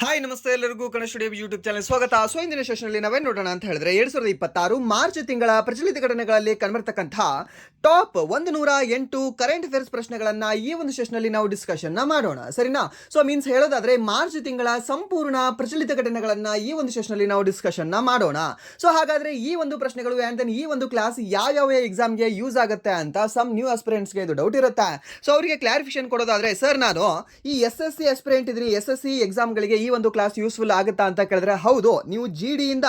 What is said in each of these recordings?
Hi ನಮಸ್ತೆ ಎಲ್ಲರಿಗೂ Kannada studio YouTube channel ಸ್ವಾಗತ. ಇಂದಿನ ಸೆಷನ್ನಲ್ಲಿ ನಾವೇನು ನೋಡೋಣ ಅಂತ ಹೇಳಿದ್ರೆ 2026 ಮಾರ್ಚ್ ತಿಂಗಳ ಪ್ರಚಲಿತ ಘಟನೆಗಳಲ್ಲಿ ಕಂಡುಬರ್ತಕ್ಕಂಥ ಟಾಪ್ 108 ಕರೆಂಟ್ ಅಫೇರ್ಸ್ ಪ್ರಶ್ನೆಗಳನ್ನ ಈ ಒಂದು ಸೆಷನ್ನಲ್ಲಿ ನಾವು ಡಿಸ್ಕಷನ್ ಮಾಡೋಣ, ಸರಿನಾ? ಮೀನ್ಸ್ ಹೇಳೋದಾದ್ರೆ ಮಾರ್ಚ್ ತಿಂಗಳ ಸಂಪೂರ್ಣ ಪ್ರಚಲಿತ ಘಟನೆಗಳನ್ನ ಈ ಒಂದು ಸೆಷನ್ನಲ್ಲಿ ನಾವು ಡಿಸ್ಕಷನ್ ಮಾಡೋಣ. ಹಾಗಾದ್ರೆ ಈ ಒಂದು ಪ್ರಶ್ನೆಗಳು ಆ್ಯಂಡ್ ದೆನ್ ಈ ಒಂದು ಕ್ಲಾಸ್ ಯಾವ ಎಕ್ಸಾಮ್ಗೆ ಯೂಸ್ ಆಗುತ್ತೆ ಅಂತ ಸಮ್ ನ್ಯೂ ಆಸ್ಪಿರೆಂಟ್ಸ್ಗೆ ಇದು ಡೌಟ್ ಇರುತ್ತೆ. ಅವರಿಗೆ ಕ್ಲಾರಿಫಿಕೇಶನ್ ಕೊಡೋದಾದ್ರೆ, ಸರ್ ನಾನು ಈ SSC ಆಸ್ಪಿರೆಂಟ್ ಇದ್ರಿ, SSC ಎಕ್ಸಾಮ್ಗಳಿಗೆ ಈ ಒಂದು ಕ್ಲಾಸ್ ಯೂಸ್ಫುಲ್ ಆಗುತ್ತಾ ಅಂತ ಕೇಳಿದ್ರೆ ಹೌದು. ನೀವು GD ಇಂದ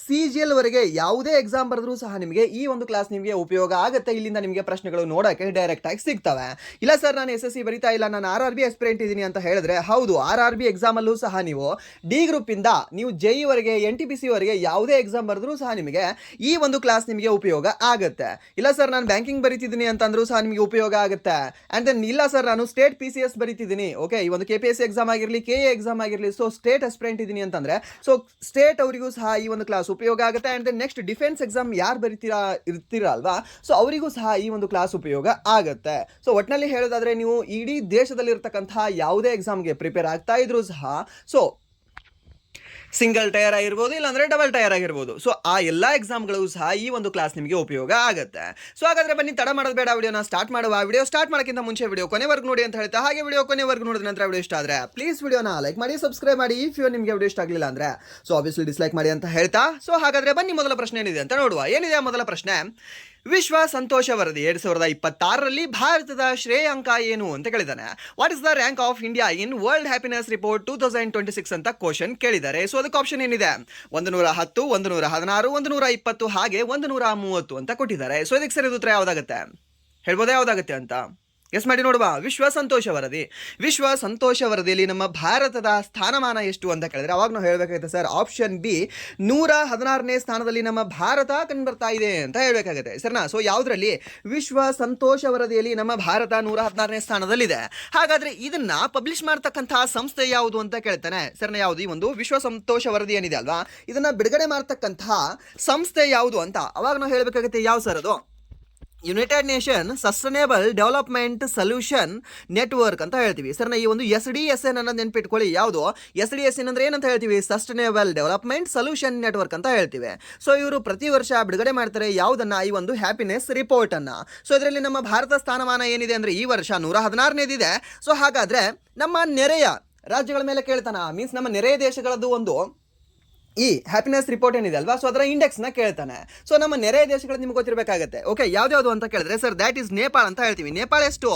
CGL ವರೆಗೆ ಯಾವುದೇ ಎಕ್ಸಾಮ್ ಬರೆದ್ರೂ ಸಹ ನಿಮಗೆ ಈ ಒಂದು ಕ್ಲಾಸ್ ನಿಮಗೆ ಉಪಯೋಗ ಆಗುತ್ತೆ. ಇಲ್ಲಿಂದ ನಿಮಗೆ ಪ್ರಶ್ನೆಗಳು ನೋಡೋಕೆ ಡೈರೆಕ್ಟ್ ಆಗಿ ಸಿಗ್ತವೆ. ಇಲ್ಲ ಸರ್ ನಾನು SSC ಬರಿತಾ ಇಲ್ಲ, ನಾನು RRB ಆಸ್ಪಿರೆಂಟ್ ಇದ್ದೀನಿ ಅಂತ ಹೇಳಿದ್ರೆ ಹೌದು, RRB ಎಕ್ಸಾಮ್ ಅಲ್ಲೂ ಸಹ ನೀವು D ಗ್ರೂಪ್ ಇಂದ ನೀವು JE ವರೆಗೆ NTPC ವರೆಗೆ ಯಾವುದೇ ಎಕ್ಸಾಮ್ ಬರೆದ್ರೂ ಸಹ ನಿಮಗೆ ಈ ಒಂದು ಕ್ಲಾಸ್ ನಿಮಗೆ ಉಪಯೋಗ ಆಗುತ್ತೆ. ಇಲ್ಲ ಸರ್ ನಾನು ಬ್ಯಾಂಕಿಂಗ್ ಬರಿತಿದ್ದೀನಿ ಅಂತಂದ್ರೂ ಸಹ ನಿಮಗೆ ಉಪಯೋಗ ಆಗುತ್ತೆ. ಅಂಡ್ ದೆನ್ ಇಲ್ಲ ಸರ್ ನಾನು ಸ್ಟೇಟ್ PCS ಬರಿತಿದ್ದೀನಿ, ಓಕೆ, ಈ ಒಂದು KPSC ಎಕ್ಸಾಮ್ ಆಗಿರಲಿ, KA ಎಕ್ಸಾಮ್ ಆಗಿರಲಿ, ಸ್ಟೇಟ್ ಆಸ್ಪಿರೆಂಟ್ ಇದ್ದೀನಿ ಅಂತಂದ್ರೆ ಸ್ಟೇಟ್ ಅವರಿಗೂ ಸಹ ಈ ಒಂದು ಕ್ಲಾಸ್ ಉಪಯೋಗ ಆಗುತ್ತೆ. And then next defence exam ಯಾರು ಇರ್ತೀರಾ ಅಲ್ವಾ, ಅವರಿಗೂ ಸಹ ಈ ಒಂದು ಕ್ಲಾಸ್ ಉಪಯೋಗ ಆಗುತ್ತೆ. ಒಟ್ಟಿನಲ್ಲಿ ಹೇಳೋದಾದ್ರೆ ನೀವು ಇಡೀ ದೇಶದಲ್ಲಿ ಇರ್ತಕ್ಕಂತಹ ಯಾವುದೇ ಎಕ್ಸಾಮ್ಗೆ ಪ್ರಿಪೇರ್ ಆಗ್ತಾ ಇದ್ರು ಸಹ ಸಿಂಗಲ್ ಟೈರ್ ಆಗಿರ್ಬೋದು, ಇಲ್ಲಾಂದ್ರೆ ಡಬಲ್ ಟೈರ್ ಆಗಿರ್ಬೋದು, ಆ ಎಲ್ಲ ಎಕ್ಸಾಮ್ಗಳು ಸಹ ಈ ಒಂದು ಕ್ಲಾಸ್ ನಿಮಗೆ ಉಪಯೋಗ ಆಗುತ್ತೆ. ಹಾಗಾದ್ರೆ ಬನ್ನಿ ತಡ ಮಾಡೋದು ಬೇಡ, ವಿಡಿಯೋನ ಸ್ಟಾರ್ಟ್ ಮಾಡುವ. ವಿಡಿಯೋ ಸ್ಟಾರ್ಟ್ ಮಾಡೋಕ್ಕಿಂತ ಮುಂಚೆ ವಿಡಿಯೋ ಕೊನೆವರೆಗೂ ನೋಡಿ ಅಂತ ಹೇಳ್ತಾ, ಹಾಗೆ ವಿಡಿಯೋ ಕೊನೆವರೆಗೂ ನೋಡಿದ ನಂತರ ವಿಡಿಯೋ ಇಷ್ಟ ಆದ್ರೆ ಪ್ಲೀಸ್ ವಿಡಿಯೋನ ಲೈಕ್ ಮಾಡಿ, ಸಬ್ಸ್ಕ್ರೈಬ್ ಮಾಡಿ. ಇಫ್ ನಿಮಗೆ ವಿಡಿಯೋ ಇಷ್ಟ ಆಗಲಿಲ್ಲ ಅಂದ್ರೆ ಆಬ್ವಿಯಸ್ಲಿ ಡಿಸ್ಲೈಕ್ ಮಾಡಿ ಅಂತ ಹೇಳ್ತಾ, ಹಾಗಾದ್ರೆ ಬನ್ನಿ ಮೊದಲ ಪ್ರಶ್ನೆ ಏನಿದೆ ಅಂತ ನೋಡುವ. ಏನಿದೆ ಮೊದಲ ಪ್ರಶ್ನೆ? ವಿಶ್ವ ಸಂತೋಷ ವರದಿ 2026ರಲ್ಲಿ ಭಾರತದ ಶ್ರೇಯಾಂಕ ಏನು ಅಂತ ಕೇಳಿದಾನೆ. What is the rank of India in world happiness report 2026 ಅಂತ ಕ್ವಶನ್ ಕೇಳಿದ್ದಾರೆ. ಅದಕ್ಕೆ ಆಪ್ಷನ್ ಏನಿದೆ? 110, 116, 120 ಹಾಗೆ 130 ಅಂತ ಕೊಟ್ಟಿದ್ದಾರೆ. ಇದಕ್ಕೆ ಸರಿ ಉತ್ತರ ಯಾವ್ದಾಗುತ್ತೆ ಹೇಳ್ಬೋದಾ, ಯಾವ್ದಾಗುತ್ತೆ ಅಂತ ಗೆಸ್ ಮಾಡಿ ನೋಡುವ. ವಿಶ್ವ ಸಂತೋಷ ವರದಿಯಲ್ಲಿ ನಮ್ಮ ಭಾರತದ ಸ್ಥಾನಮಾನ ಎಷ್ಟು ಅಂತ ಕೇಳಿದ್ರೆ ಅವಾಗ ನಾವು ಹೇಳಬೇಕಾಗುತ್ತೆ ಸರ್ ಆಪ್ಷನ್ ಬಿ, 116ನೇ ಸ್ಥಾನದಲ್ಲಿ ನಮ್ಮ ಭಾರತ ಕಂಡು ಬರ್ತಾ ಇದೆ ಅಂತ ಹೇಳಬೇಕಾಗುತ್ತೆ, ಸರ್ನಾ? ಯಾವುದರಲ್ಲಿ? ವಿಶ್ವ ಸಂತೋಷ ವರದಿಯಲ್ಲಿ ನಮ್ಮ ಭಾರತ 116ನೇ ಸ್ಥಾನದಲ್ಲಿದೆ. ಹಾಗಾದ್ರೆ ಇದನ್ನ ಪಬ್ಲಿಷ್ ಮಾಡ್ತಕ್ಕಂತಹ ಸಂಸ್ಥೆ ಯಾವುದು ಅಂತ ಕೇಳ್ತಾನೆ, ಸರ್ನ ಯಾವುದು? ಈ ಒಂದು ವಿಶ್ವ ಸಂತೋಷ ವರದಿ ಏನಿದೆ ಅಲ್ವಾ, ಇದನ್ನ ಬಿಡುಗಡೆ ಮಾಡ್ತಕ್ಕಂತಹ ಸಂಸ್ಥೆ ಯಾವುದು ಅಂತ ಅವಾಗ ನಾವು ಹೇಳಬೇಕಾಗುತ್ತೆ. ಯಾವ ಸರ್ ಅದು? United nation sustainable development solution network ಅಂತ ಹೇಳ್ತೀವಿ. ಸರ್ನ ಈ ಒಂದು SDSN ಅನ್ನೋದು ನೆನ್ಪಿಟ್ಕೊಳ್ಳಿ. ಯಾವುದು SDSN ಅಂದ್ರೆ ಏನಂತ ಹೇಳ್ತೀವಿ? ಸಸ್ಟೈನೇಬಲ್ ಡೆವಲಪ್ಮೆಂಟ್ ಸೊಲ್ಯೂಷನ್ ನೆಟ್ವರ್ಕ್ ಅಂತ ಹೇಳ್ತೀವಿ. ಇವರು ಪ್ರತಿ ವರ್ಷ ಬಿಡುಗಡೆ ಮಾಡ್ತಾರೆ ಯಾವುದನ್ನ? ಈ ಒಂದು ಹ್ಯಾಪಿನೆಸ್ ರಿಪೋರ್ಟ್ ಅನ್ನ. ಇದರಲ್ಲಿ ನಮ್ಮ ಭಾರತ ಸ್ಥಾನಮಾನ ಏನಿದೆ ಅಂದ್ರೆ ಈ ವರ್ಷ 116ನೇದಿದೆ. ಹಾಗಾದ್ರೆ ನಮ್ಮ ನೆರೆಯ ರಾಜ್ಯಗಳ ಮೇಲೆ ಕೇಳ್ತಾನ, ಮೀನ್ಸ್ ನಮ್ಮ ನೆರೆಯ ದೇಶಗಳದ್ದು ಒಂದು ಈ ಹ್ಯಾಪಿನೆಸ್ ರಿಪೋರ್ಟ್ ಏನಿದೆ ಅಲ್ವಾ, ಅದರ ಇಂಡೆಕ್ಸ್ ನ ಕೇಳ್ತಾನೆ. ನಮ್ಮ ನೆರೆಯ ದೇಶಗಳು ನಿಮ್ಗೆ ಗೊತ್ತಿರಬೇಕಾಗುತ್ತೆ. ಓಕೆ, ಯಾವ್ದು ಅಂತ ಕೇಳಿದ್ರೆ ಸರ್ ದ್ಯಾಟ್ ಈಸ್ ನೇಪಾಳ ಅಂತ ಹೇಳ್ತೀವಿ. ನೇಪಾಳ ಎಷ್ಟು?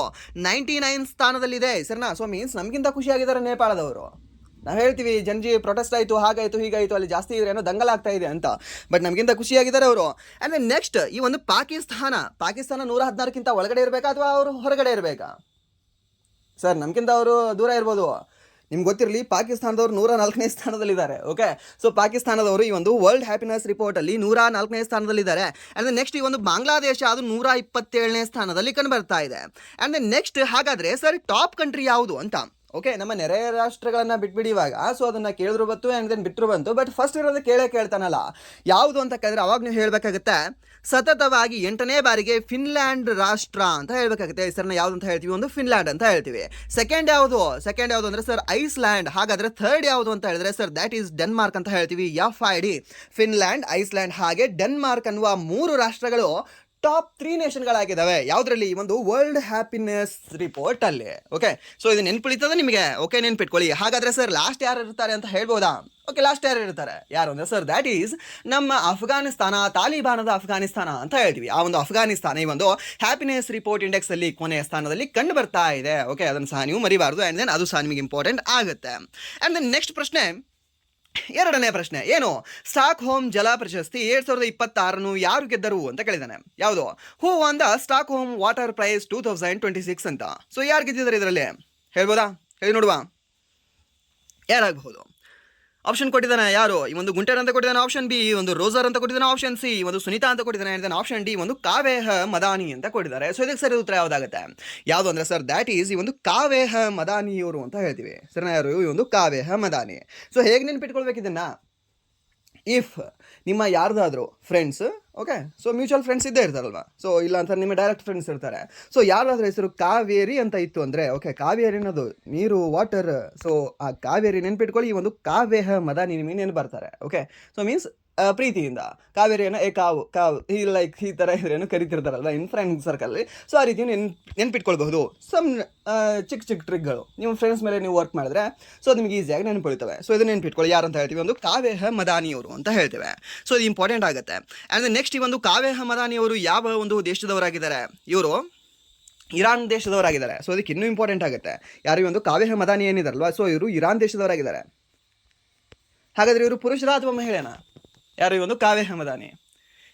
99 ಸ್ಥಾನದಲ್ಲಿದೆ ಸರ್ನಾ. ಮೀನ್ಸ್ ನಮ್ಗಿಂತ ಖುಷಿಯಾಗಿದ್ದಾರೆ ನೇಪಾಳದವರು. ನಾವು ಹೇಳ್ತೀವಿ ಜನಜಿ ಪ್ರೊಟೆಸ್ಟ್ ಆಯಿತು, ಹಾಗಾಯಿತು, ಹೀಗಾಯಿತು, ಅಲ್ಲಿ ಜಾಸ್ತಿ ಇದ್ರೆ ಏನೋ ದಂಗಲಾಗ್ತಾ ಇದೆ ಅಂತ, ಬಟ್ ನಮಗಿಂತ ಖುಷಿಯಾಗಿದ್ದಾರೆ ಅವರು. ಆ್ಯಂಡ್ ನೆಕ್ಸ್ಟ್ ಈ ಒಂದು ಪಾಕಿಸ್ತಾನ 116ಕ್ಕಿಂತ ಒಳಗಡೆ ಇರಬೇಕಾ ಅಥವಾ ಅವರು ಹೊರಗಡೆ ಇರಬೇಕಾ ಸರ್? ನಮ್ಗಿಂತ ಅವರು ದೂರ ಇರ್ಬೋದು. ನಿಮ್ಗೆ ಗೊತ್ತಿರಲಿ, ಪಾಕಿಸ್ತಾನದವರು 104ನೇ ಸ್ಥಾನದಲ್ಲಿದ್ದಾರೆ. ಓಕೆ, ಪಾಕಿಸ್ತಾನದವರು ಈ ಒಂದು ವರ್ಲ್ಡ್ ಹ್ಯಾಪಿನೆಸ್ ರಿಪೋರ್ಟ್ ಅಲ್ಲಿ 104ನೇ ಸ್ಥಾನದಲ್ಲಿದ್ದಾರೆ. ಅಂಡ್ ನೆಕ್ಸ್ಟ್ ಈ ಒಂದು ಬಾಂಗ್ಲಾದೇಶ ಅದು 127ನೇ ಸ್ಥಾನದಲ್ಲಿ ಕಂಡು ಬರ್ತಾ ಇದೆ. ಅಂಡ್ ನೆಕ್ಸ್ಟ್ ಹಾಗಾದ್ರೆ ಸರ್ ಟಾಪ್ ಕಂಟ್ರಿ ಯಾವುದು ಅಂತ? ಓಕೆ, ನಮ್ಮ ನೆರೆಯ ರಾಷ್ಟ್ರಗಳನ್ನ ಬಿಟ್ಬಿಡಿ ಇವಾಗ. ಅದನ್ನ ಕೇಳಿದ್ರು ಬಂತು ಆ್ಯಂಡ್ ದೆನ್ ಬಿಟ್ಟರು ಬಂತು, ಬಟ್ ಫಸ್ಟ್ ಇರೋದು ಕೇಳ್ತಾನಲ್ಲ ಯಾವುದು ಅಂತ ಕೇಳಿದ್ರೆ ಅವಾಗ ನೀವು ಹೇಳಬೇಕಾಗುತ್ತೆ ಸತತವಾಗಿ 8ನೇ ಬಾರಿಗೆ ಫಿನ್ಲ್ಯಾಂಡ್ ರಾಷ್ಟ್ರ ಅಂತ ಹೇಳಬೇಕಾಗುತ್ತೆ. ಹೆಸರನ್ನ ಯಾವುದು ಅಂತ ಹೇಳ್ತೀವಿ? ಒಂದು ಫಿನ್ಲ್ಯಾಂಡ್ ಅಂತ ಹೇಳ್ತೀವಿ. ಸೆಕೆಂಡ್ ಯಾವುದು ಅಂದ್ರೆ ಸರ್ ಐಸ್ಲ್ಯಾಂಡ್. ಹಾಗಾದ್ರೆ ಥರ್ಡ್ ಯಾವುದು ಅಂತ ಹೇಳಿದ್ರೆ ಸರ್ ದ್ಯಾಟ್ ಈಸ್ ಡೆನ್ಮಾರ್ಕ್ ಅಂತ ಹೇಳ್ತೀವಿ. FID, ಫಿನ್ಲ್ಯಾಂಡ್, ಐಸ್ಲ್ಯಾಂಡ್ ಹಾಗೆ ಡೆನ್ಮಾರ್ಕ್ ಅನ್ನುವ 3 ರಾಷ್ಟ್ರಗಳು ಟಾಪ್ 3 ನೇಷನ್ಗಳಾಗಿದ್ದಾವೆ. ಯಾವುದರಲ್ಲಿ? ಈ ಒಂದು ವರ್ಲ್ಡ್ ಹ್ಯಾಪಿನೆಸ್ ರಿಪೋರ್ಟ್ ಅಲ್ಲಿ. ಓಕೆ, ಇದು ನೆನ್ಪಿಳಿತದ ನಿಮಗೆ? ಓಕೆ, ನೆನ್ಪಿಟ್ಕೊಳ್ಳಿ. ಹಾಗಾದ್ರೆ ಸರ್ ಲಾಸ್ಟ್ ಯಾರು ಇರ್ತಾರೆ ಅಂತ ಹೇಳ್ಬೋದಾ? ಓಕೆ, ಲಾಸ್ಟ್ ಯಾರು ಇರ್ತಾರೆ? ಯಾರು ಅಂದ್ರೆ ಸರ್ ದ್ಯಾಟ್ ಈಸ್ ನಮ್ಮ ಅಫ್ಘಾನಿಸ್ತಾನ, ತಾಲಿಬಾನದ ಅಫ್ಘಾನಿಸ್ತಾನ ಅಂತ ಹೇಳ್ತೀವಿ. ಆ ಒಂದು ಅಫ್ಘಾನಿಸ್ತಾನ ಈ ಒಂದು ಹ್ಯಾಪಿನೆಸ್ ರಿಪೋರ್ಟ್ ಇಂಡೆಕ್ಸ್ ಅಲ್ಲಿ ಕೊನೆಯ ಸ್ಥಾನದಲ್ಲಿ ಕಂಡು ಬರ್ತಾ ಇದೆ. ಓಕೆ, ಅದನ್ನು ಸಹ ನೀವು ಮರಿಬಾರ್ದು. ಆ್ಯಂಡ್ ದೆನ್ ಅದು ಸಹ ನಿಮಗೆ ಇಂಪಾರ್ಟೆಂಟ್ ಆಗುತ್ತೆ. ಆ್ಯಂಡ್ ದೆನ್ ನೆಕ್ಸ್ಟ್ ಪ್ರಶ್ನೆ, ಎರಡನೇ ಪ್ರಶ್ನೆ ಏನು? ಸ್ಟಾಕ್ ಹೋಮ್ ಜಲ ಪ್ರಶಸ್ತಿ 2026 ಯಾರು ಗೆದ್ದರು ಅಂತ ಕೇಳಿದಾನೆ. ಯಾವುದು? Who won the Stockholm water prize 2026 ಅಂತ. ಯಾರು ಗೆದ್ದಿದ್ದಾರೆ ಇದರಲ್ಲಿ ಹೇಳ್ಬೋದಾ? ಹೇಳಿ ನೋಡುವ, ಯಾರಾಗಬಹುದು? ಆಪ್ಷನ್ ಕೊಟ್ಟಿದ್ದಾನೆ ಯಾರು? ಈ ಒಂದು ಗುಂಟೆರ್ ಅಂತ ಕೊಟ್ಟಿದ್ದಾನೆ, ಆಪ್ಷನ್ ಬಿ ಒಂದು ರೋಸರ್ ಅಂತ ಕೊಟ್ಟಿದ್ದಾನೆ, ಆಪ್ಷನ್ ಸಿ ಒಂದು ಸುನಿತಾ ಅಂತ ಕೊಟ್ಟಿದ್ದಾನೆ, ಆಪ್ಷನ್ ಡಿ ಒಂದು ಕಾವೇಹ ಮದಾನಿ ಅಂತ ಕೊಟ್ಟಿದ್ದಾರೆ. ಇದಕ್ಕೆ ಸರಿ ಉತ್ತರ ಯಾವ್ದಾಗುತ್ತೆ? ಯಾವುದು ಅಂದ್ರೆ ಸರ್ ದ್ಯಾಟ್ ಈಸ್ ಈ ಒಂದು ಕಾವೇಹ ಮದಾನಿಯವರು ಅಂತ ಹೇಳ್ತೀವಿ. ಸರ್ ಯಾರು? ಈ ಒಂದು ಕಾವೇಹ ಮದಾನಿ. ಹೇಗೆ ನೆನ್ಪಿಟ್ಕೊಳ್ಬೇಕು ಇದನ್ನ? ಇಫ್ ನಿಮ್ಮ ಯಾರ್ದಾದ್ರು friends, okay, so mutual friends ಇದ್ದೇ ಇರ್ತಾರಲ್ವ, ಸೊ ಇಲ್ಲ ಅಂತ ನಿಮ್ಮ ಡೈರೆಕ್ಟ್ ಫ್ರೆಂಡ್ಸ್ ಇರ್ತಾರೆ. ಸೊ ಯಾರಾದ್ರೂ ಹೆಸರು ಕಾವೇರಿ ಅಂತ ಇತ್ತು ಅಂದರೆ, ಓಕೆ, ಕಾವೇರಿ ಅನ್ನೋದು ನೀರು, ವಾಟರ್. ಸೊ ಆ ಕಾವೇರಿ ನೆನ್ಪಿಟ್ಕೊಳ್ಳಿ, ಈ ಒಂದು ಕಾವ್ಯಹ ಮದಾನಿ ನಿಮಗೆ ನೆನಪು ಬರ್ತಾರೆ. ಓಕೆ, ಸೊ ಮೀನ್ಸ್ ಪ್ರೀತಿಯಿಂದ ಕಾವೇರಿಯನ್ನು ಕಾವು ಈ ಲೈಕ್ ಈ ಥರ ಇದ್ರೇನು ಕರಿತಿರ್ತಾರಲ್ವ ಇನ್ ಫ್ರೆಂಡ್ ಸರ್ಕಲ್ಲಿ. ಸೊ ಆ ರೀತಿ ನೆನ್ಪಿಟ್ಕೊಳ್ಬಹುದು. ಸಮ್ ಚಿಕ್ಕ ಟ್ರಿಕ್ಗಳು ನಿಮ್ಮ ಫ್ರೆಂಡ್ಸ್ ಮೇಲೆ ನೀವು ವರ್ಕ್ ಮಾಡಿದ್ರೆ ಸೊ ನಿಮಗೆ ಈಸಿಯಾಗಿ ನೆನಪಿಡ್ತವೆ. ಸೊ ಇದನ್ನು ನೆನ್ಪಿಟ್ಕೊಳ್ಳಿ, ಯಾರು ಅಂತ ಹೇಳ್ತೀವಿ, ಒಂದು ಕಾವ್ಯಹ ಮದಾನಿಯವರು ಅಂತ ಹೇಳ್ತೇವೆ. ಸೊ ಇದು ಇಂಪಾರ್ಟೆಂಟ್ ಆಗುತ್ತೆ. ಆ್ಯಂಡ್ ನೆಕ್ಸ್ಟ್ ಈ ಒಂದು ಕಾವ್ಯಹ ಮದಾನಿಯವರು ಯಾವ ಒಂದು ದೇಶದವರಾಗಿದ್ದಾರೆ? ಇವರು ಇರಾನ್ ದೇಶದವರಾಗಿದ್ದಾರೆ. ಸೊ ಅದಕ್ಕೆ ಇನ್ನೂ ಇಂಪಾರ್ಟೆಂಟ್ ಆಗುತ್ತೆ. ಯಾರು ಈ ಒಂದು ಕಾವ್ಯಹ ಮದಾನಿ ಏನಿದಾರಲ್ವ, ಸೊ ಇವರು ಇರಾನ್ ದೇಶದವರಾಗಿದ್ದಾರೆ. ಹಾಗಾದರೆ ಇವರು ಪುರುಷರ ಅಥವಾ ಮಹಿಳೆನಾ? ಯಾರು ಈ ಒಂದು ಕಾವ್ಯಹ ಮದಾನಿ?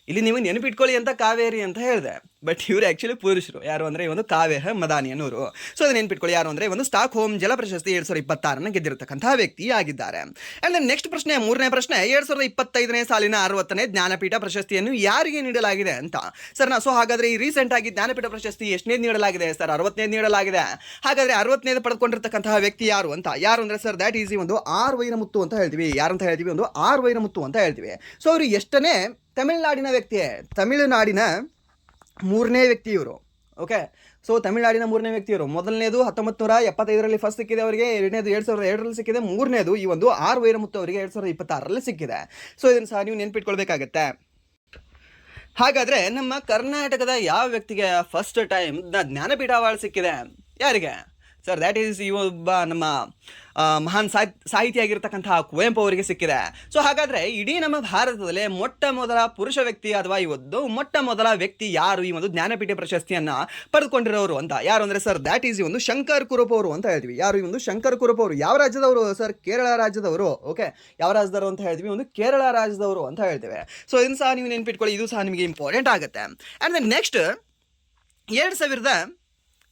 ಇಲ್ಲಿ ನೀವು ನೆನಪಿಟ್ಕೊಳ್ಳಿ ಅಂತ ಕಾವೇರಿ ಅಂತ ಹೇಳಿದೆ, ಬಟ್ ಇವರು ಆ್ಯಕ್ಚುಲಿ ಪುರುಷರು. ಯಾರು ಅಂದರೆ ಈ ಒಂದು ಕಾವ್ಯಹ ಮದಾನಿ ಅನ್ನೋರು. ಸೊ ಅದು ನೆನ್ಪಿಟ್ಕೊಳ್ಳಿ, ಯಾರು ಅಂದರೆ ಒಂದು ಸ್ಟಾಕ್ ಹೋಮ್ ಜಲ ಪ್ರಶಸ್ತಿ 2026 ಗೆದ್ದಿರತಕ್ಕಂತಹ ವ್ಯಕ್ತಿ ಆಗಿದ್ದಾರೆ. ಆ್ಯಂಡ್ ನೆಕ್ಸ್ಟ್ ಪ್ರಶ್ನೆ, ಮೂರನೇ ಪ್ರಶ್ನೆ, 2025ನೇ ಸಾಲಿನ 60ನೇ ಜ್ಞಾನಪೀಠ ಪ್ರಶಸ್ತಿಯನ್ನು ಯಾರಿಗೆ ನೀಡಲಾಗಿದೆ ಅಂತ. ಸರ್ ಸೊ ಹಾಗಾದರೆ ಈ ರೀಸೆಂಟ್ ಆಗಿ ಜ್ಞಾನಪೀಠ ಪ್ರಶಸ್ತಿ ಎಷ್ಟನೇದು ನೀಡಲಾಗಿದೆ? ಸರ್ 60ನೇದು ನೀಡಲಾಗಿದೆ. ಹಾಗಾದರೆ 60ನೇದು ಪಡೆದುಕೊಂಡಿರ್ತಕ್ಕಂತಹ ವ್ಯಕ್ತಿ ಯಾರು ಅಂತ? ಯಾರು ಅಂದರೆ ಸರ್ ದ್ಯಾಟ್ ಈಸ್ ಒಂದು ಆರ್ ವೈರಮುತ್ತು ಅಂತ ಹೇಳ್ತೀವಿ. ಯಾರು ಅಂತ ಹೇಳ್ತೀವಿ? ಒಂದು ಆರ್ ವೈರಮುತ್ತು ಅಂತ ಹೇಳ್ತೀವಿ. ಸೊ ಅವರು ಎಷ್ಟನೇ ತಮಿಳುನಾಡಿನ ವ್ಯಕ್ತಿಯೇ, ತಮಿಳುನಾಡಿನ 3ನೇ ವ್ಯಕ್ತಿ ಇವರು. ಓಕೆ, ಸೊ ತಮಿಳುನಾಡಿನ 3ನೇ ವ್ಯಕ್ತಿ ಇವರು. ಮೊದಲನೇದು 1975ರಲ್ಲಿ ಫಸ್ಟ್ ಸಿಕ್ಕಿದೆ ಅವರಿಗೆ, ಎರಡನೇದು 2002ರಲ್ಲಿ ಸಿಕ್ಕಿದೆ, ಮೂರನೇದು ಈ ಒಂದು ಆರ್ ವೈರಮುತ್ತು ಅವರಿಗೆ 2026ರಲ್ಲಿ ಸಿಕ್ಕಿದೆ. ಸೊ ಇದನ್ನು ಸಹ ನೀವು ನೆನ್ಪಿಟ್ಕೊಳ್ಬೇಕಾಗತ್ತೆ. ಹಾಗಾದರೆ ನಮ್ಮ ಕರ್ನಾಟಕದ ಯಾವ ವ್ಯಕ್ತಿಗೆ ಫಸ್ಟ್ ಟೈಮ್ ಜ್ಞಾನಪೀಠ ಅವಾರ್ಡ್ ಸಿಕ್ಕಿದೆ? ಯಾರಿಗೆ? ಸರ್ ದ್ಯಾಟ್ ಈಸ್ ಈ ಒಬ್ಬ ನಮ್ಮ ಮಹಾನ್ ಸಾಹಿತಿಯಾಗಿರ್ತಕ್ಕಂತಹ ಕುವೆಂಪು ಅವರಿಗೆ ಸಿಕ್ಕಿದೆ. ಸೊ ಹಾಗಾದರೆ ಇಡೀ ನಮ್ಮ ಭಾರತದಲ್ಲೇ ಮೊಟ್ಟ ಮೊದಲ ಪುರುಷ ವ್ಯಕ್ತಿ ಅಥವಾ ಇವತ್ತು ಮೊಟ್ಟ ಮೊದಲ ವ್ಯಕ್ತಿ ಯಾರು ಈ ಒಂದು ಜ್ಞಾನಪೀಠ ಪ್ರಶಸ್ತಿಯನ್ನು ಪಡೆದುಕೊಂಡಿರೋರು ಅಂತ? ಯಾರು ಅಂದರೆ ಸರ್ ದ್ಯಾಟ್ ಈಸ್ ಈ ಒಂದು ಶಂಕರ್ ಕುರುಪ್ ಅವರು ಅಂತ ಹೇಳ್ತೀವಿ. ಯಾರು ಈ ಒಂದು ಶಂಕರ್ ಕುರುಪ್ ಅವರು? ಯಾವ ರಾಜ್ಯದವರು? ಸರ್ ಕೇರಳ ರಾಜ್ಯದವರು. ಓಕೆ, ಯಾವ ರಾಜ್ಯದವರು ಅಂತ ಹೇಳ್ತೀವಿ? ಒಂದು ಕೇರಳ ರಾಜ್ಯದವರು ಅಂತ ಹೇಳ್ತೇವೆ. ಸೊ ಇದನ್ನು ಸಹ ನೀವು ನೆನ್ಪಿಟ್ಕೊಳ್ಳಿ, ಇದು ಸಹ ನಿಮಗೆ ಇಂಪಾರ್ಟೆಂಟ್ ಆಗುತ್ತೆ. ಆ್ಯಂಡ್ ದೆನ್ ನೆಕ್ಸ್ಟ್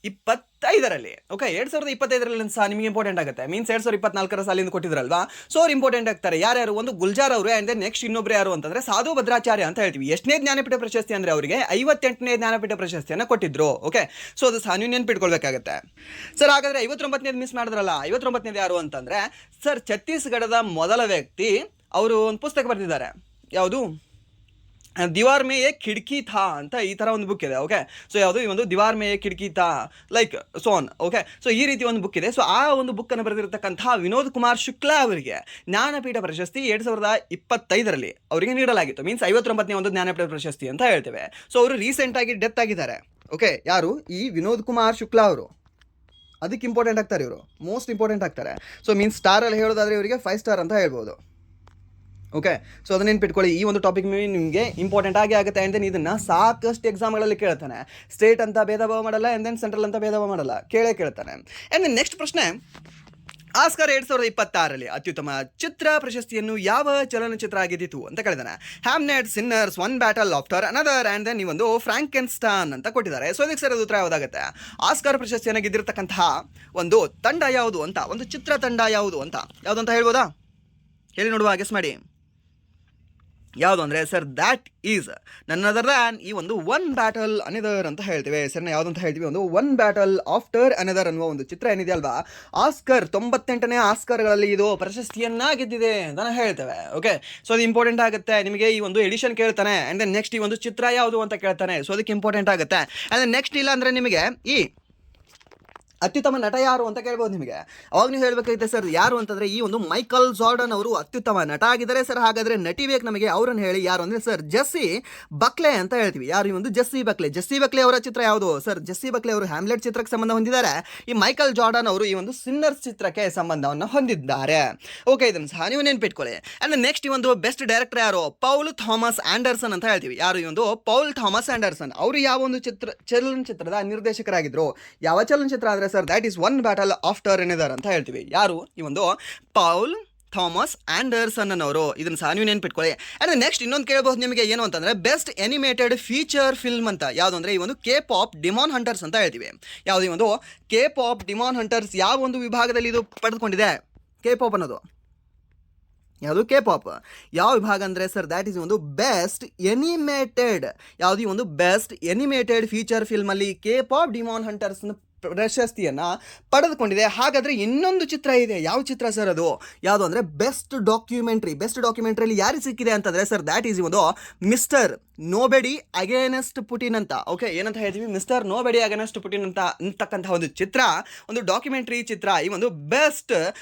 2025ರಲ್ಲಿ, ಓಕೆ, 2025ರಲ್ಲಿ ಸಹ ನಿಮಗೆ ಇಂಪಾರ್ಟೆಂಟ್ ಆಗುತ್ತೆ. ಮೀನ್ಸ್ 2024 ಸಾಲಿಂದ ಕೊಟ್ಟಿದ್ರಲ್ವಾ, ಸೊ ಅವ್ರು ಇಂಪಾರ್ಟೆಂಟ್ ಆಗ್ತಾರೆ. ಯಾರ್ಯಾರು? ಒಂದು ಗುಲ್ಜಾರ್ ಅವರು. ಆ್ಯಂಡ್ ದೆನ್ ನೆಕ್ಸ್ಟ್ ಇನ್ನೊಬ್ರು ಯಾರು ಅಂತಂದರೆ ಸಾಧು ಭದ್ರಾಚಾರ್ಯ ಅಂತ ಹೇಳ್ತೀವಿ. ಎಷ್ಟನೇ ಜ್ಞಾನಪೀಠ ಪ್ರಶಸ್ತಿ ಅಂದರೆ ಅವರಿಗೆ 58ನೇ ಜ್ಞಾನಪೀಠ ಪ್ರಶಸ್ತಿಯನ್ನು ಕೊಟ್ಟಿದ್ರು. ಓಕೆ, ಸೊ ಅದು ಸಹ ನೀವು ನೆನ್ಪಿಟ್ಕೊಳ್ಬೇಕಾಗತ್ತೆ. ಸರ್ ಹಾಗಾದರೆ 59ನೇದು ಮಿಸ್ ಮಾಡಿದ್ರಲ್ಲ, 59ನೇದು ಯಾರು ಅಂತಂದರೆ ಸರ್ ಛತ್ತೀಸ್ಗಢದ ಮೊದಲ ವ್ಯಕ್ತಿ. ಅವರು ಒಂದು ಪುಸ್ತಕ ಬರೆದಿದ್ದಾರೆ. ಯಾವುದು? ದಿವಾರ್ ಮೇ ಏಕ್ ಖಿಡ್ಕಿ ಥಾ ಅಂತ ಈ ಥರ ಒಂದು ಬುಕ್ ಇದೆ. ಓಕೆ, ಸೊ ಯಾವುದು? ಈ ಒಂದು ದಿವಾರ್ ಮೇ ಏಕ್ ಖಿಡ್ಕಿ ಥಾ ಲೈಕ್ ಸೋನ್. ಓಕೆ, ಸೊ ಈ ರೀತಿ ಒಂದು ಬುಕ್ ಇದೆ. ಸೊ ಆ ಒಂದು ಬುಕ್ಕನ್ನು ಬರೆದಿರತಕ್ಕಂತಹ ವಿನೋದ್ ಕುಮಾರ್ ಶುಕ್ಲಾ ಅವರಿಗೆ ಜ್ಞಾನಪೀಠ ಪ್ರಶಸ್ತಿ 2025ರಲ್ಲಿ ಅವರಿಗೆ ನೀಡಲಾಗಿತ್ತು. ಮೀನ್ಸ್ 59ನೇ ಒಂದು ಜ್ಞಾನಪೀಠ ಪ್ರಶಸ್ತಿ ಅಂತ ಹೇಳ್ತೇವೆ. ಸೊ ಅವರು ರೀಸೆಂಟಾಗಿ ಡೆತ್ ಆಗಿದ್ದಾರೆ. ಓಕೆ, ಯಾರು? ಈ ವಿನೋದ್ ಕುಮಾರ್ ಶುಕ್ಲಾ ಅವರು. ಅದಕ್ಕೆ ಇಂಪಾರ್ಟೆಂಟ್ ಆಗ್ತಾರೆ ಇವರು, ಮೋಸ್ಟ್ ಇಂಪಾರ್ಟೆಂಟ್ ಆಗ್ತಾರೆ. ಸೊ ಮೀನ್ಸ್ ಸ್ಟಾರಲ್ಲಿ ಹೇಳೋದಾದರೆ ಇವರಿಗೆ 5 ಸ್ಟಾರ್ ಅಂತ ಹೇಳ್ಬೋದು. ಓಕೆ, ಸೊ ಅದನ್ನ ನೆನ್ಪಿಟ್ಕೊಳ್ಳಿ. ಈ ಒಂದು ಟಾಪಿಕ್ ನಿಮಗೆ ಇಂಪಾರ್ಟೆಂಟ್ ಆಗಿ ಆಗುತ್ತೆ. ಆ್ಯಂಡ್ ದೆನ್ ಇದನ್ನು ಸಾಕಷ್ಟು ಎಕ್ಸಾಮ್ಗಳಲ್ಲಿ ಕೇಳ್ತಾನೆ. ಸ್ಟೇಟ್ ಅಂತ ಭೇದ ಭಾವ ಮಾಡಲ್ಲ, ಆ್ಯಂಡ್ ದೆನ್ ಸೆಂಟ್ರಲ್ ಅಂತ ಭೇದ ಭಾವ ಮಾಡಲ್ಲ, ಕೇಳ್ತಾನೆ. ಆ್ಯಂಡ್ ದೆನ್ ನೆಕ್ಸ್ಟ್ ಪ್ರಶ್ನೆ, ಆಸ್ಕರ್ 2026ರಲ್ಲಿ ಅತ್ಯುತ್ತಮ ಚಿತ್ರ ಪ್ರಶಸ್ತಿಯನ್ನು ಯಾವ ಚಲನಚಿತ್ರ ಗೆದ್ದಿತು ಅಂತ ಕೇಳಿದಾನೆ. Hamnet, Sinners, one battle after another, and then ಈ ಒಂದು ಫ್ರಾಂಕೆನ್ಸ್ಟೈನ್ ಅಂತ ಕೊಟ್ಟಿದ್ದಾರೆ. ಸೊ ಇದಕ್ಕೆ ಸರ್ ಅದು ಉತ್ತರ ಯಾವುದಾಗುತ್ತೆ? ಆಸ್ಕರ್ ಪ್ರಶಸ್ತಿಯನ್ನು ಗೆದ್ದಿರತಕ್ಕಂತಹ ಒಂದು ತಂಡ ಯಾವುದು ಅಂತ, ಒಂದು ಚಿತ್ರ ತಂಡ ಯಾವುದು ಅಂತ ಹೇಳ್ಬೋದಾ? ಹೇಳಿ ನೋಡುವ, ಗೆಸ್ ಮಾಡಿ. ಯಾವುದು ಅಂದರೆ sir that is none other than ಈ ಒಂದು ಒನ್ ಬ್ಯಾಟಲ್ ಅನದರ್ ಅಂತ ಹೇಳ್ತೇವೆ. ಸರ್ ಯಾವುದು ಅಂತ ಹೇಳ್ತೀವಿ? ಒಂದು ಒನ್ ಬ್ಯಾಟಲ್ ಆಫ್ಟರ್ ಅನದರ್ ಅನ್ನುವ ಒಂದು ಚಿತ್ರ ಏನಿದೆ ಅಲ್ವಾ, ಆಸ್ಕರ್ 98ನೇ ಆಸ್ಕರ್ಗಳಲ್ಲಿ ಇದು ಪ್ರಶಸ್ತಿಯನ್ನ ಗೆದ್ದಿದೆ ಅಂತ ಹೇಳ್ತೇವೆ. ಓಕೆ, ಸೊ ಅದು ಇಂಪಾರ್ಟೆಂಟ್ ಆಗುತ್ತೆ ನಿಮಗೆ. ಈ ಒಂದು ಎಡಿಷನ್ ಕೇಳ್ತಾನೆ, ಆ್ಯಂಡ್ ದೆನ್ ನೆಕ್ಸ್ಟ್ ಈ ಒಂದು ಚಿತ್ರ ಯಾವುದು ಅಂತ ಕೇಳ್ತಾನೆ. ಸೊ ಅದಕ್ಕೆ ಇಂಪಾರ್ಟೆಂಟ್ ಆಗುತ್ತೆ. ಆ್ಯಂಡ್ ದೆನ್ ನೆಕ್ಸ್ಟ್ ಇಲ್ಲ ಅಂದರೆ ನಿಮಗೆ ಈ ಅತ್ಯುತ್ತಮ ನಟ ಯಾರು ಅಂತ ಕೇಳ್ಬೋದು ನಿಮಗೆ. ಅವಾಗ ನೀವು ಹೇಳಬೇಕಾಗುತ್ತೆ ಸರ್ ಯಾರು ಅಂತಂದರೆ ಈ ಒಂದು ಮೈಕಲ್ ಜಾರ್ಡನ್ ಅವರು ಅತ್ಯುತ್ತಮ ನಟ ಆಗಿದ್ದಾರೆ. ಸರ್ ಹಾಗಾದರೆ ನಟಿ ಬೇಕು ನಮಗೆ, ಅವರನ್ನು ಹೇಳಿ. ಯಾರು ಅಂದರೆ ಸರ್ ಜೆಸ್ಸಿ ಬಕ್ಲೆ ಅಂತ ಹೇಳ್ತೀವಿ. ಯಾರು? ಈ ಒಂದು ಜೆಸ್ಸಿ ಬಕ್ಲೆ ಅವರ ಚಿತ್ರ ಯಾವುದು? ಸರ್ ಜೆಸ್ಸಿ ಬಕ್ಲೆ ಅವರು ಹ್ಯಾಮ್ಲೆಟ್ ಚಿತ್ರಕ್ಕೆ ಸಂಬಂಧ ಹೊಂದಿದ್ದಾರೆ. ಈ ಮೈಕಲ್ ಜಾರ್ಡನ್ ಅವರು ಈ ಒಂದು ಸಿನ್ನರ್ಸ್ ಚಿತ್ರಕ್ಕೆ ಸಂಬಂಧವನ್ನು ಹೊಂದಿದ್ದಾರೆ. ಓಕೆ, ಇದನ್ನು ಸಹ ನೀವು ನೆನ್ಪಿಟ್ಕೊಳ್ಳಿ. ಆ್ಯಂಡ್ ನೆಕ್ಸ್ಟ್ ಈ ಒಂದು ಬೆಸ್ಟ್ ಡೈರೆಕ್ಟರ್ ಯಾರು? ಪೌಲ್ ಥಾಮಸ್ ಆಂಡರ್ಸನ್ ಅಂತ ಹೇಳ್ತೀವಿ. ಯಾರು? ಈ ಒಂದು ಪೌಲ್ ಥಾಮಸ್ ಆಂಡರ್ಸನ್ ಅವರು ಯಾವ ಒಂದು ಚಲನಚಿತ್ರದ ನಿರ್ದೇಶಕರಾಗಿದ್ರು? ಯಾವ ಚಲನಚಿತ್ರ ಅಂದರೆ sir that is one battle after another ಅಂತ ಹೇಳ್ತೀವಿ. ಯಾರು? ಈ ಒಂದು ಪೌಲ್ ಥಾಮಸ್ ಆಂಡರ್ಸನ್ ಅನ್ನೋರು. ಇದನ್ನು ಸಹ ನೀವು ನೆನ್ಪಿಟ್ಕೊಳ್ಳಿ. ಆ್ಯಂಡ್ ನೆಕ್ಸ್ಟ್ ಇನ್ನೊಂದು ಕೇಳಬಹುದು ನಿಮಗೆ, ಏನು ಅಂತಂದರೆ ಬೆಸ್ಟ್ ಎನಿಮೇಟೆಡ್ ಫೀಚರ್ ಫಿಲ್ಮ್ ಅಂತ ಯಾವುದು ಅಂದರೆ ಈ ಒಂದು ಕೆ ಪಾಪ್ ಡಿಮಾನ್ ಹಂಟರ್ಸ್ ಅಂತ ಹೇಳ್ತೀವಿ. ಯಾವುದು? ಈ ಒಂದು ಕೆ ಪಾಪ್ ಡಿಮಾನ್ ಹಂಟರ್ಸ್ ಯಾವ ಒಂದು ವಿಭಾಗದಲ್ಲಿ ಇದು ಪಡೆದುಕೊಂಡಿದೆ? ಕೆ ಪಾಪ್ ಅನ್ನೋದು ಯಾವುದು? ಕೆ ಪಾಪ್ ಯಾವ ವಿಭಾಗ ಅಂದರೆ ಸರ್ ದ್ಯಾಟ್ ಈಸ್ ಒಂದು ಬೆಸ್ಟ್ ಎನಿಮೇಟೆಡ್. ಯಾವುದು? ಈ ಒಂದು ಬೆಸ್ಟ್ ಎನಿಮೇಟೆಡ್ ಫೀಚರ್ ಫಿಲ್ಮಲ್ಲಿ ಕೆ ಪಾಪ್ ಡಿಮಾನ್ ಹಂಟರ್ಸ್ನ ಪ್ರಶಸ್ತಿಯನ್ನು ಪಡೆದುಕೊಂಡಿದೆ. ಹಾಗಾದರೆ ಇನ್ನೊಂದು ಚಿತ್ರ ಇದೆ. ಯಾವ ಚಿತ್ರ ಸರ್ ಅದು? ಯಾವುದು ಅಂದರೆ ಬೆಸ್ಟ್ ಡಾಕ್ಯುಮೆಂಟ್ರಿಯಲ್ಲಿ ಯಾರಿಗೆ ಸಿಕ್ಕಿದೆ ಅಂತಂದರೆ ಸರ್ ದ್ಯಾಟ್ ಈಸ್ ಒಂದು ಮಿಸ್ಟರ್ ನೋಬಡಿ ಅಗೇನೆಸ್ಟ್ ಪುಟಿನ್ ಅಂತ. ಓಕೆ, ಏನಂತ ಹೇಳ್ತೀವಿ? ಮಿಸ್ಟರ್ ನೋಬಡಿ ಅಗೇನೆಸ್ಟ್ ಪುಟಿನ್ ಅಂತ ಅಂತಕ್ಕಂಥ ಒಂದು ಚಿತ್ರ, ಒಂದು ಡಾಕ್ಯುಮೆಂಟ್ರಿ ಚಿತ್ರ, ಈ ಒಂದು ಬೆಸ್ಟ್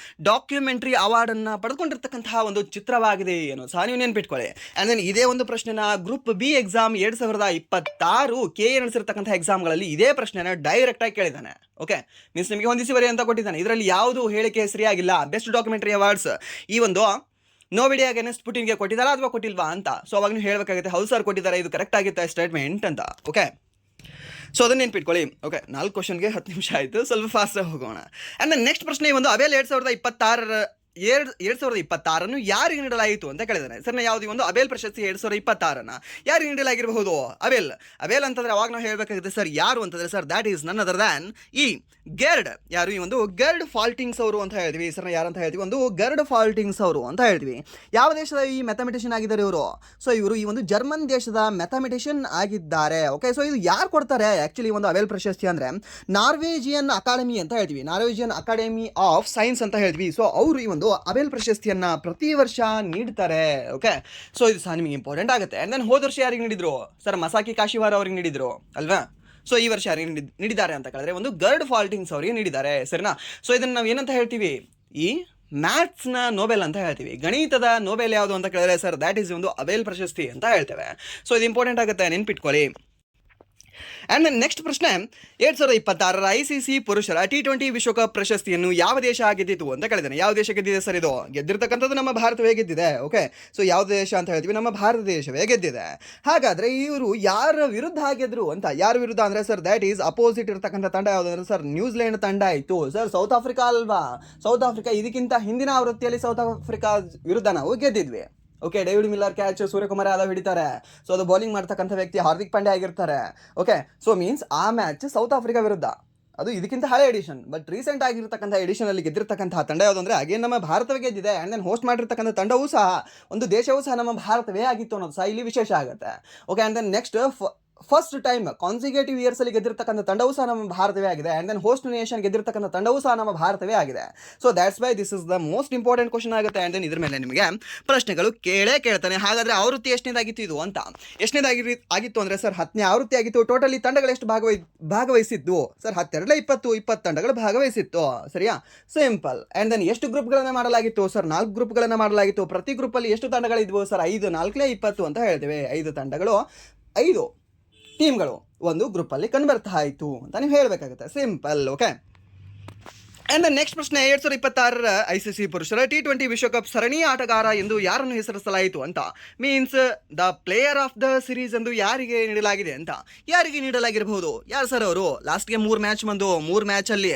ಡಾಕ್ಯುಮೆಂಟ್ರಿ ಅವಾರ್ಡನ್ನು ಪಡೆದುಕೊಂಡಿರ್ತಕ್ಕಂತಹ ಒಂದು ಚಿತ್ರವಾಗಿದೆ ಏನು ಸಹ ನೀವು ನೆನ್ಪಿಟ್ಕೊಳ್ಳಿ. ಆ್ಯಂಡ್ ದೆನ್ ಇದೇ ಒಂದು ಪ್ರಶ್ನೆನ ಗ್ರೂಪ್ ಬಿ ಎಕ್ಸಾಮ್ 2026 ಕೆ ನಡೆಸಿರ್ತಕ್ಕಂಥ ಎಕ್ಸಾಮ್ಗಳಲ್ಲಿ ಇದೇ ಪ್ರಶ್ನೆನ ಡೈರೆಕ್ಟಾಗಿ ಕೇಳಿದ್ದಾನೆ. ಓಕೆ, ಮೀನ್ಸ್ ನಿಮಗೆ ಹೊಂದಿಸಿ ಬರಿ ಅಂತ ಕೊಟ್ಟಿದ್ದಾನೆ. ಇದರಲ್ಲಿ ಯಾವುದು ಹೇಳಿಕೆ ಸರಿಯಾಗಿಲ್ಲ. ಬೆಸ್ಟ್ ಡಾಕ್ಯುಮೆಂಟ್ರಿ ಅವಾರ್ಡ್ಸ್ ಈ ಒಂದು ನೋಬಡಿ ಅಗೇನೆಸ್ಟ್ ಪುಟಿನ್ಗೆ ಕೊಟ್ಟಿದ್ದಾರಾ ಅಥವಾ ಕೊಟ್ಟಿಲ್ವಾ ಅಂತ. ಸೊ ಅವಾಗ ನೀವು ಹೇಳಬೇಕಾಗುತ್ತೆ ಹೌದು ಸರ್ ಕೊಟ್ಟಿದ್ದಾರೆ, ಇದು ಕರೆಕ್ಟ್ ಆಗಿತ್ತು ಸ್ಟೇಟ್ಮೆಂಟ್ ಅಂತ. ಓಕೆ, ಸೊ ಅದನ್ನ ನೆನ್ಪಿಟ್ಕೊಳ್ಳಿ. ಓಕೆ, 4 ಕ್ವಶನ್ಗೆ 10 ನಿಮಿಷ ಆಯಿತು, ಸ್ವಲ್ಪ ಫಾಸ್ಟಾಗಿ ಹೋಗೋಣ. ಆ್ಯಂಡ್ ದೆನ್ ನೆಕ್ಸ್ಟ್ ಪ್ರಶ್ನೆ ಒಂದು ಅಬೇಲ್ 2026 ಯಾರಿಗೆ ನೀಡಲಾಯಿತು ಅಂತ ಕೇಳಿದಾನೆ. ಸರ್ ಯಾವುದು ಒಂದು ಅಬೇಲ್ ಪ್ರಶಸ್ತಿ 2026 ಯಾರಿಗೆ ನೀಡಲಾಗಿರಬಹುದು? ಅಬೇಲ್ ಅಂತಂದ್ರೆ ಅವಾಗ ನಾವು ಹೇಳಬೇಕಾಗುತ್ತೆ ಸರ್ ಯಾರು ಅಂತಂದ್ರೆ sir that is none other than ಈ ಗೆರ್ಡ್. ಯಾರು? ಈ ಒಂದು ಗೆರ್ಡ್ ಫಾಲ್ಟಿಂಗ್ಸ್ ಅವರು ಅಂತ ಹೇಳ್ತೀವಿ. ಸರ್ ಯಾರು ಅಂತ ಹೇಳ್ತೀವಿ? ಒಂದು ಗೆರ್ಡ್ ಫಾಲ್ಟಿಂಗ್ಸ್ ಅವರು ಅಂತ ಹೇಳ್ತೀವಿ. ಯಾವ ದೇಶದ ಈ ಮ್ಯಾಥಮೆಟಿಷಿಯನ್ ಆಗಿದ್ದಾರೆ ಇವರು? ಸೊ ಇವರು ಈ ಒಂದು ಜರ್ಮನ್ ದೇಶದ ಮ್ಯಾಥಮೆಟಿಷಿಯನ್ ಆಗಿದ್ದಾರೆ. ಓಕೆ, ಸೊ ಇದು ಯಾರು ಕೊಡ್ತಾರೆ ಆ್ಯಕ್ಚುಲಿ ಒಂದು ಅಬೇಲ್ ಪ್ರಶಸ್ತಿ ಅಂದರೆ? ನಾರ್ವೇಜಿಯನ್ ಅಕಾಡೆಮಿ ಅಂತ ಹೇಳ್ತೀವಿ, ನಾರ್ವೇಜಿಯನ್ ಅಕಾಡೆಮಿ ಆಫ್ ಸೈನ್ಸ್ ಅಂತ ಹೇಳ್ತೀವಿ. ಸೊ ಅವರು ಈ ಒಂದು ಅಬೇಲ್ ಪ್ರಶಸ್ತಿಯನ್ನು ಪ್ರತಿ ವರ್ಷ ನೀಡ್ತಾರೆ. ಓಕೆ, ಸೊ ಇದು ಸಹ ನಿಮಗೆ ಇಂಪಾರ್ಟೆಂಟ್ ಆಗುತ್ತೆ. ಆ್ಯಂಡ್ ದೆನ್ ಹೋದ ವರ್ಷ ಯಾರಿಗೆ ನೀಡಿದ್ರು ಸರ್? ಮಸಾಕಿ ಕಾಶಿವಾರ ಅವ್ರಿಗೆ ನೀಡಿದ್ರು ಅಲ್ವಾ? ಸೊ ಈ ವರ್ಷ ಯಾರಿಗೆ ನೀಡಿದ್ದಾರೆ ಅಂತ ಕೇಳಿದ್ರೆ ಒಂದು ಗೆರ್ಡ್ ಫಾಲ್ಟಿಂಗ್ಸ್ ಅವರಿಗೆ ನೀಡಿದ್ದಾರೆ. ಸರಿನಾ? ಸೊ ಇದನ್ನು ನಾವು ಏನಂತ ಹೇಳ್ತೀವಿ? ಈ ಮ್ಯಾಥ್ಸ್ನ ನೋಬೆಲ್ ಅಂತ ಹೇಳ್ತೀವಿ. ಗಣಿತದ ನೋಬೆಲ್ ಯಾವುದು ಅಂತ ಕೇಳಿದ್ರೆ ಸರ್ ದ್ಯಾಟ್ ಈಸ್ ಒಂದು ಅಬೇಲ್ ಪ್ರಶಸ್ತಿ ಅಂತ ಹೇಳ್ತೇವೆ. ಸೊ ಇದು ಇಂಪಾರ್ಟೆಂಟ್ ಆಗುತ್ತೆ, ನೆನ್ಪಿಟ್ಕೊಳ್ಳಿ. ಆ್ಯಂಡ್ ನೆಕ್ಸ್ಟ್ ಪ್ರಶ್ನೆ 2026 ICC ಪುರುಷರ T20 ವಿಶ್ವಕಪ್ ಪ್ರಶಸ್ತಿಯನ್ನು ಯಾವ ದೇಶ ಗೆದ್ದಿತು ಅಂತ ಕೇಳಿದ್ದೇನೆ. ಯಾವ ದೇಶ ಗೆದ್ದಿದೆ ಸರ್? ಇದು ಗೆದ್ದಿರ್ತಕ್ಕಂಥದ್ದು ನಮ್ಮ ಭಾರತವೇ ಗೆದ್ದಿದೆ. ಓಕೆ, ಸೊ ಯಾವ ದೇಶ ಅಂತ ಹೇಳ್ತೀವಿ? ನಮ್ಮ ಭಾರತ ದೇಶವೇ ಗೆದ್ದಿದೆ. ಹಾಗಾದರೆ ಇವರು ಯಾರ ವಿರುದ್ಧ ಗೆದ್ರು ಅಂತ? ಯಾರ ವಿರುದ್ಧ ಅಂದರೆ ಸರ್ ದ್ಯಾಟ್ ಈಸ್ ಅಪೋಸಿಟ್ ಇರ್ತಕ್ಕಂಥ ತಂಡ ಯಾವುದು ಅಂದರೆ ಸರ್ ನ್ಯೂಜಿಲೆಂಡ್ ತಂಡ ಆಯಿತು. ಸರ್ ಸೌತ್ ಆಫ್ರಿಕಾ ಅಲ್ವಾ? ಸೌತ್ ಆಫ್ರಿಕಾ ಇದಕ್ಕಿಂತ ಹಿಂದಿನ ಆವೃತ್ತಿಯಲ್ಲಿ ಸೌತ್ ಆಫ್ರಿಕಾ ವಿರುದ್ಧ ನಾವು ಗೆದ್ದಿದ್ವಿ. Okay, David Miller catch Suryakumar Yadav ಹಿಡಿತಾರೆ. ಸೊ ಅದು ಬೌಲಿಂಗ್ ಮಾಡ್ತಕ್ಕಂಥ ವ್ಯಕ್ತಿ ಹಾರ್ದಿಕ್ ಪಾಂಡ್ಯ ಆಗಿರ್ತಾರೆ. ಓಕೆ, ಸೊ ಮೀನ್ಸ್ ಆ ಮ್ಯಾಚ್ ಸೌತ್ ಆಫ್ರಿಕಾ ವಿರುದ್ಧ, ಅದು ಇದಕ್ಕಿಂತ ಹಳೆ ಎಡಿಷನ್. ಬಟ್ ರೀಸೆಂಟ್ ಆಗಿರ್ತಕ್ಕಂಥ ಎಡಿಷನಲ್ಲಿ ಗೆದ್ದಿರ್ತಕ್ಕಂಥ ತಂಡ ಯಾವುದು ಅಂದರೆ ಅಗೇನ್ ನಮ್ಮ ಭಾರತವೇ ಗೆದ್ದಿದೆ. ಆ್ಯಂಡ್ ದೆನ್ ಹೋಸ್ಟ್ ಮಾಡಿರ್ತಕ್ಕಂಥ ತಂಡವೂ ಸಹ ಒಂದು ದೇಶವೂ ಸಹ ನಮ್ಮ ಭಾರತವೇ ಆಗಿತ್ತು ಅನ್ನೋದು ಸಹ ಇಲ್ಲಿ ವಿಶೇಷ ಆಗುತ್ತೆ. Okay, and then next first time consecutive ಇಯರ್ಸಲ್ಲಿ ಗೆದ್ದಿರ್ತಕ್ಕಂಥ ತಂಡವೂ ಸಹ ನಮ್ಮ ಭಾರತವೇ ಆಗಿದೆ. ಆ್ಯಂಡ್ ದೆನ್ ಹೋಸ್ಟ್ ನೇಷನ್ ಗೆದ್ದಿರ್ತಕ್ಕಂಥ ತಂಡವೂ ಸಹ ನಮ್ಮ ಭಾರತವೇ ಆಗಿದೆ. So that's why this is the most important question ಆಗುತ್ತೆ. ಆ್ಯಂಡ್ ದೆನ್ ಇದ್ರ ಮೇಲೆ ನಿಮಗೆ ಪ್ರಶ್ನೆಗಳು ಕೇಳ್ತಾನೆ. ಹಾಗಾದರೆ ಆವೃತ್ತಿ ಎಷ್ಟನೇದಾಗಿತ್ತು ಇದು ಅಂತ? ಎಷ್ಟನೇದಾಗಿತ್ತು ಅಂದರೆ ಸರ್ 10ನೇ ಆವೃತ್ತಿ ಆಗಿತ್ತು. ಟೋಟಲಿ ತಂಡಗಳು ಎಷ್ಟು ಭಾಗವಹಿಸಿದ್ದು ಸರ್? 20 ತಂಡಗಳು ಭಾಗವಹಿಸಿತ್ತು. ಸರಿಯಾ? ಸಿಂಪಲ್. ಆ್ಯಂಡ್ ದೆನ್ ಎಷ್ಟು ಗ್ರೂಪ್ಗಳನ್ನು ಮಾಡಲಾಗಿತ್ತು ಸರ್? 4 ಗ್ರೂಪ್ಗಳನ್ನು ಮಾಡಲಾಗಿತ್ತು. ಪ್ರತಿ ಗ್ರೂಪಲ್ಲಿ ಎಷ್ಟು ತಂಡಗಳಿದ್ವು ಸರ್? 5, 4 20 ಅಂತ ಹೇಳ್ತೇವೆ. 5 ತಂಡಗಳು, 5 ಟೀಮ್ಗಳು ಒಂದು ಗ್ರೂಪಲ್ಲಿ ಕಂಡುಬರ್ತಾ ಇತ್ತು ಅಂತ ನೀವು ಹೇಳಬೇಕಾಗುತ್ತೆ. ಸಿಂಪಲ್. ಓಕೆ, ಆ್ಯಂಡ್ ನೆಕ್ಸ್ಟ್ ಪ್ರಶ್ನೆ 2026 ICC ಪುರುಷರ T20 ವಿಶ್ವಕಪ್ ಸರಣಿ ಆಟಗಾರ ಎಂದು ಯಾರನ್ನು ಹೆಸರಿಸಲಾಯಿತು ಅಂತ? Means the player of the series ಎಂದು ಯಾರಿಗೆ ನೀಡಲಾಗಿದೆ ಅಂತ? ಯಾರಿಗೆ ನೀಡಲಾಗಿರಬಹುದು? ಯಾರು ಸರ್ ಅವರು? ಲಾಸ್ಟ್ಗೆ 3 ಮ್ಯಾಚ್ ಬಂದು 3 ಮ್ಯಾಚಲ್ಲಿ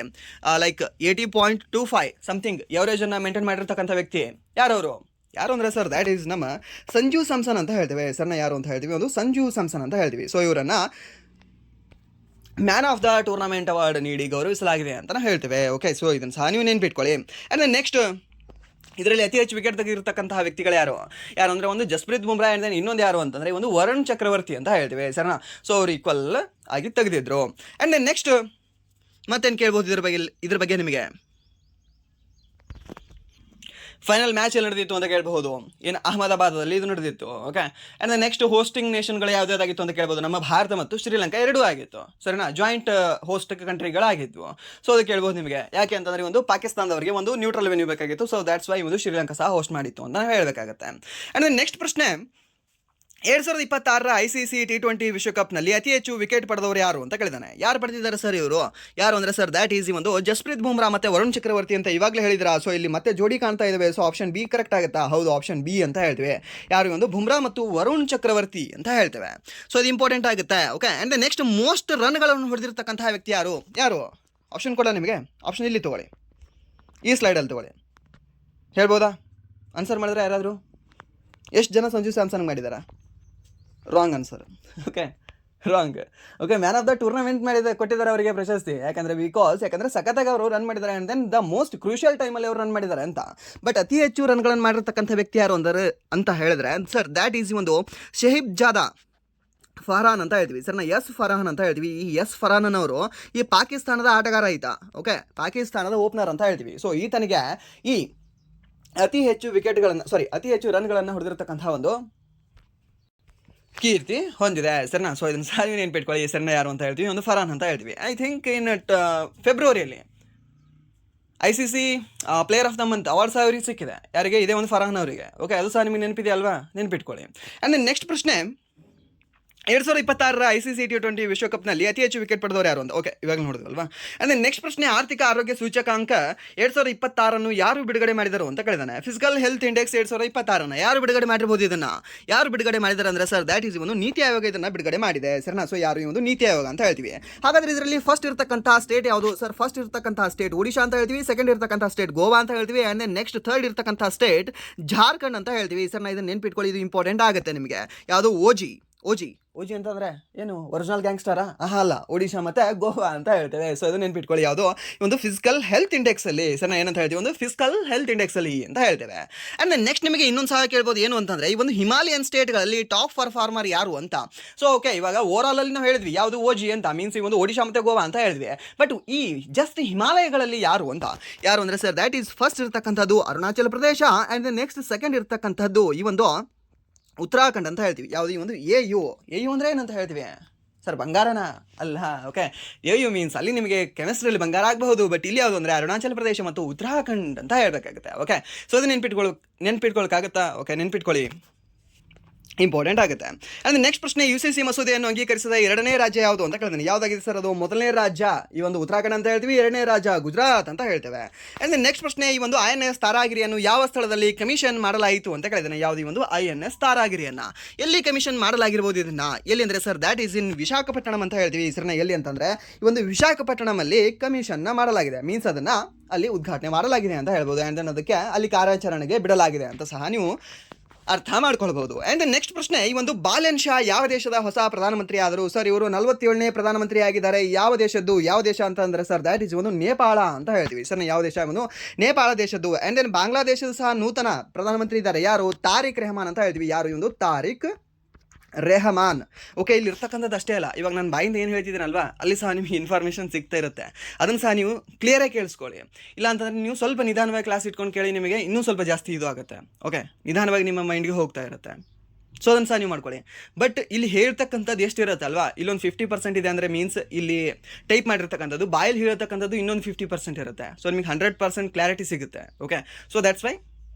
ಲೈಕ್ 80.25 ಸಮಥಿಂಗ್ ಎವರೇಜನ್ನು ಮೇಂಟೈನ್ ಮಾಡಿರ್ತಕ್ಕಂಥ ವ್ಯಕ್ತಿ ಯಾರವರು? ಯಾರು ಅಂದರೆ ಸರ್ ದ್ಯಾಟ್ ಈಸ್ ನಮ್ಮ ಸಂಜು ಸ್ಯಾಮ್ಸನ್ ಅಂತ ಹೇಳ್ತೇವೆ. ಸರ್ನ ಯಾರು ಅಂತ ಹೇಳ್ತೀವಿ? ಒಂದು ಸಂಜು ಸ್ಯಾಮ್ಸನ್ ಅಂತ ಹೇಳ್ತೀವಿ. ಸೊ ಇವರನ್ನು man of the tournament award ನೀಡಿ ಗೌರವಿಸಲಾಗಿದೆ ಅಂತ ನಾವು ಹೇಳ್ತೇವೆ. ಓಕೆ, ಸೊ ಇದನ್ನು ಸಹ ನೀವು ನೆನ್ಪಿಟ್ಕೊಳ್ಳಿ. ಆ್ಯಂಡ್ ನೆಕ್ಸ್ಟ್ ಇದರಲ್ಲಿ ಅತಿ ಹೆಚ್ಚು ವಿಕೆಟ್ ತೆಗೆದಿರ್ತಕ್ಕಂತಹ ವ್ಯಕ್ತಿಗಳು ಯಾರು ಅಂದರೆ ಒಂದು ಜಸ್ಪ್ರೀತ್ ಬುಮ್ರಾ. ಆ್ಯಂಡ್ ದೆನ್ ಇನ್ನೊಂದು ಯಾರು ಅಂತಂದರೆ ಒಂದು ವರುಣ್ ಚಕ್ರವರ್ತಿ ಅಂತ ಹೇಳ್ತೇವೆ. ಸರ್ನಾ? ಸೊ ಅವ್ರು ಈಕ್ವಲ್ ಆಗಿ ತೆಗೆದಿದ್ರು. ಆ್ಯಂಡ್ ದೆನ್ ನೆಕ್ಸ್ಟ್ ಮತ್ತೇನು ಕೇಳ್ಬೋದು ಇದ್ರ ಬಗ್ಗೆ ನಿಮಗೆ? ಫೈನಲ್ ಮ್ಯಾಚ್ ಎಲ್ಲಿ ನಡೆದಿತ್ತು ಅಂತ ಕೇಳಬಹುದು. ಏನು ಅಹಮದಾಬಾದಲ್ಲಿ ಇದು ನಡೆದಿತ್ತು. ಓಕೆ, ಆ್ಯಂಡ್ ನೆಕ್ಸ್ಟ್ ಹೋಸ್ಟಿಂಗ್ ನೇಷನ್ಗಳು ಯಾವುದಾಗಿತ್ತು ಅಂತ ಕೇಳ್ಬೋದು. ನಮ್ಮ ಭಾರತ ಮತ್ತು ಶ್ರೀಲಂಕಾ ಎರಡೂ ಆಗಿತ್ತು. ಸರಿನಾ? Joint host ಕಂಟ್ರಿಗಳಾಗಿದ್ವು. ಸೊ ಅದು ಕೇಳ್ಬೋದು ನಿಮಗೆ. ಯಾಕೆ ಅಂತಂದರೆ ಒಂದು ಪಾಕಿಸ್ತಾನದವರಿಗೆ ಒಂದು ನ್ಯೂಟ್ರಲ್ ವೆನ್ಯೂ ಬೇಕಾಗಿತ್ತು. ಸೊ ದ್ಯಾಟ್ಸ್ ವೈ ಒಂದು ಶ್ರೀಲಂಕಾ ಸಹ ಹೋಸ್ಟ್ ಮಾಡಿತ್ತು ಅಂತ ನಾವು ಹೇಳಬೇಕಾಗತ್ತೆ. ಆ್ಯಂಡ್ ನೆಕ್ಸ್ಟ್ ಪ್ರಶ್ನೆ 2026 ICC T20 ವಿಶ್ವಕಪ್ನಲ್ಲಿ ಅತಿ ಹೆಚ್ಚು ವಿಕೆಟ್ ಪಡೆದವರು ಯಾರು ಅಂತ ಕೇಳಿದಾನೆ. ಯಾರು ಪಡೆದಿದ್ದಾರೆ ಸರ್ ಇವರು? ಯಾರು ಅಂದರೆ ಸರ್ ದ್ಯಾಟ್ ಈಸ್ ಒಂದು ಜಸ್ಪ್ರೀತ್ ಬುಮ್ರಾ ಮತ್ತು ವರುಣ್ ಚಕ್ರವರ್ತಿ ಅಂತ ಇವಾಗಲೇ ಹೇಳಿದ್ರಾ. ಸೊ ಇಲ್ಲಿ ಮತ್ತೆ ಜೋಡಿ ಕಾಣ್ತಾ ಇದ್ದಾವೆ. ಸೊ ಆಪ್ಷನ್ ಬಿ ಕರೆಕ್ಟ್ ಆಗುತ್ತಾ? ಹೌದು, ಆಪ್ಷನ್ ಬಿ ಅಂತ ಹೇಳ್ತೇವೆ. ಯಾರು? ಒಂದು ಬುಮ್ರಾ ಮತ್ತು ವರುಣ್ ಚಕ್ರವರ್ತಿ ಅಂತ ಹೇಳ್ತೇವೆ. ಸೊ ಇದು ಇಂಪಾರ್ಟೆಂಟ್ ಆಗುತ್ತೆ. ಓಕೆ, ಆ್ಯಂಡ್ ನೆಕ್ಸ್ಟ್ ಮೋಸ್ಟ್ ರನ್ಗಳನ್ನು ಹೊಡೆದಿರ್ತಕ್ಕಂತಹ ವ್ಯಕ್ತಿ ಯಾರು? ಆಪ್ಷನ್ ಕೊಡ ನಿಮಗೆ. ಆಪ್ಷನ್ ಇಲ್ಲಿ ತೊಗೊಳ್ಳಿ, ಈ ಸ್ಲೈಡಲ್ಲಿ ತೊಗೊಳ್ಳಿ. ಹೇಳ್ಬೋದಾ? ಆನ್ಸರ್ ಮಾಡಿದ್ರೆ ಯಾರಾದರೂ? ಎಷ್ಟು ಜನ ಸಂಜು ಸ್ಯಾಮ್ಸನ್ ಮಾಡಿದಾರಾ? Wrong answer. Okay, wrong. Okay, man of the tournament ಕೊಟ್ಟಿದ್ದಾರೆ ಅವರಿಗೆ ಪ್ರಶಸ್ತಿ. ಯಾಕಂದರೆ ಸಖತ್ತಾಗಿ ಅವರು ರನ್ ಮಾಡಿದ್ದಾರೆ. And then the most crucial ಟೈಮಲ್ಲಿ ಅವರು ರನ್ ಮಾಡಿದ್ದಾರೆ ಅಂತ. ಬಟ್ ಅತಿ ಹೆಚ್ಚು ರನ್ಗಳನ್ನು ಮಾಡಿರ್ತಕ್ಕಂಥ ವ್ಯಕ್ತಿ ಯಾರು ಅಂತ ಹೇಳಿದ್ರೆ ಸರ್ ದ್ಯಾಟ್ ಈಸ್ ಒಂದು ಶಹೀಬ್ ಜಾದಾ ಫರ್ಹಾನ್ ಅಂತ ಹೇಳ್ತೀವಿ ಸರ್ನ, ಎಸ್ ಫರ್ಹಾನ್ ಅಂತ ಹೇಳ್ತೀವಿ. ಈ ಎಸ್ ಫರ್ಹಾನ್ ಅವರು ಈ ಪಾಕಿಸ್ತಾನದ ಆಟಗಾರ ಈತ. ಓಕೆ, ಪಾಕಿಸ್ತಾನದ ಓಪನರ್ ಅಂತ ಹೇಳ್ತೀವಿ. ಸೊ ಈತನಿಗೆ ಈ ಅತಿ ಹೆಚ್ಚು ರನ್ಗಳನ್ನು ಹೊಡೆದಿರತಕ್ಕಂಥ ಒಂದು ಕೀರ್ತಿ ಹೊಂದಿದೆ ಸರ್ನ. ಸೊ ಇದನ್ನು ಸಾರಿ ನೆನ್ಪಿಟ್ಕೊಳ್ಳಿ. ಸರ್ನ ಯಾರು ಅಂತ ಹೇಳ್ತೀವಿ, ಒಂದು ಫರ್ಹಾನ್ ಅಂತ ಹೇಳ್ತೀವಿ. ಐ ಥಿಂಕ್ ಇನ್ ಫೆಬ್ರವರಿಯಲ್ಲಿ ICC player of the month awards ಅವರಿಗೆ ಸಿಕ್ಕಿದೆ. ಯಾರಿಗೆ? ಇದೇ ಒಂದು ಫರ್ಹಾನ್ ಅವರಿಗೆ. ಓಕೆ, ಅದು ಸಹ ನಿಮಗೆ ನೆನಪಿದೆ ಅಲ್ವಾ? ನೆನ್ಪಿಟ್ಕೊಳ್ಳಿ. ಆ್ಯಂಡ್ ನೆಕ್ಸ್ಟ್ ಪ್ರಶ್ನೆ, 2026 ICC T20 ವಿಶ್ವಕಪ್ನಲ್ಲಿ ಅತಿ ಹೆಚ್ಚು ವಿಕೆಟ್ ಪಡೆದವರು ಯಾರು ಅಂತ. ಓಕೆ, ಇವಾಗ ನೋಡಿದ್ರಲ್ವಾ? ಅಂದರೆ ನೆಕ್ಸ್ಟ್ ಪ್ರಶ್ನೆ, ಆರ್ಥಿಕ ಆರೋಗ್ಯ ಸೂಚಕಾಂಕ 2026 ಯಾರು ಬಿಡುಗಡೆ ಮಾಡಿದರು ಅಂತ ಕೇಳಿದಾನೆ. ಫಿಸಿಕಲ್ ಹೆಲ್ತ್ ಇಂಡೆಕ್ಸ್ 2026 ಯಾರು ಬಿಡುಗಡೆ ಮಾಡಿರ್ಬೋದು? ಇದನ್ನು ಯಾರು ಬಿಡುಗಡೆ ಮಾಡಿದ್ದಾರೆ ಅಂದರೆ ಸರ್ ದ್ಯಾಟ್ ಈಸ್ ಒಂದು ನೀತಿ ಆಯೋಗ ಇದನ್ನು ಬಿಡುಗಡೆ ಮಾಡಿದೆ ಸರ್ನಾ. ಸೊ ಯಾರು? ಈ ಒಂದು ನೀತಿ ಆಯೋಗ ಅಂತ ಹೇಳ್ತೀವಿ. ಹಾಗಾದ್ರೆ ಇದರಲ್ಲಿ ಫಸ್ಟ್ ಇರತಕ್ಕಂಥ ಸ್ಟೇಟ್ ಯಾವುದು ಸರ್? ಫಸ್ಟ್ ಇರತಕ್ಕಂಥ ಸ್ಟೇಟ್ ಒಡಿಶಾ ಅಂತ ಹೇಳ್ತೀವಿ. ಸೆಕೆಂಡ್ ಇರತಕ್ಕಂಥ ಸ್ಟೇಟ್ ಗೋವಾ ಅಂತ ಹೇಳ್ತೀವಿ. ಆ್ಯಂಡ್ ದೆನ್ ನೆಕ್ಸ್ಟ್ ಥರ್ಡ್ ಇರತಕ್ಕಂಥ ಸ್ಟೇಟ್ ಜಾರ್ಖಂಡ್ ಅಂತ ಹೇಳ್ತೀವಿ ಸರ್ನ. ಇದನ್ನು ನೆನ್ಪಿಟ್ಕೊಳ್ಳಿ, ಇದು ಇಂಪಾರ್ಟೆಂಟ್ ಆಗುತ್ತೆ ನಿಮಗೆ. ಯಾವುದು? ಓಜಿ ಅಂತಂದರೆ ಏನು? ಒರಿಜಿನಲ್ ಗ್ಯಾಂಗ್ಸ್ಟರಾ? ಅಲ್ಲ, ಒಡಿಶಾ ಮತ್ತು ಗೋವಾ ಅಂತ ಹೇಳ್ತೇವೆ. ಸೊ ಇದು ನೆನ್ಪಿಟ್ಕೊಳ್ಳಿ. ಯಾವುದು? ಒಂದು ಫಿಸಿಕಲ್ ಹೆಲ್ತ್ ಇಂಡೆಕ್ಸಲ್ಲಿ ಸರ್ ಏನಂತ ಹೇಳ್ತೀವಿ? ಒಂದು ಫಿಸಿಕಲ್ ಹೆಲ್ತ್ ಇಂಡೆಕ್ಸಲ್ಲಿ ಅಂತ ಹೇಳ್ತೇವೆ. ಆ್ಯಂಡ್ ನೆಕ್ಸ್ಟ್ ನಿಮಗೆ ಇನ್ನೊಂದು ಸಹ ಕೇಳ್ಬೋದು, ಏನು ಅಂತಂದರೆ ಈ ಒಂದು ಹಿಮಾಲಯನ್ ಸ್ಟೇಟ್ಗಳಲ್ಲಿ ಟಾಪ್ ಪರ್ಫಾರ್ಮರ್ ಯಾರು ಅಂತ. ಸೊ ಓಕೆ, ಇವಾಗ ಓವರಾಲಲ್ಲಿ ನಾವು ಹೇಳಿದ್ವಿ ಯಾವುದು? ಓಜಿ ಅಂತ ಮೀನ್ಸ್ ಈ ಒಂದು ಒಡಿಶಾ ಮತ್ತು ಗೋವಾ ಅಂತ ಹೇಳಿದ್ವಿ. ಬಟ್ ಈ ಜಸ್ಟ್ ಹಿಮಾಲಯಗಳಲ್ಲಿ ಯಾರು ಅಂದರೆ ಸರ್ ದ್ಯಾಟ್ ಈಸ್ ಫಸ್ಟ್ ಇರ್ತಕ್ಕಂಥದ್ದು Arunachal Pradesh. And next second ಇರ್ತಕ್ಕಂಥದ್ದು ಈ ಒಂದು ಉತ್ತರಾಖಂಡ್ ಅಂತ ಹೇಳ್ತೀವಿ. ಯಾವುದು? ಈ ಒಂದು ಎ ಯು ಅಂದರೆ ಏನಂತ ಹೇಳ್ತೀವಿ ಸರ್? ಬಂಗಾರನ ಅಲ್ಲ. ಓಕೆ, ಎ ಯು ಮೀನ್ಸ್ ಅಲ್ಲಿ ನಿಮಗೆ ಕೆಮಿಸ್ಟ್ರಿಯಲ್ಲಿ ಬಂಗಾರ ಆಗಬಹುದು. ಬಟ್ ಇಲ್ಲಿ ಯಾವುದು ಅಂದರೆ ಅರುಣಾಚಲ ಪ್ರದೇಶ ಮತ್ತು ಉತ್ತರಾಖಂಡ್ ಅಂತ ಹೇಳಬೇಕಾಗುತ್ತೆ. ಓಕೆ, ಸೊ ಅದು ನೆನ್ಪಿಟ್ಕೊಳ್ಳೋಕ್ಕಾಗುತ್ತಾ? ಓಕೆ, ನೆನ್ಪಿಟ್ಕೊಳ್ಳಿ, ಇಂಪಾರ್ಟೆಂಟ್ ಆಗುತ್ತೆ. ಅಂದರೆ ನೆಕ್ಸ್ಟ್ ಪ್ರಶ್ನೆ, UCC ಮಸೂದೆಯನ್ನು ಅಂಗೀಕರಿಸಿದ ಎರಡನೇ ರಾಜ್ಯ ಯಾವುದು ಅಂತ ಕೇಳಿದ್ದೀನಿ. ಯಾವುದಾಗಿದೆ ಸರ್? ಅದು ಮೊದಲನೇ ರಾಜ್ಯ ಈ ಒಂದು ಉತ್ತರಾಖಂಡ್ ಅಂತ ಹೇಳ್ತೀವಿ. ಎರಡನೇ ರಾಜ್ಯ ಗುಜರಾತ್ ಅಂತ ಹೇಳ್ತೇವೆ. ಅಂದರೆ ನೆಕ್ಸ್ಟ್ ಪ್ರಶ್ನೆ, ಈ ಒಂದು INS ತಾರಾಗಿರಿಯನ್ನು ಯಾವ ಸ್ಥಳದಲ್ಲಿ ಕಮಿಷನ್ ಮಾಡಲಾಯಿತು ಅಂತ ಕೇಳಿದ್ದೇನೆ. ಯಾವುದು? ಈ ಒಂದು INS ತಾರಾಗಿರಿಯನ್ನು ಎಲ್ಲಿ ಕಮಿಷನ್ ಮಾಡಲಾಗಿರ್ಬೋದು ಇದನ್ನು? ಎಲ್ಲಿ ಅಂದರೆ sir that is in Visakhapatnam ಅಂತ ಹೇಳ್ತೀವಿ. ಹೆಸರನ್ನ ಎಲ್ಲಿ ಅಂತಂದರೆ ಈ ಒಂದು ವಿಶಾಖಪಟ್ಟಣಮಲ್ಲಿ ಕಮಿಷನ್ನ ಮಾಡಲಾಗಿದೆ. ಮೀನ್ಸ್ ಅದನ್ನು ಅಲ್ಲಿ ಉದ್ಘಾಟನೆ ಮಾಡಲಾಗಿದೆ ಅಂತ ಹೇಳ್ಬೋದು. ಆ್ಯಂಡ್ ದೆನ್ ಅದಕ್ಕೆ ಅಲ್ಲಿ ಕಾರ್ಯಾಚರಣೆಗೆ ಬಿಡಲಾಗಿದೆ ಅಂತ ಸಹ ನೀವು ಅರ್ಥ ಮಾಡ್ಕೊಳ್ಬಹುದು. ಆ್ಯಂಡ್ ನೆಕ್ಸ್ಟ್ ಪ್ರಶ್ನೆ, ಈ ಒಂದು ಬಾಲೆನ್ ಶಾ ಯಾವ ದೇಶದ ಹೊಸ ಪ್ರಧಾನಮಂತ್ರಿ ಆದರು ಸರ್? ಇವರು 47ನೇ ಪ್ರಧಾನಮಂತ್ರಿ ಆಗಿದ್ದಾರೆ. ಯಾವ ದೇಶ ಅಂತಂದರೆ ಸರ್ ದ್ಯಾಟ್ ಈಸ್ ಒಂದು ನೇಪಾಳ ಅಂತ ಹೇಳ್ತೀವಿ ಸರ್. ಯಾವ ದೇಶ? ಒಂದು ನೇಪಾಳ ದೇಶದ್ದು. ಆ್ಯಂಡ್ ದೆನ್ ಬಾಂಗ್ಲಾದೇಶದ ಸಹ ನೂತನ ಪ್ರಧಾನಮಂತ್ರಿ ಇದ್ದಾರೆ. ಯಾರು? ತಾರಿಕ್ ರೆಹಮಾನ್ ಅಂತ ಹೇಳ್ತೀವಿ. ಯಾರು? ಈ ಒಂದು ತಾರಿಕ್ ರೆಹಮಾನ್. ಓಕೆ, ಇಲ್ಲಿ ಇರ್ತಕ್ಕಂಥದ್ದು ಅಷ್ಟೇ ಅಲ್ಲ, ಇವಾಗ ನಾನು ಬಾಯಿಂದ ಏನು ಹೇಳ್ತಿದ್ದೀನಲ್ವಾ ಅಲ್ಲಿ ಸಹ ನಿಮಗೆ ಇನ್ಫಾರ್ಮೇಷನ್ ಸಿಗ್ತಾ ಇರುತ್ತೆ. ಅದನ್ನು ಸಹ ನೀವು ಕ್ಲಿಯರಾಗಿ ಕೇಳಿಸ್ಕೊಳ್ಳಿ. ಇಲ್ಲ ಅಂತಂದರೆ ನೀವು ಸ್ವಲ್ಪ ನಿಧಾನವಾಗಿ ಕ್ಲಾಸ್ ಇಟ್ಕೊಂಡು ಕೇಳಿ, ನಿಮಗೆ ಇನ್ನೂ ಸ್ವಲ್ಪ ಜಾಸ್ತಿ ಇದು ಆಗುತ್ತೆ. ಓಕೆ, ನಿಧಾನವಾಗಿ ನಿಮ್ಮ ಮೈಂಡ್ಗೆ ಹೋಗ್ತಾ ಇರುತ್ತೆ. ಸೊ ಅದನ್ನು ಸಹ ನೀವು ಮಾಡ್ಕೊಳ್ಳಿ. ಬಟ್ ಇಲ್ಲಿ ಹೇಳ್ತಕ್ಕಂಥದ್ದು ಎಷ್ಟು ಇರುತ್ತೆ ಅಲ್ವಾ? ಇಲ್ಲೊಂದು 50% ಇದೆ ಅಂದರೆ ಮೀನ್ಸ್ ಇಲ್ಲಿ ಟೈಪ್ ಮಾಡಿರ್ತಕ್ಕಂಥದ್ದು ಬಾಯಲ್ಲಿ ಹೇಳ್ತಕ್ಕಂಥದ್ದು ಇನ್ನೊಂದು 50% ಇರುತ್ತೆ. ಸೊ ನಿಮಗೆ 100% ಕ್ಲಾರಿಟಿ ಸಿಗುತ್ತೆ. ಓಕೆ, ಸೊ ದ್ಯಾಟ್ಸ್ ವೈ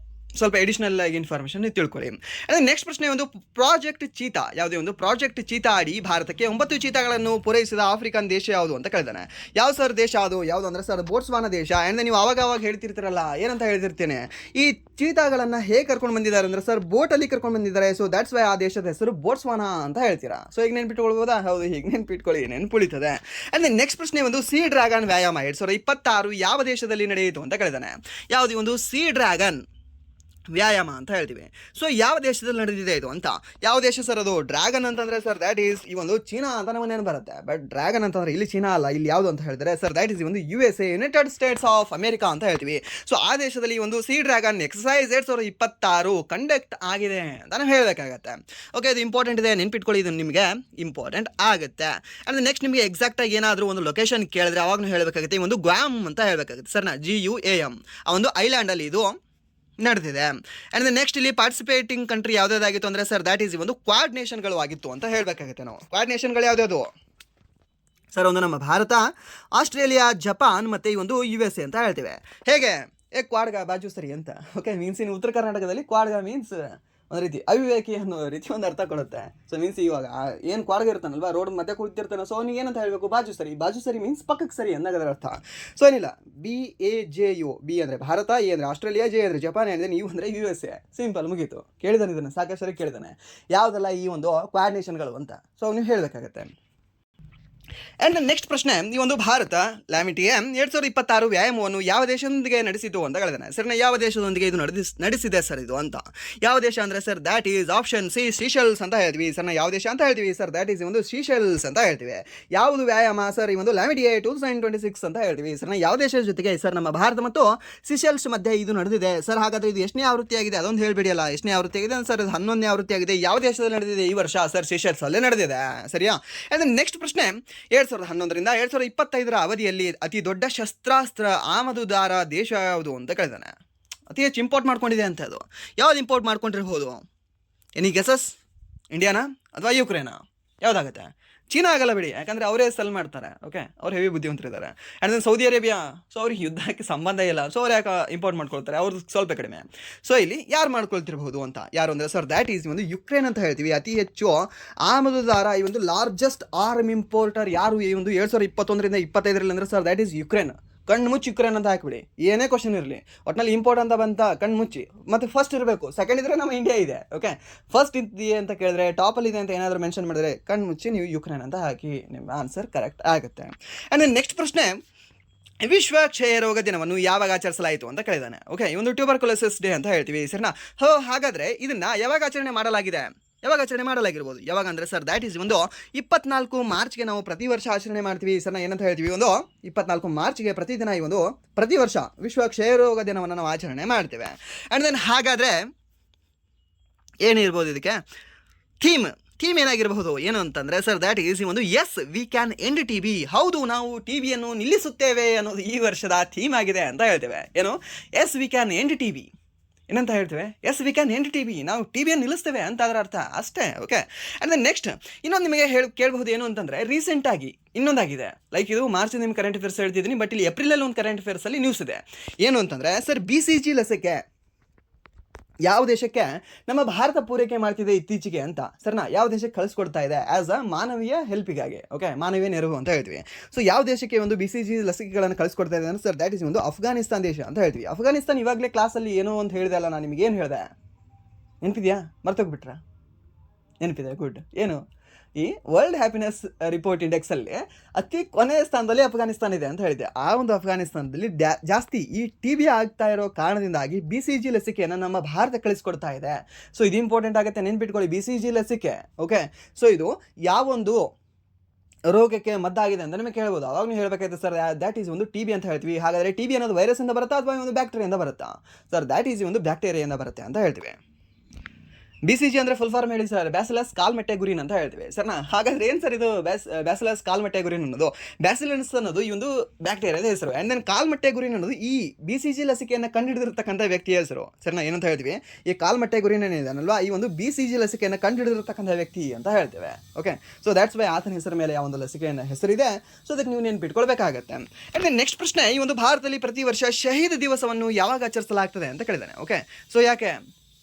ಸ್ವಲ್ಪ ಎಡಿಷನಲ್ ಆಗಿ ಇನ್ಫಾರ್ಮೇಷನ್ ತಿಳ್ಕೊಳ್ಳಿ. ಅಂದರೆ ನೆಕ್ಸ್ಟ್ ಪ್ರಶ್ನೆ, ಒಂದು ಪ್ರಾಜೆಕ್ಟ್ ಚೀತಾ. ಯಾವುದೇ ಒಂದು ಪ್ರಾಜೆಕ್ಟ್ ಚೀತಾ ಅಡಿ ಭಾರತಕ್ಕೆ 9 ಚೀತಾಗಳನ್ನು ಪೂರೈಸಿದ ಆಫ್ರಿಕನ್ ದೇಶ ಯಾವುದು ಅಂತ ಕೇಳಿದಾನೆ. ಯಾವ ಸರ್ ದೇಶ ಅದು? ಯಾವುದು ಅಂದರೆ ಸರ್ ಬೋಟ್ಸ್ವಾನಾ ದೇಶ. ಆ್ಯಂಡ್ ನೀವು ಆವಾಗ ಹೇಳ್ತಿರ್ತೀರಲ್ಲ, ಏನಂತ ಹೇಳ್ತಿರ್ತೇನೆ, ಈ ಚೀತಾಗಳನ್ನು ಹೇಗೆ ಕರ್ಕೊಂಡು ಬಂದಿದ್ದಾರೆ ಅಂದರೆ ಸರ್ ಬೋಟಲ್ಲಿ ಕರ್ಕೊಂಡು ಬಂದಿದ್ದಾರೆ. ಸೊ ದ್ಯಾಟ್ಸ್ ವೈ ಆ ದೇಶದ ಹೆಸರು ಬೋಟ್ಸ್ವಾನಾ ಅಂತ ಹೇಳ್ತೀರಾ. ಸೊ ಈಗ ನೆನ್ಪಿಟ್ಕೊಳ್ಬೋದಾ? ಹೌದು, ಹೀಗೆ ನೆನ್ಪಿಟ್ಕೊಳ್ಳಿ, ನೆನ್ಪುಳಿತದೆ. ಆ್ಯಂಡ್ ನೆಕ್ಸ್ಟ್ ಪ್ರಶ್ನೆ, ಒಂದು ಸಿ ಡ್ರ್ಯಾಗನ್ ವ್ಯಾಯಾಮ 2026 ಯಾವ ದೇಶದಲ್ಲಿ ನಡೆಯಿತು ಅಂತ ಕೇಳಿದಾನೆ. ಯಾವುದು? ಒಂದು ಸಿ ಡ್ರ್ಯಾಗನ್ ವ್ಯಾಯಾಮ ಅಂತ ಹೇಳ್ತೀವಿ. ಸೊ ಯಾವ ದೇಶದಲ್ಲಿ ನಡೆದಿದೆ ಇದು ಅಂತ? ಯಾವ ದೇಶ ಸರ್ ಅದು? ಡ್ರ್ಯಾಗನ್ ಅಂತಂದರೆ ಸರ್ ದ್ಯಾಟ್ ಈಸ್ ಈ ಒಂದು ಚೀನಾ ಅಂತ ನಮ್ಮನೇನು ಬರುತ್ತೆ. ಬಟ್ ಡ್ರ್ಯಾಗನ್ ಅಂತಂದರೆ ಇಲ್ಲಿ ಚೀನಾ ಅಲ್ಲ, ಇಲ್ಲಿ ಯಾವುದು ಅಂತ ಹೇಳಿದ್ರೆ ಸರ್ ದ್ಯಾಟ್ ಈಸ್ ಈ ಒಂದು USA United States of America ಅಂತ ಹೇಳ್ತೀವಿ. ಸೊ ಆ ದೇಶದಲ್ಲಿ ಒಂದು ಸಿ ಡ್ರ್ಯಾಗನ್ ಎಕ್ಸಸೈಸ್ 2026 ಕಂಡಕ್ಟ್ ಆಗಿದೆ ಅಂತ ನಾವು ಹೇಳಬೇಕಾಗತ್ತೆ. ಓಕೆ, ಇದು ಇಂಪಾರ್ಟೆಂಟ್ ಇದೆ, ನೆನ್ಪಿಟ್ಕೊಳ್ಳಿ, ಇದು ನಿಮಗೆ ಇಂಪಾರ್ಟೆಂಟ್ ಆಗುತ್ತೆ. ಆ್ಯಂಡ್ ನೆಕ್ಸ್ಟ್ ನಿಮಗೆ ಎಕ್ಸಾಕ್ಟಾಗಿ ಏನಾದರೂ ಒಂದು ಲೊಕೇಶನ್ ಕೇಳಿದ್ರೆ ಅವಾಗೂ ಹೇಳಬೇಕಾಗುತ್ತೆ. ಈ ಒಂದು ಗ್ವಾಮ್ ಅಂತ ಹೇಳಬೇಕಾಗುತ್ತೆ ಸರ್ನ, GUAM. ಆ ಒಂದು ಐಲ್ಯಾಂಡಲ್ಲಿ ಇದು ನಡೆದಿದೆ. ಆ್ಯಂಡ್ ನೆಕ್ಸ್ಟ್ ಇಲ್ಲಿ ಪಾರ್ಟಿಸಿಪೇಟಿಂಗ್ ಕಂಟ್ರಿ ಯಾವುದಾಗಿತ್ತು ಅಂದರೆ ಸರ್ ದ್ಯಾಟ್ ಈಸ್ ಈ ಒಂದು ಕ್ವಾಡ್ ನೇಷನ್ಗಳು ಆಗಿತ್ತು ಅಂತ ಹೇಳಬೇಕಾಗುತ್ತೆ ನಾವು. ಕ್ವಾಡ್ ನೇಷನ್ಗಳು ಯಾವುದ್ಯಾವುದು ಸರ್? ಒಂದು ನಮ್ಮ ಭಾರತ, ಆಸ್ಟ್ರೇಲಿಯಾ, ಜಪಾನ್ ಮತ್ತು ಈ ಒಂದು USA ಅಂತ ಹೇಳ್ತೇವೆ. ಹೇಗೆ? ಕ್ವಾಡ್ಗ ಬಾಜು ಸರಿ ಅಂತ. ಓಕೆ, ಮೀನ್ಸ್ ಇನ್ನು ಉತ್ತರ ಕರ್ನಾಟಕದಲ್ಲಿ ಕ್ವಾಡ್ಗ ಮೀನ್ಸ್ ಒಂದು ರೀತಿ ಅವಿವೇಕಿ ಅನ್ನೋ ರೀತಿ ಒಂದು ಅರ್ಥ ಕೊಡುತ್ತೆ. ಸೊ ಮೀನ್ಸ್ ಇವಾಗ ಏನು ಕ್ವಾಡ್ಗ ಇರ್ತಾನಲ್ವಾ, ರೋಡ್ ಮಧ್ಯೆ ಕುಳಿತಿರ್ತಾನೆ. ಸೊ ಅವ್ನಿಗೆ ಏನಂತ ಹೇಳಬೇಕು? ಬಾಜು ಸರಿ ಮೀನ್ಸ್ ಪಕ್ಕಕ್ಕೆ ಸರಿ ಅನ್ನೋದರ ಅರ್ಥ. ಸೊ ಏನಿಲ್ಲ, BAJU. ಬಿ ಅಂದರೆ ಭಾರತ, ಎ ಅಂದರೆ ಆಸ್ಟ್ರೇಲಿಯಾ, ಜೆ ಅಂದರೆ ಜಪಾನ್, ಅಂದರೆ ಯು ಅಂದರೆ USA. ಸಿಂಪಲ್, ಮುಗೀತು. ಕೇಳಿದಾನೆ ಇದನ್ನು, ಸಾಕಷ್ಟು ಸರಿ ಕೇಳಿದಾನೆ ಯಾವುದೆಲ್ಲ ಈ ಒಂದು ಕ್ವಾಡ್ ನೇಷನ್ಗಳು ಅಂತ. ಸೊ ನೀವು ಹೇಳಬೇಕಾಗತ್ತೆ. ಆ್ಯಂಡ್ ನೆಕ್ಸ್ಟ್ ಪ್ರಶ್ನೆ, ಈ ಒಂದು ಭಾರತ ಲ್ಯಾಮಿಟಿಯ 2026 ವ್ಯಾಯಾಮವನ್ನು ಯಾವ ದೇಶದೊಂದಿಗೆ ನಡೆಸಿತು ಅಂತ ಹೇಳಿದಾನೆ. ಸರ್ ಯಾವ ದೇಶದೊಂದಿಗೆ ಇದು ನಡೆಸಿದೆ ಸರ್ ಇದು ಅಂತ. ಯಾವ ದೇಶ ಅಂದರೆ sir that is option C Seychelles ಅಂತ ಹೇಳ್ತೀವಿ. ಸರ್ ಯಾವ ದೇಶ ಅಂತ ಹೇಳ್ತೀವಿ ಸರ್ ದ್ಯಾಟ್ ಈಸ್ ಒಂದು ಸೀಶೆಲ್ಸ್ ಅಂತ ಹೇಳ್ತೀವಿ. ಯಾವುದು ವ್ಯಾಯಾಮ ಸರ್ ಈ ಒಂದು ಲ್ಯಾಮಿಟಿಯಾ 2026 ಅಂತ ಹೇಳ್ತೀವಿ. ಸರ್ ಯಾವ ದೇಶದ ಜೊತೆಗೆ ಸರ್ ನಮ್ಮ ಭಾರತ ಮತ್ತು ಸೀಶೆಲ್ಸ್ ಮಧ್ಯೆ ಇದು ನಡೆದಿದೆ ಸರ್. ಹಾಗಾದರೆ ಇದು ಎಷ್ಟನೇ ಆವೃತ್ತಿಯಾಗಿದೆ ಅದೊಂದು ಹೇಳ್ಬಿಡಿಯಲ್ಲ. ಎಷ್ಟನೇ ಆವೃತ್ತಿಯಾಗಿದೆ ಸರ್? 11ನೇ ಆವೃತ್ತಿಯಾಗಿದೆ. ಯಾವ ದೇಶದಲ್ಲಿ ನಡೆದಿದೆ ಈ ವರ್ಷ ಸರ್? ಸೀಶೆಲ್ಸ್ ಅಲ್ಲೇ ನಡೆದಿದೆ. ಸರಿಯಾ? ಆ್ಯಂಡ್ ನೆಕ್ಸ್ಟ್ ಪ್ರಶ್ನೆ, 2011ರಿಂದ 2025 ಅವಧಿಯಲ್ಲಿ ಅತಿ ದೊಡ್ಡ ಶಸ್ತ್ರಾಸ್ತ್ರ ಆಮದುದಾರ ದೇಶ ಯಾವುದು ಅಂತ ಕೇಳಿದಾನೆ. ಅತಿ ಹೆಚ್ಚು ಇಂಪೋರ್ಟ್ ಮಾಡ್ಕೊಂಡಿದೆ ಅಂತ. ಅದು ಯಾವ್ದು ಇಂಪೋರ್ಟ್ ಮಾಡ್ಕೊಂಡಿರ್ಬೋದು? Any guesses? ಇಂಡಿಯಾನಾ ಅಥವಾ ಯುಕ್ರೇನಾ? ಯಾವುದಾಗುತ್ತೆ? ಚೀನಾ ಆಗಲ್ಲ ಬಿಡಿ, ಯಾಕಂದರೆ ಅವರೇ ಸೆಲ್ ಮಾಡ್ತಾರೆ. ಓಕೆ, ಅವ್ರು ಹೆವಿ ಬುದ್ಧಿವಂತರಿದ್ದಾರೆ. And then Saudi Arabia, so ಅವ್ರಿಗೆ ಯುದ್ಧಕ್ಕೆ ಸಂಬಂಧ ಇಲ್ಲ, ಸೊ ಅವ್ರು ಯಾಕೆ ಇಂಪೋರ್ಟ್ ಮಾಡ್ಕೊಳ್ತಾರೆ? ಅವ್ರದ್ದು ಸ್ವಲ್ಪ ಕಡಿಮೆ. ಸೊ ಇಲ್ಲಿ ಯಾರು ಮಾಡ್ಕೊಳ್ತಿರ್ಬೋದು ಅಂತ, ಯಾರು ಅಂದರೆ ಸರ್ ದ್ಯಾಟ್ ಈಸ್ ಒಂದು ಯುಕ್ರೇನ್ ಅಂತ ಹೇಳ್ತೀವಿ. ಅತಿ ಹೆಚ್ಚು ಆಮದುದಾರ, ಈ ಒಂದು ಲಾರ್ಜೆಸ್ಟ್ ಆರ್ಮ್ ಇಂಪೋರ್ಟರ್ ಯಾರು ಈ ಒಂದು 2021ರಿಂದ 2025 ಅಂದರೆ ಸರ್ ದ್ಯಾಟ್ ಈಸ್ ಯುಕ್ರೇನ್. ಕಣ್ಣು ಮುಚ್ಚಿ ಯುಕ್ರೇನ್ ಅಂತ ಹಾಕಿಬಿಡಿ, ಏನೇ ಕ್ವಶನ್ ಇರಲಿ, ಒಟ್ಟಿನಲ್ಲಿ ಇಂಪೋರ್ಟ್ ಅಂತ ಬಂತ ಕಣ್ಣು ಮುಚ್ಚಿ. ಮತ್ತು ಫಸ್ಟ್ ಇರಬೇಕು, ಸೆಕೆಂಡ್ ಇದ್ದರೆ ನಮ್ಮ ಇಂಡಿಯಾ ಇದೆ. ಓಕೆ, ಫಸ್ಟ್ ಇದೆಯೇ ಅಂತ ಕೇಳಿದ್ರೆ, ಟಾಪಲ್ಲಿ ಇದೆ ಅಂತ ಏನಾದರೂ ಮೆನ್ಷನ್ ಮಾಡಿದ್ರೆ ಕಣ್ಣು ಮುಚ್ಚಿ ನೀವು ಯುಕ್ರೇನ್ ಅಂತ ಹಾಕಿ, ನಿಮ್ಮ ಆನ್ಸರ್ ಕರೆಕ್ಟ್ ಆಗುತ್ತೆ. ಆ್ಯಂಡ್ ನೆಕ್ಸ್ಟ್ ಪ್ರಶ್ನೆ, ವಿಶ್ವ ಕ್ಷಯ ರೋಗ ದಿನವನ್ನು ಯಾವಾಗ ಆಚರಿಸಲಾಯಿತು ಅಂತ ಕೇಳಿದಾನೆ. ಓಕೆ, ಈ ಒಂದು ಟ್ಯೂಬರ್ಕುಲೋಸಿಸ್ ಡೇ ಅಂತ ಹೇಳ್ತೀವಿ ಸರಿನಾ. ಹಾಗಾದರೆ ಇದನ್ನು ಯಾವಾಗ ಆಚರಣೆ ಮಾಡಲಾಗಿದೆ? ಯಾವಾಗ ಆಚರಣೆ ಮಾಡಲಾಗಿರ್ಬೋದು? ಯಾವಾಗ ಅಂದರೆ ಸರ್ ದ್ಯಾಟ್ ಈಸ್ ಒಂದು 24 ಮಾರ್ಚ್ಗೆ ನಾವು ಪ್ರತಿ ವರ್ಷ ಆಚರಣೆ ಮಾಡ್ತೀವಿ ಸರ್. ಏನಂತ ಹೇಳ್ತೀವಿ, ಒಂದು 24 ಮಾರ್ಚ್ಗೆ ಪ್ರತಿದಿನ ಈ ಒಂದು ಪ್ರತಿ ವರ್ಷ ವಿಶ್ವ ಕ್ಷಯರೋಗ ದಿನವನ್ನು ನಾವು ಆಚರಣೆ ಮಾಡ್ತೇವೆ. ಆ್ಯಂಡ್ ದೆನ್ ಹಾಗಾದರೆ ಏನಿರ್ಬೋದು ಇದಕ್ಕೆ ಥೀಮ್ ಏನಾಗಿರಬಹುದು ಏನು ಅಂತಂದರೆ ಸರ್ ದ್ಯಾಟ್ ಈಸ್ ಈ ಒಂದು yes we can end T B. ಹೌದು, ನಾವು ಟಿ ಬಿಯನ್ನು ನಿಲ್ಲಿಸುತ್ತೇವೆ ಅನ್ನೋದು ಈ ವರ್ಷದ ಥೀಮ್ ಆಗಿದೆ ಅಂತ ಹೇಳ್ತೇವೆ. ಏನು? Yes we can end T B. ಏನಂತ ಹೇಳ್ತೇವೆ? Yes we can end T B. ನಾವು ಟಿ ವಿಯನ್ನು ನಿಲ್ಲಿಸ್ತೇವೆ ಅಂತ ಅದರ ಅರ್ಥ ಅಷ್ಟೇ. ಓಕೆ, ಆ್ಯಂಡ್ ದೆನ್ ನೆಕ್ಸ್ಟ್ ಇನ್ನೊಂದು ನಿಮಗೆ ಕೇಳಬಹುದು ಏನು ಅಂತಂದರೆ, ರೀಸೆಂಟಾಗಿ ಇನ್ನೊಂದಾಗಿದೆ. ಲೈಕ್ ಇದು ಮಾರ್ಚ್ ನಿಮ್ಗೆ ಕರೆಂಟ್ ಅಫೇರ್ಸ್ ಹೇಳ್ತಿದ್ದೀನಿ, ಬಟ್ ಇಲ್ಲಿ ಏಪ್ರಿಲಲ್ಲಿ ಒಂದು ಕರೆಂಟ್ ಅಫೇರ್ಸಲ್ಲಿ ನ್ಯೂಸ್ ಇದೆ. ಏನು ಅಂತಂದರೆ ಸರ್ BCG ಲಸಿಕೆ ಯಾವ ದೇಶಕ್ಕೆ ನಮ್ಮ ಭಾರತ ಪೂರೈಕೆ ಮಾಡ್ತಿದೆ ಇತ್ತೀಚೆಗೆ ಅಂತ ಸರ್ನಾ, ಯಾವ ದೇಶಕ್ಕೆ ಕಳಿಸ್ಕೊಡ್ತಾ ಇದೆ ಆ್ಯಸ್ ಅ ಮಾನವೀಯ ಹೆಲ್ಪಿಗಾಗಿ. ಓಕೆ, ಮಾನವೀಯ ನೆರವು ಅಂತ ಹೇಳ್ತೀವಿ. ಸೊ ಯಾವ ದೇಶಕ್ಕೆ ಒಂದು BCG ಲಸಿಕೆಗಳನ್ನು ಕಳಿಸ್ಕೊಡ್ತಾ ಇದೆ ಅಂದರೆ ಸರ್ ದ್ಯಾಟ್ ಈಸ್ ಒಂದು ಅಫ್ಘಾನಿಸ್ತಾನ ದೇಶ ಅಂತ ಹೇಳ್ತೀವಿ. ಅಫ್ಘಾನಿಸ್ತಾನ ಇವಾಗಲೇ ಕ್ಲಾಸಲ್ಲಿ ಏನೋ ಅಂತ ಹೇಳಿದೆ ಅಲ್ಲ, ನಾನು ನಿಮಗೇನು ಹೇಳಿದೆ ನೆನಪಿದೆಯಾ? ಮರ್ತೋಗ್ಬಿಟ್ರಾ? ನೆನಪಿದೆ, ಗುಡ್. ಏನು? ಈ ವರ್ಲ್ಡ್ ಹ್ಯಾಪಿನೆಸ್ ರಿಪೋರ್ಟ್ ಇಂಡೆಕ್ಸಲ್ಲಿ ಅತಿ ಕೊನೆಯ ಸ್ಥಾನದಲ್ಲಿ ಅಫ್ಘಾನಿಸ್ತಾನ ಇದೆ ಅಂತ ಹೇಳಿದೆ. ಆ ಒಂದು ಅಫ್ಘಾನಿಸ್ತಾನದಲ್ಲಿ ಜಾಸ್ತಿ ಈ TB ಆಗ್ತಾ ಇರೋ ಕಾರಣದಿಂದಾಗಿ BCG ಲಸಿಕೆಯನ್ನು ನಮ್ಮ ಭಾರತ ಕಳಿಸ್ಕೊಡ್ತಾ ಇದೆ. ಸೊ ಇದು ಇಂಪಾರ್ಟೆಂಟ್ ಆಗುತ್ತೆ, ನೆನ್ಪಿಟ್ಕೊಳ್ಳಿ. BCG ಲಸಿಕೆ ಓಕೆ, ಸೊ ಇದು ಯಾವೊಂದು ರೋಗಕ್ಕೆ ಮದ್ದಾಗಿದೆ ಅಂತ ನಿಮಗೆ ಕೇಳ್ಬೋದು. ಅವಾಗ ನೀವು ಹೇಳಬೇಕಾಯ್ತು ಸರ್ ದ್ಯಾಟ್ ಈಸ್ ಒಂದು TB ಅಂತ ಹೇಳ್ತೀವಿ. ಹಾಗಾದರೆ TB ಅನ್ನೋದು ವೈರಸ್ಸಿಂದ ಬರುತ್ತಾ ಅಥವಾ ಒಂದು ಬ್ಯಾಕ್ಟೀರಿಯಿಂದ ಬರುತ್ತಾ? ಸರ್ ದ್ಯಾಟ್ ಈಸ್ ಒಂದು ಬ್ಯಾಕ್ಟೀರಿಯಿಂದ ಬರುತ್ತೆ ಅಂತ ಹೇಳ್ತೀವಿ. BCG ಅಂದರೆ ಫುಲ್ ಫಾರ್ಮ್ ಹೇಳಿ ಸರ್, ಬ್ಯಾಸಿಲಸ್ ಕಾಲ್ಮೆಟೆಗುರಿನ್ ಅಂತ ಹೇಳ್ತೀವಿ ಸರ್ನಾ. ಹಾಗಾದ್ರೆ ಏನು ಸರ್ ಇದು ಬ್ಯಾಸಿಲಸ್ ಕಾಲ್ಮೆಟೆಗುರಿನ್ ಅನ್ನೋದು? ಬ್ಯಾಸಿಲಸ್ ಅನ್ನೋದು ಈ ಒಂದು ಬ್ಯಾಕ್ಟೀರಿಯಾದ ಹೆಸರು. ಆ್ಯಂಡ್ ದೆನ್ ಕಾಲ್ಮೆಟೆಗುರಿನ್ ಅನ್ನೋದು ಈ BCG ಲಸಿಕೆಯನ್ನು ಕಂಡುಹಿಡಿದಿರ್ತಕ್ಕಂಥ ವ್ಯಕ್ತಿಯ ಹೆಸರು ಸರ್ನಾ. ಏನಂತ ಹೇಳ್ತೀವಿ? ಈ ಕಾಲ್ಮೆಟೆಗುರಿನ್ ಏನಿದಾನಲ್ವಾ, ಈ ಒಂದು BCG ಲಸಿಕೆಯನ್ನು ಕಂಡುಹಿಡಿದಿರ್ತಕ್ಕಂಥ ವ್ಯಕ್ತಿ ಅಂತ ಹೇಳ್ತೇವೆ. ಓಕೆ, ಸೊ ದ್ಯಾಟ್ಸ್ ವೈ ಆತನ ಹೆಸರ ಮೇಲೆ ಯಾವ ಒಂದು ಲಸಿಕೆಯನ್ನು ಹೆಸರಿದೆ. ಸೊ ಅದಕ್ಕೆ ನೀವು ನೆನ್ಪಿಟ್ಕೊಳ್ಬೇಕಾಗತ್ತೆ. ಆ್ಯಂಡ್ ದೆನ್ ನೆಕ್ಸ್ಟ್ ಪ್ರಶ್ನೆ, ಈ ಒಂದು ಭಾರತದಲ್ಲಿ ಪ್ರತಿ ವರ್ಷ ಶಹೀದ್ ದಿವಸವನ್ನು ಯಾವಾಗ ಆಚರಿಸಲಾಗ್ತದೆ ಅಂತ ಕೇಳಿದಾನೆ. ಓಕೆ, ಸೊ ಯಾಕೆ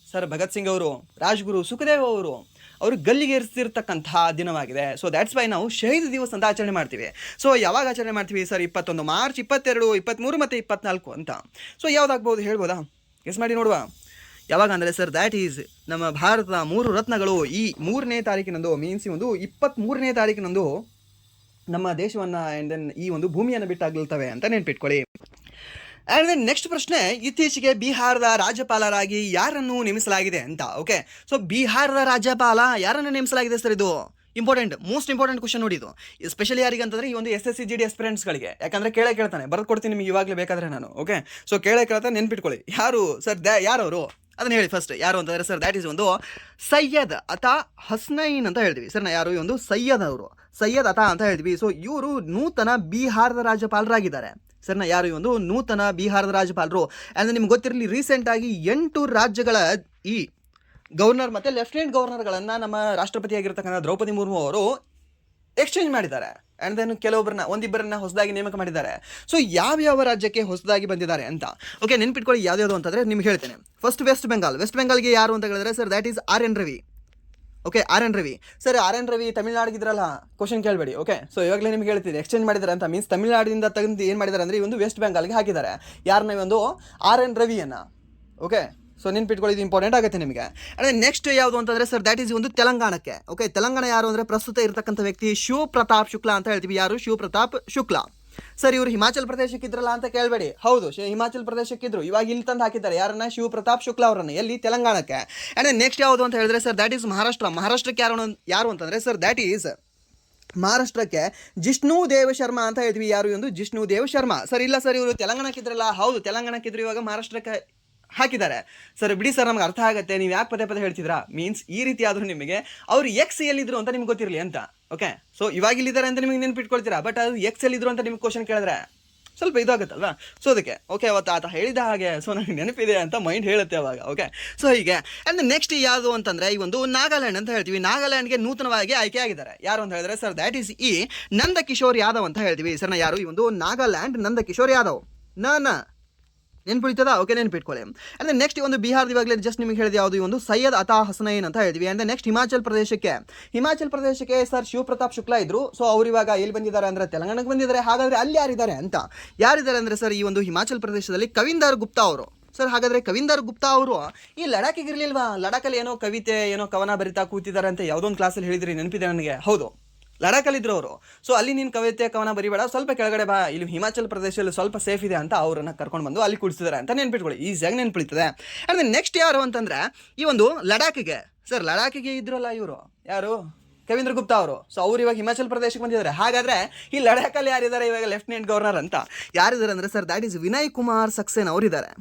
ಸರ್? ಭಗತ್ ಸಿಂಗ್ ಅವರು, ರಾಜ್ಗುರು, ಸುಖದೇವ್ ಅವರು ಗಲ್ಲಿಗೆ ಇರಿಸಿರ್ತಕ್ಕಂತಹ ದಿನವಾಗಿದೆ. ಸೊ ದ್ಯಾಟ್ಸ್ ವೈ ನಾವು ಶಹೀದ್ ದಿವಸ ಅಂತ ಆಚರಣೆ ಮಾಡ್ತೀವಿ. ಸೊ ಯಾವಾಗ ಆಚರಣೆ ಮಾಡ್ತೀವಿ ಸರ್? 21 ಮಾರ್ಚ್, 22, 23 ಮತ್ತು 24 ಅಂತ. ಸೊ ಯಾವುದಾಗ್ಬೋದು ಹೇಳ್ಬೋದಾ? ಗೆಸ್ ಮಾಡಿ ನೋಡುವ. ಯಾವಾಗ ಅಂದರೆ ಸರ್ ದ್ಯಾಟ್ ಈಸ್ ನಮ್ಮ ಭಾರತದ 3 ರತ್ನಗಳು ಈ 3ನೇ ತಾರೀಕಿನಂದು, ಮೀನ್ಸ್ ಈ ಒಂದು 23ನೇ ತಾರೀಕಿನಂದು ನಮ್ಮ ದೇಶವನ್ನು ಆ್ಯಂಡ್ ದೆನ್ ಈ ಒಂದು ಭೂಮಿಯನ್ನು ಬಿಟ್ಟಾಗಲ್ತವೆ ಅಂತ ನೆನ್ಪಿಟ್ಕೊಳ್ಳಿ. ಆ್ಯಂಡ್ ದೆನ್ ನೆಕ್ಸ್ಟ್ ಪ್ರಶ್ನೆ, ಇತ್ತೀಚೆಗೆ ಬಿಹಾರದ ರಾಜ್ಯಪಾಲರಾಗಿ ಯಾರನ್ನು ನೇಮಿಸಲಾಗಿದೆ ಅಂತ. ಓಕೆ, ಸೊ ಬಿಹಾರದ ರಾಜ್ಯಪಾಲ ಯಾರನ್ನು ನೇಮಿಸಲಾಗಿದೆ ಸರ್? ಇದು ಇಂಪಾರ್ಟೆಂಟ್, ಮೋಸ್ಟ್ ಇಂಪಾರ್ಟೆಂಟ್ ಕ್ವಶನ್ ನೋಡಿ ಇದು. ಎಸ್ಪೆಷಲಿ ಯಾರಿಗೆ ಅಂತಂದರೆ ಈ ಒಂದು SSC GD ಎಸ್ಪಿರೆಂಟ್ಸ್ಗಳಿಗೆ. ಯಾಕಂದರೆ ಕೇಳ್ತಾನೆ, ಬರೆದು ಕೊಡ್ತೀನಿ ನಿಮಗೆ ಇವಾಗಲೇ ಬೇಕಾದರೆ ನಾನು. ಓಕೆ, ಸೊ ಕೇಳ್ತಾನೆ, ನೆನ್ಪಿಟ್ಕೊಳ್ಳಿ. ಯಾರು ಸರ್? ಯಾರವರು ಅದನ್ನು ಹೇಳಿ ಫಸ್ಟ್. ಯಾರು ಅಂತಂದರೆ ಸರ್ ದ್ಯಾಟ್ ಈಸ್ ಒಂದು ಸೈಯದ್ ಅತಾ ಹಸ್ನೈನ್ ಅಂತ ಹೇಳ್ತೀವಿ ಸರ್. ಯಾರು? ಈ ಒಂದು ಸೈಯದ್ ಅತಾ ಅಂತ ಹೇಳ್ತೀವಿ. ಸೊ ಇವರು ನೂತನ ಬಿಹಾರದ ರಾಜ್ಯಪಾಲರಾಗಿದ್ದಾರೆ ಸರ್ನ. ಯಾರು? ಈ ಒಂದು ನೂತನ ಬಿಹಾರದ ರಾಜ್ಯಪಾಲರು. ಅಂದರೆ ನಿಮ್ಗೆ ಗೊತ್ತಿರಲಿ, ರೀಸೆಂಟಾಗಿ 8 ರಾಜ್ಯಗಳ ಈ ಗವರ್ನರ್ ಮತ್ತು ಲೆಫ್ಟಿನೆಂಟ್ ಗವರ್ನರ್ಗಳನ್ನು ನಮ್ಮ ರಾಷ್ಟ್ರಪತಿಯಾಗಿರ್ತಕ್ಕಂಥ ದ್ರೌಪದಿ ಮುರ್ಮು ಅವರು ಎಕ್ಸ್ಚೇಂಜ್ ಮಾಡಿದ್ದಾರೆ. ಆ್ಯಂಡ್ ದೆನ್ ಒಂದಿಬ್ಬರನ್ನ ಹೊಸದಾಗಿ ನೇಮಕ ಮಾಡಿದ್ದಾರೆ. ಸೊ ಯಾವ್ಯಾವ ರಾಜ್ಯಕ್ಕೆ ಹೊಸದಾಗಿ ಬಂದಿದ್ದಾರೆ ಅಂತ ಓಕೆ ನೆನ್ಪಿಟ್ಕೊಳ್ಳಿ. ಯಾವ್ದು ಅಂತಂದರೆ ನಿಮ್ಗೆ ಹೇಳ್ತೇನೆ. ಫಸ್ಟ್ ವೆಸ್ಟ್ ಬೆಂಗಾಲ್ಗೆ ಯಾರು ಅಂತ ಹೇಳಿದ್ರೆ sir that is RN Ravi. Okay, RN Ravi sir. RN Ravi ತಮಿಳ್ನಾಡಿಗಿದ್ರಲ್ಲ, ಕ್ವಶನ್ ಕೇಳಬೇಡಿ. ಓಕೆ, ಸೊ ಇವಾಗಲೇ ನಿಮ್ಗೆ ಹೇಳ್ತಿದ್ದೆ ಎಕ್ಸ್ಚೇಂಜ್ ಮಾಡಿದ್ದಾರೆ ಅಂತ. ಮೀನ್ಸ್ ತಮಿಳ್ನಾಡಿನಿಂದ ತೆಗೆದು ಏನು ಮಾಡಿದ್ದಾರೆ ಅಂದರೆ ಈ ಒಂದು ವೆಸ್ಟ್ ಬೆಂಗಾಲ್ಗೆ ಹಾಕಿದ್ದಾರೆ. ಯಾರನ್ನ? ಒಂದು RN ರವಿಯನ್ನು. ಓಕೆ, ಸೊ ನೆನ್ಪಿಟ್ಕೊಳ್ಳಿ, ಇದು ಇಂಪಾರ್ಟೆಂಟ್ ಆಗುತ್ತೆ ನಿಮಗೆ. ಅಂದರೆ ನೆಕ್ಸ್ಟ್ ಯಾವುದು ಅಂತಂದರೆ ಸರ್ ದ್ಯಾಟ್ ಈಸ್ ಒಂದು ತೆಲಂಗಾಣಕ್ಕೆ. ಓಕೆ, ತೆಲಂಗಾಣ ಯಾರು ಅಂದರೆ ಪ್ರಸ್ತುತ ಇರತಕ್ಕಂಥ ವ್ಯಕ್ತಿ ಶಿವ್ ಪ್ರತಾಪ್ ಶುಕ್ಲಾ ಅಂತ ಹೇಳ್ತೀವಿ. ಯಾರು? ಶಿವ್ ಪ್ರತಾಪ್ ಶುಕ್ಲಾ. ಸರ್ ಇವರು ಹಿಮಾಚಲ್ ಪ್ರದೇಶಕ್ಕೆ ಇದ್ರಲ್ಲ ಅಂತ ಕೇಳಬೇಡಿ. ಹೌದು, ಹಿಮಾಚಲ್ ಪ್ರದೇಶಕ್ಕೆ ಇದ್ರು, ಇವಾಗ ಇಲ್ಲಿ ತಂದು ಹಾಕಿದ್ದಾರೆ. ಯಾರನ್ನ? ಶಿವ್ ಪ್ರತಾಪ್ ಶುಕ್ಲಾ ಅವರನ್ನು. ಎಲ್ಲಿ? ತೆಲಂಗಾಣಕ್ಕೆ. ಆ್ಯಂಡ್ ನೆಕ್ಸ್ಟ್ ಯಾವುದು ಅಂತ ಹೇಳಿದ್ರೆ ಸರ್ ದ್ಯಾಟ್ ಈಸ್ ಮಹಾರಾಷ್ಟ್ರ. ಮಹಾರಾಷ್ಟ್ರಕ್ಕೆ ಯಾರು ಅಂತಂದರೆ ಸರ್ ದ್ಯಾಟ್ ಈಸ್ ಮಹಾರಾಷ್ಟ್ರಕ್ಕೆ ಜಿಷ್ಣು ದೇವ್ ಶರ್ಮಾ ಅಂತ ಹೇಳ್ತೀವಿ. ಯಾರು? ಒಂದು ಜಿಷ್ಣು ದೇವ್ ಶರ್ಮಾ. ಸರ್ ಇಲ್ಲ ಸರ್ ಇವರು ತೆಲಂಗಾಣಕ್ಕಿದ್ರಲ್ಲ. ಹೌದು, ತೆಲಂಗಾಣಕ್ಕಿದ್ರು, ಇವಾಗ ಮಹಾರಾಷ್ಟ್ರಕ್ಕೆ ಹಾಕಿದ್ದಾರೆ. ಸರ್ ಬಿಡಿ ಸರ್, ನಮ್ಗೆ ಅರ್ಥ ಆಗುತ್ತೆ, ನೀವು ಯಾಕೆ ಪದೇ ಹೇಳ್ತಿದ್ರಾ? ಮೀನ್ಸ್ ಈ ರೀತಿ ಆದರೂ ನಿಮಗೆ ಅವರು ಎಕ್ಸ್ ಎಲ್ಲಿದ್ರು ಅಂತ ನಿಮ್ಗೆ ಗೊತ್ತಿರಲಿ ಅಂತ. ಓಕೆ, ಸೊ ಇವಾಗ ಇಲ್ಲಿದ್ದಾರೆ ಅಂತ ನಿಮಗೆ ನೆನ್ಪಿಟ್ಕೊಳ್ತೀರಾ, ಬಟ್ ಅದು ಎಕ್ಸ್ ಎಲ್ಲಿದ್ರು ಅಂತ ನಿಮ್ಗೆ ಕ್ವಶನ್ ಕೇಳಿದ್ರೆ ಸ್ವಲ್ಪ ಇದಾಗುತ್ತಲ್ವಾ. ಸೊ ಅದಕ್ಕೆ ಓಕೆ, ಅವತ್ತು ಆತ ಹೇಳಿದ ಹಾಗೆ ಸೊ ನನಗೆ ನೆನಪಿದೆ ಅಂತ ಮೈಂಡ್ ಹೇಳುತ್ತೆ ಅವಾಗ. ಓಕೆ, ಸೊ ಹೀಗೆ. ಆ್ಯಂಡ್ ನೆಕ್ಸ್ಟ್ ಯಾವುದು ಅಂತಂದರೆ ಈ ಒಂದು ನಾಗಾಲ್ಯಾಂಡ್ ಅಂತ ಹೇಳ್ತೀವಿ. ನಾಗಾಲ್ಯಾಂಡ್ಗೆ ನೂತನವಾಗಿ ಆಯ್ಕೆ ಆಗಿದ್ದಾರೆ. ಯಾರು ಅಂತ ಹೇಳಿದ್ರೆ ಸರ್ ದ್ಯಾಟ್ ಈಸ್ ಈ ನಂದಕಿಶೋರ್ ಯಾದವ್ ಅಂತ ಹೇಳ್ತೀವಿ. ಸರ್ನ ಯಾರು? ಈ ಒಂದು ನಾಗಾಲ್ಯಾಂಡ್ ನಂದಕಿಶೋರ್ ಯಾದವ್. ನೆನ್ಪಿಡ್ತದ? ಓಕೆ, ನೆನ್ಪಿಟ್ಕೊಳ್ಳಿ. ಅಂದರೆ ನೆಕ್ಸ್ಟ್ ಒಂದು ಬಿಹಾರದ ಇವಾಗಲೇ ಜಸ್ಟ್ ನಿಮಗೆ ಹೇಳಿದ ಯಾವುದು? ಈ ಒಂದು ಸೈಯದ್ ಅತಾ ಹಸನೈನ್ ಅಂತ ಹೇಳ್ತೀವಿ. ಅಂದರೆ ನೆಕ್ಸ್ಟ್ ಹಿಮಾಚಲ್ ಪ್ರದೇಶಕ್ಕೆ ಸರ್ ಶಿವ್ ಪ್ರತಾಪ್ ಶುಕ್ಲಾ ಇದ್ರು. ಸೊ ಅವ್ರು ಇವಾಗ ಎಲ್ಲಿ ಬಂದಿದ್ದಾರೆ ಅಂದರೆ ತೆಲಂಗಾಣಕ್ಕೆ ಬಂದಿದ್ದಾರೆ. ಹಾಗಾದರೆ ಅಲ್ಲಿ ಯಾರಿದ್ದಾರೆ ಅಂದರೆ ಸರ್ ಈ ಒಂದು ಹಿಮಾಚಲ್ ಪ್ರದೇಶದಲ್ಲಿ ಕವಿಂದರ್ ಗುಪ್ತಾ ಅವರು. ಸರ್ ಹಾಗಾದರೆ ಕವಿಂದರ್ ಗುಪ್ತಾ ಅವರು ಈ ಲಡಾಖಿಗೆ ಇರಲಿಲ್ವಾ? ಲಡಾಖಲ್ಲಿ ಏನೋ ಕವಿತೆ ಏನೋ ಕವನ ಬರಿತಾ ಕೂತಿದ್ದಾರೆ ಅಂತ ಯಾವುದೋ ಒಂದು ಕ್ಲಾಸಲ್ಲಿ ಹೇಳಿದ್ರಿ, ನೆನಪಿದೆ ನನಗೆ. ಹೌದು, ಲಡಾಖಲ್ಲಿದ್ರು ಅವರು. ಸೊ ಅಲ್ಲಿ ನೀನು ಕವಿತೆ ಕವನ ಬರಿಬೇಡ, ಸ್ವಲ್ಪ ಕೆಳಗಡೆ ಬಾ, ಇಲ್ಲಿ ಹಿಮಾಚಲ್ ಪ್ರದೇಶದಲ್ಲಿ ಸ್ವಲ್ಪ ಸೇಫ್ ಇದೆ ಅಂತ ಅವರನ್ನು ಕರ್ಕೊಂಡು ಬಂದು ಅಲ್ಲಿ ಕೂಡಿಸಿದ್ದಾರೆ ಅಂತ ನೆನ್ಪಿಟ್ಕೊಳ್ಳಿ. ಈಸಿಯಾಗಿ ನೆನ್ಪಿಡ್ತದೆ. ಅಂದರೆ ನೆಕ್ಸ್ಟ್ ಯಾರು ಅಂತಂದರೆ ಈ ಒಂದು ಲಡಾಖಿಗೆ ಇದ್ರಲ್ಲ ಇವರು, ಯಾರು? ಕವೀಂದ್ರ ಗುಪ್ತಾ ಅವರು. ಸೊ ಅವ್ರು ಇವಾಗ ಹಿಮಾಚಲ್ ಪ್ರದೇಶಕ್ಕೆ ಬಂದಿದ್ದಾರೆ. ಹಾಗಾದರೆ ಈ ಲಡಾಖಲ್ಲಿ ಯಾರಿದ್ದಾರೆ ಇವಾಗ ಲೆಫ್ಟಿನೆಂಟ್ ಗವರ್ನರ್ ಅಂತ? ಯಾರಿದ್ದಾರೆ ಅಂದರೆ sir that is Vinay Kumar Saxena ಅವರಿದ್ದಾರೆ.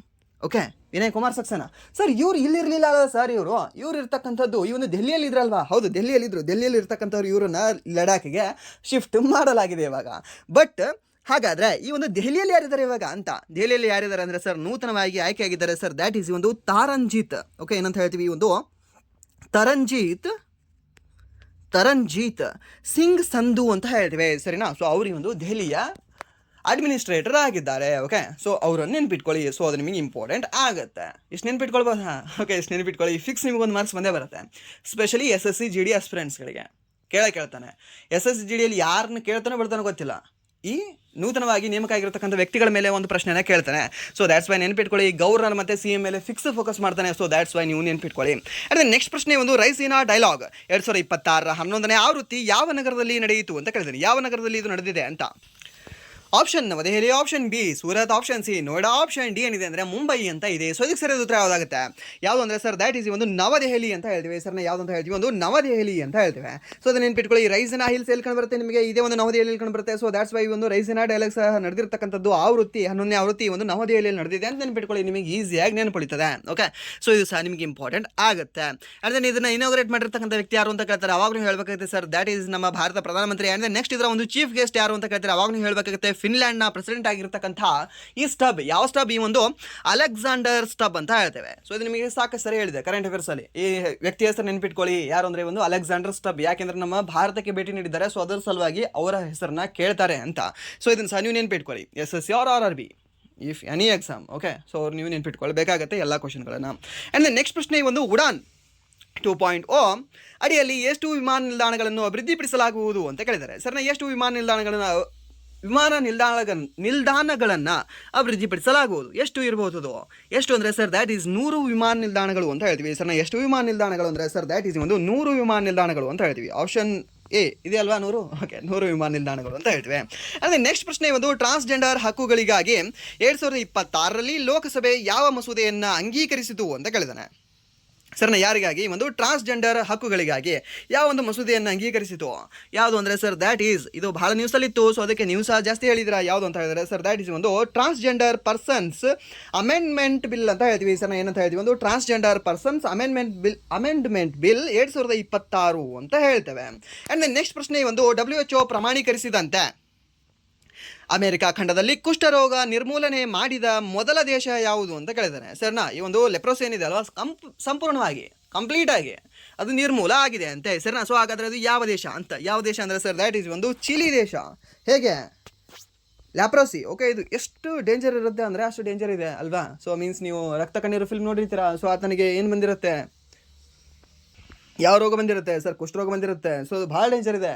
ಓಕೆ, ವಿನಯ್ ಕುಮಾರ್ ಸಕ್ಸೇನಾ. ಸರ್ ಇವ್ರು ಇಲ್ಲಿರಲಿಲ್ಲ ಅಲ್ಲ ಸರ್, ಇವರು ಇರ್ತಕ್ಕಂಥದ್ದು ಈ ಒಂದು ದೆಹಲಿಯಲ್ಲಿ ಇದ್ರಲ್ವಾ? ಹೌದು, ದೆಹಲಿಯಲ್ಲಿ ಇರ್ತಕ್ಕಂಥವ್ರು ಇವರನ್ನ ಲಡಾಖಿಗೆ ಶಿಫ್ಟ್ ಮಾಡಲಾಗಿದೆ ಇವಾಗ. ಬಟ್ ಹಾಗಾದರೆ ಈ ಒಂದು ದೆಹಲಿಯಲ್ಲಿ ಯಾರಿದ್ದಾರೆ ಇವಾಗ ಅಂತ? ದೆಹಲಿಯಲ್ಲಿ ಯಾರಿದ್ದಾರೆ ಅಂದರೆ ಸರ್ ನೂತನವಾಗಿ ಆಯ್ಕೆ ಆಗಿದ್ದಾರೆ ಸರ್ ದ್ಯಾಟ್ ಈಸ್ ಒಂದು ತಾರನ್ಜೀತ್. ಓಕೆ, ಏನಂತ ಹೇಳ್ತೀವಿ? ಈ ಒಂದು ತರನ್ಜೀತ್ ಸಿಂಗ್ ಸಂಧು ಅಂತ ಹೇಳ್ತೀವಿ, ಸರಿನಾ? ಸೊ ಅವ್ರಿಗೆ ಒಂದು ದೆಹಲಿಯ ಅಡ್ಮಿನಿಸ್ಟ್ರೇಟರ್ ಆಗಿದ್ದಾರೆ. ಓಕೆ, ಸೊ ಅವರನ್ನು ನೆನ್ಪಿಟ್ಕೊಳ್ಳಿ. ಸೊ ಅದು ನಿಮಗೆ ಇಂಪಾರ್ಟೆಂಟ್ ಆಗುತ್ತೆ. ಇಷ್ಟು ನೆನ್ಪಿಟ್ಕೊಳ್ಬೋದಾ? ಓಕೆ, ಇಷ್ಟು ನೆನ್ಪಿಟ್ಕೊಳ್ಳಿ. ಫಿಕ್ಸ್ ನಿಮಗೊಂದು ಮಾರ್ಕ್ಸ್ ಬಂದೇ ಬರುತ್ತೆ. ಸ್ಪೆಷಲಿ SSC GD ಆಸ್ಪಿರೆಂಟ್ಸ್ಗಳಿಗೆ ಕೇಳ್ತಾನೆ. SSC GDಯಲ್ಲಿ ಯಾರನ್ನ ಕೇಳ್ತಾನೋ ಬಿಡ್ತಾನೋ ಗೊತ್ತಿಲ್ಲ, ಈ ನೂತನವಾಗಿ ನೇಮಕ ಆಗಿರತಕ್ಕಂಥ ವ್ಯಕ್ತಿಗಳ ಮೇಲೆ ಒಂದು ಪ್ರಶ್ನೆನ ಕೇಳ್ತಾನೆ. ಸೊ ದ್ಯಾಟ್ಸ್ ವೈ ನೆನ್ಪಿಟ್ಕೊಳ್ಳಿ. ಗವರ್ನರ್ ಮತ್ತು CM ಮೇಲೆ ಫಿಕ್ಸ್ ಫೋಕಸ್ ಮಾಡ್ತಾನೆ. ಸೊ ದ್ಯಾಟ್ಸ್ ವೈ ನೀವು ನೆನ್ಪಿಟ್ಕೊಳ್ಳಿ. ಅದೇ ನೆಕ್ಸ್ಟ್ ಪ್ರಶ್ನೆ ಒಂದು ರೈಸಿನಾ ಡೈಲಾಗ್ 2026 11ನೇ ಆವೃತ್ತಿ ಯಾವ ನಗರದಲ್ಲಿ ನಡೆಯಿತು ಅಂತ ಕೇಳಿದ್ದೀನಿ. ಯಾವ ನಗರದಲ್ಲಿ ಇದು ನಡೆದಿದೆ ಅಂತ? Option Navadehali, option B Surat, option C Noida, option D ಏನಿದೆ ಅಂದರೆ ಮುಂಬೈ ಅಂತ ಇದೆ. ಸೊ ಇದಕ್ಕೆ ಸರಿಯಾದ ಉತ್ತರ ಯಾವುದಾಗುತ್ತೆ? ಯಾವುದು ಅಂದರೆ ಸರ್ ದ್ಯಾಟ್ ಈಸ್ ಒಂದು ನವದೆಹಲಿ ಅಂತ ಹೇಳ್ತೀವಿ. ಸರ್ನ ಯಾವುದು ಅಂತ ಹೇಳ್ತೀವಿ? ಒಂದು ನವದೆಹಲಿ ಅಂತ ಹೇಳ್ತೀವಿ. ಸೊ ಅದನ್ನ ನೆನ್ಪಿಟ್ಕೊಳ್ಳಿ. ರೈಸಿನಾ ಹಿಲ್ಸ್ ಎಲ್ಲಿ ಬರುತ್ತೆ ನಿಮಗೆ? ಇದೇ ಒಂದು ನವದೆಹಲಿಯಲ್ಲಿ ಕಂಡುಬರುತ್ತೆ. ಸೊ ದ್ಯಾಟ್ಸ್ ವೈ ಒಂದು ರೈಸಿನಾ ಡೈಲಾಗ್ ಸಹ ನಡೆದಿರ್ತಕ್ಕಂಥದ್ದು ಆವೃತ್ತಿ 11ನೇ ಆವೃತ್ತಿ ಒಂದು ನವದೆಹಲಿಯಲ್ಲಿ ನಡೆದಿದೆ ಅಂತ ನೆನ್ಪಿಟ್ಕೊಳ್ಳಿ. ನಿಮಗೆ ಈಸಿಯಾಗಿ ನೆನಪುಳಿತದೆ. ಓಕೆ, ಸೊ ಇದು ಸಹ ನಿಮಗೆ ಇಂಪಾರ್ಟೆಂಟ್ ಆಗುತ್ತೆ. ಆ್ಯಂಡ್ ದೆನ್ ಇದನ್ನು ಇನಾಗ್ರೇಟ್ ಮಾಡಿರ್ತಕ್ಕಂಥ ವ್ಯಕ್ತಿ ಯಾರು ಅಂತ ಕೇಳ್ತಾರೆ. ಅವಾಗಲೂ ಹೇಳಬೇಕಾಗುತ್ತೆ ಸರ್ ದ್ಯಾಟ್ ಈಸ್ ನಮ್ಮ ಭಾರತ ಪ್ರಧಾನಮಂತ್ರಿ. ಆ್ಯಂಡ್ ದೆನ್ ನೆಕ್ಸ್ಟ್ ಇದರ ಒಂದು ಚೀಫ್ ಗೆಸ್ಟ್ ಯಾರು ಅಂತ ಕೇಳ್ತಾರೆ. ಅವಾಗಲೂ ಹೇಳಬೇಕಾಗುತ್ತೆ ಫಿನ್ಲ್ಯಾಂಡ್ನ ಪ್ರೆಸಿಡೆಂಟ್ ಆಗಿರ್ತಕ್ಕಂಥ ಈ ಸ್ಟಬ್. ಯಾವ ಸ್ಟಬ್? ಈ ಒಂದು ಅಲೆಕ್ಸಾಂಡರ್ ಸ್ಟಬ್ ಅಂತ ಹೇಳ್ತೇವೆ. ಸೊ ಇದು ನಿಮಗೆ ಸಾಕಷ್ಟು ಸರಿ ಹೇಳಿದೆ ಕರೆಂಟ್ ಅಫೇರ್ಸ್ ಅಲ್ಲಿ. ಈ ವ್ಯಕ್ತಿ ಹೆಸರು ನೆನ್ಪಿಟ್ಕೊಳ್ಳಿ. ಯಾರು ಅಂದರೆ ಒಂದು ಅಲೆಕ್ಸಾಂಡರ್ ಸ್ಟಬ್. ಯಾಕೆಂದ್ರೆ ನಮ್ಮ ಭಾರತಕ್ಕೆ ಭೇಟಿ ನೀಡಿದ್ದಾರೆ. ಸೊ ಅದರ ಸಲುವಾಗಿ ಅವರ ಹೆಸರನ್ನ ಕೇಳ್ತಾರೆ ಅಂತ. ಸೊ ಇದನ್ನು ಸಹ ನೀವು ನೆನ್ಪಿಟ್ಕೊಳ್ಳಿ. SSC or RRB if any exam. Okay, so ಅವ್ರು ನೀವು ನೆನ್ಪಿಟ್ಕೊಳ್ಬೇಕಾಗತ್ತೆ ಎಲ್ಲ ಕ್ವಶನ್ಗಳನ್ನು. ಆ್ಯಂಡ್ ದೆನ್ ನೆಕ್ಸ್ಟ್ ಪ್ರಶ್ನೆ ಒಂದು ಉಡಾನ್ 2.0 ಅಡಿಯಲ್ಲಿ ಎಷ್ಟು ವಿಮಾನ ನಿಲ್ದಾಣಗಳನ್ನು ಅಭಿವೃದ್ಧಿಪಡಿಸಲಾಗುವುದು ಅಂತ ಕೇಳಿದ್ದಾರೆ. ಸರ್ನ ಎಷ್ಟು ವಿಮಾನ ನಿಲ್ದಾಣಗಳನ್ನು ಅಭಿವೃದ್ಧಿಪಡಿಸಲಾಗುವುದು? ಎಷ್ಟು ಇರಬಹುದು? ಎಷ್ಟು ಅಂದರೆ ಸರ್ ದ್ಯಾಟ್ ಈಸ್ 100 ವಿಮಾನ ನಿಲ್ದಾಣಗಳು ಅಂತ ಹೇಳ್ತೀವಿ. ಸರ್ನ ಎಷ್ಟು ವಿಮಾನ ನಿಲ್ದಾಣಗಳು ಅಂದರೆ ಸರ್ ದ್ಯಾಟ್ ಈಸ್ ಒಂದು 100 ವಿಮಾನ ನಿಲ್ದಾಣಗಳು ಅಂತ ಹೇಳ್ತೀವಿ. ಆಪ್ಷನ್ ಎ ಇದೆ ಅಲ್ವಾ 100. ಓಕೆ, 100 ವಿಮಾನ ನಿಲ್ದಾಣಗಳು ಅಂತ ಹೇಳ್ತೀವಿ. ಅಂದರೆ ನೆಕ್ಸ್ಟ್ ಪ್ರಶ್ನೆ ಒಂದು ಟ್ರಾನ್ಸ್ಜೆಂಡರ್ ಹಕ್ಕುಗಳಿಗಾಗಿ 2026ರಲ್ಲಿ ಲೋಕಸಭೆ ಯಾವ ಮಸೂದೆಯನ್ನು ಅಂಗೀಕರಿಸಿತು ಅಂತ ಕೇಳಿದಾನೆ. ಸರ್ನ ಯಾರಿಗಾಗಿ? ಒಂದು ಟ್ರಾನ್ಸ್ಜೆಂಡರ್ ಹಕ್ಕುಗಳಿಗಾಗಿ ಯಾವ ಒಂದು ಮಸೂದೆಯನ್ನು ಅಂಗೀಕರಿಸಿತು? ಯಾವುದು ಅಂದರೆ ಸರ್ ದ್ಯಾಟ್ ಈಸ್ ಇದು ಬಹಳ ನ್ಯೂಸಲ್ಲಿತ್ತು. ಸೊ ಅದಕ್ಕೆ ನೀವು ಸಹ ಜಾಸ್ತಿ ಹೇಳಿದಿರಾ. ಯಾವುದು ಅಂತ ಹೇಳಿದ್ರೆ ಸರ್ ದ್ಯಾಟ್ ಈಸ್ ಒಂದು ಟ್ರಾನ್ಸ್ಜೆಂಡರ್ ಪರ್ಸನ್ಸ್ ಅಮೆಂಡ್ಮೆಂಟ್ ಬಿಲ್ ಅಂತ ಹೇಳ್ತೀವಿ. ಸರ್ನ ಏನಂತ ಹೇಳ್ತೀವಿ? ಒಂದು ಟ್ರಾನ್ಸ್ಜೆಂಡರ್ ಪರ್ಸನ್ಸ್ ಅಮೆಂಡ್ಮೆಂಟ್ ಬಿಲ್ 2026 ಅಂತ ಹೇಳ್ತೇವೆ. ಆ್ಯಂಡ್ ನೆಕ್ಸ್ಟ್ ಪ್ರಶ್ನೆ ಒಂದು WHO ಪ್ರಮಾಣೀಕರಿಸಿದಂತೆ ಅಮೆರಿಕ ಖಂಡದಲ್ಲಿ ಕುಷ್ಠರೋಗ ನಿರ್ಮೂಲನೆ ಮಾಡಿದ ಮೊದಲ ದೇಶ ಯಾವುದು ಅಂತ ಕೇಳಿದ್ದಾನೆ. ಸರ್ನ ಈ ಒಂದು ಲೆಪ್ರೋಸಿ ಏನಿದೆ ಅಲ್ವಾ ಸಂಪೂರ್ಣವಾಗಿ ಕಂಪ್ಲೀಟಾಗಿ ಅದು ನಿರ್ಮೂಲ ಆಗಿದೆ ಅಂತೆ. ಸರ್ನ ಸೊ ಹಾಗಾದರೆ ಅದು ಯಾವ ದೇಶ ಅಂತ? ಯಾವ ದೇಶ ಅಂದರೆ ಸರ್ ದ್ಯಾಟ್ ಈಸ್ ಒಂದು ಚಿಲಿ ದೇಶ. ಹೇಗೆ? ಲ್ಯಾಪ್ರೋಸಿ. ಓಕೆ, ಇದು ಎಷ್ಟು ಡೇಂಜರ್ ಇರುತ್ತೆ ಅಂದರೆ ಅಷ್ಟು ಡೇಂಜರ್ ಇದೆ ಅಲ್ವಾ? ಸೊ ಮೀನ್ಸ್ ನೀವು ರಕ್ತ ಕಣ್ಣೀರು ಫಿಲ್ಮ್ ನೋಡಿರ್ತೀರಾ. ಸೊ ಆತನಿಗೆ ಏನು ಬಂದಿರುತ್ತೆ? ಯಾವ ರೋಗ ಬಂದಿರುತ್ತೆ ಸರ್? ಕುಷ್ಠರೋಗ ಬಂದಿರುತ್ತೆ. ಸೊ ಅದು ಭಾಳ ಡೇಂಜರ್ ಇದೆ.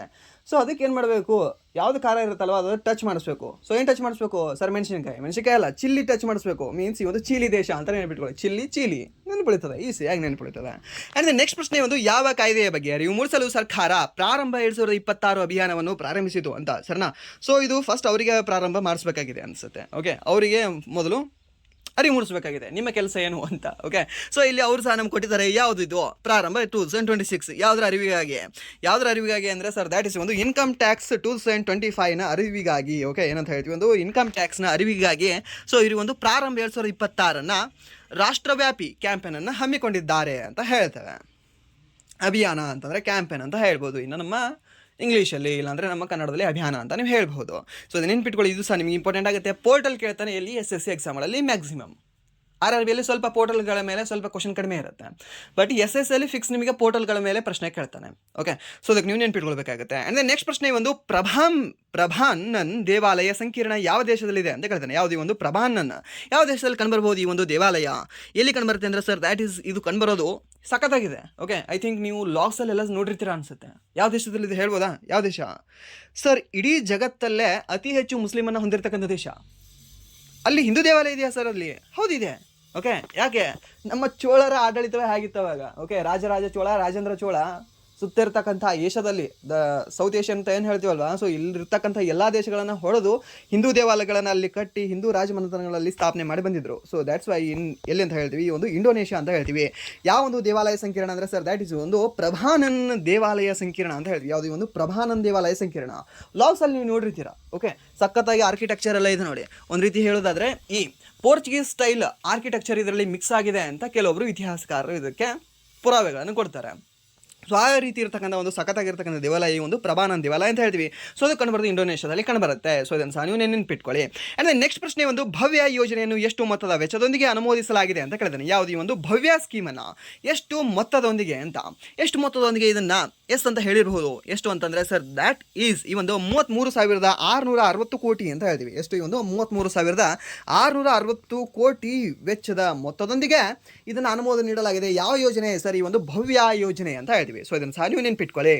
ಸೊ ಅದಕ್ಕೆ ಏನು ಮಾಡಬೇಕು, ಯಾವುದು ಖಾರ ಇರುತ್ತಲ್ವ ಅದು ಟಚ್ ಮಾಡಿಸ್ಬೇಕು. ಸೊ ಏನು ಟಚ್ ಮಾಡಿಸ್ಬೇಕು ಸರ್? ಮೆಣಸಿನಕಾಯಿ ಅಲ್ಲ, ಚಿಲ್ಲಿ ಟಚ್ ಮಾಡಿಸ್ಬೇಕು. ಮೀನ್ಸ್ ಈ ಒಂದು ಚೀಲಿ ದೇಶ ಅಂತ ನೆನಪಿಟ್ಕೊಳ್ಳಿ. ಚೀಲಿ ನೆನಪಿಡ್ತದೆ, ಈಸಿಯಾಗಿ ನೆನಪಿಡ್ತದೆ. ಆ್ಯಂಡ್ ನೆಕ್ಸ್ಟ್ ಪ್ರಶ್ನೆ ಒಂದು, ಯಾವ ಕಾಯ್ದೆಯ ಬಗ್ಗೆ ಅರಿವು ಮೂಡಿಸಲು ಸರ್ಕಾರ ಪ್ರಾರಂಭ 2026 ಅಭಿಯಾನವನ್ನು ಪ್ರಾರಂಭಿಸಿತು ಅಂತ ಸರ್ನಾ? ಸೊ ಇದು ಫಸ್ಟ್ ಅವರಿಗೆ ಪ್ರಾರಂಭ ಮಾಡಿಸ್ಬೇಕಾಗಿದೆ ಅನಿಸುತ್ತೆ. ಓಕೆ, ಅವರಿಗೆ ಮೊದಲು ಅರಿವು ಮೂಡಿಸಬೇಕಾಗಿದೆ, ನಿಮ್ಮ ಕೆಲಸ ಏನು ಅಂತ. ಓಕೆ, ಸೊ ಇಲ್ಲಿ ಅವರು ಸಹ ನಮ್ಗೆ ಕೊಟ್ಟಿದ್ದಾರೆ. ಯಾವುದು ಇದು ಪ್ರಾರಂಭ 2026 ಯಾವುದರ ಅರಿವಿಗಾಗಿ ಅಂದರೆ ಸರ್ ದ್ಯಾಟ್ ಇಸ್ ಒಂದು ಇನ್ಕಮ್ ಟ್ಯಾಕ್ಸ್ 2025ನ ಅರಿವಿಗಾಗಿ. ಓಕೆ, ಏನಂತ ಹೇಳ್ತೀವಿ, ಒಂದು ಇನ್ಕಮ್ ಟ್ಯಾಕ್ಸ್ನ ಅರಿವಿಗಾಗಿ. ಸೊ ಇದು ಒಂದು ಪ್ರಾರಂಭ 2026ನ ರಾಷ್ಟ್ರವ್ಯಾಪಿ ಕ್ಯಾಂಪೇನನ್ನು ಹಮ್ಮಿಕೊಂಡಿದ್ದಾರೆ ಅಂತ ಹೇಳ್ತೇವೆ. ಅಭಿಯಾನ ಅಂತಂದರೆ ಕ್ಯಾಂಪೇನ್ ಅಂತ ಹೇಳ್ಬೋದು. ಇನ್ನು ನಮ್ಮ ಇಂಗ್ಲೀಷಲ್ಲಿ, ಇಲ್ಲಾಂದರೆ ನಮ್ಮ ಕನ್ನಡದಲ್ಲಿ ಅಭಿಯಾನ ಅಂತ ನೀವು ಹೇಳ್ಬೋದು. ಸೊ ಅದು ನೆನ್ಪಿಟ್ಕೊಳ್ಳಿ, ಇದು ಸಹ ನಿಮಗೆ ಇಂಪಾರ್ಟೆಂಟ್ ಆಗುತ್ತೆ. ಪೋರ್ಟಲ್ ಕೇಳ್ತಾನೆ ಎಲ್ಲಿ? SSC ಎಕ್ಸಾಮ್ಗಳಲ್ಲಿ maximum. RRBಯಲ್ಲಿ ಸ್ವಲ್ಪ ಪೋರ್ಟಲ್ಗಳ ಮೇಲೆ ಸ್ವಲ್ಪ ಕ್ವಶನ್ ಕಡಿಮೆ ಇರುತ್ತೆ, ಬಟ್ SSCಯಲ್ಲಿ ಫಿಕ್ಸ್ ನಿಮಗೆ ಪೋರ್ಟಲ್ಗಳ ಮೇಲೆ ಪ್ರಶ್ನೆ ಕೇಳ್ತಾನೆ. ಓಕೆ, ಸೊ ಅದಕ್ಕೆ ನೀವು ನೆನ್ಪಿಟ್ಕೊಳ್ಬೇಕಾಗುತ್ತೆ. ಆ್ಯಂಡ್ ನೆಕ್ಸ್ಟ್ ಪ್ರಶ್ನೆ ಒಂದು, ಪ್ರಭಾನನ್ ದೇವಾಲಯ ಸಂಕೀರ್ಣ ಯಾವ ದೇಶದಲ್ಲಿದೆ ಅಂತ ಕೇಳ್ತಾನೆ. ಯಾವುದು ಈ ಒಂದು ಪ್ರಭಾನನ್ ಯಾವ ದೇಶದಲ್ಲಿ ಕಂಡುಬರ್ಬೋದು ಈ ಒಂದು ದೇವಾಲಯ? ಎಲ್ಲಿ ಕಂಡುಬರುತ್ತೆ ಅಂದರೆ ಸರ್ ದ್ಯಾಟ್ ಈಸ್, ಇದು ಕಂಡುಬರೋದು ಸಖತ್ತಾಗಿದೆ. ಓಕೆ, ಐ ಥಿಂಕ್ ನೀವು ಲಾಗ್ಸಲ್ಲೆಲ್ಲ ನೋಡಿರ್ತೀರ ಅನಿಸುತ್ತೆ. ಯಾವ ದೇಶದಲ್ಲಿದೆ ಹೇಳ್ಬೋದಾ? ಯಾವ ದೇಶ ಸರ್? ಇಡೀ ಜಗತ್ತಲ್ಲೇ ಅತಿ ಹೆಚ್ಚು ಮುಸ್ಲಿಮನ್ನು ಹೊಂದಿರತಕ್ಕಂಥ ದೇಶ. ಅಲ್ಲಿ ಹಿಂದೂ ದೇವಾಲಯ ಇದೆಯಾ ಸರ್? ಅಲ್ಲಿ ಹೌದಿದೆ. ಓಕೆ, ಯಾಕೆ? ನಮ್ಮ ಚೋಳರ ಆಡಳಿತವೇ ಆಗಿತ್ತು ಅವಾಗ. ಓಕೆ, ರಾಜರಾಜ ಚೋಳ, ರಾಜೇಂದ್ರ ಚೋಳ ಸುತ್ತಿರ್ತಕ್ಕಂಥ ಏಷ್ಯಾದಲ್ಲಿ, ಸೌತ್ ಏಷ್ಯಾ ಅಂತ ಏನು ಹೇಳ್ತೀವಲ್ವಾ, ಸೊ ಇಲ್ಲಿರ್ತಕ್ಕಂಥ ಎಲ್ಲ ದೇಶಗಳನ್ನು ಹೊಡೆದು ಹಿಂದೂ ದೇವಾಲಯಗಳನ್ನು ಅಲ್ಲಿ ಕಟ್ಟಿ ಹಿಂದೂ ರಾಜಮನೆತನಗಳಲ್ಲಿ ಸ್ಥಾಪನೆ ಮಾಡಿ ಬಂದಿದ್ರು. ಸೊ ದ್ಯಾಟ್ಸ್ ವೈ ಎಲ್ಲಿ ಅಂತ ಹೇಳ್ತೀವಿ, ಈ ಒಂದು ಇಂಡೋನೇಷ್ಯಾ ಅಂತ ಹೇಳ್ತೀವಿ. ಯಾವ ಒಂದು ದೇವಾಲಯ ಸಂಕೀರ್ಣ ಅಂದರೆ ಸರ್ ದ್ಯಾಟ್ ಇಸ್ ಒಂದು ಪ್ರಭಾನನ್ ದೇವಾಲಯ ಸಂಕೀರ್ಣ ಅಂತ ಹೇಳ್ತೀವಿ. ಯಾವುದು ಒಂದು ಪ್ರಭಾನನ್ ದೇವಾಲಯ ಸಂಕೀರ್ಣ. ಲಾಗ್ಸಲ್ಲಿ ನೀವು ನೋಡಿರ್ತೀರ. ಓಕೆ, ಸಖತ್ತಾಗಿ ಆರ್ಕಿಟೆಕ್ಚರ್ ಎಲ್ಲ ಇದೆ ನೋಡಿ. ಒಂದು ರೀತಿ ಹೇಳೋದಾದರೆ ಈ ಪೋರ್ಚುಗೀಸ್ ಸ್ಟೈಲ್ ಆರ್ಕಿಟೆಕ್ಚರ್ ಇದರಲ್ಲಿ ಮಿಕ್ಸ್ ಆಗಿದೆ ಅಂತ ಕೆಲವೊಬ್ಬರು ಇತಿಹಾಸಕಾರರು ಇದಕ್ಕೆ ಪುರಾವೆಗಳನ್ನು ಕೊಡ್ತಾರೆ. ಸೊ ಆ ರೀತಿ ಇರ್ತಕ್ಕಂಥ ಒಂದು ಸಖತ್ತಾಗಿರ್ತಕ್ಕಂಥ ದೇವಾಲಯ ಈ ಒಂದು ಪ್ರಭಾನನ್ ದೇವಾಲಯ ಅಂತ ಹೇಳ್ತೀವಿ. ಸೊ ಅದು ಕಂಡುಬರೋದು ಇಂಡೋನೇಷ್ಯಾದಲ್ಲಿ ಕಂಡುಬರುತ್ತೆ. ಸೊ ಇದನ್ನು ಸಹ ನೀವು ನೆನ್ಪಿಟ್ಕೊಳ್ಳಿ. ಆ್ಯಂಡ್ ನೆಕ್ಸ್ಟ್ ಪ್ರಶ್ನೆ ಒಂದು, ಭವ್ಯ ಯೋಜನೆಯನ್ನು ಎಷ್ಟು ಮೊತ್ತದ ವೆಚ್ಚದೊಂದಿಗೆ ಅನುಮೋದಿಸಲಾಗಿದೆ ಅಂತ ಕೇಳಿದಾನೆ. ಯಾವುದು ಈ ಒಂದು ಭವ್ಯ ಸ್ಕೀಮನ್ನು ಎಷ್ಟು ಮೊತ್ತದೊಂದಿಗೆ ಅಂತ? ಎಷ್ಟು ಮೊತ್ತದೊಂದಿಗೆ ಇದನ್ನು ಎಸ್ ಅಂತ ಹೇಳಿರಬಹುದು. ಎಷ್ಟು ಅಂತಂದರೆ ಸರ್ ದ್ಯಾಟ್ ಈಸ್ ಈ ಒಂದು 33,660 ಕೋಟಿ ಅಂತ ಹೇಳ್ತೀವಿ. ಎಷ್ಟು? ಈ ಒಂದು 33,660 ಕೋಟಿ ವೆಚ್ಚದ ಮೊತ್ತದೊಂದಿಗೆ ಇದನ್ನು ಅನುಮೋದನೆ ನೀಡಲಾಗಿದೆ. ಯಾವ ಯೋಜನೆ ಸರ್? ಈ ಒಂದು ಭವ್ಯ ಯೋಜನೆ ಅಂತ ಹೇಳ್ತೀವಿ. ಸೊ ಇದನ್ನು ಸಹ ನೀವು ನೆನ್ಪಿಟ್ಕೊಳ್ಳಿ.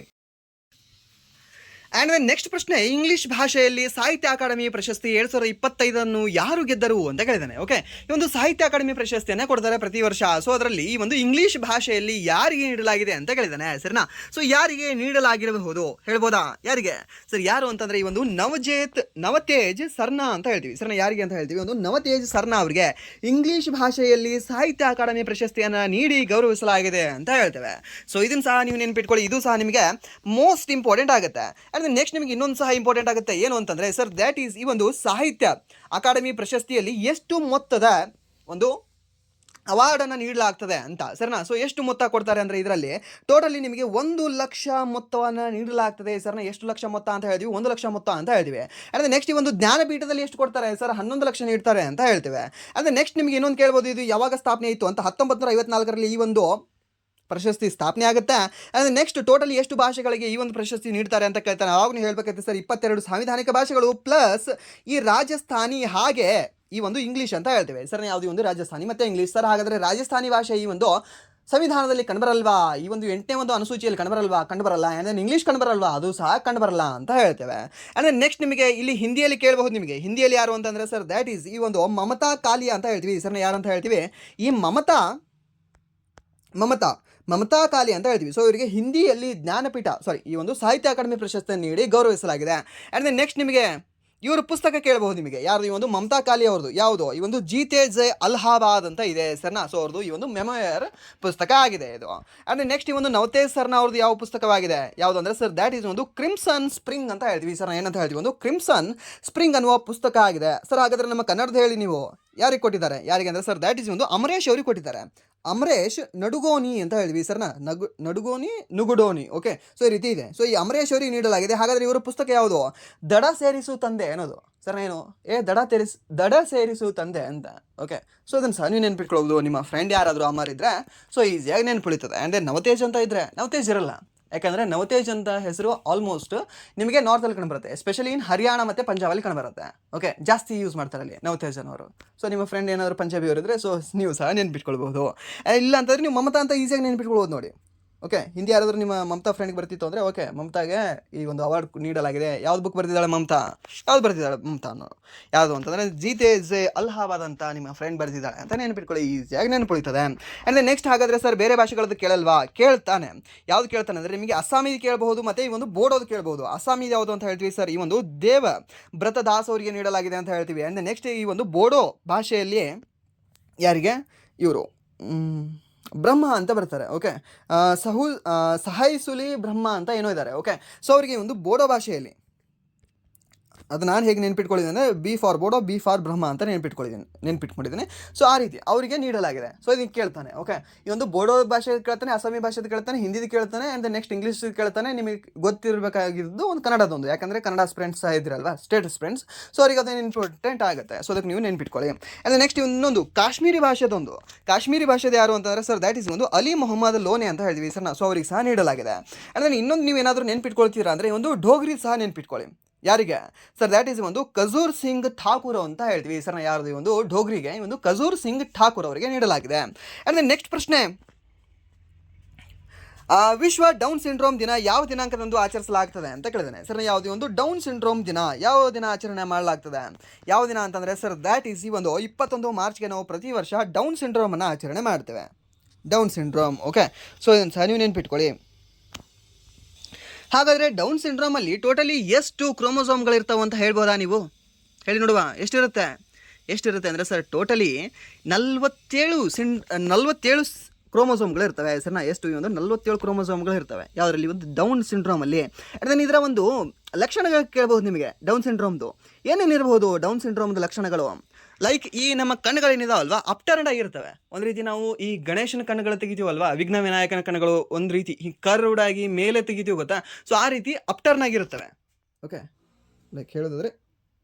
ಆ್ಯಂಡ್ ನೆಕ್ಸ್ಟ್ ಪ್ರಶ್ನೆ, ಇಂಗ್ಲೀಷ್ ಭಾಷೆಯಲ್ಲಿ ಸಾಹಿತ್ಯ ಅಕಾಡೆಮಿ ಪ್ರಶಸ್ತಿ 2025 ಯಾರು ಗೆದ್ದರು ಅಂತ ಕೇಳಿದ್ದಾನೆ. ಓಕೆ, ಈ ಒಂದು ಸಾಹಿತ್ಯ ಅಕಾಡೆಮಿ ಪ್ರಶಸ್ತಿಯನ್ನು ಕೊಡ್ತಾರೆ ಪ್ರತಿ ವರ್ಷ. ಸೊ ಅದರಲ್ಲಿ ಈ ಒಂದು ಇಂಗ್ಲೀಷ್ ಭಾಷೆಯಲ್ಲಿ ಯಾರಿಗೆ ನೀಡಲಾಗಿದೆ ಅಂತ ಕೇಳಿದ್ದಾನೆ. ಸರಿನಾ? ಸೊ ಯಾರಿಗೆ ನೀಡಲಾಗಿರಬಹುದು ಹೇಳ್ಬೋದಾ? ಯಾರಿಗೆ ಸರ್? ಯಾರು ಅಂತಂದರೆ ಈ ಒಂದು ನವತೇಜ್ ಸರ್ನಾ ಅಂತ ಹೇಳ್ತೀವಿ. ಸರ್ನಾ ಯಾರಿಗೆ ಅಂತ ಹೇಳ್ತೀವಿ? ಒಂದು ನವತೇಜ್ ಸರ್ನಾ ಅವರಿಗೆ ಇಂಗ್ಲೀಷ್ ಭಾಷೆಯಲ್ಲಿ ಸಾಹಿತ್ಯ ಅಕಾಡೆಮಿ ಪ್ರಶಸ್ತಿಯನ್ನು ನೀಡಿ ಗೌರವಿಸಲಾಗಿದೆ ಅಂತ ಹೇಳ್ತೇವೆ. ಸೊ ಇದನ್ನು ಸಹ ನೀವು ನೆನ್ಪಿಟ್ಕೊಳ್ಳಿ. ಇದು ಸಹ ನಿಮಗೆ ಮೋಸ್ಟ್ ಇಂಪಾರ್ಟೆಂಟ್ ಆಗುತ್ತೆ. ನೆಕ್ಸ್ಟ್ ನಿಮಗೆ ಇನ್ನೊಂದು ಸಹ ಇಂಪಾರ್ಟೆಂಟ್ ಆಗುತ್ತೆ. ಏನು ಅಂತಂದರೆ ಸರ್ ದ್ಯಾಟ್ ಈಸ್ ಈ ಒಂದು ಸಾಹಿತ್ಯ ಅಕಾಡೆಮಿ ಪ್ರಶಸ್ತಿಯಲ್ಲಿ ಎಷ್ಟು ಮೊತ್ತದ ಒಂದು ಅವಾರ್ಡನ್ನು ನೀಡಲಾಗ್ತದೆ ಅಂತ. ಸರ್ನಾ? ಸೊ ಎಷ್ಟು ಮೊತ್ತ ಕೊಡ್ತಾರೆ ಅಂದರೆ ಇದರಲ್ಲಿ ಟೋಟಲಿ ನಿಮಗೆ 1 ಲಕ್ಷ ಮೊತ್ತವನ್ನು ನೀಡಲಾಗ್ತದೆ. ಸರ್ನ ಎಷ್ಟು ಲಕ್ಷ ಮೊತ್ತ ಅಂತ ಹೇಳ್ತೀವಿ? 1 ಲಕ್ಷ ಮೊತ್ತ ಅಂತ ಹೇಳ್ತೀವಿ. ಅಂದರೆ ನೆಕ್ಸ್ಟ್ ಈ ಒಂದು ಜ್ಞಾನಪೀಠದಲ್ಲಿ ಎಷ್ಟು ಕೊಡ್ತಾರೆ ಸರ್? 11 ಲಕ್ಷ ನೀಡ್ತಾರೆ ಅಂತ ಹೇಳ್ತೇವೆ. ಅಂದರೆ ನೆಕ್ಸ್ಟ್ ನಿಮಗೆ ಇನ್ನೊಂದು ಕೇಳ್ಬೋದು, ಇದು ಯಾವಾಗ ಸ್ಥಾಪನೆ ಆಯಿತು ಅಂತ? 1954ರಲ್ಲಿ ಈ ಒಂದು ಪ್ರಶಸ್ತಿ ಸ್ಥಾಪನೆ ಆಗುತ್ತೆ. ಅಂದರೆ ನೆಕ್ಸ್ಟ್ ಟೋಟಲಿ ಎಷ್ಟು ಭಾಷೆಗಳಿಗೆ ಈ ಒಂದು ಪ್ರಶಸ್ತಿ ನೀಡ್ತಾರೆ ಅಂತ ಕೇಳ್ತಾನೆ. ಅವಾಗ ನೀವು ಹೇಳಬೇಕಾಗುತ್ತೆ ಸರ್ 22 ಸಾಂವಿಧಾನಿಕ ಭಾಷೆಗಳು ಪ್ಲಸ್ ಈ ರಾಜಸ್ಥಾನಿ, ಹಾಗೆ ಈ ಒಂದು ಇಂಗ್ಲೀಷ್ ಅಂತ ಹೇಳ್ತೇವೆ. ಸರ್ ಯಾವುದು ಒಂದು ರಾಜಸ್ಥಾನಿ ಮತ್ತು ಇಂಗ್ಲೀಷ್. ಸರ್ ಹಾಗಾದರೆ ರಾಜಸ್ಥಾನಿ ಭಾಷೆ ಈ ಒಂದು ಸಂವಿಧಾನದಲ್ಲಿ ಕಂಡುಬರಲ್ವಾ? ಈ ಒಂದು 8ನೇ ಒಂದು ಅನುಸೂಚಿಯಲ್ಲಿ ಕಂಡುಬರಲ್ಲ. ಅಂದರೆ ಇಂಗ್ಲೀಷ್ ಕಂಡುಬರಲ್ವಾ? ಅದು ಸಹ ಕಂಡುಬರಲ್ಲ ಅಂತ ಹೇಳ್ತೇವೆ. ಅಂದರೆ ನೆಕ್ಸ್ಟ್ ನಿಮಗೆ ಇಲ್ಲಿ ಹಿಂದಿಯಲ್ಲಿ ಕೇಳಬಹುದು. ನಿಮಗೆ ಹಿಂದಿಯಲ್ಲಿ ಯಾರು ಅಂತಂದರೆ ಸರ್ ದ್ಯಾಟ್ ಈಸ್ ಈ ಒಂದು ಮಮತಾ ಕಾಲಿಯಾ ಅಂತ ಹೇಳ್ತೀವಿ. ಸರ್ನ ಯಾರು ಅಂತ ಹೇಳ್ತೀವಿ? ಈ ಮಮತಾ ಕಾಲಿ ಅಂತ ಹೇಳ್ತೀವಿ. ಸೊ ಇವರಿಗೆ ಹಿಂದಿಯಲ್ಲಿ ಜ್ಞಾನಪೀಠ ಈ ಒಂದು ಸಾಹಿತ್ಯ ಅಕಾಡೆಮಿ ಪ್ರಶಸ್ತಿಯನ್ನು ನೀಡಿ ಗೌರವಿಸಲಾಗಿದೆ. ಆ್ಯಂಡ್ ನೆಕ್ಸ್ಟ್ ನಿಮಗೆ ಇವರು ಪುಸ್ತಕ ಕೇಳಬಹುದು ನಿಮಗೆ. ಯಾರು? ಈ ಒಂದು ಮಮತಾ ಕಾಲಿ ಅವ್ರದ್ದು. ಯಾವುದು? ಈ ಒಂದು ಜೀತೇಜ್ ಅಲಹಾಬಾದ್ ಅಂತ ಇದೆ ಸರ್ನಾ. ಸೊ ಅವ್ರದ್ದು ಈ ಒಂದು ಮೆಮೊಯರ್ ಪುಸ್ತಕ ಆಗಿದೆ ಇದು. ಆ್ಯಂಡ್ ನೆಕ್ಸ್ಟ್ ಈ ಒಂದು ನವತೇಜ್ ಸರ್ನಾ ಅವ್ರದ್ದು ಯಾವ ಪುಸ್ತಕವಾಗಿದೆ? ಯಾವುದು ಅಂದರೆ ಸರ್ ದ್ಯಾಟ್ ಈಸ್ ಒಂದು ಕ್ರಿಮ್ಸನ್ ಸ್ಪ್ರಿಂಗ್ ಅಂತ ಹೇಳ್ತೀವಿ. ಸರ್ ಏನಂತ ಹೇಳ್ತೀವಿ? ಒಂದು ಕ್ರಿಮ್ಸನ್ ಸ್ಪ್ರಿಂಗ್ ಅನ್ನುವ ಪುಸ್ತಕ ಆಗಿದೆ. ಸರ್ ಹಾಗಾದರೆ ನಮ್ಮ ಕನ್ನಡದ ಹೇಳಿ ನೀವು ಯಾರಿಗೆ ಕೊಟ್ಟಿದ್ದಾರೆ? ಯಾರಿಗೆ ಅಂದರೆ ಸರ್ ದ್ಯಾಟ್ ಈಸ್ ಒಂದು ಅಮರೇಶ್ ಅವ್ರಿಗೆ ಕೊಟ್ಟಿದ್ದಾರೆ. ಅಮರೇಶ್ ನಡುಗೋನಿ ಅಂತ ಹೇಳಿದ್ವಿ ಸರ್ನ. ನುಗುಡೋನಿ. ಓಕೆ, ಸೊ ಈ ರೀತಿ ಇದೆ. ಸೊ ಈ ಅಮರೇಶ್ ಅವರಿಗೆ ನೀಡಲಾಗಿದೆ. ಹಾಗಾದರೆ ಇವರ ಪುಸ್ತಕ ಯಾವುದು? ದಡ ಸೇರಿಸು ತಂದೆ ಅನ್ನೋದು. ಸರ್ ಏನು? ದಡ ಸೇರಿಸು ತಂದೆ ಅಂತ. ಓಕೆ, ಸೊ ಅದನ್ನು ಸಹ ನೀವು ನೆನ್ಪಿಟ್ಕೊಳ್ಳೋದು. ನಿಮ್ಮ ಫ್ರೆಂಡ್ ಯಾರಾದರೂ ಅಮರ್ ಇದ್ದರೆ ಸೊ ಈಸಿಯಾಗಿ ನೆನ್ಪಿಳಿತದೆ. ಆ್ಯಂಡ್ ನವತೇಜ್ ಅಂತ ಇದ್ದರೆ ನವತೇಜ್ ಇರಲ್ಲ. ಯಾಕಂದರೆ ನವತೇಜ್ ಅಂತ ಹೆಸರು ಆಲ್ಮೋಸ್ಟ್ ನಿಮಗೆ ನಾರ್ತಲ್ಲಿ ಕಂಡುಬರುತ್ತೆ, ಎಸ್ಪೆಷಲಿ ಇನ್ ಹರಿಯಾಣ ಮತ್ತು ಪಂಜಾಬಲ್ಲಿ ಕಂಡುಬರುತ್ತೆ. ಓಕೆ, ಜಾಸ್ತಿ ಯೂಸ್ ಮಾಡ್ತಾರೆ ಅಲ್ಲಿ ನವತೇಜ್ ಅನ್ನೋರು. ಸೊ ನಿಮ್ಮ ಫ್ರೆಂಡ್ ಏನಾದರೂ ಪಂಜಾಬಿ ಅವರಿದ್ದರೆ ಸೊ ನೀವು ಸಹ ನೆನ್ಪಿಟ್ಕೊಳ್ಬೋದು. ಇಲ್ಲ ಅಂತಂದರೆ ನೀವು ಮಮತಾ ಅಂತ ಈಸಿಯಾಗಿ ನೆನ್ಪಿಟ್ಕೊಳ್ಬೋದು ನೋಡಿ. ಓಕೆ, ಹಿಂದಿ ಯಾರಾದರೂ ನಿಮ್ಮ ಮಮತಾ ಫ್ರೆಂಡ್ಗೆ ಬರ್ತಿತ್ತು ಅಂದರೆ ಓಕೆ, ಮಮತಾಗೆ ಈ ಒಂದು ಅವಾರ್ಡ್ ನೀಡಲಾಗಿದೆ. ಯಾವ್ದು ಬುಕ್ ಬರೆದಿದ್ದಾಳೆ ಮಮತಾ? ಯಾವ್ದು ಬರೆದಿದ್ದಾಳೆ ಮಮತಾ ಅನ್ನೋ ಯಾವುದು ಅಂತಂದರೆ ಜೀತೆ ಜೆ ಅಲಹಾಬಾದ್ ಅಂತ ನಿಮ್ಮ ಫ್ರೆಂಡ್ ಬರೆದಿದ್ದಾಳೆ ಅಂತ ನೆನಪಿಟ್ಕೊಳ್ಳಿ, ಈಸಿಯಾಗಿ ನೆನಪುಳಿತದೆ. ಆ್ಯಂಡ್ ನೆಕ್ಸ್ಟ್ ಹಾಗಾದರೆ ಸರ್ ಬೇರೆ ಭಾಷೆಗಳದ್ದು ಕೇಳಲ್ವಾ? ಕೇಳ್ತಾನೆ. ಯಾವ್ದು ಕೇಳ್ತಾನೆ ಅಂದರೆ ನಿಮಗೆ ಅಸ್ಸಾಮೀದು ಕೇಳಬಹುದು ಮತ್ತು ಈ ಒಂದು ಬೋಡೋದು ಕೇಳಬಹುದು. ಅಸ್ಸಾಮೀದು ಯಾವುದು ಅಂತ ಹೇಳ್ತೀವಿ ಸರ್, ಈ ಒಂದು ದೇವ ಬ್ರತ ದಾಸ್ ಅವರಿಗೆ ನೀಡಲಾಗಿದೆ ಅಂತ ಹೇಳ್ತೀವಿ. ಆ್ಯಂಡ್ ನೆಕ್ಸ್ಟ್ ಈ ಒಂದು ಬೋಡೋ ಭಾಷೆಯಲ್ಲಿ ಯಾರಿಗೆ? ಇವರು ಬ್ರಹ್ಮ ಅಂತ ಬರ್ತಾರೆ. ಓಕೆ, ಸಹೈಸುಲಿ ಬ್ರಹ್ಮ ಅಂತ ಏನೋ ಇದ್ದಾರೆ. ಓಕೆ, ಸೊ ಅವರಿಗೆ ಒಂದು ಬೋಡೋ ಭಾಷೆಯಲ್ಲಿ ಅದು ನಾನು ಹೇಗೆ ನೆನ್ಪಿಟ್ಕೊಂಡಿದ್ದೀನಿ ಅಂದರೆ B for Bodo, B for Brahma ಅಂತ ನೆನ್ಪಿಟ್ಕೊಂಡಿದ್ದೀನಿ. ಸೊ ಆ ರೀತಿ ಅವರಿಗೆ ನೀಡಲಾಗಿದೆ. ಸೊ ಇದನ್ನು ಕೇಳ್ತಾನೆ. ಓಕೆ, ಈ ಒಂದು ಬೋಡೋ ಭಾಷೆ ಕೇಳ್ತಾನೆ, ಅಸ್ಸಾಮಿ ಭಾಷೆದು ಕೇಳ್ತಾನೆ, ಹಿಂದಿದು ಕೇಳ್ತಾನೆ, ಆ್ಯಂಡ್ ನೆಕ್ಸ್ಟ್ ಇಂಗ್ಲೀಷ್ ಕೇಳ್ತಾನೆ. ನಿಮಗೆ ಗೊತ್ತಿರಬೇಕಾಗಿದ್ದು ಒಂದು ಕನ್ನಡದೊಂದು, ಯಾಕಂದರೆ ಕನ್ನಡ ಫ್ರೆಂಡ್ಸ್ ಸಹ ಇದ್ರಲ್ವಾ, ಸ್ಟೇಟಸ್ ಫ್ರೆಂಡ್ಸ್. ಸೊ ಅವರಿಗೆ ಅದೇನು ಇಂಪಾರ್ಟೆಂಟ್ ಆಗುತ್ತೆ. ಸೊ ಅದಕ್ಕೆ ನೀವು ನೆನ್ಪಿಟ್ಕೊಳ್ಳಿ. ಆ್ಯಂಡ್ ನೆಕ್ಸ್ಟ್ ಇನ್ನೊಂದು ಕಾಶ್ಮೀರಿ ಭಾಷೆದೊಂದು. ಕಾಶ್ಮೀರಿ ಭಾಷೆದು ಯಾರು ಅಂತಂದರೆ ಸರ್ ದ್ಯಾಟ್ ಈಸ್ ಒಂದು ಅಲಿ ಮೊಹಮ್ಮದ್ ಲೋನೆ ಅಂತ ಹೇಳ್ತೀವಿ ಸರ್ ನಾವು. ಸೊ ಅವರಿಗೆ ಸಹ ನೀಡಲಾಗಿದೆ. ಆ್ಯಂಡ್ ಇನ್ನೊಂದು ನೀವು ಏನಾದರೂ ನೆನ್ಪಿಟ್ಕೊಳ್ತೀರಾ ಅಂದರೆ ಒಂದು ಡೋಗ್ರಿ ಸಹ ನೆನ್ಪಿಟ್ಕೊಳ್ಳಿ. ಯಾರಿಗೆ? ಸರ್ ದ್ಯಾಟ್ ಈಸ್ ಒಂದು ಖಜೂರ್ ಸಿಂಗ್ ಠಾಕೂರ್ ಅಂತ ಹೇಳ್ತೀವಿ ಸರ್. ಯಾರ್ದು? ಒಂದು ಡೋಗ್ರಿಗೆ ಒಂದು ಖಜೂರ್ ಸಿಂಗ್ ಠಾಕೂರ್ ಅವರಿಗೆ ನೀಡಲಾಗಿದೆ. ಆ್ಯಂಡ್ ನೆಕ್ಸ್ಟ್ ಪ್ರಶ್ನೆ, ವಿಶ್ವ ಡೌನ್ ಸಿಂಡ್ರೋಮ್ ದಿನ ಯಾವ ದಿನಾಂಕದಂದು ಆಚರಿಸಲಾಗ್ತದೆ ಅಂತ ಕೇಳಿದ್ದೇನೆ ಸರ್. ಯಾವುದೇ ಒಂದು ಡೌನ್ ಸಿಂಡ್ರೋಮ್ ದಿನ ಯಾವ ದಿನ ಆಚರಣೆ ಮಾಡಲಾಗ್ತದೆ? ಯಾವ ದಿನ ಅಂತಂದರೆ ಸರ್ ದ್ಯಾಟ್ ಈಸ್ ಈ ಒಂದು 21 ಮಾರ್ಚ್ಗೆ ನಾವು ಪ್ರತಿ ವರ್ಷ ಡೌನ್ ಸಿಂಡ್ರೋಮನ್ನು ಆಚರಣೆ ಮಾಡ್ತೇವೆ. Down syndrome. ಓಕೆ, ಸೊ ಇದನ್ನು ಸಹ ನೀವು ನೆನ್ಪಿಟ್ಕೊಳ್ಳಿ. ಹಾಗಾದರೆ ಡೌನ್ ಸಿಂಡ್ರೋಮಲ್ಲಿ ಟೋಟಲಿ ಎಷ್ಟು ಕ್ರೋಮೋಸೋಮ್ಗಳಿರ್ತಾವೆ ಅಂತ ಹೇಳ್ಬೋದಾ ನೀವು? ಹೇಳಿ ನೋಡುವ, ಎಷ್ಟಿರುತ್ತೆ ಅಂದರೆ ಸರ್ ಟೋಟಲಿ 47 ಕ್ರೋಮೋಸೋಮ್ಗಳಿರ್ತವೆ ಸರ್ನ. ಎಷ್ಟು? ಈ ಒಂದು 47 ಕ್ರೋಮೋಸೋಮ್ಗಳಿರ್ತವೆ. ಯಾವುದರಲ್ಲಿ? ಒಂದು ಡೌನ್ ಸಿಂಡ್ರೋಮಲ್ಲಿ. ಅದನ್ನು ಇದರ ಒಂದು ಲಕ್ಷಣಗಳು ಕೇಳ್ಬೋದು ನಿಮಗೆ. ಡೌನ್ ಸಿಂಡ್ರೋಮ್ದು ಏನೇನಿರ್ಬೋದು? ಡೌನ್ ಸಿಂಡ್ರೋಮ್ದು ಲಕ್ಷಣಗಳು ಲೈಕ್ ಈ ನಮ್ಮ ಕಣ್ಣುಗಳೇನಿದಾವಲ್ವಾ ಅಪ್ಟರ್ನ್ ಆಗಿರ್ತವೆ. ಒಂದು ರೀತಿ ನಾವು ಈ ಗಣೇಶನ ಕಣ್ಣುಗಳು ತೆಗಿತೀವಲ್ವಾ, ವಿಘ್ನ ವಿನಾಯಕನ ಕಣ್ಣುಗಳು ಒಂದು ರೀತಿ ಈ ಕರ್ವ್ಡ್ ಆಗಿ ಮೇಲೆ ತೆಗಿತೀವಿ ಗೊತ್ತಾ? ಸೊ ಆ ರೀತಿ ಅಪ್ಟರ್ನ್ ಆಗಿರ್ತವೆ. ಓಕೆ, ಲೈಕ್ ಹೇಳೋದಾದ್ರೆ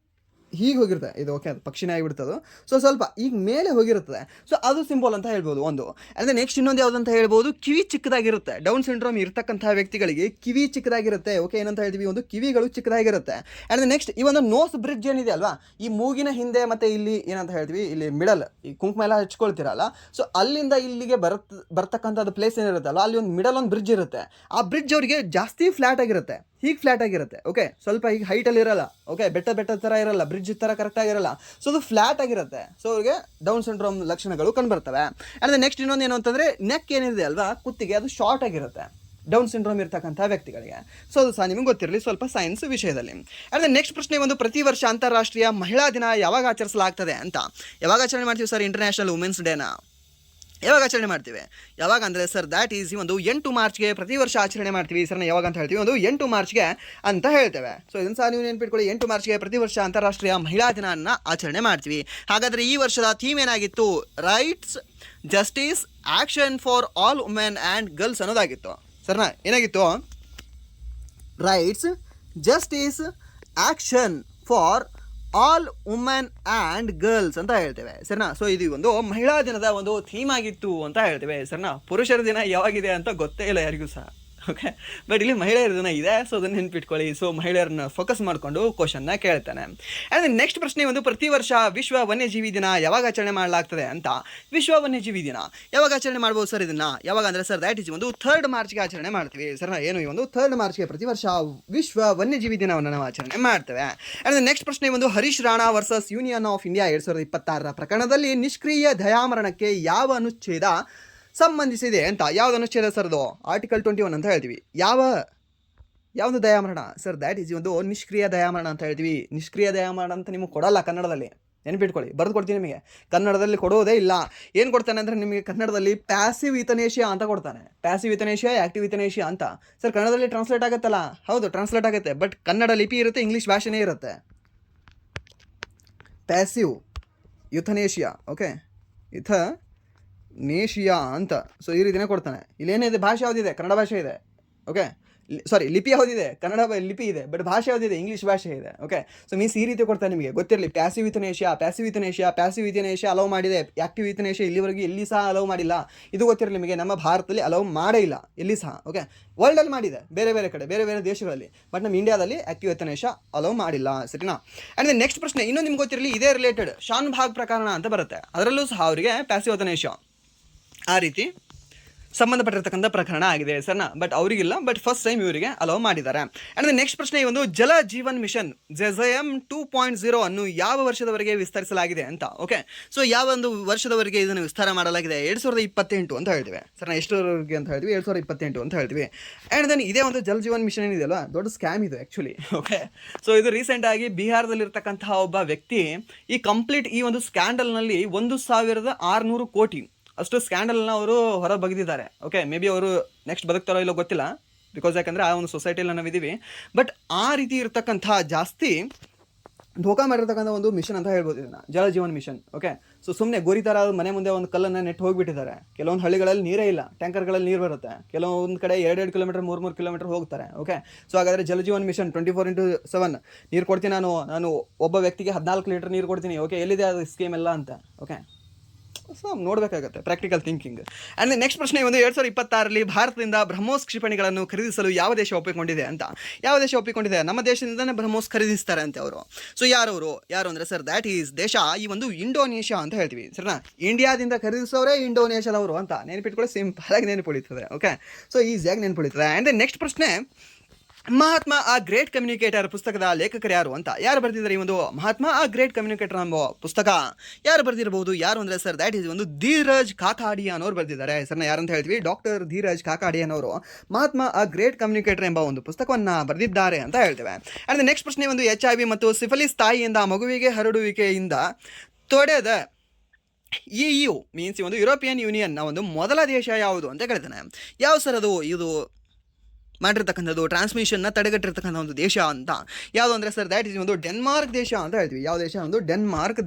ಹೀಗೆ ಹೋಗಿರ್ತದೆ ಇದು. ಓಕೆ, ಅದು ಪಕ್ಷಿನೇ ಆಗಿಬಿಡ್ತದೆ. ಸೊ ಸ್ವಲ್ಪ ಈಗ ಮೇಲೆ ಹೋಗಿರ್ತದೆ. ಸೊ ಅದು ಸಿಂಬಲ್ ಅಂತ ಹೇಳ್ಬೋದು ಒಂದು. ಅಂದರೆ ನೆಕ್ಸ್ಟ್ ಇನ್ನೊಂದು ಯಾವುದು ಅಂತ ಹೇಳ್ಬೋದು, ಕಿವಿ ಚಿಕ್ಕದಾಗಿರುತ್ತೆ. ಡೌನ್ ಸಿಂಡ್ರೋಮ್ ಇರ್ತಕ್ಕಂಥ ವ್ಯಕ್ತಿಗಳಿಗೆ ಕಿವಿ ಚಿಕ್ಕದಾಗಿರುತ್ತೆ. ಓಕೆ, ಏನಂತ ಹೇಳ್ತೀವಿ? ಒಂದು ಕಿವಿಗಳು ಚಿಕ್ಕದಾಗಿರುತ್ತೆ. ಆ್ಯಂಡ್ ನೆಕ್ಸ್ಟ್ ಈ ಒಂದು ನೋಸ್ ಬ್ರಿಡ್ಜ್ ಏನಿದೆ ಅಲ್ವಾ, ಈ ಮೂಗಿನ ಹಿಂದೆ ಮತ್ತು ಇಲ್ಲಿ ಏನಂತ ಹೇಳ್ತೀವಿ, ಇಲ್ಲಿ ಮಿಡಲ್ ಈ ಕುಂಕುಮ ಎಲ್ಲ ಹಚ್ಕೊಳ್ತೀರಲ್ಲ, ಸೊ ಅಲ್ಲಿಂದ ಇಲ್ಲಿಗೆ ಬರ್ತಕ್ಕಂಥದ್ದು ಪ್ಲೇಸ್ ಏನಿರುತ್ತಲ್ಲ, ಅಲ್ಲಿ ಒಂದು ಮಿಡಲ್ ಒಂದು ಬ್ರಿಡ್ಜ್ ಇರುತ್ತೆ. ಆ ಬ್ರಿಡ್ಜ್ ಅವರಿಗೆ ಜಾಸ್ತಿ ಫ್ಲ್ಯಾಟ್ ಆಗಿರುತ್ತೆ, ಹೀಗೆ ಫ್ಲ್ಯಾಟ್ ಆಗಿರುತ್ತೆ. ಓಕೆ, ಸ್ವಲ್ಪ ಈಗ ಹೈಟಲ್ಲಿ ಇರಲ್ಲ. ಓಕೆ, ಬೆಟ್ಟ ಥರ ಇರಲ್ಲ, ಬ್ರಿಡ್ಜ್ ಥರ ಕರೆಕ್ಟಾಗಿರಲ್ಲ. ಸೊ ಅದು ಫ್ಲ್ಯಾಟ್ ಆಗಿರುತ್ತೆ. ಸೊ ಅವ್ರಿಗೆ ಡೌನ್ ಸಿಂಡ್ರೋಮ್ ಲಕ್ಷಣಗಳು ಕಂಡುಬರ್ತವೆ. ಆ್ಯಂಡ್ ನೆಕ್ಸ್ಟ್ ಇನ್ನೊಂದು ಏನು ಅಂತಂದರೆ ನೆಕ್ ಏನಿದೆ ಅಲ್ವಾ, ಕುತ್ತಿಗೆ, ಅದು ಶಾರ್ಟ್ ಆಗಿರುತ್ತೆ ಡೌನ್ ಸಿಂಡ್ರೋಮ್ ಇರ್ತಕ್ಕಂಥ ವ್ಯಕ್ತಿಗಳಿಗೆ. ಸೊ ಅದು ಸಹ ನಿಮಗೆ ಗೊತ್ತಿರಲಿ ಸ್ವಲ್ಪ ಸೈನ್ಸ್ ವಿಷಯದಲ್ಲಿ. ಆ್ಯಂಡ್ ನೆಕ್ಸ್ಟ್ ಪ್ರಶ್ನೆ ಒಂದು, ಪ್ರತಿ ವರ್ಷ ಅಂತಾರಾಷ್ಟ್ರೀಯ ಮಹಿಳಾ ದಿನ ಯಾವಾಗ ಆಚರಿಸಲಾಗ್ತದೆ ಅಂತ? ಯಾವಾಗ ಆಚರಣೆ ಮಾಡ್ತೀವಿ ಸರ್ ಇಂಟರ್ನ್ಯಾಷನಲ್ ವುಮೆನ್ಸ್ ಡೇನ? ಯಾವಾಗ ಆಚರಣೆ ಮಾಡ್ತೀವಿ? ಯಾವಾಗ ಅಂದರೆ ಸರ್ ದ್ಯಾಟ್ ಈಸ್ ಒಂದು 8 ಮಾರ್ಚ್ಗೆ ಪ್ರತಿ ವರ್ಷ ಆಚರಣೆ ಮಾಡ್ತೀವಿ ಸರ್ನ. ಯಾವಾಗ ಅಂತ ಹೇಳ್ತೀವಿ? ಒಂದು 8 ಮಾರ್ಚ್ಗೆ ಅಂತ ಹೇಳ್ತೇವೆ. ಸೊ ಇದನ್ನು ಸಹ ನೀವು ನೆನ್ಪಿಟ್ಕೊಳ್ಳಿ. 8 ಮಾರ್ಚ್ಗೆ ಪ್ರತಿ ವರ್ಷ ಅಂತಾರಾಷ್ಟ್ರೀಯ ಮಹಿಳಾ ದಿನವನ್ನು ಆಚರಣೆ ಮಾಡ್ತೀವಿ. ಹಾಗಾದರೆ ಈ ವರ್ಷದ ಥೀಮ್ ಏನಾಗಿತ್ತು? Rights, justice, action for all women and girls ಅನ್ನೋದಾಗಿತ್ತು ಸರ್ನ. ಏನಾಗಿತ್ತು? Rights, justice, action for all women and girls ಅಂತ ಹೇಳ್ತೇವೆ ಸರ್ನಾ. ಸೊ ಇದು ಒಂದು ಮಹಿಳಾ ದಿನದ ಒಂದು ಥೀಮ್ ಆಗಿತ್ತು ಅಂತ ಹೇಳ್ತೇವೆ ಸರ್ನಾ. ಪುರುಷರ ದಿನ ಯಾವಾಗಿದೆ ಅಂತ ಗೊತ್ತೇ ಇಲ್ಲ ಯಾರಿಗೂ ಸಹ. ಓಕೆ, ಬಟ್ ಇಲ್ಲಿ ಮಹಿಳೆಯರ ದಿನ ಇದೆ. ಸೊ ಅದನ್ನು ನೆನ್ಪಿಟ್ಕೊಳ್ಳಿ. ಸೊ ಮಹಿಳೆಯರನ್ನ ಫೋಕಸ್ ಮಾಡಿಕೊಂಡು ಕ್ವಶನ್ನ ಕೇಳ್ತಾನೆ. ಆ್ಯಂಡ್ ನೆಕ್ಸ್ಟ್ ಪ್ರಶ್ನೆ ಒಂದು, ಪ್ರತಿ ವರ್ಷ ವಿಶ್ವ ವನ್ಯಜೀವಿ ದಿನ ಯಾವಾಗ ಆಚರಣೆ ಮಾಡಲಾಗ್ತದೆ ಅಂತ? ವಿಶ್ವ ವನ್ಯಜೀವಿ ದಿನ ಯಾವಾಗ ಆಚರಣೆ ಮಾಡ್ಬೋದು ಸರ್ ಇದನ್ನು? ಯಾವಾಗ ಅಂದರೆ ಸರ್ ದ್ಯಾಟ್ ಈಸ್ ಒಂದು 3rd ಮಾರ್ಚ್ಗೆ ಆಚರಣೆ ಮಾಡ್ತೀವಿ ಸರ್ನ. ಏನು? ಈ ಒಂದು 3rd ಮಾರ್ಚ್ಗೆ ಪ್ರತಿ ವರ್ಷ ವಿಶ್ವ ವನ್ಯಜೀವಿ ದಿನವನ್ನು ನಾವು ಆಚರಣೆ ಮಾಡ್ತೇವೆ. ಆ್ಯಂಡ್ ನೆಕ್ಸ್ಟ್ ಪ್ರಶ್ನೆ ಒಂದು, Harish Rana versus union of India 2026 ಪ್ರಕರಣದಲ್ಲಿ ನಿಷ್ಕ್ರಿಯ ದಯಾಮರಣಕ್ಕೆ ಯಾವ ಅನುಚ್ಛೇದ ಸಂಬಂಧಿಸಿದೆ ಅಂತ? ಯಾವುದು ಅನುಚ್ಛೇದ ಸರ್ ಅದು? ಆರ್ಟಿಕಲ್ 21 ಅಂತ ಹೇಳ್ತೀವಿ. ಯಾವುದು ದಯಾಮರಣ ಸರ್? ದ್ಯಾಟ್ ಈಸ್ ಒಂದು ನಿಷ್ಕ್ರಿಯ ದಯಾಮರಣ ಅಂತ ಹೇಳ್ತೀವಿ. ನಿಷ್ಕ್ರಿಯ ದಯಾಮರಣ ಅಂತ ನಿಮಗೆ ಕೊಡಲ್ಲ ಕನ್ನಡದಲ್ಲಿ, ನೆನ್ಪಿಟ್ಕೊಳ್ಳಿ. ಬರೆದು ಕೊಡ್ತೀನಿ ನಿಮಗೆ. ಕನ್ನಡದಲ್ಲಿ ಕೊಡೋದೇ ಇಲ್ಲ. ಏನು ಕೊಡ್ತಾನೆ ಅಂದರೆ ನಿಮಗೆ ಕನ್ನಡದಲ್ಲಿ ಪ್ಯಾಸಿವ್ ಯುಥನೇಷಿಯಾ ಅಂತ ಕೊಡ್ತಾನೆ. ಪ್ಯಾಸಿವ್ ಯುಥನೇಷಿಯಾ, ಆ್ಯಕ್ಟಿವ್ ಯುಥನೇಷಿಯಾ ಅಂತ ಸರ್ ಕನ್ನಡದಲ್ಲಿ ಟ್ರಾನ್ಸ್ಲೇಟ್ ಆಗುತ್ತಲ್ಲ? ಹೌದು, ಟ್ರಾನ್ಸ್ಲೇಟ್ ಆಗುತ್ತೆ. ಬಟ್ ಕನ್ನಡ ಲಿಪಿ ಇರುತ್ತೆ, ಇಂಗ್ಲೀಷ್ ಭಾಷೆನೇ ಇರುತ್ತೆ. ಪ್ಯಾಸಿವ್ ಯುಥನೇಷಿಯಾ. ಓಕೆ, ನೇಷಿಯಾ ಅಂತ. ಸೊ ಈ ರೀತಿನೇ ಕೊಡ್ತಾನೆ. ಇಲ್ಲೇನಿದೆ? ಭಾಷೆ ಯಾವುದಿದೆ? ಕನ್ನಡ ಭಾಷೆ ಇದೆ. ಓಕೆ, ಸಾರಿ, ಲಿಪಿ ಯಾವುದಿದೆ? ಕನ್ನಡ ಲಿಪಿ ಇದೆ. ಬಟ್ ಭಾಷೆ ಯಾವುದಿದೆ? ಇಂಗ್ಲೀಷ್ ಭಾಷೆ ಇದೆ. ಓಕೆ, ಸೊ ಮೀನ್ಸ್ ಈ ರೀತಿ ಕೊಡ್ತಾನೆ ನಿಮಗೆ. ಗೊತ್ತಿರಲಿ. ಪ್ಯಾಸಿವ್ ಯುಥನೇಷಿಯಾ ಅಲೌ ಮಾಡಿದೆ. ಆ್ಯಕ್ಟಿವ್ ಯುಥನೇಷಿಯಾ ಇಲ್ಲಿವರೆಗೂ ಎಲ್ಲಿ ಸಹ ಅಲೌ ಮಾಡಿಲ್ಲ. ಇದು ಗೊತ್ತಿರಲಿ ನಿಮಗೆ. ನಮ್ಮ ಭಾರತದಲ್ಲಿ ಅಲೌ ಮಾಡೇ ಇಲ್ಲ ಎಲ್ಲಿ ಸಹ. ಓಕೆ, ವರ್ಲ್ಡಲ್ಲಿ ಮಾಡಿದೆ ಬೇರೆ ಬೇರೆ ಕಡೆ, ಬೇರೆ ಬೇರೆ ದೇಶಗಳಲ್ಲಿ. ಬಟ್ ನಮ್ಮ ಇಂಡಿಯಾದಲ್ಲಿ ಆ್ಯಕ್ಟಿವ್ ಯುಥನೇಷಿಯಾ ಅಲೌ ಮಾಡಿಲ್ಲ. ಸರಿನಾ? ಆ್ಯಂಡ್ ನೆಕ್ಸ್ಟ್ ಪ್ರಶ್ನೆ ಇನ್ನೊಂದು ನಿಮ್ಗೆ ಗೊತ್ತಿರಲಿ, ಇದೇ ರಿಲೇಟೆಡ್ ಶಾನ್ ಭಾಗ್ ಪ್ರಕರಣ ಅಂತ ಬರುತ್ತೆ. ಅದರಲ್ಲೂ ಸಹ ಅವರಿಗೆ ಪ್ಯಾಸಿವ್ ಯುಥನೇಷಿಯಾ ಆ ರೀತಿ ಸಂಬಂಧಪಟ್ಟಿರ್ತಕ್ಕಂಥ ಪ್ರಕರಣ ಆಗಿದೆ ಸರ್ನಾ. ಬಟ್ ಅವರಿಗಿಲ್ಲ, ಬಟ್ ಫಸ್ಟ್ ಟೈಮ್ ಇವರಿಗೆ ಅಲೋ ಮಾಡಿದ್ದಾರೆ. ಆ್ಯಂಡ್ ನೆಕ್ಸ್ಟ್ ಪ್ರಶ್ನೆ ಈ ಒಂದು ಜಲ ಜೀವನ್ ಮಿಷನ್ JJM 2.0 ಅನ್ನು ಯಾವ ವರ್ಷದವರೆಗೆ ವಿಸ್ತರಿಸಲಾಗಿದೆ ಅಂತ. ಓಕೆ, ಸೊ ಯಾವ ಒಂದು ವರ್ಷದವರೆಗೆ ಇದನ್ನು ವಿಸ್ತಾರ ಮಾಡಲಾಗಿದೆ? 2028 ಅಂತ ಹೇಳ್ತೀವಿ ಸರ್ನಾ. ಎಷ್ಟರವರೆಗೆ ಅಂತ ಹೇಳ್ತೀವಿ? 2028 ಅಂತ ಹೇಳ್ತೀವಿ. ಆ್ಯಂಡ್ ದೆನ್ ಇದೇ ಒಂದು ಜಲ್ ಜೀವನ್ ಮಿಷನ್ ಏನಿದೆಯಲ್ಲ, ದೊಡ್ಡ ಸ್ಕ್ಯಾಮ್ ಇದು ಆ್ಯಕ್ಚುಲಿ. ಓಕೆ, ಸೊ ಇದು ರೀಸೆಂಟಾಗಿ ಬಿಹಾರದಲ್ಲಿರ್ತಕ್ಕಂತಹ ಒಬ್ಬ ವ್ಯಕ್ತಿ ಈ ಕಂಪ್ಲೀಟ್ ಈ ಒಂದು ಸ್ಕ್ಯಾಂಡಲ್ನಲ್ಲಿ 1600 ಕೋಟಿ ಅಷ್ಟು ಸ್ಕ್ಯಾಂಡಲ್ನ ಅವರು ಹೊರ ಬಗೆದಿದ್ದಾರೆ. ಓಕೆ, ಮೇ ಬಿ ಅವರು ನೆಕ್ಸ್ಟ್ ಬದುಕ್ತಾರೋ ಇಲ್ಲೋ ಗೊತ್ತಿಲ್ಲ, ಬಿಕಾಸ್ ಯಾಕಂದರೆ ಆ ಒಂದು ಸೊಸೈಟಿಯಲ್ಲಿ ನಾವಿದ್ದೀವಿ. ಬಟ್ ಆ ರೀತಿ ಇರತಕ್ಕಂಥ ಜಾಸ್ತಿ ಧೋಕಾ ಮಾಡಿರ್ತಕ್ಕಂಥ ಒಂದು ಮಿಷನ್ ಅಂತ ಹೇಳ್ಬೋದು ಇದನ್ನು, ಜಲ ಜೀವನ್ ಮಿಷನ್. ಓಕೆ, ಸೊ ಸುಮ್ಮನೆ ಗೋರಿ ಥರ ಮನೆ ಮುಂದೆ ಒಂದು ಕಲ್ಲನ್ನು ನೆಟ್ಟು ಹೋಗಿಬಿಟ್ಟಿದ್ದಾರೆ. ಕೆಲವೊಂದು ಹಳ್ಳಿಗಳಲ್ಲಿ ನೀರೇ ಇಲ್ಲ, ಟ್ಯಾಂಕರ್ಗಳಲ್ಲಿ ನೀರು ಬರುತ್ತೆ. ಕೆಲವೊಂದು ಕಡೆ 2 ಕಿಲೋಮೀಟರ್ 3 ಕಿಲೋಮೀಟರ್ ಹೋಗ್ತಾರೆ. ಓಕೆ, ಸೊ ಹಾಗಾದರೆ ಜಲ ಜೀವನ್ ಮಿಷನ್ 24/7 ನೀರು ಕೊಡ್ತೀನಿ ನಾನು ಒಬ್ಬ ವ್ಯಕ್ತಿಗೆ 14 ಲೀಟರ್ ನೀರು ಕೊಡ್ತೀನಿ. ಓಕೆ, ಎಲ್ಲಿದೆ ಅದು ಸ್ಕೀಮ್ ಎಲ್ಲ ಅಂತ. ಓಕೆ, ಸೊ ನೋಡಬೇಕಾಗುತ್ತೆ ಪ್ರಾಕ್ಟಿಕಲ್ ಥಿಂಕಿಂಗ್. ಆ್ಯಂಡ್ ನೆಕ್ಸ್ಟ್ ಪ್ರಶ್ನೆ ಒಂದು 2026ರಲ್ಲಿ ಭಾರತದಿಂದ ಬ್ರಹ್ಮೋಸ್ ಕ್ಷಿಪಣಿಗಳನ್ನು ಖರೀದಿಸಲು ಯಾವ ದೇಶ ಒಪ್ಪಿಕೊಂಡಿದೆ ಅಂತ. ಯಾವ ದೇಶ ಒಪ್ಪಿಕೊಂಡಿದೆ? ನಮ್ಮ ದೇಶದಿಂದನೇ ಬ್ರಹ್ಮೋಸ್ ಖರೀದಿಸ್ತಾರೆ ಅಂತೆ ಅವರು. ಸೊ ಯಾರು ಅಂದರೆ ಸರ್ ದ್ಯಾಟ್ ಈಸ್ ದೇಶ ಈ ಒಂದು ಇಂಡೋನೇಷ್ಯಾ ಅಂತ ಹೇಳ್ತೀವಿ ಸರ್ನಾ. ಇಂಡಿಯಾದಿಂದ ಖರೀದಿಸೋರೇ ಇಂಡೋನೇಷ್ಯಾದವರು ಅಂತ ನೆನಪಿಟ್ಕೊಳ್ಳಿ, ಸಿಂಪಲಾಗಿ ನೆನಪುಳಿತದೆ. ಓಕೆ, ಸೊ ಈಸಿಯಾಗಿ ನೆನಪುಳಿತದೆ. ಆ್ಯಂಡ್ ನೆಕ್ಸ್ಟ್ ಪ್ರಶ್ನೆ, ಮಹಾತ್ಮ ಆ ಗ್ರೇಟ್ ಕಮ್ಯುನಿಕೇಟರ್ ಪುಸ್ತಕದ ಲೇಖಕರು ಯಾರು ಅಂತ. ಯಾರು ಬರೆದಿದ್ದಾರೆ ಈ ಒಂದು ಮಹಾತ್ಮ ಆ ಗ್ರೇಟ್ ಕಮ್ಯುನಿಕೇಟರ್ ಎಂಬ ಪುಸ್ತಕ? ಯಾರು ಬರೆದಿರಬಹುದು? ಯಾರು ಅಂದರೆ ಸರ್ ದ್ಯಾಟ್ ಈಸ್ ಒಂದು ಧೀರಜ್ ಕಾಕಾಡಿಯಾನ್ ಅವರು ಬರೆದಿದ್ದಾರೆ ಸರ್ನ. ಯಾರಂತ ಹೇಳ್ತೀವಿ? ಡಾಕ್ಟರ್ ಧೀರಜ್ ಕಾಕಾಡಿಯಾನ್ ಅವರು ಮಹಾತ್ಮ ಆ ಗ್ರೇಟ್ ಕಮ್ಯುನಿಕೇಟರ್ ಎಂಬ ಒಂದು ಪುಸ್ತಕವನ್ನು ಬರೆದಿದ್ದಾರೆ ಅಂತ ಹೇಳ್ತೇವೆ. ಆ್ಯಂಡ್ ನೆಕ್ಸ್ಟ್ ಪ್ರಶ್ನೆ ಒಂದು HIV ಮತ್ತು ಸಿಫಿಲಿಸ್ ತಾಯಿಯಿಂದ ಮಗುವಿಗೆ ಹರಡುವಿಕೆಯಿಂದ ತೊಡೆದ EU ಮೀನ್ಸ್ ಈ ಒಂದು ಯುರೋಪಿಯನ್ ಯೂನಿಯನ್ನ ಒಂದು ಮೊದಲ ದೇಶ ಯಾವುದು ಅಂತ ಕೇಳ್ತಾನೆ. ಯಾವ ಸರ್ ಅದು? ಇದು ಮಾಡಿರ್ತಕ್ಕಂಥದ್ದು ಟ್ರಾನ್ಸ್ಮಿಷನ್ನ ತಡೆಗಟ್ಟಿರ್ತಕ್ಕಂಥ ಒಂದು ದೇಶ ಅಂತ ಯಾವುದು ಅಂದರೆ ಸರ್ ದ್ಯಾಟ್ ಈಸ್ ಒಂದು ಡೆನ್ಮಾರ್ಕ್ ದೇಶ ಅಂತ ಹೇಳ್ತೀವಿ. ಯಾವ ದೇಶ? ಒಂದು ಡೆನ್ಮಾರ್ಕ್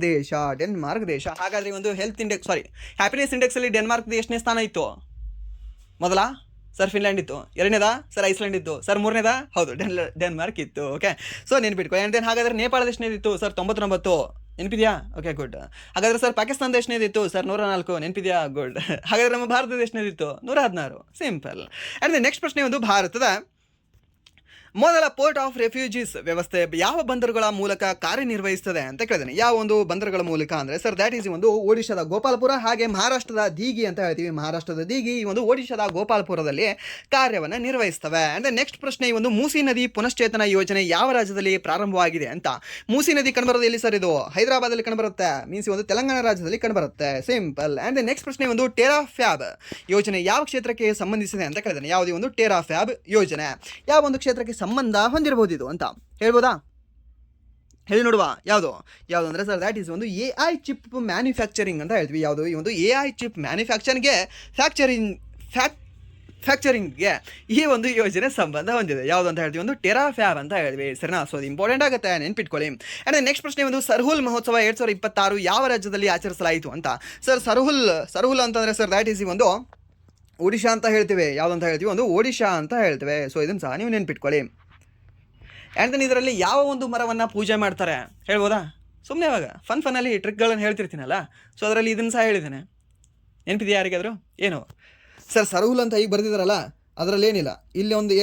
ದೇಶ. ಹಾಗಾದರೆ ಒಂದು ಹೆಲ್ತ್ ಇಂಡೆಕ್ಸ್ ಹ್ಯಾಪಿನೆಸ್ ಇಂಡೆಕ್ಸಲ್ಲಿ ಡೆನ್ಮಾರ್ಕ್ ದೇಶನೇ ಸ್ಥಾನ ಇತ್ತು. ಮೊದಲ ಸರ್ ಫಿನ್ಲ್ಯಾಂಡ್ ಇತ್ತು, ಎರಡನೇದಾ ಸರ್ ಐಸ್ಲ್ಯಾಂಡ್ ಇತ್ತು, ಸರ್ ಮೂರನೇದಾ ಹೌದು ಡೆನ್ಮಾರ್ಕ್ ಇತ್ತು. Okay, so ನೆನ್ಪಿಟ್ಕೊ. ಆ್ಯಂಡ್ ಹಾಗಾದರೆ ನೇಪಾಳ ದೇಶನೇದಿತ್ತು ಸರ್ 99, ನೆನಪಿದೆಯಾ? Okay, good. ಹಾಗಾದರೆ ಸರ್ ಪಾಕಿಸ್ತಾನ ದೇಶನೇದಿತ್ತು ಸರ್ 104, ನೆನಪಿದೆಯಾ? ಗುಡ್. ಹಾಗಾದರೆ ನಮ್ಮ ಭಾರತ ದೇಶನೇದಿತ್ತು 116, ಸಿಂಪಲ್. ಆ್ಯಂಡ್ ನೆಕ್ಸ್ಟ್ ಪ್ರಶ್ನೆ ಒಂದು ಭಾರತದ ಮೊದಲ ಪೋರ್ಟ್ ಆಫ್ ರೆಫ್ಯೂಜೀಸ್ ವ್ಯವಸ್ಥೆ ಯಾವ ಬಂದರುಗಳ ಮೂಲಕ ಕಾರ್ಯನಿರ್ವಹಿಸ್ತದೆ ಅಂತ ಕೇಳಿದ್ದೇನೆ. ಯಾವ ಒಂದು ಬಂದರುಗಳ ಮೂಲಕ ಅಂದರೆ ಸರ್ ದ್ಯಾಟ್ ಈಸ್ ಒಂದು ಒಡಿಶಾದ ಗೋಪಾಲಪುರ ಹಾಗೆ ಮಹಾರಾಷ್ಟ್ರದ ದೀಗಿ ಅಂತ ಹೇಳ್ತೀವಿ. ಮಹಾರಾಷ್ಟ್ರದ ದೀಗಿ ಈ ಒಂದು ಒಡಿಶಾದ ಗೋಪಾಲಪುರದಲ್ಲಿ ಕಾರ್ಯವನ್ನು ನಿರ್ವಹಿಸ್ತವೆ. ಆ್ಯಂಡ್ ನೆಕ್ಸ್ಟ್ ಪ್ರಶ್ನೆ, ಈ ಒಂದು ಮೂಸಿ ನದಿ ಪುನಶ್ಚೇತನ ಯೋಜನೆ ಯಾವ ರಾಜ್ಯದಲ್ಲಿ ಪ್ರಾರಂಭವಾಗಿದೆ ಅಂತ. ಮೂಸಿ ನದಿ ಕಂಡುಬರೋದು ಎಲ್ಲಿ ಸರ್? ಇದು ಹೈದರಾಬಾದಲ್ಲಿ ಕಂಡುಬರುತ್ತೆ, ಮೀನ್ಸ್ ಒಂದು ತೆಲಂಗಾಣ ರಾಜ್ಯದಲ್ಲಿ ಕಂಡುಬರುತ್ತೆ, ಸಿಂಪಲ್. ಆ್ಯಂಡ್ ನೆಕ್ಸ್ಟ್ ಪ್ರಶ್ನೆ ಒಂದು ಟೆರಾಫ್ಯಾಬ್ ಯೋಜನೆ ಯಾವ ಕ್ಷೇತ್ರಕ್ಕೆ ಸಂಬಂಧಿಸಿದೆ ಅಂತ ಕೇಳಿದ್ದೇನೆ. ಯಾವುದೇ ಒಂದು ಟೆರಾಫ್ಯಾಬ್ ಯೋಜನೆ ಯಾವ ಒಂದು ಕ್ಷೇತ್ರಕ್ಕೆ ಸಂಬಂಧ ಹೊಂದಿರಬಹುದು ಇದು ಅಂತ ಹೇಳ್ಬೋದಾ? ಹೇಳಿ ನೋಡುವ. ಯಾವುದು ಅಂದರೆ ಸರ್ ದ್ಯಾಟ್ ಈಸ್ ಒಂದು AI ಚಿಪ್ ಮ್ಯಾನುಫ್ಯಾಕ್ಚರಿಂಗ್ ಅಂತ ಹೇಳ್ತೀವಿ. ಯಾವುದು? ಈ ಒಂದು AI ಚಿಪ್ ಮ್ಯಾನುಫ್ಯಾಕ್ಚರಿಂಗ್ಗೆ ಫ್ಯಾಕ್ಚರಿಂಗ್ಗೆ ಈ ಒಂದು ಯೋಜನೆ ಸಂಬಂಧ ಹೊಂದಿದೆ. ಯಾವುದು ಅಂತ ಹೇಳ್ತೀವಿ? ಒಂದು ಟೆರಾಫ್ಯಾಬ್ ಅಂತ ಹೇಳ್ತೀವಿ ಸರಿನಾ. ಸೊ ಅದು ಇಂಪಾರ್ಟೆಂಟ್ ಆಗುತ್ತೆ, ನೆನ್ಪಿಟ್ಕೊಳ್ಳಿ. ಆ್ಯಂಡ್ ನೆಕ್ಸ್ಟ್ ಪ್ರಶ್ನೆ ಒಂದು ಸರ್ಹುಲ್ ಮಹೋತ್ಸವ 2026 ಯಾವ ರಾಜ್ಯದಲ್ಲಿ ಆಚರಿಸಲಾಯಿತು ಅಂತ. ಸರ್ ಸರ್ಹುಲ್ ಅಂತಂದರೆ ಸರ್ ದ್ಯಾಟ್ ಈಸ್ ಈ ಒಂದು ಒಡಿಶಾ ಅಂತ ಹೇಳ್ತೀವಿ. ಯಾವುದಂತ ಹೇಳ್ತೀವಿ? ಒಂದು ಒಡಿಶಾ ಅಂತ ಹೇಳ್ತೇವೆ. ಸೊ ಇದನ್ನು ಸಹ ನೀವು ನೆನ್ಪಿಟ್ಕೊಳ್ಳಿ. ಆ್ಯಂಡ್ ದೆನ್ ಇದರಲ್ಲಿ ಯಾವ ಒಂದು ಮರವನ್ನು ಪೂಜೆ ಮಾಡ್ತಾರೆ ಹೇಳ್ಬೋದಾ? ಸುಮ್ಮನೆ ಇವಾಗ ಫನ್ನಲ್ಲಿ ಟ್ರಿಕ್ಗಳನ್ನು ಹೇಳ್ತಿರ್ತೀನಲ್ಲ, ಸೊ ಅದರಲ್ಲಿ ಇದನ್ನು ಸಹ ಹೇಳಿದ್ದೇನೆ. ನೆನಪಿದೆಯಾ ಯಾರಿಗಾದರೂ? ಏನು ಸರ್ ಸರ್ಹುಲ್ ಅಂತ ಈಗ ಬರೆದಿದ್ದಾರಲ್ಲ, ಅದರಲ್ಲಿ ಏನಿಲ್ಲ. ಇಲ್ಲಿ ಒಂದು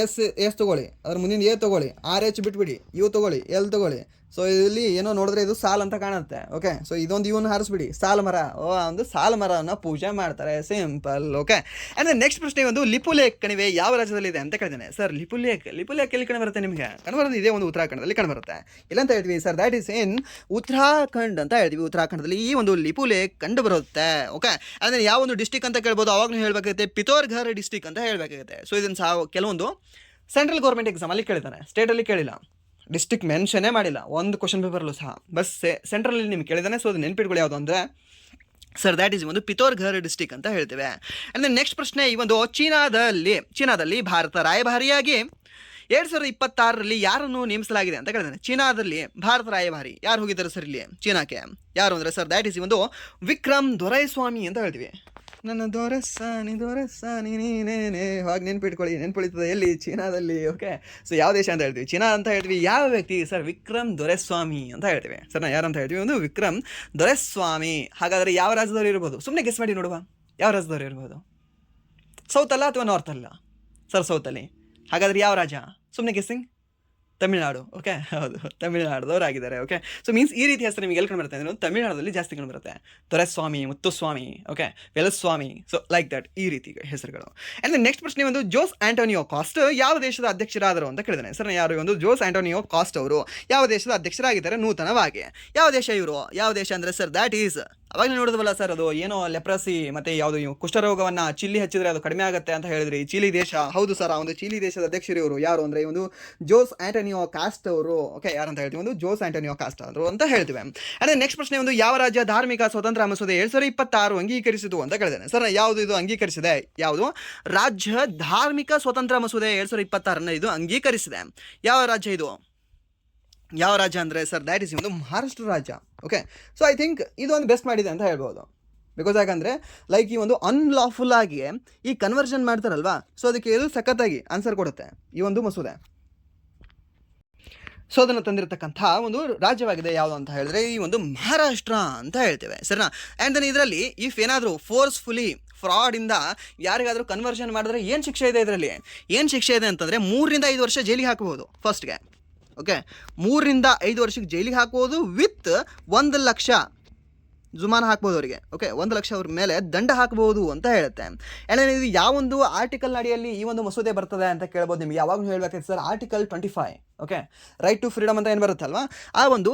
ಎಸ್ ತೊಗೊಳ್ಳಿ, ಅದ್ರ ಮುಂದಿನ ಎ ತೊಗೊಳ್ಳಿ, RH ಬಿಟ್ಬಿಡಿ, ಯು ತೊಗೊಳ್ಳಿ, ಎಲ್ ತೊಗೊಳ್ಳಿ. ಸೊ ಇಲ್ಲಿ ಏನೋ ನೋಡಿದ್ರೆ ಇದು ಸಾಲ್ ಅಂತ ಕಾಣುತ್ತೆ. ಓಕೆ, ಸೊ ಇದೊಂದು ಇವನ್ನ ಹಾರಿಸ್ಬಿಡಿ, ಸಾಲ ಮರ. ಒಂದು ಸಾಲ ಮರವನ್ನು ಪೂಜೆ ಮಾಡ್ತಾರೆ, ಸಿಂಪಲ್. ಓಕೆ, ಆ್ಯಂಡ್ ನೆಕ್ಸ್ಟ್ ಪ್ರಶ್ನೆ ಒಂದು ಲಿಪುಲೇಖ್ ಕಣಿವೆ ಯಾವ ರಾಜ್ಯದಲ್ಲಿದೆ ಅಂತ ಕೇಳಿದ್ದೇನೆ. ಸರ್ ಲಿಪುಲೇಖ್ ಎಲ್ಲಿ ಕಂಡುಬರುತ್ತೆ ನಿಮಗೆ? ಕಂಡುಬರೋದು ಇದೇ ಒಂದು ಉತ್ತರಾಖಂಡದಲ್ಲಿ ಕಂಡುಬರುತ್ತೆ. ಇಲ್ಲ ಅಂತ ಹೇಳ್ತೀವಿ sir that is in Uttarakhand ಅಂತ ಹೇಳ್ತೀವಿ. ಉತ್ತರಾಖಂಡದಲ್ಲಿ ಈ ಒಂದು ಲಿಪುಲೇಖ್ ಕಂಡು ಬರುತ್ತೆ. ಓಕೆ, ಅಂದರೆ ಯಾವ ಒಂದು ಡಿಸ್ಟಿಕ್ ಅಂತ ಕೇಳ್ಬೋದು. ಅವಾಗಲೂ ಹೇಳಬೇಕಾಗುತ್ತೆ ಪಿತೋರ್ಘರ್ ಡಿಸ್ಟಿಕ್ ಅಂತ ಹೇಳಬೇಕಾಗುತ್ತೆ. ಸೊ ಇದನ್ನು ಸಹ ಕೆಲವೊಂದು ಸೆಂಟ್ರಲ್ ಗೌರ್ಮೆಂಟ್ ಎಕ್ಸಾಮಲ್ಲಿ ಕೇಳಿದ್ದಾನೆ, ಸ್ಟೇಟಲ್ಲಿ ಕೇಳಿಲ್ಲ, ಡಿಸ್ಟಿಕ್ ಮೆನ್ಷನ್ನೇ ಮಾಡಿಲ್ಲ ಒಂದು ಕ್ವಶನ್ ಪೇಪರಲ್ಲೂ ಸಹ. ಬಸ್ ಸೆಂಟ್ರಲ್ಲಿ ನಿಮ್ಗೆ ಕೇಳಿದಾನೆ. ಸೊ ಅದು ನೆನ್ಪಿಟ್ಕೊಳ್ಳಿ ಯಾವುದು ಅಂದರೆ ಸರ್ ದ್ಯಾಟ್ ಈಸ್ ಒಂದು ಪಿತೋರ್ಘರ್ ಡಿಸ್ಟಿಕ್ ಅಂತ ಹೇಳ್ತೇವೆ. ಆ್ಯಂಡ್ ನೆಕ್ಸ್ಟ್ ಪ್ರಶ್ನೆ, ಈ ಒಂದು ಚೀನಾದಲ್ಲಿ ಭಾರತ ರಾಯಭಾರಿಯಾಗಿ 2026ರಲ್ಲಿ ಯಾರನ್ನು ನೇಮಿಸಲಾಗಿದೆ ಅಂತ ಕೇಳಿದಾನೆ. ಚೀನಾದಲ್ಲಿ ಭಾರತ ರಾಯಭಾರಿ ಯಾರು ಹೋಗಿದ್ದಾರೆ ಸರ್ ಇಲ್ಲಿ ಚೀನಾಕ್ಕೆ? ಯಾರು ಅಂದರೆ ಸರ್ ದ್ಯಾಟ್ ಈಸ್ ಒಂದು ವಿಕ್ರಮ್ ದೊರೈಸ್ವಾಮಿ ಅಂತ ಹೇಳ್ತೀವಿ. ನನ್ನ ದೊರಸಾನಿ ನೀನೇನೆ ಹಾಗೆ ನೆನ್ಪಿಟ್ಕೊಳ್ಳಿ. ಎಲ್ಲಿ? ಚೀನಾದಲ್ಲಿ. ಓಕೆ, ಸೊ ಯಾವ ದೇಶ ಅಂತ ಹೇಳ್ತೀವಿ? ಚೀನಾ ಅಂತ ಹೇಳ್ತೀವಿ. ಯಾವ ವ್ಯಕ್ತಿ ಸರ್? ವಿಕ್ರಮ್ ದೊರೈಸ್ವಾಮಿ ಅಂತ ಹೇಳ್ತೀವಿ. ಸರ್ ಯಾರು ಅಂತ ಹೇಳ್ತೀವಿ? ಒಂದು ವಿಕ್ರಮ್ ದೊರೈಸ್ವಾಮಿ. ಹಾಗಾದರೆ ಯಾವ ರಾಜ್ಯದವರು ಇರ್ಬೋದು? ಸುಮ್ಮನೆ ಗೆಸ್ ಮಾಡಿ ನೋಡುವ. ಯಾವ ರಾಜ್ಯದವರು ಇರ್ಬೋದು? ಸೌತ್ ಅಲ್ಲ ಅಥವಾ ನಾರ್ತ್ ಅಲ್ಲ? ಸರ್ ಸೌತಲ್ಲಿ. ಹಾಗಾದರೆ ಯಾವ ರಾಜ್ಯ? ಸುಮ್ಮನೆ ಗೆಸ್ಸಿಂಗ್. ತಮಿಳ್ನಾಡು. ಓಕೆ, ಹೌದು, ತಮಿಳ್ನಾಡದವರಾಗಿದ್ದಾರೆ. ಓಕೆ, ಸೊ ಮೀನ್ಸ್ ಈ ರೀತಿ ಹೆಸರು ನಿಮಗೆ ಎಲ್ಲಿ ಕಂಡು ಬರುತ್ತೆ ಅಂದರೆ ತಮಿಳ್ನಾಡಲ್ಲಿ ಜಾಸ್ತಿ ಕಂಡು ಬರುತ್ತೆ. Doraiswamy, Muthuswamy, okay, Velaswamy, so like that, ಈ ರೀತಿ ಹೆಸರುಗಳು. ಆ್ಯಂಡ್ ನೆಕ್ಸ್ಟ್ ಪ್ರಶ್ನೆ ಒಂದು ಜೋಸ್ ಆಂಟೋನಿಯೋ ಕಾಸ್ಟ್ ಯಾವ ದೇಶದ ಅಧ್ಯಕ್ಷರಾದರು ಅಂತ ಕೇಳಿದಾನೆ. ಸರ್ ಯಾರು ಒಂದು ಜೋಸ್ ಆಂಟೋನಿಯೋ ಕಾಸ್ಟ್ ಅವರು ಯಾವ ದೇಶದ ಅಧ್ಯಕ್ಷರಾಗಿದ್ದಾರೆ ನೂತನವಾಗಿ? ಯಾವ ದೇಶ ಇವರು? ಯಾವ ದೇಶ ಅಂದರೆ ಸರ್ ದ್ಯಾಟ್ ಈಸ್ ಅವಾಗಲೇ ನೋಡಿದ್ವಲ್ಲ ಸರ್, ಅದು ಏನೋ ಲೆಪ್ರಸಿ ಮತ್ತು ಯಾವುದು ಕುಷ್ಠರೋಗವನ್ನು ಚಿಲ್ಲಿ ಹಚ್ಚಿದ್ರೆ ಅದು ಕಡಿಮೆ ಆಗುತ್ತೆ ಅಂತ ಹೇಳಿದ್ರಿ. ಚಿಲಿ ದೇಶ, ಹೌದು ಸರ್, ಆ ಒಂದು ಚಿಲಿ ದೇಶದ ಅಧ್ಯಕ್ಷರು ಇವರು. ಯಾರು ಅಂದರೆ ಒಂದು ಜೋಸ್ ಆಂಟೋನಿಯೋ ಕಾಸ್ಟ್ ಅವರು. ಓಕೆ, ಯಾರಂತ ಹೇಳ್ತೀವಿ? ಒಂದು ಜೋಸ್ ಆಂಟೋನಿಯೋ ಕಾಸ್ಟ್ ಅವರು ಅಂತ ಹೇಳ್ತೀವಿ. ಅದೇ ನೆಕ್ಸ್ಟ್ ಪ್ರಶ್ನೆ ಒಂದು ಯಾವ ರಾಜ್ಯ ಧಾರ್ಮಿಕ ಸ್ವತಂತ್ರ ಮಸೂದೆ 2026 ಅಂಗೀಕರಿಸಿತು ಅಂತ ಕೇಳಿದ್ದೇನೆ. ಸರ್ ಯಾವುದು ಇದು ಅಂಗೀಕರಿಸಿದೆ? ಯಾವುದು ರಾಜ್ಯ ಧಾರ್ಮಿಕ ಸ್ವತಂತ್ರ ಮಸೂದೆ 2026 ಇದು ಅಂಗೀಕರಿಸಿದೆ? ಯಾವ ರಾಜ್ಯ ಇದು? ಯಾವ ರಾಜ್ಯ ಅಂದರೆ ಸರ್ ದ್ಯಾಟ್ ಇಸ್ ಒಂದು ಮಹಾರಾಷ್ಟ್ರ ರಾಜ್ಯ. ಓಕೆ, ಸೊ ಐ ಥಿಂಕ್ ಇದು ಒಂದು ಬೆಸ್ಟ್ ಮಾಡಿದೆ ಅಂತ ಹೇಳ್ಬೋದು. ಬಿಕಾಸ್ ಯಾಕಂದರೆ ಲೈಕ್ ಈ ಒಂದು ಅನ್ಲಾಫುಲ್ ಆಗಿ ಈ ಕನ್ವರ್ಷನ್ ಮಾಡ್ತಾರಲ್ವಾ, ಸೊ ಅದಕ್ಕೆ ಇದು ಸಖತ್ತಾಗಿ ಆನ್ಸರ್ ಕೊಡುತ್ತೆ ಈ ಒಂದು ಮಸೂದೆ. ಸೊ ಅದನ್ನು ತಂದಿರತಕ್ಕಂಥ ಒಂದು ರಾಜ್ಯವಾಗಿದೆ ಯಾವುದು ಅಂತ ಹೇಳಿದ್ರೆ ಈ ಒಂದು ಮಹಾರಾಷ್ಟ್ರ ಅಂತ ಹೇಳ್ತೇವೆ, ಸರಿನಾ? ಆ್ಯಂಡ್ ದೆನ್ ಇದರಲ್ಲಿ ಇಫ್ ಏನಾದರೂ ಫೋರ್ಸ್ಫುಲಿ ಫ್ರಾಡಿಂದ ಯಾರಿಗಾದರೂ ಕನ್ವರ್ಷನ್ ಮಾಡಿದ್ರೆ ಏನು ಶಿಕ್ಷೆ ಇದೆ? ಇದರಲ್ಲಿ ಏನು ಶಿಕ್ಷೆ ಇದೆ ಅಂತಂದರೆ 3 ರಿಂದ 5 ವರ್ಷ ಜೈಲಿಗೆ ಹಾಕ್ಬೋದು ಫಸ್ಟ್ಗೆ. ಓಕೆ, 3 ರಿಂದ 5 ವರ್ಷಕ್ಕೆ ಜೈಲಿಗೆ ಹಾಕ್ಬೋದು ವಿತ್ 1 ಲಕ್ಷ ಜುಮಾನ ಹಾಕ್ಬೋದು ಅವರಿಗೆ. ಓಕೆ, 1 ಲಕ್ಷ ಅವ್ರ ಮೇಲೆ ದಂಡ ಹಾಕ್ಬೋದು ಅಂತ ಹೇಳುತ್ತೆ. ಆ್ಯಂಡ್ ಇದು ಯಾವೊಂದು ಆರ್ಟಿಕಲ್ ಅಡಿಯಲ್ಲಿ ಈ ಒಂದು ಮಸೂದೆ ಬರ್ತದೆ ಅಂತ ಕೇಳ್ಬೋದು. ನಿಮಗೆ ಯಾವಾಗಲೂ ಹೇಳಬೇಕಾಯ್ತು sir, article 25. Okay, right to freedom ಅಂತ ಏನು ಬರುತ್ತಲ್ವಾ, ಆ ಒಂದು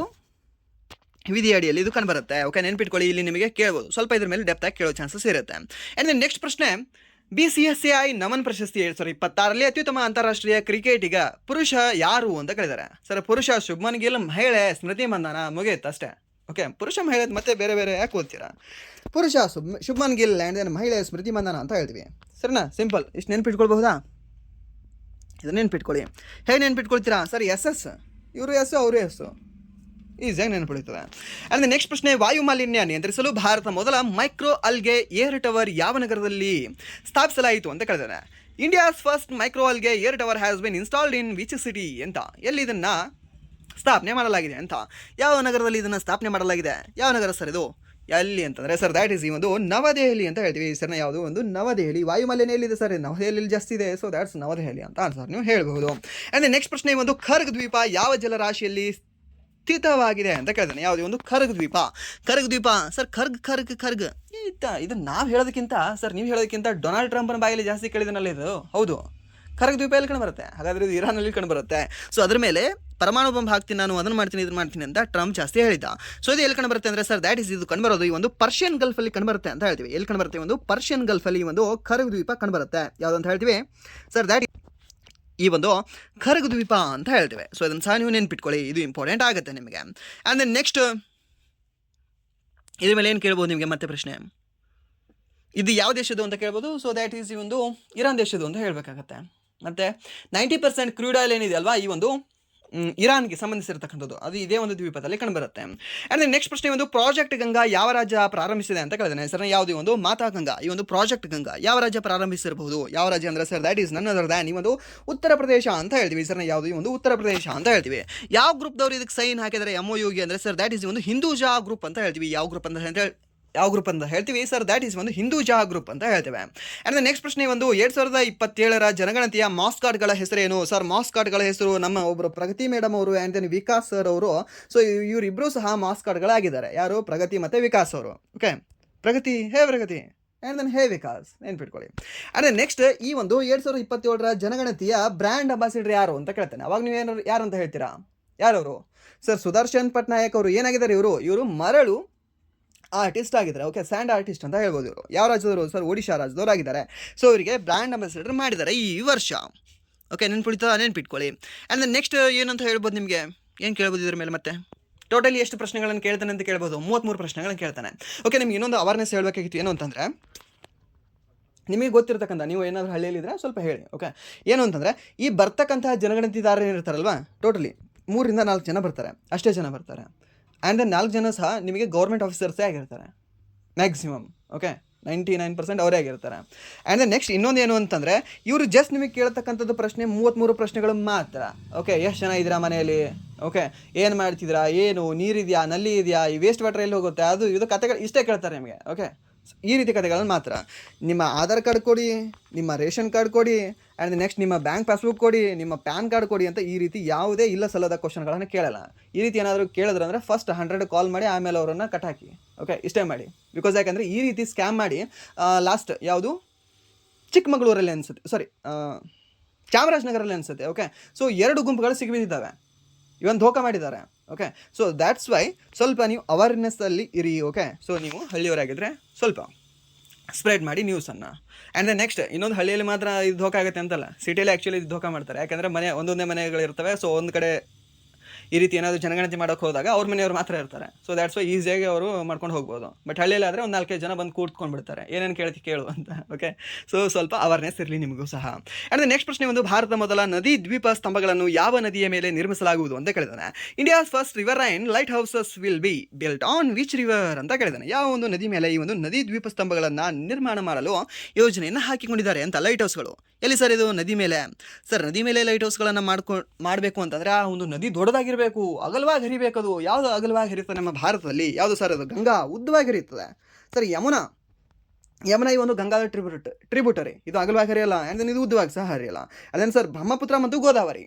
ವಿಧಿ ಅಡಿಯಲ್ಲಿ ಇದು ಕಂಡುಬರುತ್ತೆ. ಓಕೆ, ನೆನ್ಪಿಟ್ಕೊಳ್ಳಿ, ಇಲ್ಲಿ ನಿಮಗೆ ಕೇಳ್ಬೋದು, ಸ್ವಲ್ಪ ಇದ್ರ ಮೇಲೆ ಡೆಪ್ತಾಗಿ ಕೇಳೋ ಚಾನ್ಸಸ್ ಇರುತ್ತೆ. ಆ್ಯಂಡ್ ನೆಕ್ಸ್ಟ್ ಪ್ರಶ್ನೆ, BCCI ನಮನ್ ಪ್ರಶಸ್ತಿ 2026 ಅತ್ಯುತ್ತಮ ಅಂತಾರಾಷ್ಟ್ರೀಯ ಕ್ರಿಕೆಟಿಗ ಪುರುಷ ಯಾರು ಅಂತ ಕೇಳಿದ್ದಾರೆ. ಸರ್ ಪುರುಷ ಶುಭ್ಮನ್ ಗಿಲ್, ಮಹಿಳೆ ಸ್ಮೃತಿ ಮಂದಾನ, ಮುಗಿಯುತ್ತೆ ಅಷ್ಟೇ. ಓಕೆ, ಪುರುಷ ಮಹಿಳೆ ಮತ್ತೆ ಬೇರೆ ಬೇರೆ ಯಾಕೆ ಓದ್ತೀರಾ? ಪುರುಷ ಶುಭ್ಮನ್ ಗಿಲ್ ಆ್ಯಂಡ್ ದೆನ್ ಮಹಿಳೆ ಸ್ಮೃತಿ ಮಂದಾನ ಅಂತ ಹೇಳ್ತೀವಿ, ಸರಿನಾ? ಸಿಂಪಲ್, ಇಷ್ಟು ನೆನ್ಪಿಟ್ಕೊಳ್ಬಹುದಾ? ಇದನ್ನ ನೆನ್ಪಿಟ್ಕೊಳ್ಳಿ. ಹೇಗೆ ನೆನ್ಪಿಟ್ಕೊಳ್ತೀರಾ ಸರ್? SS ಇವರು ಎಸ್, ಅವರು ಎಸ್, ಈಸಿಯಾಗಿ ನೆನಪಿಡುತ್ತದೆ. ಆ್ಯಂಡ್ ನೆಕ್ಸ್ಟ್ ಪ್ರಶ್ನೆ, ವಾಯು ಮಾಲಿನ್ಯ ನಿಯಂತ್ರಿಸಲು ಭಾರತ ಮೊದಲ ಮೈಕ್ರೋ ಅಲ್ಗೆ ಏರ್ ಟವರ್ ಯಾವ ನಗರದಲ್ಲಿ ಸ್ಥಾಪಿಸಲಾಯಿತು ಅಂತ ಕೇಳಿದ್ದಾರೆ. India's first micro algae air tower has been installed in which city ಅಂತ, ಎಲ್ಲಿ ಇದನ್ನು ಸ್ಥಾಪನೆ ಮಾಡಲಾಗಿದೆ ಅಂತ, ಯಾವ ನಗರದಲ್ಲಿ ಇದನ್ನು ಸ್ಥಾಪನೆ ಮಾಡಲಾಗಿದೆ? ಯಾವ ನಗರ ಸರ್ ಇದು? ಎಲ್ಲಿ ಅಂತಂದರೆ ಸರ್ ದ್ಯಾಟ್ ಈಸ್ ಈ ಒಂದು ನವದೆಹಲಿ ಅಂತ ಹೇಳ್ತೀವಿ. ಸರ್ನ ಯಾವುದು? ಒಂದು ನವದೆಹಲಿ. ವಾಯುಮಾಲಿನ್ಯ ಎಲ್ಲಿದೆ ಸರ್? ನವದೆಹಲಿಯಲ್ಲಿ ಜಾಸ್ತಿ ಇದೆ, ಸೊ ದ್ಯಾಟ್ಸ್ ನವದೆಹಲಿ ಅಂತ ಆನ್ಸರ್ ನೀವು ಹೇಳ್ಬಹುದು. ಆ್ಯಂಡ್ ನೆಕ್ಸ್ಟ್ ಪ್ರಶ್ನೆ, ಒಂದು ಖರ್ಗ್ ದ್ವೀಪ ಯಾವ ಜಲರಾಶಿಯಲ್ಲಿ ಸ್ಥಿತವಾಗಿದೆ ಅಂತ ಕೇಳ್ತಾನೆ. ಯಾವುದು? ಒಂದು ಖರ್ಗ್ ದ್ವೀಪ. ಖರ್ಗ್ ದ್ವೀಪ ಸರ್, ಖರ್ಗ್ ಇದನ್ನು ನಾವು ಹೇಳೋದಕ್ಕಿಂತ ಸರ್ ನೀವು ಹೇಳೋದಕ್ಕಿಂತ ಡೊನಾಲ್ಡ್ ಟ್ರಂಪ್ನ ಬಾಯಲ್ಲಿ ಜಾಸ್ತಿ ಕೇಳಿದನಲ್ಲ ಇದು. ಹೌದು, ಖರ್ಗ್ ದ್ವೀಪ ಎಲ್ಲಿ ಕಂಡು ಬರುತ್ತೆ? ಹಾಗಾದರೆ ಇದು ಇರಾನಲ್ಲಿ ಕಂಡು ಬರುತ್ತೆ. ಸೊ ಅದ್ರ ಮೇಲೆ ಪರಮಾಣು ಬಾಂಬ್ ಹಾಕ್ತೀನಿ ನಾನು, ಅದನ್ನು ಮಾಡ್ತೀನಿ ಇದನ್ನು ಮಾಡ್ತೀನಿ ಅಂತ ಟ್ರಂಪ್ ಜಾಸ್ತಿ ಹೇಳಿದ್ದ. ಸೊ ಇದು ಎಲ್ಲಿ ಕಂಡು ಬರುತ್ತೆ ಅಂದರೆ ಸರ್ ದ್ಯಾಟ್ ಇಸ್ ಇದು ಕಂಡು ಬರೋದು ಈ ಒಂದು ಪರ್ಷಿಯನ್ ಗಲ್ಫಲ್ಲಿ ಕಂಡು ಬರುತ್ತೆ ಅಂತ ಹೇಳ್ತೀವಿ. ಎಲ್ಲಿ ಕಂಡು ಬರುತ್ತೆ? ಒಂದು ಪರ್ಷಿಯನ್ ಗಲ್ಫಲ್ಲಿ ಒಂದು ಖರ್ಗ್ ದ್ವೀಪ ಕಂಡು ಬರುತ್ತೆ. ಯಾವುದು ಅಂತ ಹೇಳ್ತೀವಿ ಸರ್? ದ್ಯಾಟ್ ಈ ಒಂದು ಖರ್ಗ್ ದ್ವೀಪ ಅಂತ ಹೇಳ್ತೇವೆ. ಸೊ ಇದನ್ನು ಸಹ ನೀವು ನೆನ್ಪಿಟ್ಕೊಳ್ಳಿ, ಇದು ಇಂಪಾರ್ಟೆಂಟ್ ಆಗುತ್ತೆ ನಿಮಗೆ. ಆ್ಯಂಡ್ ದೆನ್ ನೆಕ್ಸ್ಟ್ ಇದ್ರ ಮೇಲೆ ಏನು ಕೇಳ್ಬೋದು ನಿಮಗೆ ಮತ್ತೆ ಪ್ರಶ್ನೆ, ಇದು ಯಾವ ದೇಶದ್ದು ಅಂತ ಕೇಳ್ಬೋದು. ಸೊ ದ್ಯಾಟ್ ಈಸ್ ಈ ಒಂದು ಇರಾನ್ ದೇಶದ್ದು ಅಂತ ಹೇಳಬೇಕಾಗತ್ತೆ. ಮತ್ತು 90% ಕ್ರೂಡ್ ಆಯಿಲ್ ಏನಿದೆ ಅಲ್ವಾ, ಈ ಒಂದು ಇರಾನ್ಗೆ ಸಂಬಂಧಿಸಿರತಕ್ಕಂಥದ್ದು, ಅದು ಇದೇ ಒಂದು ದ್ವೀಪದಲ್ಲಿ ಕಂಡುಬರುತ್ತೆ. ಆ್ಯಂಡ್ ನೆಕ್ಸ್ಟ್ ಪ್ರಶ್ನೆ, ಒಂದು ಪ್ರಾಜೆಕ್ಟ್ ಗಂಗಾ ಯಾವ ರಾಜ್ಯ ಪ್ರಾರಂಭಿಸಿದೆ ಅಂತ ಕೇಳಿದಾನೆ. ಸರ್ ಯಾವುದು? ಒಂದು ಮಾತಾ ಗಂಗಾ. ಈ ಒಂದು ಪ್ರಾಜೆಕ್ಟ್ ಗಂಗಾ ಯಾವ ರಾಜ್ಯ ಪ್ರಾರಂಭಿಸಿರಬಹುದು? ಯಾವ ರಾಜ್ಯ ಅಂದರೆ sir that is none other than ಈ ಒಂದು ಉತ್ತರ ಪ್ರದೇಶ ಅಂತ ಹೇಳ್ತೀವಿ. ಸರ್ ಯಾವುದು? ಈ ಒಂದು ಉತ್ತರ ಪ್ರದೇಶ ಅಂತ ಹೇಳ್ತೀವಿ. ಯಾವ ಗ್ರೂಪ್ದವರು ಇದಕ್ಕೆ ಸೈನ್ ಹಾಕಿದರೆ MOUಗೆ ಅಂದರೆ ಸರ್ ದ್ಯಾಟ್ ಈಸ್ ಒಂದು ಹಿಂದೂಜಾ ಗ್ರೂಪ್ ಅಂತ ಹೇಳ್ತೀವಿ. ಯಾವ ಗ್ರೂಪ್ ಅಂತ ಹೇಳ್ತೀವಿ ಸರ್? ದ್ಯಾಟ್ ಈಸ್ ಒಂದು ಹಿಂದೂಜಾ ಗ್ರೂಪ್ ಅಂತ ಹೇಳ್ತೇವೆ. ಆ್ಯಂಡ್ ನೆಕ್ಸ್ಟ್ ಪ್ರಶ್ನೆ, ಒಂದು 2027 ಜನಗಣತಿಯ ಮಾಸ್ಕಾಟ್ಗಳ ಹೆಸರೇನು? ಸರ್ ಮಾಸ್ಕಾಟ್ಗಳ ಹೆಸರು ನಮ್ಮ ಒಬ್ಬರು ಪ್ರಗತಿ ಮೇಡಮ್ ಅವರು ಆ್ಯಂಡ್ ದೆನ್ ವಿಕಾಸ್ ಸರ್ ಅವರು. ಸೊ ಇವರಿಬ್ಬರು ಸಹ ಮಾಸ್ಕಾಟ್ಗಳಾಗಿದ್ದಾರೆ. ಯಾರು? ಪ್ರಗತಿ ಮತ್ತು ವಿಕಾಸ್ ಅವರು. ಓಕೆ, ಪ್ರಗತಿ ಆ್ಯಂಡ್ ದೆನ್ ಹೇ ವಿಕಾಸ್, ನೆನ್ಪಿಟ್ಕೊಳ್ಳಿ. ಆ್ಯಂಡ್ ನೆಕ್ಸ್ಟ್ ಈ ಒಂದು 2027 ಜನಗಣತಿಯ ಬ್ರ್ಯಾಂಡ್ ಅಂಬಾಸಿಡರ್ ಯಾರು ಅಂತ ಕೇಳ್ತೇನೆ. ಅವಾಗ ನೀವು ಯಾರು ಅಂತ ಹೇಳ್ತೀರಾ? ಯಾರವರು? ಸರ್ ಸುದರ್ಶನ್ ಪಟ್ನಾಯಕ್ ಅವರು. ಏನಾಗಿದ್ದಾರೆ ಇವರು? ಮರಳು ಆರ್ಟಿಸ್ಟ್ ಆಗಿದ್ದಾರೆ. ಓಕೆ, ಸ್ಯಾಂಡ್ ಆರ್ಟಿಸ್ಟ್ ಅಂತ ಹೇಳ್ಬೋದು. ಇವರು ಯಾವ ರಾಜ್ಯದವರು? ಸರ್ ಒಡಿಶಾ ರಾಜ್ಯದವರು ಆಗಿದ್ದಾರೆ. ಸೊ ಇವರಿಗೆ ಬ್ರ್ಯಾಂಡ್ ಅಂಬಾಸಿಡರ್ ಮಾಡಿದ್ದಾರೆ ಈ ವರ್ಷ. ಓಕೆ, ನೆನ್ಪಿಟ್ಕೊಳ್ಳಿ. ಆ್ಯಂಡ್ ದೆನ್ ನೆಕ್ಸ್ಟ್ ಏನಂತ ಹೇಳ್ಬೋದು ನಿಮಗೆ? ಏನು ಕೇಳ್ಬೋದು ಇದ್ರ ಮೇಲೆ? ಮತ್ತೆ ಟೋಟಲಿ ಎಷ್ಟು ಪ್ರಶ್ನೆಗಳನ್ನು ಕೇಳ್ತಾನೆ ಅಂತ ಕೇಳ್ಬೋದು? 33 ಪ್ರಶ್ನೆಗಳನ್ನು ಕೇಳ್ತಾನೆ. ಓಕೆ, ನಿಮ್ಗೆ ಇನ್ನೊಂದು ಅವೇರ್ನೆಸ್ ಹೇಳಬೇಕಾಗಿತ್ತು. ಏನು ಅಂತಂದರೆ ನಿಮಗೆ ಗೊತ್ತಿರತಕ್ಕಂಥ, ನೀವು ಏನಾದರೂ ಹಳ್ಳಿಯಲ್ಲಿದ್ದರೆ ಸ್ವಲ್ಪ ಹೇಳಿ. ಓಕೆ, ಏನು ಅಂತಂದರೆ ಈ ಬರ್ತಕ್ಕಂತಹ ಜನಗಣತಿದಾರರು ಏನಿರ್ತಾರಲ್ವ, ಟೋಟಲಿ 3 ರಿಂದ 4 ಜನ ಬರ್ತಾರೆ, ಅಷ್ಟೇ ಜನ ಬರ್ತಾರೆ. ಆ್ಯಂಡ್ ದೆನ್ 4 ಜನ ಸಹ ನಿಮಗೆ ಗೌರ್ಮೆಂಟ್ ಆಫೀಸರ್ಸೇ ಆಗಿರ್ತಾರೆ ಮ್ಯಾಕ್ಸಿಮಮ್. ಓಕೆ, 99% ಅವರೇ ಆಗಿರ್ತಾರೆ. ಆ್ಯಂಡ್ ದೆನ್ ನೆಕ್ಸ್ಟ್ ಇನ್ನೊಂದು ಏನು ಅಂತಂದರೆ ಇವರು ಜಸ್ಟ್ ನಿಮಗೆ ಕೇಳ್ತಕ್ಕಂಥದ್ದು ಪ್ರಶ್ನೆ 33 ಪ್ರಶ್ನೆಗಳು ಮಾತ್ರ. ಓಕೆ, ಎಷ್ಟು ಜನ ಇದ್ದೀರಾ ಮನೆಯಲ್ಲಿ? ಓಕೆ, ಏನು ಮಾಡ್ತಿದ್ದೀರಾ? ಏನು ನೀರಿದೆಯಾ? ನಲ್ಲಿ ಇದೆಯಾ? ಈ ವೇಸ್ಟ್ ವಾಟರ್ ಎಲ್ಲಿ ಹೋಗುತ್ತೆ? ಅದು ಇದು ಕತೆಗಳು ಇಷ್ಟೇ ಕೇಳ್ತಾರೆ ನಿಮಗೆ. ಓಕೆ, ಈ ರೀತಿ ಕಥೆಗಳನ್ನು ಮಾತ್ರ. ನಿಮ್ಮ ಆಧಾರ್ ಕಾರ್ಡ್ ಕೊಡಿ, ನಿಮ್ಮ ರೇಷನ್ ಕಾರ್ಡ್ ಕೊಡಿ, ಆ್ಯಂಡ್ ನೆಕ್ಸ್ಟ್ ನಿಮ್ಮ ಬ್ಯಾಂಕ್ ಪಾಸ್ಬುಕ್ ಕೊಡಿ, ನಿಮ್ಮ ಪ್ಯಾನ್ ಕಾರ್ಡ್ ಕೊಡಿ ಅಂತ ಈ ರೀತಿ ಯಾವುದೇ ಇಲ್ಲ ಸಲ್ಲದ ಕ್ವಶನ್ಗಳನ್ನು ಕೇಳಲ್ಲ. ಈ ರೀತಿ ಏನಾದರೂ ಕೇಳಿದ್ರೆ ಅಂದರೆ ಫಸ್ಟ್ 100 ಕಾಲ್ ಮಾಡಿ ಆಮೇಲೆ ಅವರನ್ನು ಕಟ್ ಹಾಕಿ. ಓಕೆ, ಇಷ್ಟೇ ಮಾಡಿ. ಬಿಕಾಸ್ ಯಾಕಂದರೆ ಈ ರೀತಿ ಸ್ಕ್ಯಾಮ್ ಮಾಡಿ ಲಾಸ್ಟ್ ಯಾವುದು ಚಿಕ್ಕಮಗಳೂರಲ್ಲಿ ಅನಿಸುತ್ತೆ, ಸಾರಿ ಚಾಮರಾಜನಗರಲ್ಲಿ ಅನಿಸುತ್ತೆ. ಓಕೆ, ಸೊ 2 ಗುಂಪುಗಳು ಸಿಗಿಬಿದ್ದಿದ್ದಾವೆ, ಇವನ್ ಧೋಖ ಮಾಡಿದ್ದಾರೆ. ಓಕೆ, ಸೊ ದ್ಯಾಟ್ಸ್ ವೈ ಸ್ವಲ್ಪ ನೀವು ಅವೇರ್ನೆಸ್ಸಲ್ಲಿ ಇರಿ. ಓಕೆ, ಸೊ ನೀವು ಹಳ್ಳಿಯವರಾಗಿದ್ದರೆ ಸ್ವಲ್ಪ ಸ್ಪ್ರೆಡ್ ಮಾಡಿ ನ್ಯೂಸನ್ನು. ಆ್ಯಂಡ್ ನೆಕ್ಸ್ಟ್ ಇನ್ನೊಂದು ಹಳ್ಳಿಯಲ್ಲಿ ಮಾತ್ರ ಇದು ಧೋಖ ಆಗುತ್ತೆ ಅಂತಲ್ಲ, ಸಿಟಿಯಲ್ಲಿ ಆ್ಯಕ್ಚುಲಿ ಇದು ಧೋಖ ಮಾಡ್ತಾರೆ. ಯಾಕಂದರೆ ಒಂದೊಂದೇ ಮನೆಗಳಿರ್ತವೆ. ಸೊ ಒಂದು ಕಡೆ ಈ ರೀತಿ ಏನಾದರೂ ಜನಗಣತಿ ಮಾಡೋಕ್ಕೆ ಹೋದಾಗ ಅವ್ರ ಮನೆಯವ್ರು ಮಾತ್ರ ಇರ್ತಾರೆ. ಸೊ ದ್ಯಾಟ್ಸ್ ವೈ ಈಸಿಯಾಗಿ ಅವರು ಮಾಡ್ಕೊಂಡು ಹೋಗ್ಬೋದು. ಬಟ್ ಹಳ್ಳಿಯಲ್ಲಿ ಆದರೆ ಒಂದು 4-5 ಜನ ಬಂದು ಕೂತ್ಕೊಂಡ್ಬಿಡ್ತಾರೆ, ಏನೇನು ಕೇಳು ಅಂತ. ಓಕೆ, ಸೊ ಸ್ವಲ್ಪ ಅವೇರ್ನೆಸ್ ಇರಲಿ ನಿಮಗೂ ಸಹ. ಆ್ಯಂಡ್ ನೆಕ್ಸ್ಟ್ ಪ್ರಶ್ನೆ ಒಂದು, ಭಾರತದ ಮೊದಲ ನದಿ ದ್ವೀಪ ಸ್ತಂಭಗಳನ್ನು ಯಾವ ನದಿಯ ಮೇಲೆ ನಿರ್ಮಿಸಲಾಗುವುದು ಅಂತ ಕೇಳಿದಾನೆ. India's first river and light houses will be built on which river ಅಂತ ಕೇಳಿದಾನೆ. ಯಾವ ಒಂದು ನದಿ ಮೇಲೆ ಈ ಒಂದು ನದಿ ದ್ವೀಪ ಸ್ತಂಭಗಳನ್ನು ನಿರ್ಮಾಣ ಮಾಡಲು ಯೋಜನೆಯನ್ನು ಹಾಕಿಕೊಂಡಿದ್ದಾರೆ ಅಂತ. ಲೈಟ್ ಹೌಸ್ಗಳು ಎಲ್ಲಿ ಸರ್ ಇದು? ನದಿ ಮೇಲೆ. ಸರ್ ನದಿ ಮೇಲೆ ಲೈಟ್ ಹೌಸ್ಗಳನ್ನು ಮಾಡಬೇಕು ಅಂತಂದರೆ ಆ ಒಂದು ನದಿ ದೊಡ್ಡದಾಗಿರಬೇಕು, ಅಗಲವಾಗಿ ಹರಿಬೇಕದು. ಯಾವುದು ಅಗಲವಾಗಿ ಹರಿಯುತ್ತದೆ ನಮ್ಮ ಭಾರತದಲ್ಲಿ? ಯಾವುದು ಸರ್ ಅದು? ಗಂಗಾ ಉದ್ದವಾಗಿ ಹರಿಯುತ್ತದೆ. ಸರ್ ಯಮುನಾ ಈ ಒಂದು ಗಂಗಾದ ಟ್ರಿಬ್ಯೂಟರಿ, ಇದು ಅಗಲವಾಗಿ ಹರಿಯಲ್ಲ, ಆ್ಯಂಡ್ ಇದು ಉದ್ದವಾಗಿ ಸಹ ಹರಿಯಲ್ಲ. ಅದೇನು ಸರ್ ಬ್ರಹ್ಮಪುತ್ರ ಮತ್ತು ಗೋದಾವರಿ.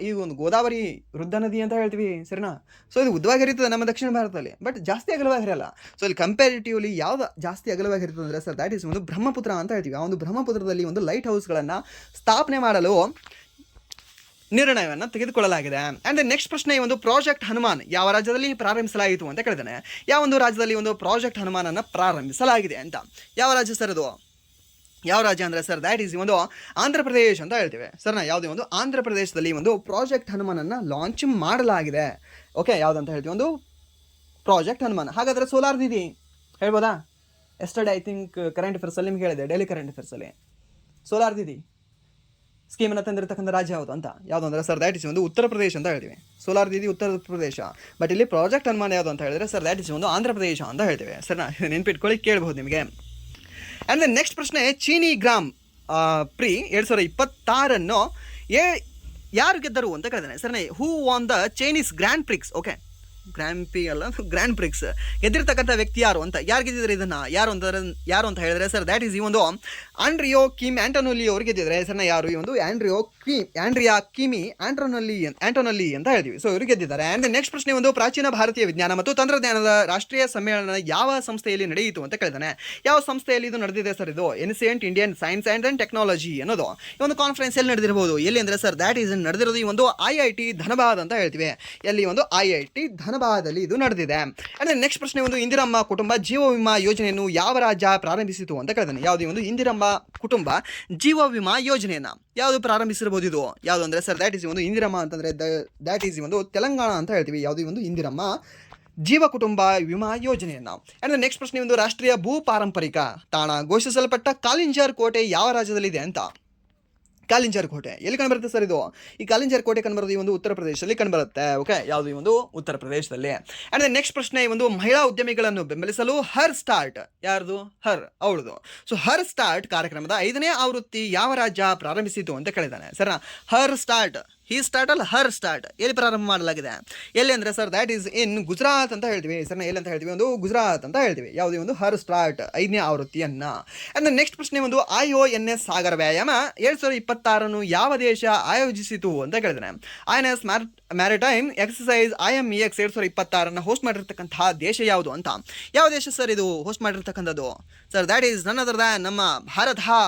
ಈ ಒಂದು ಗೋದಾವರಿ ವೃದ್ಧ ನದಿ ಅಂತ ಹೇಳ್ತೀವಿ, ಸರಿನಾ? ಸೊ ಇದು ಉದ್ದವಾಗಿ ಹರಿಯುತ್ತದೆ ನಮ್ಮ ದಕ್ಷಿಣ ಭಾರತದಲ್ಲಿ, ಬಟ್ ಜಾಸ್ತಿ ಅಗಲವಾಗಿ ಹರಿಯಲ್ಲ. ಸೊ ಇಲ್ಲಿ ಕಂಪ್ಯಾರಿಟಿವ್ಲಿ ಯಾವ್ದು ಜಾಸ್ತಿ ಅಗಲವಾಗಿ ಹರಿಯುತ್ತದೆ ಅಂದರೆ ಸರ್ ದ್ಯಾಟ್ ಈಸ್ ಒಂದು ಬ್ರಹ್ಮಪುತ್ರ ಅಂತ ಹೇಳ್ತೀವಿ. ಆ ಒಂದು ಬ್ರಹ್ಮಪುತ್ರದಲ್ಲಿ ಒಂದು ಲೈಟ್ ಹೌಸ್ಗಳನ್ನು ಸ್ಥಾಪನೆ ಮಾಡಲು ನಿರ್ಣಯವನ್ನು ತೆಗೆದುಕೊಳ್ಳಲಾಗಿದೆ. ಆ್ಯಂಡ್ ನೆಕ್ಸ್ಟ್ ಪ್ರಶ್ನೆ, ಒಂದು ಪ್ರಾಜೆಕ್ಟ್ ಹನುಮಾನ್ ಯಾವ ರಾಜ್ಯದಲ್ಲಿ ಪ್ರಾರಂಭಿಸಲಾಯಿತು ಅಂತ ಕೇಳಿದಾನೆ. ಯಾವ ಒಂದು ರಾಜ್ಯದಲ್ಲಿ ಒಂದು ಪ್ರಾಜೆಕ್ಟ್ ಹನುಮಾನನ್ನು ಪ್ರಾರಂಭಿಸಲಾಗಿದೆ ಅಂತ. ಯಾವ ರಾಜ್ಯ ಸರ್ ಅದು? ಯಾವ ರಾಜ್ಯ ಅಂದರೆ ಸರ್ ದ್ಯಾಟ್ ಈಸ್ ಒಂದು ಆಂಧ್ರ ಪ್ರದೇಶ್ ಅಂತ ಹೇಳ್ತೀವಿ. ಸರ್ನಾ ಯಾವುದೇ ಒಂದು ಆಂಧ್ರ ಪ್ರದೇಶದಲ್ಲಿ ಒಂದು ಪ್ರಾಜೆಕ್ಟ್ ಹನುಮಾನನ್ನು ಲಾಂಚ್ ಮಾಡಲಾಗಿದೆ. ಓಕೆ, ಯಾವುದಂತ ಹೇಳ್ತೀವಿ? ಒಂದು ಪ್ರಾಜೆಕ್ಟ್ ಹನುಮಾನ್. ಹಾಗಾದರೆ ಸೋಲಾರ್ ನಿಧಿ ಹೇಳ್ಬೋದಾ? ಎಸ್ಟರ್ಡೇ ಐ ಥಿಂಕ್ ಕರೆಂಟ್ ಅಫೇರ್ಸಲ್ಲಿ ನಿಮ್ಗೆ ಹೇಳಿದೆ, ಡೈಲಿ ಕರೆಂಟ್ ಅಫೇರ್ಸಲ್ಲಿ ಸೋಲಾರ್ ನಿಧಿ ಸ್ಕೀಮನ್ನು ತಂದಿರತಕ್ಕಂಥ ರಾಜ್ಯ ಯಾವುದು ಅಂತ. ಯಾವುದು ಅಂದರೆ ಸರ್ ದ್ಯಾಟ್ ಇಸ್ ಒಂದು ಉತ್ತರ ಪ್ರದೇಶ ಅಂತ ಹೇಳ್ತೀವಿ. Solar Nidhi Uttar Pradesh. But ಇಲ್ಲಿ ಪ್ರಾಜೆಕ್ಟ್ ಹನುಮಾನ್ ಯಾವುದು ಅಂತ ಹೇಳಿದ್ರೆ ಸರ್ ದ್ಯಾಟ್ ಇಸ್ ಒಂದು ಆಂಧ್ರ ಪ್ರದೇಶ ಅಂತ ಹೇಳ್ತೀವಿ. ಸರ್ನಾ ನೆನ್ಪಿಟ್ಕೊಳ್ಳಿ, ಕೇಳ್ಬೋದು ನಿಮಗೆ. ಆ್ಯಂಡ್ ನೆಕ್ಸ್ಟ್ ಪ್ರಶ್ನೆ, ಚೀನಿ ಗ್ರಾಮ್ ಪ್ರಿ 2026 ಯಾರು ಗೆದ್ದರು ಅಂತ ಕೇಳಿದಾನೆ. ಸರ್ನೇ who won the Chinese grand prix. Okay, grand P ಅಲ್ಲ, ಗ್ರ್ಯಾಂಡ್ ಪ್ರಿಕ್ಸ್ ಗೆದ್ದಿರ್ತಕ್ಕಂಥ ವ್ಯಕ್ತಿ ಯಾರು ಅಂತ. ಯಾರು ಗೆದ್ದಿದ್ದಾರೆ ಇದನ್ನು? ಯಾರು ಅಂತ ಹೇಳಿದ್ರೆ ಸರ್ ದ್ಯಾಟ್ ಈಸ್ ಈ ಒಂದು ಆಂಡ್ರಿಯೋ ಕಿಮ್ ಆಂಟೊನೊಲ್ಲಿ ಅವರು ಗೆದ್ದಿದ್ದಾರೆ. ಸರ್ನ ಯಾರು? ಈ ಒಂದು ಆಂಡ್ರಿಯಾ ಕಿಮಿ ಆಂಟೊನೊಲ್ಲಿ ಅಂತ ಹೇಳ್ತೀವಿ. ಸೊ ಇವರು ಗೆದ್ದಿದ್ದಾರೆ. ಆ್ಯಂಡ್ ನೆಕ್ಸ್ಟ್ ಪ್ರಶ್ನೆ, ಒಂದು ಪ್ರಾಚೀನ ಭಾರತೀಯ ವಿಜ್ಞಾನ ಮತ್ತು ತಂತ್ರಜ್ಞಾನದ ರಾಷ್ಟ್ರೀಯ ಸಮ್ಮೇಳನ ಯಾವ ಸಂಸ್ಥೆಯಲ್ಲಿ ನಡೆಯಿತು ಅಂತ ಕೇಳಿದಾನೆ. ಯಾವ ಸಂಸ್ಥೆಯಲ್ಲಿ ಇದು ನಡೆದಿದೆ ಸರ್? ಇದು ancient Indian science and technology ಅನ್ನೋದು ಈ ಒಂದು ಕಾನ್ಫರೆನ್ಸ್ ಎಲ್ಲಿ ನಡೆದಿರಬಹುದು? ಎಲ್ಲಿ ಅಂದರೆ ಸರ್ ದ್ಯಾಟ್ ಈಸ್ ನಡೆದಿರೋದು ಈ ಒಂದು IIT ಧನಬಾದ್ ಅಂತ ಹೇಳ್ತೀವಿ. ಎಲ್ಲಿ? ಒಂದು IIT ಧನಬಾದಲ್ಲಿ ಇದು ನಡೆದಿದೆ. ಆ್ಯಂಡ್ ನೆಕ್ಸ್ಟ್ ಪ್ರಶ್ನೆ, ಒಂದು ಇಂದಿರಮ್ಮ ಕುಟುಂಬ ಜೀವ ವಿಮಾ ಯೋಜನೆಯನ್ನು ಯಾವ ರಾಜ್ಯ ಪ್ರಾರಂಭಿಸಿತು ಅಂತ ಕೇಳಿದಾನೆ. ಯಾವುದು? ಒಂದು ಇಂದಿರಮ್ಮ ಕುಟುಂಬ ಜೀವ ವಿಮಾ ಯೋಜನೆಯನ್ನು ಯಾವುದು ಪ್ರಾರಂಭಿಸಿರಬಹುದು? ಇದು ಯಾವುದು ಅಂದರೆ ಸರ್ ದ್ಯಾಟ್ ಈಸ್ ಒಂದು ಇಂದಿರಮ್ಮ ಅಂತಂದರೆ ದ್ಯಾಟ್ ಈಸ್ ಒಂದು ತೆಲಂಗಾಣ ಅಂತ ಹೇಳ್ತೀವಿ. ಯಾವುದು? ಒಂದು ಇಂದಿರಮ್ಮ ಜೀವ ಕುಟುಂಬ ವಿಮಾ ಯೋಜನೆಯನ್ನು. ಆ್ಯಂಡ್ ನೆಕ್ಸ್ಟ್ ಪ್ರಶ್ನೆ, ಒಂದು ರಾಷ್ಟ್ರೀಯ ಭೂ ಪಾರಂಪರಿಕ ತಾಣ ಘೋಷಿಸಲ್ಪಟ್ಟ ಕಾಲಿಂಜರ್ ಕೋಟೆ ಯಾವ ರಾಜ್ಯದಲ್ಲಿದೆ ಅಂತ. ಕಾಲಿಂಜರ್ ಕೋಟೆ ಎಲ್ಲಿ ಕಂಡುಬರುತ್ತೆ ಸರ್? ಇದು ಈ ಕಾಲಿಂಜರ್ ಕೋಟೆ ಕಂಡುಬರೋದು ಈ ಒಂದು ಉತ್ತರ ಪ್ರದೇಶದಲ್ಲಿ ಕಂಡುಬರುತ್ತೆ. ಓಕೆ, ಯಾವುದು? ಈ ಒಂದು ಉತ್ತರ ಪ್ರದೇಶದಲ್ಲಿ. ಆ್ಯಂಡ್ ನೆಕ್ಸ್ಟ್ ಪ್ರಶ್ನೆ, ಈ ಒಂದು ಮಹಿಳಾ ಉದ್ಯಮಿಗಳನ್ನು ಬೆಂಬಲಿಸಲು ಹರ್ ಸ್ಟಾರ್ಟ್, ಯಾರ್ದು? ಅವಳದು. ಸೊ ಹರ್ ಸ್ಟಾರ್ಟ್ ಕಾರ್ಯಕ್ರಮದ 5ನೇ ಆವೃತ್ತಿ ಯಾವ ರಾಜ್ಯ ಪ್ರಾರಂಭಿಸಿತು ಅಂತ ಕೇಳಿದಾನೆ. ಸರ್ ಹರ್ ಸ್ಟಾರ್ಟ್, ಹಿ ಸ್ಟಾರ್ಟ್ ಅಲ್ಲ, ಹರ್ ಸ್ಟಾರ್ಟ್ ಎಲ್ಲಿ ಪ್ರಾರಂಭ ಮಾಡಲಾಗಿದೆ? ಎಲ್ಲಿ ಅಂದರೆ sir that is in Gujarat ಅಂತ ಹೇಳ್ತೀವಿ. ಸರ್ನ ಎಲ್ಲಿ ಅಂತ ಹೇಳ್ತೀವಿ? ಒಂದು ಗುಜರಾತ್ ಅಂತ ಹೇಳ್ತೀವಿ. ಯಾವುದೇ ಒಂದು ಹರ್ ಸ್ಟಾರ್ಟ್ 5ನೇ ಆವೃತ್ತಿಯನ್ನು. ಆ್ಯಂಡ್ ನೆಕ್ಸ್ಟ್ ಪ್ರಶ್ನೆ, ಒಂದು IONS ಸಾಗರ ವ್ಯಾಯಾಮ 2026 ಯಾವ ದೇಶ ಆಯೋಜಿಸಿತು ಅಂತ ಕೇಳಿದಾನೆ. INS maritime exercise IMEX 2026 host ಮಾಡಿರ್ತಕ್ಕಂತಹ ದೇಶ ಯಾವುದು ಅಂತ. ಯಾವ ದೇಶ ಸರ್ ಇದು ಹೋಸ್ಟ್ ಮಾಡಿರ್ತಕ್ಕಂಥದ್ದು? Sir that is none other than ನಮ್ಮ ಭಾರತ.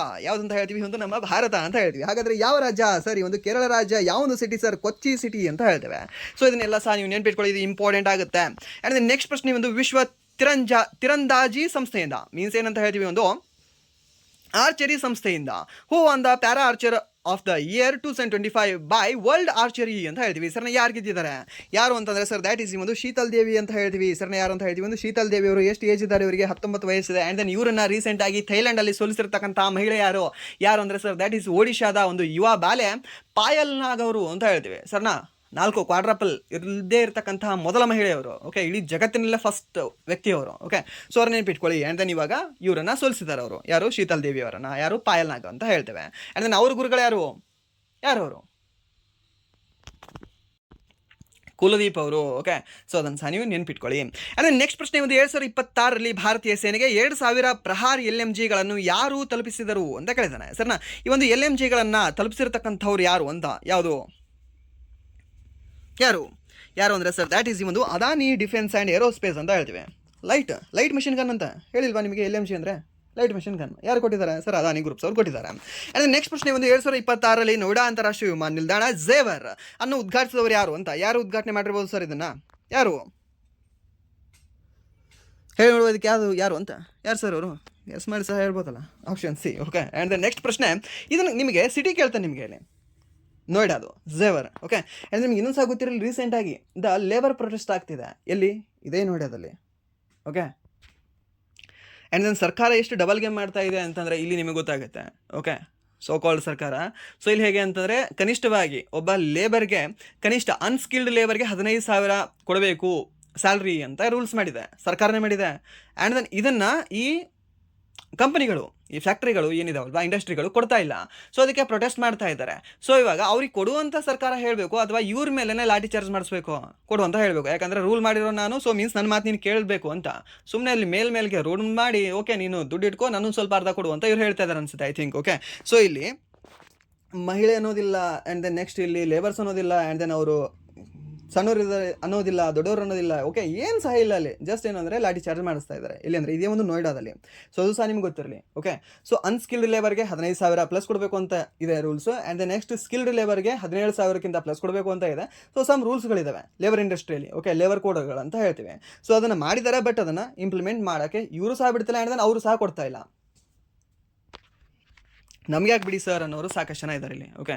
ಯಾವುದಂತ ಹೇಳ್ತೀವಿ? ಒಂದು ನಮ್ಮ ಭಾರತ ಅಂತ ಹೇಳ್ತೀವಿ. ಹಾಗಾದರೆ ಯಾವ ರಾಜ್ಯ ಸರ್? ಒಂದು ಕೇರಳ ರಾಜ್ಯ. ಯಾವ ಒಂದು ಸಿಟಿ ಸರ್? ಕೊಚ್ಚಿ ಸಿಟಿ ಅಂತ ಹೇಳ್ತೇವೆ. ಸೊ ಇದನ್ನೆಲ್ಲ ಸಹ ನೀವು ನೆನ್ಪಿಟ್ಕೊಳ್ಳಿ, ಇದು ಇಂಪಾರ್ಟೆಂಟ್ ಆಗುತ್ತೆ. ಆ್ಯಂಡ್ ನೆಕ್ಸ್ಟ್ ಪ್ರಶ್ನೆ, ಒಂದು ವಿಶ್ವ ತಿರಂದಾಜಿ ಸಂಸ್ಥೆಯಿಂದ ಮೀನ್ಸ್ ಏನಂತ ಹೇಳ್ತೀವಿ? ಒಂದು ಆರ್ಚರಿ ಸಂಸ್ಥೆಯಿಂದ who won the para archer of the year 2025 by world archery ಅಂತ ಹೇಳ್ತೀವಿ. ಸರ್ನ ಯಾರು ಗೆದ್ದಿದ್ದಾರೆ? ಯಾರು ಅಂತಂದರೆ ಸರ್ ದ್ಯಾಟ್ ಈಸ್ ಒಂದು ಶೀತಲ್ ದೇವಿ ಅಂತ ಹೇಳ್ತೀವಿ. ಸರ್ನ ಯಾರು ಅಂತ ಹೇಳ್ತೀವಿ? ಒಂದು ಶೀತಲ್ ದೇವಿ ಅವರು. ಎಷ್ಟು ಏಜ್ ಇದ್ದಾರೆ ಇವರಿಗೆ? 19 ವಯಸ್ಸಿದೆ. ಆ್ಯಂಡ್ ದೆನ್ ಇವರನ್ನು ರೀಸೆಂಟಾಗಿ ಥೈಲ್ಯಾಂಡಲ್ಲಿ ಸೋಲಿಸಿರ್ತಕ್ಕಂಥ ಮಹಿಳೆ ಯಾರು ಅಂದರೆ ಸರ್ ದ್ಯಾಟ್ ಈಸ್ ಒಡಿಶಾದ ಒಂದು ಯುವ ಬಾಲೆ ಪಾಯಲ್ ನಾಗ್ ಅವರು ಅಂತ ಹೇಳ್ತೀವಿ. ಸರ್ನಾ 4 ಕ್ವಾಡ್ರಪಲ್ ಇರದೇ ಇರತಕ್ಕಂತಹ ಮೊದಲ ಮಹಿಳೆಯವರು. ಓಕೆ, ಇಡೀ ಜಗತ್ತಿನಲ್ಲೇ ಫಸ್ಟ್ ವ್ಯಕ್ತಿಯವರು. ಓಕೆ, ಸೊ ಅವ್ರನ್ನ ನೆನ್ಪಿಟ್ಕೊಳ್ಳಿ. ಆ್ಯಂಡ್ ದೆನ್ ಇವಾಗ ಇವರನ್ನು ಸೋಲಿಸಿದ್ದಾರೆ ಅವರು. ಯಾರು? ಶೀತಲ್ ದೇವಿ ಅವರನ್ನು. ಯಾರು? ಪಾಯಲ್ ನಾಗ್ ಅಂತ ಹೇಳ್ತೇವೆ. ಆ್ಯಂಡ್ ದೆನ್ ಅವ್ರ ಗುರುಗಳು ಯಾರು ಅವರು? ಕುಲದೀಪ್ ಅವರು. ಓಕೆ, ಸೊ ಅದನ್ನು ಸಹ ನೀವು ನೆನ್ಪಿಟ್ಕೊಳ್ಳಿ. ಅಂದರೆ ನೆಕ್ಸ್ಟ್ ಪ್ರಶ್ನೆ ಒಂದು 2026ರಲ್ಲಿ ಭಾರತೀಯ ಸೇನೆಗೆ 2000 ಪ್ರಹಾರ್ LMGಗಳನ್ನು ಯಾರು ತಲುಪಿಸಿದರು ಅಂತ ಕೇಳಿದಾನೆ. ಸರ್ನಾ, ಈ ಒಂದು LMGಗಳನ್ನು ತಲುಪಿಸಿರ್ತಕ್ಕಂಥವ್ರು ಯಾರು ಅಂತ, ಯಾರು ಅಂದರೆ ಸರ್ ದ್ಯಾಟ್ ಈಸ್ ಈ ಒಂದು ಅದಾನಿ ಡಿಫೆನ್ಸ್ ಆ್ಯಂಡ್ ಏರೋಸ್ಪೇಸ್ ಅಂತ ಹೇಳ್ತೀವಿ. ಲೈಟ್ ಮಿಷನ್ ಗನ್ ಅಂತ ಹೇಳಿಲ್ವಾ ನಿಮಗೆ? LMG ಅಂದರೆ ಲೈಟ್ ಮಿಷನ್ ಗನ್ ಯಾರು ಕೊಟ್ಟಿದ್ದಾರೆ ಸರ್? ಅದಾನಿ ಗ್ರೂಪ್ಸ್ ಅವ್ರು ಕೊಟ್ಟಿದ್ದಾರೆ. ಆ್ಯಂಡ್ ನೆಕ್ಸ್ಟ್ ಪ್ರಶ್ನೆ ಒಂದು 2026ರಲ್ಲಿ ನೋಯ್ಡಾ ಅಂತಾರಾಷ್ಟ್ರೀಯ ವಿಮಾನ ನಿಲ್ದಾಣ ಝೇವರ್ ಅನ್ನು ಉದ್ಘಾಟಿಸಿದವರು ಯಾರು ಅಂತ, ಯಾರು ಉದ್ಘಾಟನೆ ಮಾಡಿರ್ಬೋದು ಸರ್ ಇದನ್ನು? ಯಾರು ಹೇಳಿ ನೋಡೋದಕ್ಕೆ ಯಾರು ಅಂತ, ಯಾರು ಸರ್ ಅವರು? ಎಸ್ ಮಾಡಿ ಸಹ ಹೇಳ್ಬೋದಲ್ಲ, option C. Okay, and the next ಪ್ರಶ್ನೆ ಇದನ್ನು ನಿಮಗೆ ಸಿಟಿ ಕೇಳ್ತಾನೆ ನಿಮಗೆ ಇಲ್ಲಿ, ನೋಯ್ಡಾದು ಝೇವರ್. ಓಕೆ, ಆ್ಯಂಡ್ ನಿಮ್ಗೆ ಇನ್ನೊಂದು ಸಹ ಗೊತ್ತಿರಲಿ, ರೀಸೆಂಟಾಗಿ ಲೇಬರ್ ಪ್ರೊಟೆಸ್ಟ್ ಆಗ್ತಿದೆ ಎಲ್ಲಿ? ಇದೇ ನೋಯ್ಡಾದಲ್ಲಿ. ಓಕೆ, ಆ್ಯಂಡ್ ದೆನ್ ಸರ್ಕಾರ ಎಷ್ಟು ಡಬಲ್ ಗೇಮ್ ಮಾಡ್ತಾ ಇದೆ ಅಂತಂದರೆ ಇಲ್ಲಿ ನಿಮಗೆ ಗೊತ್ತಾಗುತ್ತೆ. ಓಕೆ, ಸೋ ಕಾಲ್ಡ್ ಸರ್ಕಾರ. ಸೊ ಇಲ್ಲಿ ಹೇಗೆ ಅಂತಂದರೆ ಕನಿಷ್ಠವಾಗಿ ಒಬ್ಬ ಲೇಬರ್ಗೆ, ಕನಿಷ್ಠ ಅನ್ಸ್ಕಿಲ್ಡ್ ಲೇಬರ್ಗೆ 15,000 ಕೊಡಬೇಕು ಸ್ಯಾಲ್ರಿ ಅಂತ ರೂಲ್ಸ್ ಮಾಡಿದೆ, ಸರ್ಕಾರನೇ ಮಾಡಿದೆ. ಆ್ಯಂಡ್ ದೆನ್ ಇದನ್ನು ಈ ಕಂಪನಿಗಳು, ಈ ಫ್ಯಾಕ್ಟ್ರಿಗಳು ಏನಿದಾವಲ್ವಾ, ಇಂಡಸ್ಟ್ರಿಗಳು ಕೊಡ್ತಾ ಇಲ್ಲ. ಸೊ ಅದಕ್ಕೆ ಪ್ರೊಟೆಸ್ಟ್ ಮಾಡ್ತಾ ಇದ್ದಾರೆ. ಸೊ ಇವಾಗ ಅವ್ರಿಗೆ ಕೊಡುವಂಥ ಸರ್ಕಾರ ಹೇಳಬೇಕು, ಅಥವಾ ಇವ್ರ ಮೇಲೇ ಲಾಠಿ ಚಾರ್ಜ್ ಮಾಡಿಸ್ಬೇಕು, ಕೊಡು ಅಂತ ಹೇಳಬೇಕು. ಯಾಕಂದರೆ ರೂಲ್ ಮಾಡಿರೋ ನಾನು, ಸೊ ಮೀನ್ಸ್ ನನ್ನ ಮಾತು ನೀನು ಕೇಳಬೇಕು ಅಂತ. ಸುಮ್ಮನೆ ಅಲ್ಲಿ ಮೇಲ್ಗೆ ರೂಲ್ ಮಾಡಿ, ಓಕೆ ನೀನು ದುಡ್ಡು ಇಟ್ಕೋ, ನಾನು ಸ್ವಲ್ಪ ಅರ್ಧ ಕೊಡು ಅಂತ ಇವ್ರು ಹೇಳ್ತಾ ಇದ್ದಾರೆ ಅನ್ಸುತ್ತೆ, ಐ ಥಿಂಕ್. ಓಕೆ, ಸೊ ಇಲ್ಲಿ ಮಹಿಳೆ ಅನ್ನೋದಿಲ್ಲ, ಆ್ಯಂಡ್ ದೆನ್ ನೆಕ್ಸ್ಟ್ ಇಲ್ಲಿ ಲೇಬರ್ಸ್ ಅನ್ನೋದಿಲ್ಲ, ಆ್ಯಂಡ್ ದೆನ್ ಅವರು ಸಣ್ಣವ್ರು ಇದ್ದಾರೆ ಅನ್ನೋದಿಲ್ಲ, ದೊಡ್ಡವರು ಅನ್ನೋದಿಲ್ಲ. ಓಕೆ, ಏನು ಸಹ ಇಲ್ಲ ಅಲ್ಲಿ, ಜಸ್ಟ್ ಏನಂದರೆ ಲಾಠಿ ಚಾರ್ಜ್ ಮಾಡಿಸ್ತಾ ಇದ್ದಾರೆ. ಇಲ್ಲಿ ಅಂದರೆ ಇದೇ ಒಂದು ನೋಯ್ಡಾದಲ್ಲಿ. ಸೊ ಅದು ಸಹ ನಿಮ್ಗೆ ಗೊತ್ತಿರಲಿ. ಓಕೆ, ಸೊ ಅನ್ಸ್ಕಿಲ್ಡ್ ಲೇಬರ್ಗೆ 15,000 ಪ್ಲಸ್ ಕೊಡಬೇಕು ಅಂತ ಇದೆ rules. And the next skilled ಲೇಬರ್ಗೆ 17,000ಕ್ಕಿಂತ ಪ್ಲಸ್ ಕೊಡಬೇಕು ಅಂತ ಇದೆ. ಸೊ ಸಮ್ ರೂಲ್ಸ್ಗಳಿದ್ದಾವೆ ಲೇಬರ್ ಇಂಡಸ್ಟ್ರಿಯಲ್ಲಿ. ಓಕೆ, ಲೇಬರ್ ಕೋಡ್ಗಳು ಅಂತ ಹೇಳ್ತೀವಿ. ಸೊ ಅದನ್ನು ಮಾಡಿದ್ದಾರೆ, ಬಟ್ ಅದನ್ನು ಇಂಪ್ಲಿಮೆಂಟ್ ಮಾಡೋಕ್ಕೆ ಇವರು ಸಹ ಬಿಡ್ತಿಲ್ಲ, ಆ್ಯಂಡ್ ದೆನ್ ಅವರು ಸಹ ಕೊಡ್ತಾ ಇಲ್ಲ. ನಮ್ಗೆ ಯಾಕೆ ಬಿಡಿ ಸರ್ ಅನ್ನೋರು ಸಾಕಷ್ಟು ಜನ ಇದ್ದಾರೆ ಇಲ್ಲಿ. ಓಕೆ,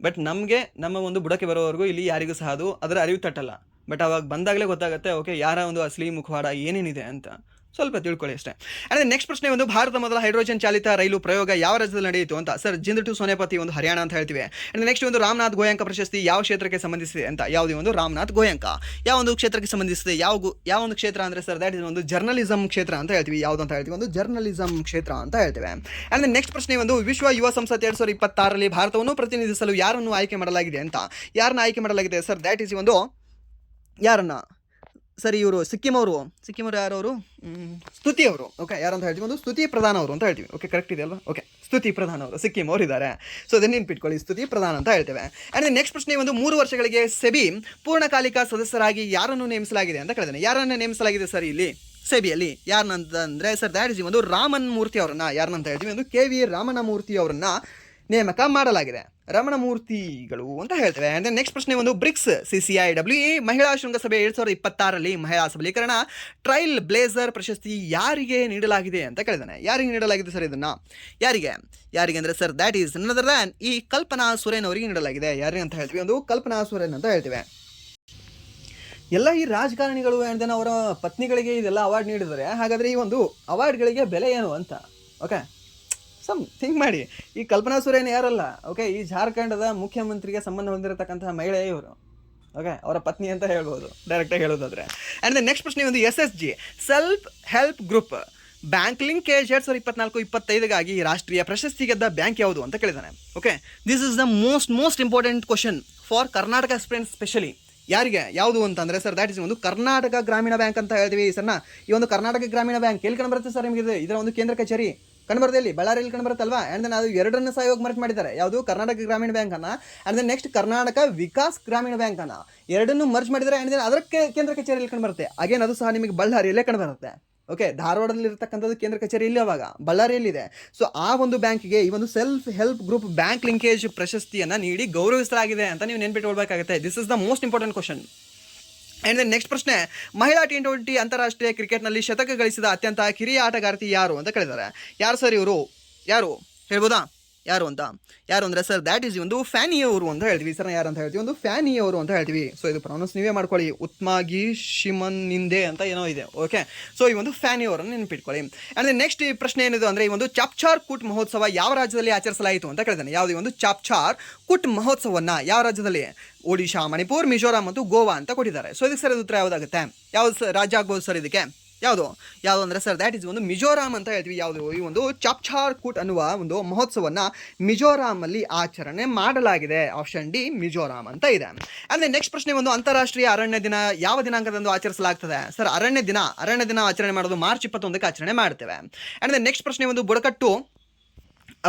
ಬಟ್ ನಮಗೆ ನಮ್ಮ ಒಂದು ಬುಡಕ್ಕೆ ಬರೋವರೆಗೂ ಇಲ್ಲಿ ಯಾರಿಗೂ ಸಹ ಅದು ಅದರ ಅರಿವು ತಟ್ಟಲ್ಲ. ಬಟ್ ಅವಾಗ ಬಂದಾಗಲೇ ಗೊತ್ತಾಗುತ್ತೆ, ಓಕೆ ಯಾರ ಒಂದು ಅಸಲಿ ಮುಖವಾಡ ಏನೇನಿದೆ ಅಂತ ಸ್ವಲ್ಪ ತಿಳ್ಕೊಳ್ಳಿ ಅಷ್ಟೇ. ಆ್ಯಂಡ್ ನೆಕ್ಸ್ಟ್ ಪ್ರಶ್ನೆ ಒಂದು ಭಾರತ ಮೊದಲ ಹೈಡ್ರೋಜನ್ ಚಾಲಿತ ರೈಲು ಪ್ರಯೋಗ ಯಾವ ರಾಜ್ಯದಲ್ಲಿ ನಡೆಯಿತು ಅಂತ. ಸರ್ ಜಿಂದ್ ಟು ಸೋನೆಪತಿ ಒಂದು ಹರಿಯಾಣ ಅಂತ ಹೇಳ್ತೀವಿ. ಆ್ಯಂಡ್ ನೆಕ್ಸ್ಟ್ ಒಂದು ರಾಮನಾಥ್ ಗೋಯಂಕ ಪ್ರಶಸ್ತಿ ಯಾವ ಕ್ಷೇತ್ರಕ್ಕೆ ಸಂಬಂಧಿಸಿದೆ ಅಂತ. ಯಾವುದೇ ಒಂದು ರಾಮನಾಥ್ ಗೋಯಂಕ ಯಾವ ಒಂದು ಕ್ಷೇತ್ರಕ್ಕೆ ಸಂಬಂಧಿಸಿದೆ? ಯಾವ ಒಂದು ಕ್ಷೇತ್ರ ಅಂದರೆ ಸರ್ ದ್ಯಾಟ್ ಇಸ್ ಒಂದು ಜರ್ನಲಿಸಮ್ ಕ್ಷೇತ್ರ ಅಂತ ಹೇಳ್ತೀವಿ. ಯಾವುದು ಅಂತ ಹೇಳ್ತೀವಿ? ಒಂದು ಜರ್ನಲಿಸಮ್ ಕ್ಷೇತ್ರ ಅಂತ ಹೇಳ್ತೇವೆ. ಆ್ಯಂಡ್ ನೆಕ್ಸ್ಟ್ ಪ್ರಶ್ನೆ ಒಂದು ವಿಶ್ವ ಯುವ ಸಂಸತ್ 2026ರಲ್ಲಿ ಭಾರತವನ್ನು ಪ್ರತಿನಿಧಿಸಲು ಯಾರನ್ನು ಆಯ್ಕೆ ಮಾಡಲಾಗಿದೆ ಅಂತ. ಯಾರನ್ನ ಆಯ್ಕೆ ಮಾಡಲಾಗಿದೆ ಸರ್? ದ್ಯಾಟ್ ಈಸ್ ಒಂದು ಯಾರನ್ನ ಸರಿ, ಇವರು ಸಿಕ್ಕಿಂ ಅವರು ಯಾರವರು? ಸ್ತುತಿ ಅವರು. ಓಕೆ, ಯಾರಂತ ಹೇಳ್ತೀವಿ? ಒಂದು ಸ್ತುತಿ ಪ್ರಧಾನ ಅವರು ಅಂತ ಹೇಳ್ತೀವಿ. ಓಕೆ, ಕರೆಕ್ಟ್ ಇದೆ ಅಲ್ವಾ? ಓಕೆ, ಸ್ತುತಿ ಪ್ರಧಾನ ಅವರು ಸಿಕ್ಕಿಂ ಅವರು ಇದ್ದಾರೆ. ಸೊ ಅದನ್ನು ನೆನ್ಪಿಟ್ಕೊಳ್ಳಿ, ಸ್ತುತಿ ಪ್ರಧಾನ ಅಂತ ಹೇಳ್ತೇವೆ. ಆ್ಯಂಡ್ ನೆಕ್ಸ್ಟ್ ಪ್ರಶ್ನೆ ಒಂದು 3 ವರ್ಷಗಳಿಗೆ ಸೆಬಿ ಪೂರ್ಣಕಾಲಿಕ ಸದಸ್ಯರಾಗಿ ಯಾರನ್ನು ನೇಮಿಸಲಾಗಿದೆ ಅಂತ ಕೇಳಿದ್ದೇನೆ. ಯಾರನ್ನು ನೇಮಿಸಲಾಗಿದೆ ಸರ್ ಇಲ್ಲಿ ಸೆಬಿಯಲ್ಲಿ? ಯಾರನ್ನಂತಂದರೆ ಸರ್ ದ್ಯಾಟ್ ಇಸ್ ಒಂದು ರಾಮನ್ ಮೂರ್ತಿ ಅವರನ್ನ, ಯಾರನ್ನಂತ ಹೇಳ್ತೀವಿ? ಒಂದು KV ರಾಮನ ಮೂರ್ತಿ ಅವರನ್ನ ನೇಮಕ ಮಾಡಲಾಗಿದೆ, ರಮಣ ಮೂರ್ತಿಗಳು ಅಂತ ಹೇಳ್ತೇವೆ. ಆ್ಯಂಡ್ ನೆಕ್ಸ್ಟ್ ಪ್ರಶ್ನೆ ಒಂದು ಬ್ರಿಕ್ಸ್ CCIWE ಮಹಿಳಾ ಶೃಂಗಸಭೆ 2026ರಲ್ಲಿ ಮಹಿಳಾ ಸಬಲೀಕರಣ ಟ್ರೈಲ್ ಬ್ಲೇಸರ್ ಪ್ರಶಸ್ತಿ ಯಾರಿಗೆ ನೀಡಲಾಗಿದೆ ಅಂತ ಕೇಳಿದಾನೆ. ಯಾರಿಗೆ ನೀಡಲಾಗಿದೆ ಸರ್ ಇದನ್ನು? ಯಾರಿಗೆ ಅಂದರೆ sir that is none other than ಈ ಕಲ್ಪನಾ ಸುರೇನ್ ಅವರಿಗೆ ನೀಡಲಾಗಿದೆ. ಯಾರಿಗೆ ಅಂತ ಹೇಳ್ತೀವಿ? ಒಂದು ಕಲ್ಪನಾ ಸುರೇನ್ ಅಂತ ಹೇಳ್ತೀವಿ. ಎಲ್ಲ ಈ ರಾಜಕಾರಣಿಗಳು ಆ್ಯಂಡ್ ದೆನ್ ಅವರ ಪತ್ನಿಗಳಿಗೆ ಇದೆಲ್ಲ ಅವಾರ್ಡ್ ನೀಡಿದರೆ, ಹಾಗಾದರೆ ಈ ಒಂದು ಅವಾರ್ಡ್ಗಳಿಗೆ ಬೆಲೆ ಏನು ಅಂತ. ಓಕೆ, ಥಿಂಕ್ ಮಾಡಿ. ಈ ಕಲ್ಪನಾ ಸುರೇನ್ ಯಾರಲ್ಲ, ಓಕೆ, ಈ ಜಾರ್ಖಂಡದ ಮುಖ್ಯಮಂತ್ರಿಗೆ ಸಂಬಂಧ ಹೊಂದಿರತಕ್ಕಂತಹ ಮಹಿಳೆ ಇವರು. ಓಕೆ, ಅವರ ಪತ್ನಿ ಅಂತ ಹೇಳ್ಬೋದು ಡೈರೆಕ್ಟಾಗಿ ಹೇಳೋದಾದರೆ. ಆ್ಯಂಡ್ ನೆಕ್ಸ್ಟ್ ಪ್ರಶ್ನೆ ಒಂದು SSG self help group bank linkage 2024-25ಗಾಗಿ ರಾಷ್ಟ್ರೀಯ ಪ್ರಶಸ್ತಿ ಗೆದ್ದ ಬ್ಯಾಂಕ್ ಯಾವುದು ಅಂತ ಕೇಳಿದಾನೆ. Okay, this is the most important question for Karnataka students specially. ಯಾರಿಗೆ ಯಾವುದು ಅಂತಂದರೆ ಸರ್ ದ್ಯಾಟ್ ಇಸ್ ಒಂದು ಕರ್ನಾಟಕ ಗ್ರಾಮೀಣ ಬ್ಯಾಂಕ್ ಅಂತ ಹೇಳ್ತೀವಿ ಸರ್ನ. ಈ ಒಂದು ಕರ್ನಾಟಕ ಗ್ರಾಮೀಣ ಬ್ಯಾಂಕ್ ಎಲ್ಲಿ ಕಂಡುಬರುತ್ತೆ ಸರ್ ನಿಮಗೆ? ಇದರ ಒಂದು ಕೇಂದ್ರ ಕಚೇರಿ ಕಂಡುಬರ್ತಲ್ಲಿ ಬಳ್ಳಾರಿಯಲ್ಲಿ ಕಂಡುಬರುತ್ತಲ್ವಾ. ಆ್ಯಂಡ್ ದೆನ್ ಅದು ಎರಡನ್ನು ಸಹ ಇವಾಗ ಮರ್ಜ್ ಮಾಡಿದ್ದಾರೆ. ಯಾವುದು? ಕರ್ನಾಟಕ ಗ್ರಾಮೀಣ ಬ್ಯಾಂಕನ್ನು and then next Karnataka Vikas Grameena ಬ್ಯಾಂಕನ್ನು ಎರಡನ್ನೂ ಮರ್ಜ್ ಮಾಡಿದ್ದಾರೆ. ಆ್ಯಂಡ್ ದೆನ್ ಅದಕ್ಕೆ ಕೇಂದ್ರ ಕಚೇರಿಯಲ್ಲಿ ಕಂಡುಬರುತ್ತೆ. ಅಗೇನ್ ಅದು ಸಹ ನಿಮಗೆ ಬಳ್ಳಾರಿಯಲ್ಲೇ ಕಂಡುಬರುತ್ತೆ. ಓಕೆ, ಧಾರವಾಡದಲ್ಲಿ ಇರತಕ್ಕಂಥದ್ದು ಕೇಂದ್ರ ಕಚೇರಿ ಇಲ್ಲಿ, ಅವಾಗ ಬಳ್ಳಾರಿಯಲ್ಲಿದೆ. ಸೊ ಆ ಒಂದು ಬ್ಯಾಂಕಿಗೆ ಈ ಒಂದು self help group bank linkage ಪ್ರಶಸ್ತಿಯನ್ನು ನೀಡಿ ಗೌರವಿಸಲಾಗಿದೆ ಅಂತ ನೀವು ನೆನ್ಪಿಟ್ಕೊಳ್ಬೇಕಾಗುತ್ತೆ. This is the most important question. And then next ಪ್ರಶ್ನೆ ಮಹಿಳಾ T20 ಅಂತಾರಾಷ್ಟ್ರೀಯ ಕ್ರಿಕೆಟ್ನಲ್ಲಿ ಶತಕ ಗಳಿಸಿದ ಅತ್ಯಂತ ಕಿರಿಯ ಆಟಗಾರ್ತಿ ಯಾರು ಅಂತ ಕೇಳಿದ್ದಾರೆ. ಯಾರು ಸರ್ ಇವರು? ಯಾರು ಹೇಳ್ಬೋದಾ? ಯಾರು ಅಂದರೆ ಸರ್ ದ್ಯಾಟ್ ಈಸ್ ಒಂದು ಫ್ಯಾನಿ ಅವರು ಅಂತ ಹೇಳ್ತೀವಿ. ಸರ್ ಯಾರು ಅಂತ ಹೇಳ್ತೀವಿ? ಒಂದು ಫ್ಯಾನಿ ಅವರು ಅಂತ ಹೇಳ್ತೀವಿ. ಸೊ ಇದು ಪ್ರೊನೌನ್ಸ್ ನೀವೇ ಮಾಡ್ಕೊಳ್ಳಿ, ಉತ್ಮಾಗಿ ಶಿಮನ್ ನಿಂದೆ ಅಂತ ಏನೋ ಇದೆ. ಓಕೆ, ಸೊ ಈ ಒಂದು ಫ್ಯಾನಿ ಅವರನ್ನು ನೆನಪಿಟ್ಕೊಳ್ಳಿ. ಆ್ಯಂಡ್ ನೆಕ್ಸ್ಟ್ ಪ್ರಶ್ನೆ ಏನಿದೆ ಅಂದರೆ ಈ ಒಂದು ಚಾಪ್ಚಾರ್ ಕುಟ್ ಮಹೋತ್ಸವ ಯಾವ ರಾಜ್ಯದಲ್ಲಿ ಆಚರಿಸಲಾಯಿತು ಅಂತ ಕೇಳಿದ್ದಾನೆ. ಯಾವುದೇ ಒಂದು ಚಾಪ್ಚಾರ್ ಕುಟ್ ಮಹೋತ್ಸವವನ್ನು ಯಾವ ರಾಜ್ಯದಲ್ಲಿ? ಒಡಿಶಾ, ಮಣಿಪುರ್, ಮಿಜೋರಾಂ ಮತ್ತು ಗೋವಾ ಅಂತ ಕೊಟ್ಟಿದ್ದಾರೆ. ಸೊ ಇದಕ್ಕೆ ಸರ್ ಉತ್ತರ ಯಾವುದಾಗುತ್ತೆ? ಯಾವ್ದು ರಾಜ್ಯ ಆಗ್ಬೋದು ಸರ್ ಇದಕ್ಕೆ? ಯಾವುದು ಅಂದರೆ ಸರ್ ದ್ಯಾಟ್ ಈಸ್ ಒಂದು ಮಿಜೋರಾಂ ಅಂತ ಹೇಳ್ತೀವಿ. ಯಾವುದು ಈ ಒಂದು ಚಾಪ್ಚಾರ್ ಕೂಟ್ ಅನ್ನುವ ಒಂದು ಮಹೋತ್ಸವವನ್ನು ಮಿಜೋರಾಮಲ್ಲಿ ಆಚರಣೆ ಮಾಡಲಾಗಿದೆ. ಆಪ್ಷನ್ ಡಿ ಮಿಜೋರಾಂ ಅಂತ ಇದೆ. ಅಂದರೆ ನೆಕ್ಸ್ಟ್ ಪ್ರಶ್ನೆ ಒಂದು ಅಂತಾರಾಷ್ಟ್ರೀಯ ಅರಣ್ಯ ದಿನ ಯಾವ ದಿನಾಂಕದಂದು ಆಚರಿಸಲಾಗ್ತದೆ? ಸರ್ ಅರಣ್ಯ ದಿನ ಆಚರಣೆ ಮಾಡೋದು ಮಾರ್ಚ್ 21ಕ್ಕೆ ಆಚರಣೆ ಮಾಡ್ತೇವೆ. ಅಂದರೆ ನೆಕ್ಸ್ಟ್ ಪ್ರಶ್ನೆ ಒಂದು ಬುಡಕಟ್ಟು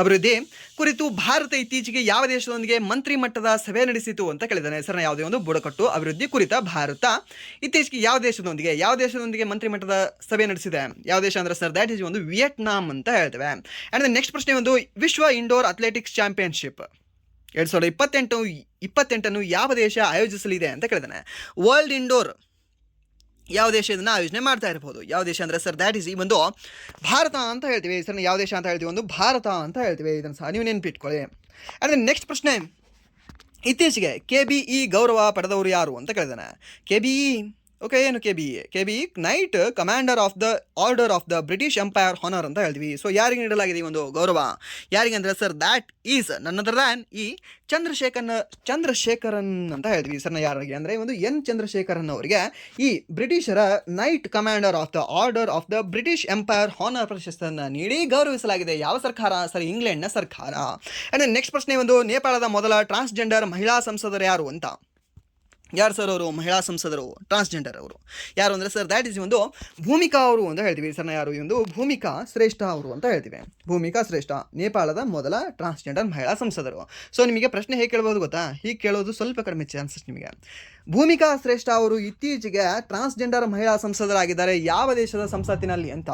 ಅಭಿವೃದ್ಧಿ ಕುರಿತು ಭಾರತ ಇತ್ತೀಚೆಗೆ ಯಾವ ದೇಶದೊಂದಿಗೆ ಮಂತ್ರಿ ಮಟ್ಟದ ಸಭೆ ನಡೆಸಿತು ಅಂತ ಕೇಳಿದ್ದಾನೆ. ಹೆಸರನ್ನ ಯಾವುದೇ ಒಂದು ಬುಡಕಟ್ಟು ಅಭಿವೃದ್ಧಿ ಕುರಿತ ಭಾರತ ಇತ್ತೀಚೆಗೆ ಯಾವ ದೇಶದೊಂದಿಗೆ ಮಂತ್ರಿ ಮಟ್ಟದ ಸಭೆ ನಡೆಸಿದೆ? ಯಾವ ದೇಶ ಅಂದ್ರೆ ಸರ್ ದ್ಯಾಟ್ ಈಸ್ ಒಂದು ವಿಯೆಟ್ನಾಂ ಅಂತ ಹೇಳ್ತೇವೆ. ಅಂಡ್ ನೆಕ್ಸ್ಟ್ ಪ್ರಶ್ನೆ ಒಂದು ವಿಶ್ವ ಇಂಡೋರ್ ಅಥ್ಲೆಟಿಕ್ಸ್ ಚಾಂಪಿಯನ್ಶಿಪ್ 2028 ಯಾವ ದೇಶ ಆಯೋಜಿಸಲಿದೆ ಅಂತ ಕೇಳಿದ್ದಾನೆ. ವರ್ಲ್ಡ್ ಇಂಡೋರ್ ಯಾವ ದೇಶ ಇದನ್ನು ಆಯೋಜನೆ ಮಾಡ್ತಾ ಇರ್ಬೋದು? ಯಾವ ದೇಶ ಅಂದರೆ ಸರ್ ದ್ಯಾಟ್ ಈಸ್ ಈ ಒಂದು ಭಾರತ ಅಂತ ಹೇಳ್ತೀವಿ. ಸರ್ ಯಾವ ದೇಶ ಅಂತ ಹೇಳ್ತೀವಿ? ಒಂದು ಭಾರತ ಅಂತ ಹೇಳ್ತೀವಿ. ಇದನ್ನು ಸಹ ನೀವು ನೆನಪಿಟ್ಕೊಳ್ಳಿ. ಅಂದರೆ ನೆಕ್ಸ್ಟ್ ಪ್ರಶ್ನೆ ಇತ್ತೀಚೆಗೆ KBE ಗೌರವ ಪಡೆದವರು ಯಾರು ಅಂತ ಕೇಳಿದಾನೆ. KBE ಓಕೆ, ಏನು KBE night commander of the order of the British empire honour ಅಂತ ಹೇಳ್ತೀವಿ. ಸೊ ಯಾರಿಗೆ ನೀಡಲಾಗಿದೆ ಈ ಒಂದು ಗೌರವ? ಯಾರಿಗೆ ಅಂದರೆ sir that is none other than ಈ ಚಂದ್ರಶೇಖರನ್ ಅಂತ ಹೇಳ್ತೀವಿ. ಸರ್ನ ಯಾರಿಗೆ ಅಂದರೆ ಒಂದು ಚಂದ್ರಶೇಖರನ್ ಅವರಿಗೆ ಈ ಬ್ರಿಟಿಷರ night commander of the order of the British empire honour ಪ್ರಶಸ್ತಿಯನ್ನು ನೀಡಿ ಗೌರವಿಸಲಾಗಿದೆ. ಯಾವ ಸರ್ಕಾರ? ಸರ್ ಇಂಗ್ಲೆಂಡ್ನ ಸರ್ಕಾರ. ಅಂಡ್ ನೆಕ್ಸ್ಟ್ ಪ್ರಶ್ನೆ ಒಂದು ನೇಪಾಳದ ಮೊದಲ ಟ್ರಾನ್ಸ್ಜೆಂಡರ್ ಮಹಿಳಾ ಸಂಸದರು ಯಾರು ಅಂತ? ಯಾರು ಸರ್ ಅವರು ಮಹಿಳಾ ಸಂಸದರು ಟ್ರಾನ್ಸ್ಜೆಂಡರ್ ಅವರು? ಯಾರು ಅಂದರೆ ಸರ್ ದ್ಯಾಟ್ ಈಸ್ ಒಂದು ಭೂಮಿಕಾ ಅವರು ಅಂತ ಹೇಳ್ತೀವಿ. ಸರ್ನ ಯಾರು? ಈ ಒಂದು ಭೂಮಿಕಾ ಶ್ರೇಷ್ಠ ಅವರು ಅಂತ ಹೇಳ್ತೀವಿ. ಭೂಮಿಕಾ ಶ್ರೇಷ್ಠ ನೇಪಾಳದ ಮೊದಲ ಟ್ರಾನ್ಸ್ಜೆಂಡರ್ ಮಹಿಳಾ ಸಂಸದರು. ಸೊ ನಿಮಗೆ ಪ್ರಶ್ನೆ ಹೇಗೆ ಕೇಳ್ಬೋದು ಗೊತ್ತಾ? ಹೀಗೆ ಕೇಳೋದು ಸ್ವಲ್ಪ ಕಡಿಮೆ ಚಾನ್ಸಸ್ ನಿಮಗೆ. ಭೂಮಿಕಾ ಶ್ರೇಷ್ಠ ಅವರು ಇತ್ತೀಚೆಗೆ ಟ್ರಾನ್ಸ್ಜೆಂಡರ್ ಮಹಿಳಾ ಸಂಸದರಾಗಿದ್ದಾರೆ ಯಾವ ದೇಶದ ಸಂಸತ್ತಿನಲ್ಲಿ ಅಂತ?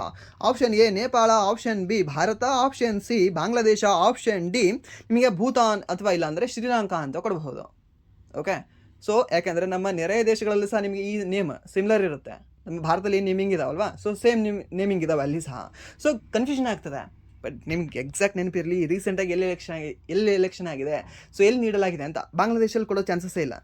Option A Nepal, option B Bharat, option C Bangladesh, option D ನಿಮಗೆ ಭೂತಾನ್ ಅಥವಾ ಇಲ್ಲ ಅಂದರೆ ಶ್ರೀಲಂಕಾ ಅಂತ ಕೊಡಬಹುದು. ಓಕೆ, ಸೊ ಯಾಕೆಂದರೆ ನಮ್ಮ ನೆರೆಯ ದೇಶಗಳಲ್ಲಿ ಸಹ ನಿಮಗೆ ಈ ನೇಮ್ ಸಿಮಿಲರ್ ಇರುತ್ತೆ. ನಮ್ಮ ಭಾರತದಲ್ಲಿ ನೇಮಿಂಗ್ ಇದಾವಲ್ವಾ, ಸೊ ಸೇಮ್ ನೇಮಿಂಗ್ ಇದಾವೆ ಅಲ್ಲಿ ಸಹ. ಸೊ ಕನ್ಫ್ಯೂಷನ್ ಆಗ್ತದೆ. ಬಟ್ ನಿಮ್ಗೆ ಎಕ್ಸಾಕ್ಟ್ ನೆನಪಿರಲಿ ರೀಸೆಂಟಾಗಿ ಎಲ್ಲಿ ಎಲೆಕ್ಷನ್ ಆಗಿದೆ, ಸೊ ಎಲ್ಲಿ ನೀಡಲಾಗಿದೆ ಅಂತ. ಬಾಂಗ್ಲಾದೇಶಲ್ಲಿ ಕೊಡೋ ಚಾನ್ಸಸ್ಸೇ ಇಲ್ಲ.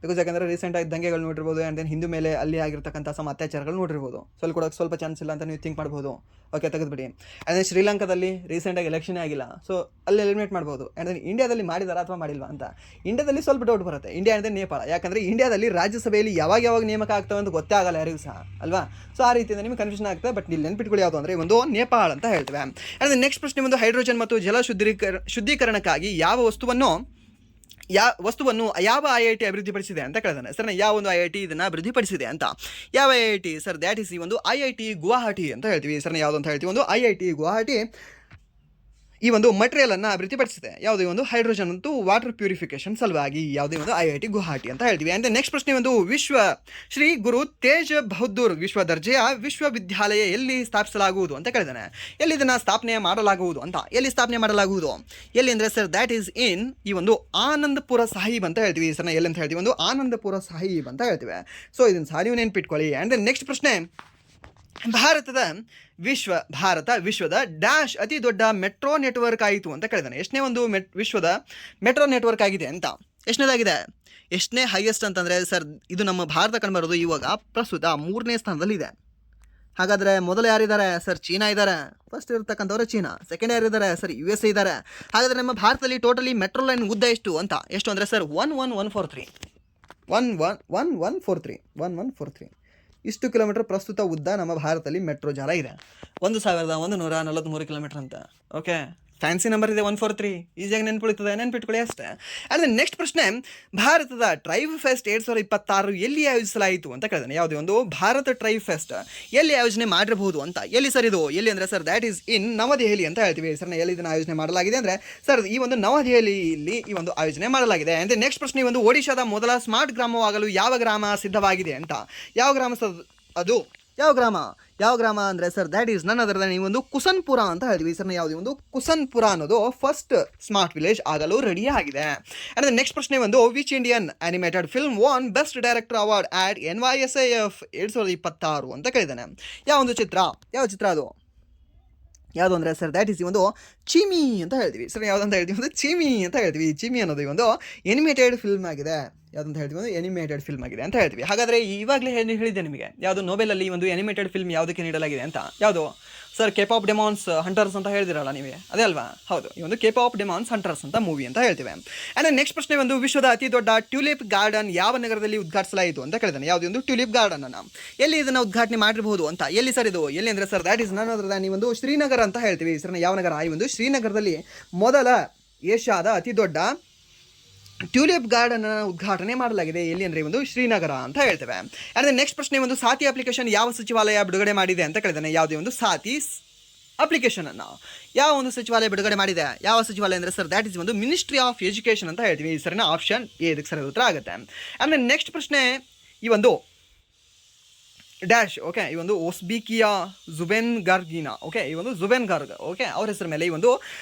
ಬಿಕಾಸ್ ಯಾಕಂದರೆ ರೀಸೆಂಟಾಗಿ ದಂಗೆಗಳು ನೋಡಿರ್ಬೋದು. ಆ್ಯಂಡ್ ದೆನ್ ಹಿಂದೂ ಮೇಲೆ ಅಲ್ಲಿ ಆಗಿರ್ತಕ್ಕಂಥ ಸಮ ಅತ್ಯಾಚಾರಗಳು ನೋಡಿರ್ಬೋದು. ಸೊ ಅಲ್ಲಿ ಕೊಡೋಕ್ಕೆ ಸ್ವಲ್ಪ ಚಾನ್ಸ್ ಇಲ್ಲ ಅಂತ ನೀವು ಥಿಂಕ್ ಮಾಡ್ಬೋದು. ಓಕೆ, ತೆಗೆದುಬಿಡಿ. ಆ್ಯಂಡ್ ದೆನ್ ಶ್ರೀಲಂಕಾದಲ್ಲಿ ರೀಸೆಂಟಾಗಿ ಎಲೆಕ್ಷನೇ ಆಗಿಲ್ಲ, ಸೊ ಅಲ್ಲಿ ಎಲಿಮಿನೇಟ್ ಮಾಡ್ಬೋದು. ಆ್ಯಂಡ್ ದೆನ್ ಇಂಡಿಯಾದಲ್ಲಿ ಮಾಡಿದಾರಾ ಅಥವಾ ಮಾಡಿಲ್ವಾ ಅಂತ ಇಂಡಿಯಾದಲ್ಲಿ ಸ್ವಲ್ಪ ಡೌಟ್ ಬರುತ್ತೆ. ಇಂಡಿಯಾ ಅಂದರೆ ನೇಪಾಳ, ಯಾಕಂದರೆ ಇಂಡಿಯಾದಲ್ಲಿ ರಾಜ್ಯಸಭೆಯಲ್ಲಿ ಯಾವಾಗ ನೇಮಕ ಆಗ್ತವೆ ಅಂತ ಗೊತ್ತೇ ಆಗಲ್ಲ ಯಾರಿಗೂ ಸಹ ಅಲ್ವಾ. ಸೊ ಆ ರೀತಿಯಿಂದ ನಿಮಗೆ ಕನ್ಫ್ಯೂಷನ್ ಆಗ್ತದೆ. ಬಟ್ ಇಲ್ಲಿ ನೆನ್ಪಿಟ್ಕೊಳ್ಳಿ ಯಾವುದು ಅಂದರೆ ಒಂದು ನೇಪಾಳ ಅಂತ ಹೇಳ್ತೇವೆ. ಆ್ಯಂಡ್ ನೆಕ್ಸ್ಟ್ ಪ್ರಶ್ನೆ ಒಂದು ಹೈಡ್ರೋಜನ್ ಮತ್ತು ಜಲ ಶುದ್ಧೀಕರಣಕ್ಕಾಗಿ ಯಾವ ವಸ್ತುವನ್ನು ಯಾವ IIT ಅಭಿವೃದ್ಧಿಪಡಿಸಿದೆ ಅಂತ ಕೇಳಿದಾನೆ. ಸರ್ ಯಾವ ಒಂದು IIT ಇದನ್ನು ಅಭಿವೃದ್ಧಿಪಡಿಸಿದೆ ಅಂತ? ಯಾವ IIT? ಸರ್ ದ್ಯಾಟ್ ಈಸ್ ಈ ಒಂದು IIT ಗುವಾಹಟಿ ಅಂತ ಹೇಳ್ತೀವಿ. ಸರ್ ಯಾವುದು ಅಂತ ಹೇಳ್ತೀವಿ? ಒಂದು IIT ಗುವಾಹಟಿ ಈ ಒಂದು ಮಟೀರಿಯಲನ್ನು ಅಭಿವೃದ್ಧಿಪಡಿಸಿದೆ. ಯಾವುದೇ ಒಂದು ಹೈಡ್ರೋಜನ್ ಮತ್ತು ವಾಟರ್ ಪ್ಯೂರಿಫಿಕೇಶನ್ ಸಲುವಾಗಿ ಯಾವುದೇ ಒಂದು IIT ಗುವಾಹಟಿ ಅಂತ ಹೇಳ್ತೀವಿ. ಆ್ಯಂಡ್ ನೆಕ್ಸ್ಟ್ ಪ್ರಶ್ನೆ ಒಂದು ವಿಶ್ವ ಶ್ರೀ ಗುರು ತೇಜ್ ಬಹದ್ದೂರ್ ವಿಶ್ವ ದರ್ಜೆಯ ವಿಶ್ವವಿದ್ಯಾಲಯ ಎಲ್ಲಿ ಸ್ಥಾಪಿಸಲಾಗುವುದು ಅಂತ ಕೇಳಿದಾನೆ. ಎಲ್ಲಿ ಇದನ್ನು ಸ್ಥಾಪನೆ ಮಾಡಲಾಗುವುದು ಅಂತ? ಎಲ್ಲಿ ಸ್ಥಾಪನೆ ಮಾಡಲಾಗುವುದು? ಎಲ್ಲಿ ಅಂದರೆ ಸರ್ ದ್ಯಾಟ್ ಈಸ್ ಇನ್ ಈ ಒಂದು ಆನಂದಪುರ ಸಾಹಿಬ್ ಅಂತ ಹೇಳ್ತೀವಿ. ಸರ್ ಎಲ್ಲಿ ಅಂತ ಹೇಳ್ತೀವಿ? ಒಂದು ಆನಂದಪುರ ಸಾಹಿಬ್ ಅಂತ ಹೇಳ್ತೀವಿ. ಸೊ ಇದನ್ನು ಸಹ ನೀವು ನೆನ್ಪಿಟ್ಕೊಳ್ಳಿ. ಆ್ಯಂಡ್ ದೆನ್ ನೆಕ್ಸ್ಟ್ ಪ್ರಶ್ನೆ ಭಾರತ ವಿಶ್ವದ ಡ್ಯಾಶ್ ಅತಿ ದೊಡ್ಡ ಮೆಟ್ರೋ ನೆಟ್ವರ್ಕ್ ಆಯಿತು ಅಂತ ಕೇಳಿದಾನೆ. ಎಷ್ಟನೇ ಒಂದು ವಿಶ್ವದ ಮೆಟ್ರೋ ನೆಟ್ವರ್ಕ್ ಆಗಿದೆ ಅಂತ? ಎಷ್ಟನೇದಾಗಿದೆ? ಎಷ್ಟನೇ ಹೈಯೆಸ್ಟ್ ಅಂತಂದರೆ ಸರ್ ಇದು ನಮ್ಮ ಭಾರತ ಕಂಡುಬರೋದು ಇವಾಗ ಪ್ರಸ್ತುತ 3ನೇ ಸ್ಥಾನದಲ್ಲಿದೆ. ಹಾಗಾದರೆ ಮೊದಲು ಯಾರಿದ್ದಾರೆ? ಸರ್ ಚೀನಾ ಇದ್ದಾರೆ. ಫಸ್ಟ್ ಇರತಕ್ಕಂಥವ್ರು ಚೀನಾ. ಸೆಕೆಂಡ್ ಯಾರಿದ್ದಾರೆ? ಸರ್ USA ಇದ್ದಾರೆ. ಹಾಗಾದರೆ ನಮ್ಮ ಭಾರತದಲ್ಲಿ ಟೋಟಲಿ ಮೆಟ್ರೋ ಲೈನ್ ಉದ್ದ ಎಷ್ಟು ಅಂದರೆ ಸರ್ 1143 ಇಷ್ಟು ಕಿಲೋಮೀಟರ್ ಪ್ರಸ್ತುತ ಉದ್ದ ನಮ್ಮ ಭಾರತದಲ್ಲಿ ಮೆಟ್ರೋ ಜಾಲ ಇದೆ. 1143 ಕಿಲೋಮೀಟರ್ ಅಂತ. ಓಕೆ, ಫ್ಯಾನ್ಸಿ ನಂಬರ್ ಇದೆ 143. ಈಸಿಯಾಗಿ ನೆನ್ಪಿಟ್ಕೊಳ್ಳಿ ಅಷ್ಟೇ. ಆ್ಯಂಡ್ ನೆಕ್ಸ್ಟ್ ಪ್ರಶ್ನೆ ಭಾರತದ ಟ್ರೈಬ್ ಫೆಸ್ಟ್ 2026 ಎಲ್ಲಿ ಆಯೋಜಿಸಲಾಯಿತು ಅಂತ ಕೇಳಿದಾನೆ. ಯಾವುದೇ ಒಂದು ಭಾರತ ಟ್ರೈಬ್ ಫೆಸ್ಟ್ ಎಲ್ಲಿ ಆಯೋಜನೆ ಮಾಡಿರಬಹುದು ಅಂತ? ಎಲ್ಲಿ ಸರ್ ಇದು? ಎಲ್ಲಿ ಅಂದರೆ ಸರ್ ದ್ಯಾಟ್ ಈಸ್ ಇನ್ ನವದೆಹಲಿ ಅಂತ ಹೇಳ್ತೀವಿ. ಸರ್ನ ಎಲ್ಲಿ ಇದನ್ನು ಆಯೋಜನೆ ಮಾಡಲಾಗಿದೆ ಅಂದರೆ ಸರ್ ಈ ಒಂದು ನವದೆಹಲಿಯಲ್ಲಿ ಈ ಒಂದು ಆಯೋಜನೆ ಮಾಡಲಾಗಿದೆ. ಅಂದರೆ ನೆಕ್ಸ್ಟ್ ಪ್ರಶ್ನೆ ಒಂದು ಒಡಿಶಾದ ಮೊದಲ ಸ್ಮಾರ್ಟ್ ಗ್ರಾಮವಾಗಲು ಯಾವ ಗ್ರಾಮ ಸಿದ್ಧವಾಗಿದೆ ಅಂತ? ಯಾವ ಗ್ರಾಮ ಅದು? ಯಾವ ಗ್ರಾಮ ಅಂದರೆ sir that is none other than ಈ ಒಂದು ಕುಸನ್ಪುರ ಅಂತ ಹೇಳ್ತೀವಿ. ಸರ್ನ ಯಾವುದೇ ಒಂದು ಕುಸನ್ಪುರ ಅನ್ನೋದು ಫಸ್ಟ್ ಸ್ಮಾರ್ಟ್ ವಿಲೇಜ್ ಆಗಲು ರೆಡಿ ಆಗಿದೆ. ಆ್ಯಂಡ್ ನೆಕ್ಸ್ಟ್ ಪ್ರಶ್ನೆ ಒಂದು which Indian animated film won best director award at NYSAF 2026 ಅಂತ ಕೇಳಿದ್ದಾನೆ. ಯಾವ ಚಿತ್ರ ಅದು? ಯಾವುದು ಅಂದರೆ ಸರ್ ದ್ಯಾಟ್ ಈಸ್ ಈ ಒಂದು ಚಿಮಿ ಅಂತ ಹೇಳ್ತೀವಿ. ಸರ್ ಯಾವುದಂತ ಹೇಳ್ತೀವಿ? ಒಂದು ಚಿಮಿ ಅಂತ ಹೇಳ್ತೀವಿ. ಚಿಮಿ ಅನ್ನೋದು ಈ ಒಂದು ಎನಿಮೇಟೆಡ್ ಫಿಲ್ಮ್ ಆಗಿದೆ. ಯಾವುದಂತ ಹೇಳ್ತೀವಿ ಒಂದು ಎನಿಮೇಟೆಡ್ ಫಿಲ್ಮ್ ಆಗಿದೆ ಅಂತ ಹೇಳ್ತೀವಿ. ಹಾಗಾದರೆ ಇವಾಗಲೇ ಹೇಳಿದ್ದೆ ನಿಮಗೆ ಯಾವುದು ನೋಬೆಲಲ್ಲಿ ಒಂದು ಎನಿಮೇಟೆಡ್ ಫಿಲ್ಮ್ ಯಾವುದಕ್ಕೆ ನೀಡಲಾಗಿದೆ ಅಂತ. ಯಾವುದು sir? Cape of demons hunters ಅಂತ ಹೇಳಿದಿರಲ್ಲ ನೀವೇ, ಅದೇ ಅಲ್ವಾ? ಹೌದು, ಈ ಒಂದು ಕೇಪ್ ಆಫ್ ಡೆಮಾನ್ಸ್ ಹಂಟರ್ಸ್ ಅಂತ ಮೂವಿ ಅಂತ ಹೇಳ್ತೀವಿ. ಆ್ಯಂಡ್ ನೆಕ್ಸ್ಟ್ ಪ್ರಶ್ನೆ ಒಂದು ವಿಶ್ವದ ಅತಿ ದೊಡ್ಡ ಟ್ಯೂಲಿಪ್ ಗಾರ್ಡನ್ ಯಾವ ನಗರದಲ್ಲಿ ಉದ್ಘಾಟಿಸಲಾಯಿತು ಅಂತ ಕೇಳಿದಾನೆ. ಯಾವುದು ಒಂದು ಟ್ಯೂಲಿಪ್ ಗಾರ್ಡನ್ ಅನ್ನು ಎಲ್ಲಿ ಇದನ್ನು ಉದ್ಘಾಟನೆ ಮಾಡಿರಬಹುದು ಅಂತ. ಎಲ್ಲಿ ಸರ್ ಇದು? ಎಲ್ಲಿ ಅಂದರೆ sir that is none other than ಈ ಒಂದು ಶ್ರೀನಗರ ಅಂತ ಹೇಳ್ತೀವಿ. ಸರ್ ಯಾವ ನಗರ? ಈ ಒಂದು ಶ್ರೀನಗರದಲ್ಲಿ ಮೊದಲ ಏಷ್ಯಾದ ಅತಿ ದೊಡ್ಡ ಟ್ಯೂಲಿಪ್ ಗಾರ್ಡನ್ ಉದ್ಘಾಟನೆ ಮಾಡಲಾಗಿದೆ. ಎಲ್ಲಿ ಅಂದರೆ ಒಂದು ಶ್ರೀನಗರ ಅಂತ ಹೇಳ್ತೇವೆ. ಆ್ಯಂಡ್ ನೆಕ್ಸ್ಟ್ ಪ್ರಶ್ನೆ ಒಂದು ಸಾತಿ ಅಪ್ಲಿಕೇಶನ್ ಯಾವ ಸಚಿವಾಲಯ ಬಿಡುಗಡೆ ಮಾಡಿದೆ ಅಂತ ಕೇಳಿದಾನೆ. ಯಾವುದೇ ಒಂದು ಸಾತಿ ಅಪ್ಲಿಕೇಶನ್ ಅನ್ನು ಯಾವ ಒಂದು ಸಚಿವಾಲಯ ಬಿಡುಗಡೆ ಮಾಡಿದೆ? ಯಾವ ಸಚಿವಾಲಯ ಅಂದರೆ ಸರ್ ದ್ಯಾಟ್ ಇಸ್ ಒಂದು ಮಿನಿಸ್ಟ್ರಿ ಆಫ್ ಎಜುಕೇಷನ್ ಅಂತ ಹೇಳ್ತೀವಿ. ಈ ಸರಿನ ಆಪ್ಷನ್ ಎ ಇದಕ್ಕೆ ಸರಿ ಉತ್ತರ ಆಗುತ್ತೆ. ಆ್ಯಂಡ್ ನೆಕ್ಸ್ಟ್ ಪ್ರಶ್ನೆ ಈ ಒಂದು ಡ್ಯಾಶ್ ಓಕೆ ಈ ಒಂದು ಒಸ್ಬಿಕಿಯಾ ಜುಬೆನ್ಗಾರ್ಗಿನಾ ಓಕೆ ಈ ಒಂದು ಜುಬೆನ್ಗಾರ್ಗ್ ಓಕೆ ಅವ್ರ ಹೆಸರ ಮೇಲೆ ಈ ಒಂದು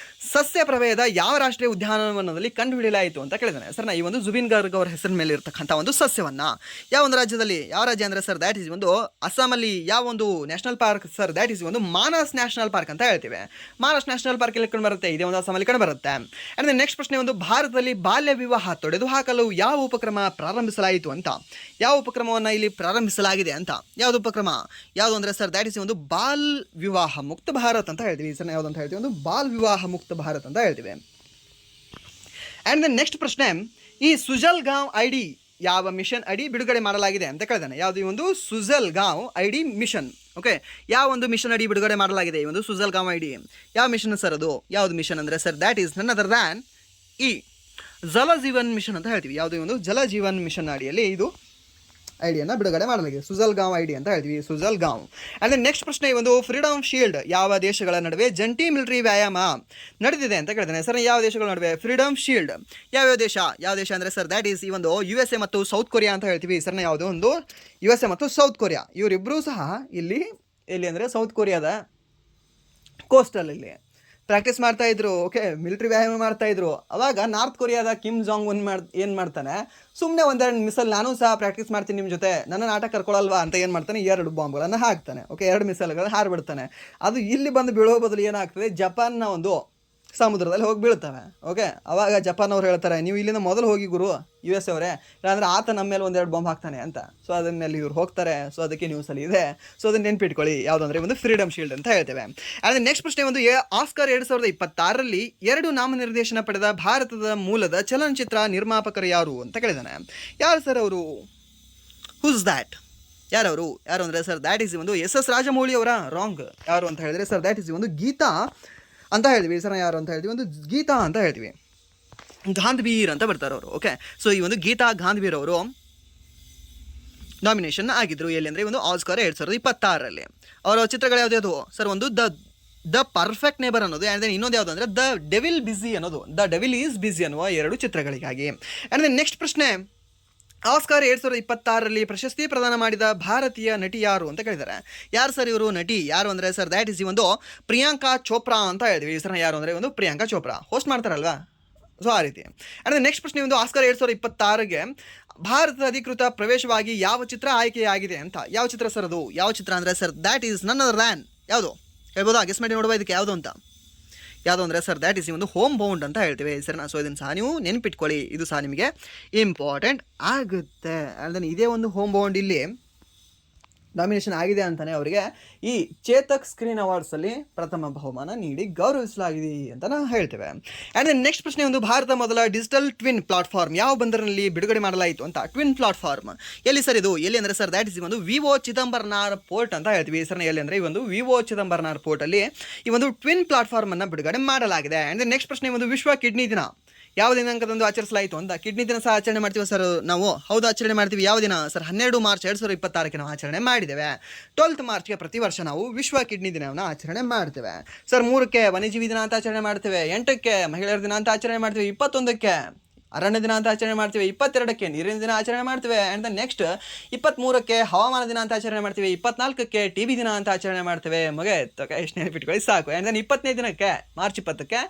ಸಸ್ಯ ಪ್ರಭೇದ ಯಾವ ರಾಷ್ಟ್ರೀಯ ಉದ್ಯಾನವನದಲ್ಲಿ ಕಂಡುಹಿಡಿಯಲಾಯಿತು ಅಂತ ಕೇಳಿದಾನೆ. ಸರ್ ಈ ಒಂದು ಜುಬಿನ್ಗಾರ್ಗ್ ಅವರ ಹೆಸರಿನ ಮೇಲೆ ಇರತಕ್ಕಂಥ ಒಂದು ಸಸ್ಯವನ್ನು ಯಾವ ಒಂದು ರಾಜ್ಯದಲ್ಲಿ, ಯಾವ ರಾಜ್ಯ ಅಂದರೆ ಸರ್ ದ್ಯಾಟ್ ಈಸ್ ಒಂದು ಅಸ್ಸಾಮಲ್ಲಿ ಯಾವ ಒಂದು national park sir that is ಒಂದು ಮಾನಸ್ ನ್ಯಾಷನಲ್ ಪಾರ್ಕ್ ಅಂತ ಹೇಳ್ತೀವಿ. ಮಾನಸ್ ನ್ಯಾಷನಲ್ ಪಾರ್ಕ್ ಎಲ್ಲಿ ಕಂಡು ಬರುತ್ತೆ? ಇದೇ ಒಂದು ಅಸ್ಸಾಮಲ್ಲಿ ಕಂಡು ಬರುತ್ತೆ. ಆ್ಯಂಡ್ ನೆಕ್ಸ್ಟ್ ಪ್ರಶ್ನೆ ಒಂದು ಭಾರತದಲ್ಲಿ ಬಾಲ್ಯ ವಿವಾಹ ತೊಡೆದು ಹಾಕಲು ಯಾವ ಉಪಕ್ರಮ ಪ್ರಾರಂಭಿಸಲಾಯಿತು ಅಂತ. ಯಾವ ಉಪಕ್ರಮವನ್ನು ಇಲ್ಲಿ ಪ್ರಾರಂಭಿಸಲಾಗಿದೆ ಅಂತ? ಯಾವುದು ಉಪಕ್ರಮ? ಯಾವುದು ಅಂದರೆ ಸರ್ ದ್ಯಾಟ್ ಈಸ್ ಒಂದು ಬಾಲ್ ವಿವಾಹ ಮುಕ್ತ ಭಾರತ್ ಅಂತ ಹೇಳ್ತೀವಿ. ಸರ್ ಯಾವುದು ಅಂತ ಹೇಳ್ತೀವಿ ಒಂದು ಬಾಲ್ ವಿವಾಹ ಮುಕ್ತ ಭಾರತ್ ಅಂತ ಹೇಳ್ತೀವಿ. ಆ್ಯಂಡ್ ದೆನ್ ನೆಕ್ಸ್ಟ್ ಪ್ರಶ್ನೆ ಈ ಸುಜಲ್ ಗಾಂವ್ ಐಡಿ ಯಾವ ಮಿಷನ್ ಅಡಿ ಬಿಡುಗಡೆ ಮಾಡಲಾಗಿದೆ ಅಂತ ಕೇಳಿದಾನೆ. ಯಾವುದು ಈ ಒಂದು ಸುಜಲ್ ಗಾಂವ್ ಐಡಿ ಮಿಷನ್ ಓಕೆ ಯಾವ ಒಂದು ಮಿಷನ್ ಅಡಿ ಬಿಡುಗಡೆ ಮಾಡಲಾಗಿದೆ? ಈ ಒಂದು ಸುಜಲ್ ಗಾಂವ್ ಐಡಿ ಯಾವ ಮಿಷನ್ ಸರ್ ಅದು? ಯಾವುದು ಮಿಷನ್ ಅಂದರೆ sir that is none other than ಈ ಜಲ ಜೀವನ್ ಮಿಷನ್ ಅಂತ ಹೇಳ್ತೀವಿ. ಯಾವುದೇ ಒಂದು ಜಲ ಜೀವನ್ ಮಿಷನ್ ಅಡಿಯಲ್ಲಿ ಇದು ಐಡಿಯನ್ನು ಬಿಡುಗಡೆ ಮಾಡಲಾಗಿದೆ. ಸುಜಲ್ ಗಾಂವ್ ಐಡಿ ಅಂತ ಹೇಳ್ತೀವಿ, ಸುಜಲ್ ಗಾಂವ್. ಆ್ಯಂಡ್ ನೆಕ್ಸ್ಟ್ ಪ್ರಶ್ನೆ ಒಂದು ಫ್ರೀಡಮ್ ಶೀಲ್ಡ್ ಯಾವ ದೇಶಗಳ ನಡುವೆ ಜಂಟಿ ಮಿಲಿಟರಿ ವ್ಯಾಯಾಮ ನಡೆದಿದೆ ಅಂತ ಕೇಳಿದಾನೆ. ಸರ್ ಯಾವ ದೇಶಗಳ ನಡುವೆ ಫ್ರೀಡಮ್ ಶೀಲ್ಡ್ ಯಾವ್ಯಾವ ದೇಶ? ಯಾವ ದೇಶ ಅಂದರೆ ಸರ್ ದ್ಯಾಟ್ ಈಸ್ ಈ ಒಂದು USA ಮತ್ತು ಸೌತ್ ಕೊರಿಯಾ ಅಂತ ಹೇಳ್ತೀವಿ. ಸರ್ನ ಯಾವುದೋ ಒಂದು USA ಮತ್ತು ಸೌತ್ ಕೊರಿಯಾ ಇವರಿಬ್ಬರೂ ಸಹ ಎಲ್ಲಿ ಅಂದರೆ ಸೌತ್ ಕೊರಿಯಾದ ಕೋಸ್ಟಲಲ್ಲಿ ಪ್ರಾಕ್ಟೀಸ್ ಮಾಡ್ತಾಯಿದ್ರು ಓಕೆ ಮಿಲಿಟ್ರಿ ವ್ಯಾಯಾಮ ಮಾಡ್ತಾಯಿದ್ರು. ಅವಾಗ ನಾರ್ತ್ ಕೊರಿಯಾದ ಕಿಮ್ ಜಾಂಗ್ ಉನ್ ಏನು ಮಾಡ್ತಾನೆ, ಸುಮ್ಮನೆ ಒಂದೆರಡು ಮಿಸಲ್ ನಾನು ಸಹ ಪ್ರಾಕ್ಟೀಸ್ ಮಾಡ್ತೀನಿ ನಿಮ್ಮ ಜೊತೆ, ನನ್ನ ಆಟ ಕರ್ಕೊಳ್ಳಲ್ವಾ ಅಂತ ಏನು ಮಾಡ್ತಾನೆ, 2 ಬಾಂಬ್ಗಳನ್ನು ಹಾಕ್ತಾನೆ ಓಕೆ 2 ಮಿಸಲ್ಗಳನ್ನು ಹಾರಿಬಿಡ್ತಾನೆ. ಅದು ಇಲ್ಲಿ ಬಂದು ಬೀಳೋ ಬದಲು ಏನಾಗ್ತದೆ, ಜಪಾನ್ನ ಒಂದು ಸಮುದ್ರದಲ್ಲಿ ಹೋಗಿ ಬೀಳ್ತವೆ ಓಕೆ. ಅವಾಗ ಜಪಾನ್ ಅವ್ರು ಹೇಳ್ತಾರೆ ನೀವು ಇಲ್ಲಿಂದ ಮೊದಲು ಹೋಗಿ ಗುರು US ಅವರೇ, ಇಲ್ಲಾಂದರೆ ಆತ ನಮ್ಮ ಮೇಲೆ 1-2 ಬಾಂಬ್ ಹಾಕ್ತಾನೆ ಅಂತ. ಸೊ ಅದನ್ನಲ್ಲಿ ಇವ್ರು ಹೋಗ್ತಾರೆ. ಸೊ ಅದಕ್ಕೆ ನ್ಯೂಸಲ್ಲಿ ಇದೆ. ಸೊ ಅದನ್ನು ನೆನ್ಪಿಟ್ಕೊಳ್ಳಿ ಯಾವುದಂದ್ರೆ ಒಂದು ಫ್ರೀಡಮ್ ಶೀಲ್ಡ್ ಅಂತ ಹೇಳ್ತೇವೆ. ಆ್ಯಂಡ್ ನೆಕ್ಸ್ಟ್ ಪ್ರಶ್ನೆ ಒಂದು ಆಸ್ಕರ್ 2026ರಲ್ಲಿ 2 ನಾಮನಿರ್ದೇಶನ ಪಡೆದ ಭಾರತದ ಮೂಲದ ಚಲನಚಿತ್ರ ನಿರ್ಮಾಪಕರು ಯಾರು ಅಂತ ಕೇಳಿದಾನೆ. ಯಾರು ಸರ್ ಅವರು? Who's that? ಯಾರು ಅಂದರೆ ಸರ್ ದ್ಯಾಟ್ ಈಸ್ ಒಂದು SS ರಾಜಮೌಳಿ ಅವರ ರಾಂಗ್. ಯಾರು ಅಂತ ಹೇಳಿದ್ರೆ ಸರ್ ದ್ಯಾಟ್ ಈಸ್ ಒಂದು ಗೀತಾ ಅಂತ ಹೇಳ್ತೀವಿ. ಸರ್ ಯಾರು ಅಂತ ಹೇಳ್ತೀವಿ ಒಂದು ಗೀತಾ ಅಂತ ಹೇಳ್ತೀವಿ. ಗಾಂಧೀರ್ ಅಂತ ಬರ್ತಾರೆ ಅವರು ಓಕೆ. ಸೊ ಈ ಒಂದು ಗೀತಾ ಗಾಂಧೀರ್ ಅವರು ನಾಮಿನೇಷನ್ ಆಗಿದ್ರು ಎಲ್ಲಿ ಅಂದರೆ ಒಂದು ಆಸ್ಕರ್ 2026ರಲ್ಲಿ. ಅವರ ಚಿತ್ರಗಳು ಯಾವ್ದು ಸರ್? ಒಂದು ದ ಪರ್ಫೆಕ್ಟ್ ನೇಬರ್ ಅನ್ನೋದು, ಆ್ಯಂಡ್ ದೆನ್ ಇನ್ನೊಂದು ಯಾವುದು ಅಂದರೆ ದ ಡೆವಿಲ್ ಬಿಸಿ ಅನ್ನೋದು, ದ ಡೆವಿಲ್ ಈಸ್ ಬಿಸಿ ಅನ್ನುವ 2 ಚಿತ್ರಗಳಿಗಾಗಿ. ಆ್ಯಂಡ್ ದೆನ್ ನೆಕ್ಸ್ಟ್ ಪ್ರಶ್ನೆ ಆಸ್ಕರ್ 2026ರಲ್ಲಿ ಪ್ರಶಸ್ತಿ ಪ್ರದಾನ ಮಾಡಿದ ಭಾರತೀಯ ನಟಿ ಯಾರು ಅಂತ ಕೇಳಿದ್ದಾರೆ. ಯಾರು ಸರ್ ಇವರು ನಟಿ? ಯಾರು ಅಂದರೆ ಸರ್ ದ್ಯಾಟ್ ಈಸ್ ಈ ಒಂದು ಪ್ರಿಯಾಂಕಾ ಚೋಪ್ರಾ ಅಂತ ಹೇಳ್ತೀವಿ. ಈ ಸರ್ ಯಾರು ಅಂದರೆ ಒಂದು ಪ್ರಿಯಾಂಕಾ ಚೋಪ್ರಾ ಹೋಸ್ಟ್ ಮಾಡ್ತಾರಲ್ವಾ, ಸೊ ಆ ರೀತಿ. ಆ್ಯಂಡ್ ನೆಕ್ಸ್ಟ್ ಪ್ರಶ್ನೆ ಒಂದು ಆಸ್ಕರ್ 2026ಗೆ ಭಾರತದ ಅಧಿಕೃತ ಪ್ರವೇಶವಾಗಿ ಯಾವ ಚಿತ್ರ ಆಯ್ಕೆಯಾಗಿದೆ ಅಂತ. ಯಾವ ಚಿತ್ರ ಸರ್ ಅದು? ಯಾವ ಚಿತ್ರ ಅಂದರೆ sir that is none other than ಯಾವುದು ಹೇಳ್ಬೋದಾ? ಗೆಸ್ ಮಾಡಿ ನೋಡುವ ಇದಕ್ಕೆ ಯಾವುದು ಅಂತ. ಯಾವುದು ಅಂದರೆ ಸರ್ ದ್ಯಾಟ್ ಈಸ್ ಈ ಒಂದು ಹೋಮ್ ಬೌಂಡ್ ಅಂತ ಹೇಳ್ತೀವಿ ಸರಿನಾ. ಸೊ ಇದನ್ನು ಸಹ ನೀವು ನೆನ್ಪಿಟ್ಕೊಳ್ಳಿ, ಇದು ಸಹ ನಿಮಗೆ ಇಂಪಾರ್ಟೆಂಟ್ ಆಗುತ್ತೆ. ಆ್ಯಂಡ್ ಇದೇ ಒಂದು ಹೋಮ್ ಬೌಂಡ್ ಇಲ್ಲಿ ನಾಮಿನೇಷನ್ ಆಗಿದೆ ಅಂತಲೇ ಅವರಿಗೆ ಈ ಚೇತಕ್ ಸ್ಕ್ರೀನ್ ಅವಾರ್ಡ್ಸಲ್ಲಿ ಪ್ರಥಮ ಬಹುಮಾನ ನೀಡಿ ಗೌರವಿಸಲಾಗಿದೆ ಅಂತ ನಾವು ಹೇಳ್ತೇವೆ. ಆ್ಯಂಡ್ ನೆಕ್ಸ್ಟ್ ಪ್ರಶ್ನೆ ಒಂದು ಭಾರತ ಮೊದಲ ಡಿಜಿಟಲ್ ಟ್ವಿನ್ ಪ್ಲಾಟ್ಫಾರ್ಮ್ ಯಾವ ಬಂದರಿನಲ್ಲಿ ಬಿಡುಗಡೆ ಮಾಡಲಾಯಿತು ಅಂತ. ಟ್ವಿನ್ ಪ್ಲಾಟ್ಫಾರ್ಮ್ ಎಲ್ಲಿ ಸರ್ ಇದು? ಎಲ್ಲಿ ಅಂದರೆ ಸರ್ ದ್ಯಾಟ್ ಇಸ್ ಒಂದು ವಿವೋ ಚಿದಂಬರನಾರ್ ಪೋರ್ಟ್ ಅಂತ ಹೇಳ್ತೀವಿ. ಸರ್ ಎಲ್ಲಿ ಅಂದರೆ ಈ ಒಂದು ವಿವೋ ಚಿದಂಬರನಾರ್ ಪೋರ್ಟಲ್ಲಿ ಈ ಒಂದು ಟ್ವಿನ್ ಪ್ಲಾಟ್ಫಾರ್ಮನ್ನು ಬಿಡುಗಡೆ ಮಾಡಲಾಗಿದೆ. ಆ್ಯಂಡ್ ನೆಕ್ಸ್ಟ್ ಪ್ರಶ್ನೆ ಒಂದು ವಿಶ್ವ ಕಿಡ್ನಿ ದಿನ ಯಾವ ದಿನಾಂಕದಂದು ಆಚರಿಸಲಾಯಿತು ಅಂತ. ಕಿಡ್ನಿ ದಿನ ಸಹ ಆಚರಣೆ ಮಾಡ್ತೀವಿ ಸರ್ ನಾವು. ಹೌದು ಆಚರಣೆ ಮಾಡ್ತೀವಿ. ಯಾವ ದಿನ ಸರ್? 12 ಮಾರ್ಚ್ 2026ಕ್ಕೆ ನಾವು ಆಚರಣೆ ಮಾಡಿದ್ದೇವೆ. 12 ಮಾರ್ಚ್ಗೆ ಪ್ರತಿ ವರ್ಷ ನಾವು ವಿಶ್ವ ಕಿಡ್ನಿ ದಿನವನ್ನು ಆಚರಣೆ ಮಾಡ್ತೇವೆ ಸರ್. 3ಕ್ಕೆ ವನ್ಯಜೀವಿ ದಿನ ಅಂತ ಆಚರಣೆ ಮಾಡ್ತೇವೆ. 8ಕ್ಕೆ ಮಹಿಳೆಯರ ದಿನ ಅಂತ ಆಚರಣೆ ಮಾಡ್ತೀವಿ. 21ಕ್ಕೆ ಅರಣ್ಯ ದಿನ ಅಂತ ಆಚರಣೆ ಮಾಡ್ತೀವಿ. 22ಕ್ಕೆ ನೀರಿನ ದಿನ ಆಚರಣೆ ಮಾಡ್ತೇವೆ. ಆ್ಯಂಡ್ ದೆನ್ ನೆಕ್ಸ್ಟ್ 23ಕ್ಕೆ ಹವಾಮಾನ ದಿನ ಅಂತ ಆಚರಣೆ ಮಾಡ್ತೀವಿ. 24ಕ್ಕೆ TV ದಿನ ಅಂತ ಆಚರಣೆ ಮಾಡ್ತೇವೆ. ಮುಗಿಯಿತು ಎಷ್ಟು ನೆನಪಿಟ್ಕೊಳ್ಳಿ ಸಾಕು. ಆ್ಯಂಡ್ ದೆನ್ 20ನೇ ದಿನಕ್ಕೆ ಮಾರ್ಚ್ 20ಕ್ಕೆ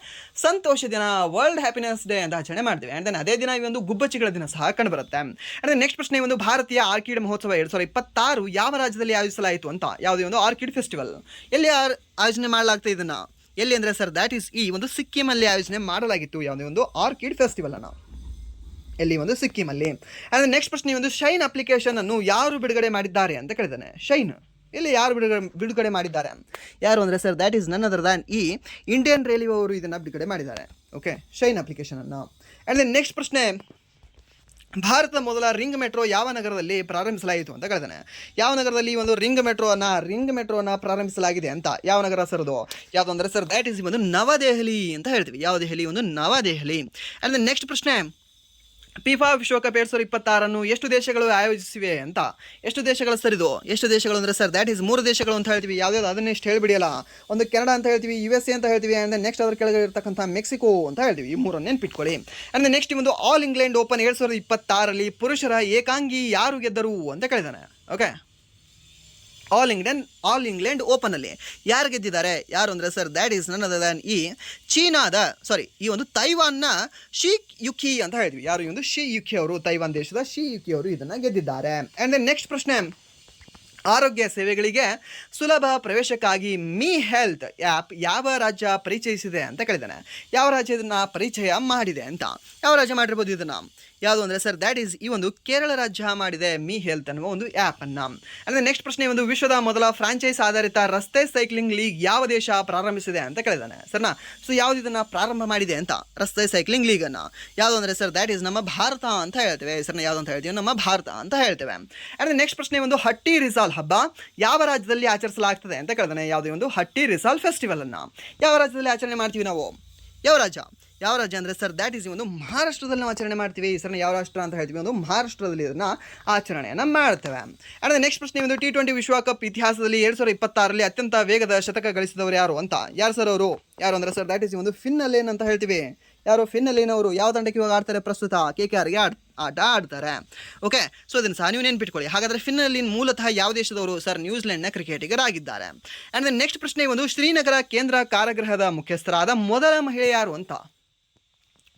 ಸಂತೋಷ ದಿನ, ವರ್ಲ್ಡ್ ಹ್ಯಾಪಿನೆಸ್ ಡೇ ಅಂತ ಆಚರಣೆ ಮಾಡ್ತೀವಿ. ಆ್ಯಂಡ್ ದೆನ್ ಅದೇ ದಿನ ಈ ಒಂದು ಗುಬ್ಬಚ್ಚಿಗಳ ದಿನ ಸಹ ಕಂಡು ಬರುತ್ತೆ. ಆ್ಯಂಡ್ ದೆನ್ ನೆಕ್ಸ್ಟ್ ಪ್ರಶ್ನೆ ಒಂದು ಭಾರತೀಯ ಆರ್ಕಿಡ್ ಮಹೋತ್ಸವ 2026 ಯಾವ ರಾಜ್ಯದಲ್ಲಿ ಆಯೋಜಿಸಲಾಯಿತು ಅಂತ. ಯಾವುದೇ ಒಂದು ಆರ್ಕಿಡ್ ಫೆಸ್ಟಿವಲ್ ಎಲ್ಲಿ ಆಯೋಜನೆ ಮಾಡಲಾಗ್ತದೆ ಇದನ್ನು? ಎಲ್ಲಿ ಅಂದರೆ ಸರ್ ದ್ಯಾಟ್ ಈಸ್ ಈ ಒಂದು ಸಿಕ್ಕಿಮಲ್ಲಿ ಆಯೋಜನೆ ಮಾಡಲಾಗಿತ್ತು ಯಾವುದೇ ಒಂದು ಆರ್ಕಿಡ್ ಫೆಸ್ಟಿವಲನ್ನು. ಎಲ್ಲಿ ಒಂದು ಸಿಕ್ಕಿಮಲ್ಲಿ. ಆ್ಯಂಡ್ ನೆಕ್ಸ್ಟ್ ಪ್ರಶ್ನೆ ಒಂದು ಶೈನ್ ಅಪ್ಲಿಕೇಶನ್ ಅನ್ನು ಯಾರು ಬಿಡುಗಡೆ ಮಾಡಿದ್ದಾರೆ ಅಂತ ಕೇಳಿದ್ದಾನೆ. ಶೈನ್ ಇಲ್ಲಿ ಯಾರು ಬಿಡುಗಡೆ ಮಾಡಿದ್ದಾರೆ, ಯಾರು ಅಂದರೆ sir that is none other than ಈ ಇಂಡಿಯನ್ ರೈಲ್ವೆ ಅವರು ಇದನ್ನು ಬಿಡುಗಡೆ ಮಾಡಿದ್ದಾರೆ. ಓಕೆ, ಶೈನ್ ಅಪ್ಲಿಕೇಶನನ್ನು. ಆ್ಯಂಡ್ ನೆಕ್ಸ್ಟ್ ಪ್ರಶ್ನೆ, ಭಾರತದ ಮೊದಲ ರಿಂಗ್ ಮೆಟ್ರೋ ಯಾವ ನಗರದಲ್ಲಿ ಪ್ರಾರಂಭಿಸಲಾಯಿತು ಅಂತ ಕೇಳಿದಾನೆ. ಯಾವ ನಗರದಲ್ಲಿ ಒಂದು ರಿಂಗ್ ಮೆಟ್ರೋನ ಪ್ರಾರಂಭಿಸಲಾಗಿದೆ ಅಂತ, ಯಾವ ನಗರ ಸರ್ ಅದು, ಯಾವುದು ಅಂದರೆ ಸರ್ ದ್ಯಾಟ್ ಈಸ್ ಒಂದು ನವದೆಹಲಿ ಅಂತ ಹೇಳ್ತೀವಿ. ಯಾವ ದೆಹಲಿ, ಒಂದು ನವದೆಹಲಿ. ಆ್ಯಂಡ್ ನೆಕ್ಸ್ಟ್ ಪ್ರಶ್ನೆ, ಫಿಫಾ ವಿಶ್ವಕಪ್ 2026 ಎಷ್ಟು ದೇಶಗಳು ಆಯೋಜಿಸಿವೆ ಅಂತ. ಎಷ್ಟು ದೇಶಗಳು ಸರ್ ಇದು, ಎಷ್ಟು ದೇಶಗಳು ಅಂದರೆ ಸರ್ ದ್ಯಾಟ್ ಈಸ್ 3 ದೇಶಗಳು ಅಂತ ಹೇಳ್ತೀವಿ. ಯಾವುದಾದ್ರು ಅದನ್ನ ಎಷ್ಟು ಹೇಳಿಬಿಡಿಯಲ್ಲ. ಒಂದು ಕೆನಡಾ ಅಂತ ಹೇಳ್ತೀವಿ, USA ಅಂತ ಹೇಳ್ತೀವಿ, ಆ್ಯಂಡ್ ನೆಕ್ಸ್ಟ್ ಅದ್ರ ಕೆಳಗೆ ಇರ್ತಕ್ಕಂಥ ಮೆಕ್ಸಿಕೋ ಅಂತ ಹೇಳ್ತೀವಿ. ಈ 3 ನೆನ್ಪಿಟ್ಕೊಳ್ಳಿ. ಆ್ಯಂಡ್ ನೆಕ್ಸ್ಟ್ ಒಂದು ಆಲ್ ಇಂಗ್ಲೆಂಡ್ ಓಪನ್ 2026 ಪುರುಷರ ಏಕಾಂಗಿ ಯಾರು ಗೆದ್ದರು ಅಂತ ಕೇಳಿದಾನೆ. ಓಕೆ, ಆಲ್ ಇಂಗ್ಲೆಂಡ್ ಓಪನಲ್ಲಿ ಯಾರು ಗೆದ್ದಿದ್ದಾರೆ, ಯಾರು ಅಂದರೆ sir that is none other than ಈ ಒಂದು ತೈವಾನ್ನ ಶಿ ಯುಕಿ ಅಂತ ಹೇಳ್ತೀವಿ. ಯಾರು ಈ ಒಂದು ಶಿ ಯುಕಿ ಅವರು, ತೈವಾನ್ ದೇಶದ ಶಿ ಯುಕಿ ಅವರು ಇದನ್ನು ಗೆದ್ದಿದ್ದಾರೆ. ಆ್ಯಂಡ್ ದೆನ್ ನೆಕ್ಸ್ಟ್ ಪ್ರಶ್ನೆ, ಆರೋಗ್ಯ ಸೇವೆಗಳಿಗೆ ಸುಲಭ ಪ್ರವೇಶಕ್ಕಾಗಿ ಮೀ ಹೆಲ್ತ್ ಆ್ಯಪ್ ಯಾವ ರಾಜ್ಯ ಪರಿಚಯಿಸಿದೆ ಅಂತ ಕೇಳಿದ್ದಾನೆ. ಯಾವ ರಾಜ್ಯ ಇದನ್ನು ಪರಿಚಯ ಮಾಡಿದೆ ಅಂತ, ಯಾವ ರಾಜ್ಯ ಮಾಡಿರ್ಬೋದು ಇದನ್ನು, ಯಾವುದು ಅಂದರೆ ಸರ್ ದ್ಯಾಟ್ ಈಸ್ ಈ ಒಂದು ಕೇರಳ ರಾಜ್ಯ ಮಾಡಿದೆ ಮೀ ಹೆಲ್ತ್ ಅನ್ನುವ ಒಂದು ಆ್ಯಪನ್ನು. ಅಂದರೆ ನೆಕ್ಸ್ಟ್ ಪ್ರಶ್ನೆ, ಒಂದು ವಿಶ್ವದ ಮೊದಲ ಫ್ರಾಂಚೈಸ್ ಆಧಾರಿತ ರಸ್ತೆ ಸೈಕ್ಲಿಂಗ್ ಲೀಗ್ ಯಾವ ದೇಶ ಪ್ರಾರಂಭಿಸಿದೆ ಅಂತ ಕೇಳಿದಾನೆ. ಸರ್ನಾ, ಸೊ ಯಾವುದು ಇದನ್ನು ಪ್ರಾರಂಭ ಮಾಡಿದೆ ಅಂತ, ರಸ್ತೆ ಸೈಕ್ಲಿಂಗ್ ಲೀಗನ್ನು, ಯಾವುದು ಅಂದರೆ ಸರ್ ದ್ಯಾಟ್ ಈಸ್ ನಮ್ಮ ಭಾರತ ಅಂತ ಹೇಳ್ತೇವೆ. ಸರ್ನ ಯಾವುದು ಅಂತ ಹೇಳ್ತೀವಿ, ನಮ್ಮ ಭಾರತ ಅಂತ ಹೇಳ್ತೇವೆ. ಆ್ಯಂಡ್ ನೆಕ್ಸ್ಟ್ ಪ್ರಶ್ನೆ, ಒಂದು ಹಟ್ಟಿ ರಿಸಾಲ್ ಹಬ್ಬ ಯಾವ ರಾಜ್ಯದಲ್ಲಿ ಆಚರಿಸಲಾಗ್ತದೆ ಅಂತ ಕೇಳಿದಾನೆ. ಯಾವುದೇ ಒಂದು ಹಟ್ಟಿ ರಿಸಾಲ್ ಫೆಸ್ಟಿವಲನ್ನು ಯಾವ ರಾಜ್ಯದಲ್ಲಿ ಆಚರಣೆ ಮಾಡ್ತೀವಿ ನಾವು, ಯಾವ ರಾಜ್ಯ ಅಂದರೆ ಸರ್ ದ್ಯಾಟ್ ಈಸ್ ಒಂದು ಮಹಾರಾಷ್ಟ್ರದಲ್ಲಿ ನಾವು ಆಚರಣೆ ಮಾಡ್ತೀವಿ. ಈ ಸರ್ ಯಾವ ರಾಷ್ಟ್ರ ಅಂತ ಹೇಳ್ತೀವಿ, ಒಂದು ಮಹಾರಾಷ್ಟ್ರದಲ್ಲಿ ಇದನ್ನು ಆಚರಣೆಯನ್ನು ಮಾಡ್ತೇವೆ. ಆ್ಯಂಡ್ ನೆಕ್ಸ್ಟ್ ಪ್ರಶ್ನೆ, ಒಂದು T20 ವಿಶ್ವಕಪ್ ಇತಿಹಾಸದಲ್ಲಿ 2026 ಅತ್ಯಂತ ವೇಗದ ಶತಕ ಗಳಿಸಿದವರು ಯಾರು ಅಂತ, ಯಾರು ಸರ್ ಅವರು, ಯಾರು ಅಂದರೆ ಸರ್ ದ್ಯಾಟ್ ಈಸ್ ಒಂದು ಫಿನ್ನಲೇನ್ ಅಂತ ಹೇಳ್ತೀವಿ. ಯಾರು ಫಿನ್ನಲೇನ್ ಅವರು, ಯಾವ ತಂಡಕ್ಕೆ ಇವಾಗ ಆಡ್ತಾರೆ ಪ್ರಸ್ತುತ, KKRಗೆ ಆಟ ಆಡ್ತಾರೆ. ಓಕೆ, ಸೊ ಇದನ್ನು ಸಹ ನೀವು ನೆನ್ಪಿಟ್ಕೊಳ್ಳಿ. ಹಾಗಾದರೆ ಫಿನ್ನಲೇನ್ ಮೂಲತಃ ಯಾವ ದೇಶದವರು, ಸರ್ ನ್ಯೂಜಿಲೆಂಡ್ನ ಕ್ರಿಕೆಟಿಗರಾಗಿದ್ದಾರೆ. ಆ್ಯಂಡ್ ದೆನ್ ನೆಕ್ಸ್ಟ್ ಪ್ರಶ್ನೆ, ಒಂದು ಶ್ರೀನಗರ ಕೇಂದ್ರ ಕಾರಾಗೃಹದ ಮುಖ್ಯಸ್ಥರಾದ ಮೊದಲ ಮಹಿಳೆ ಯಾರು ಅಂತ.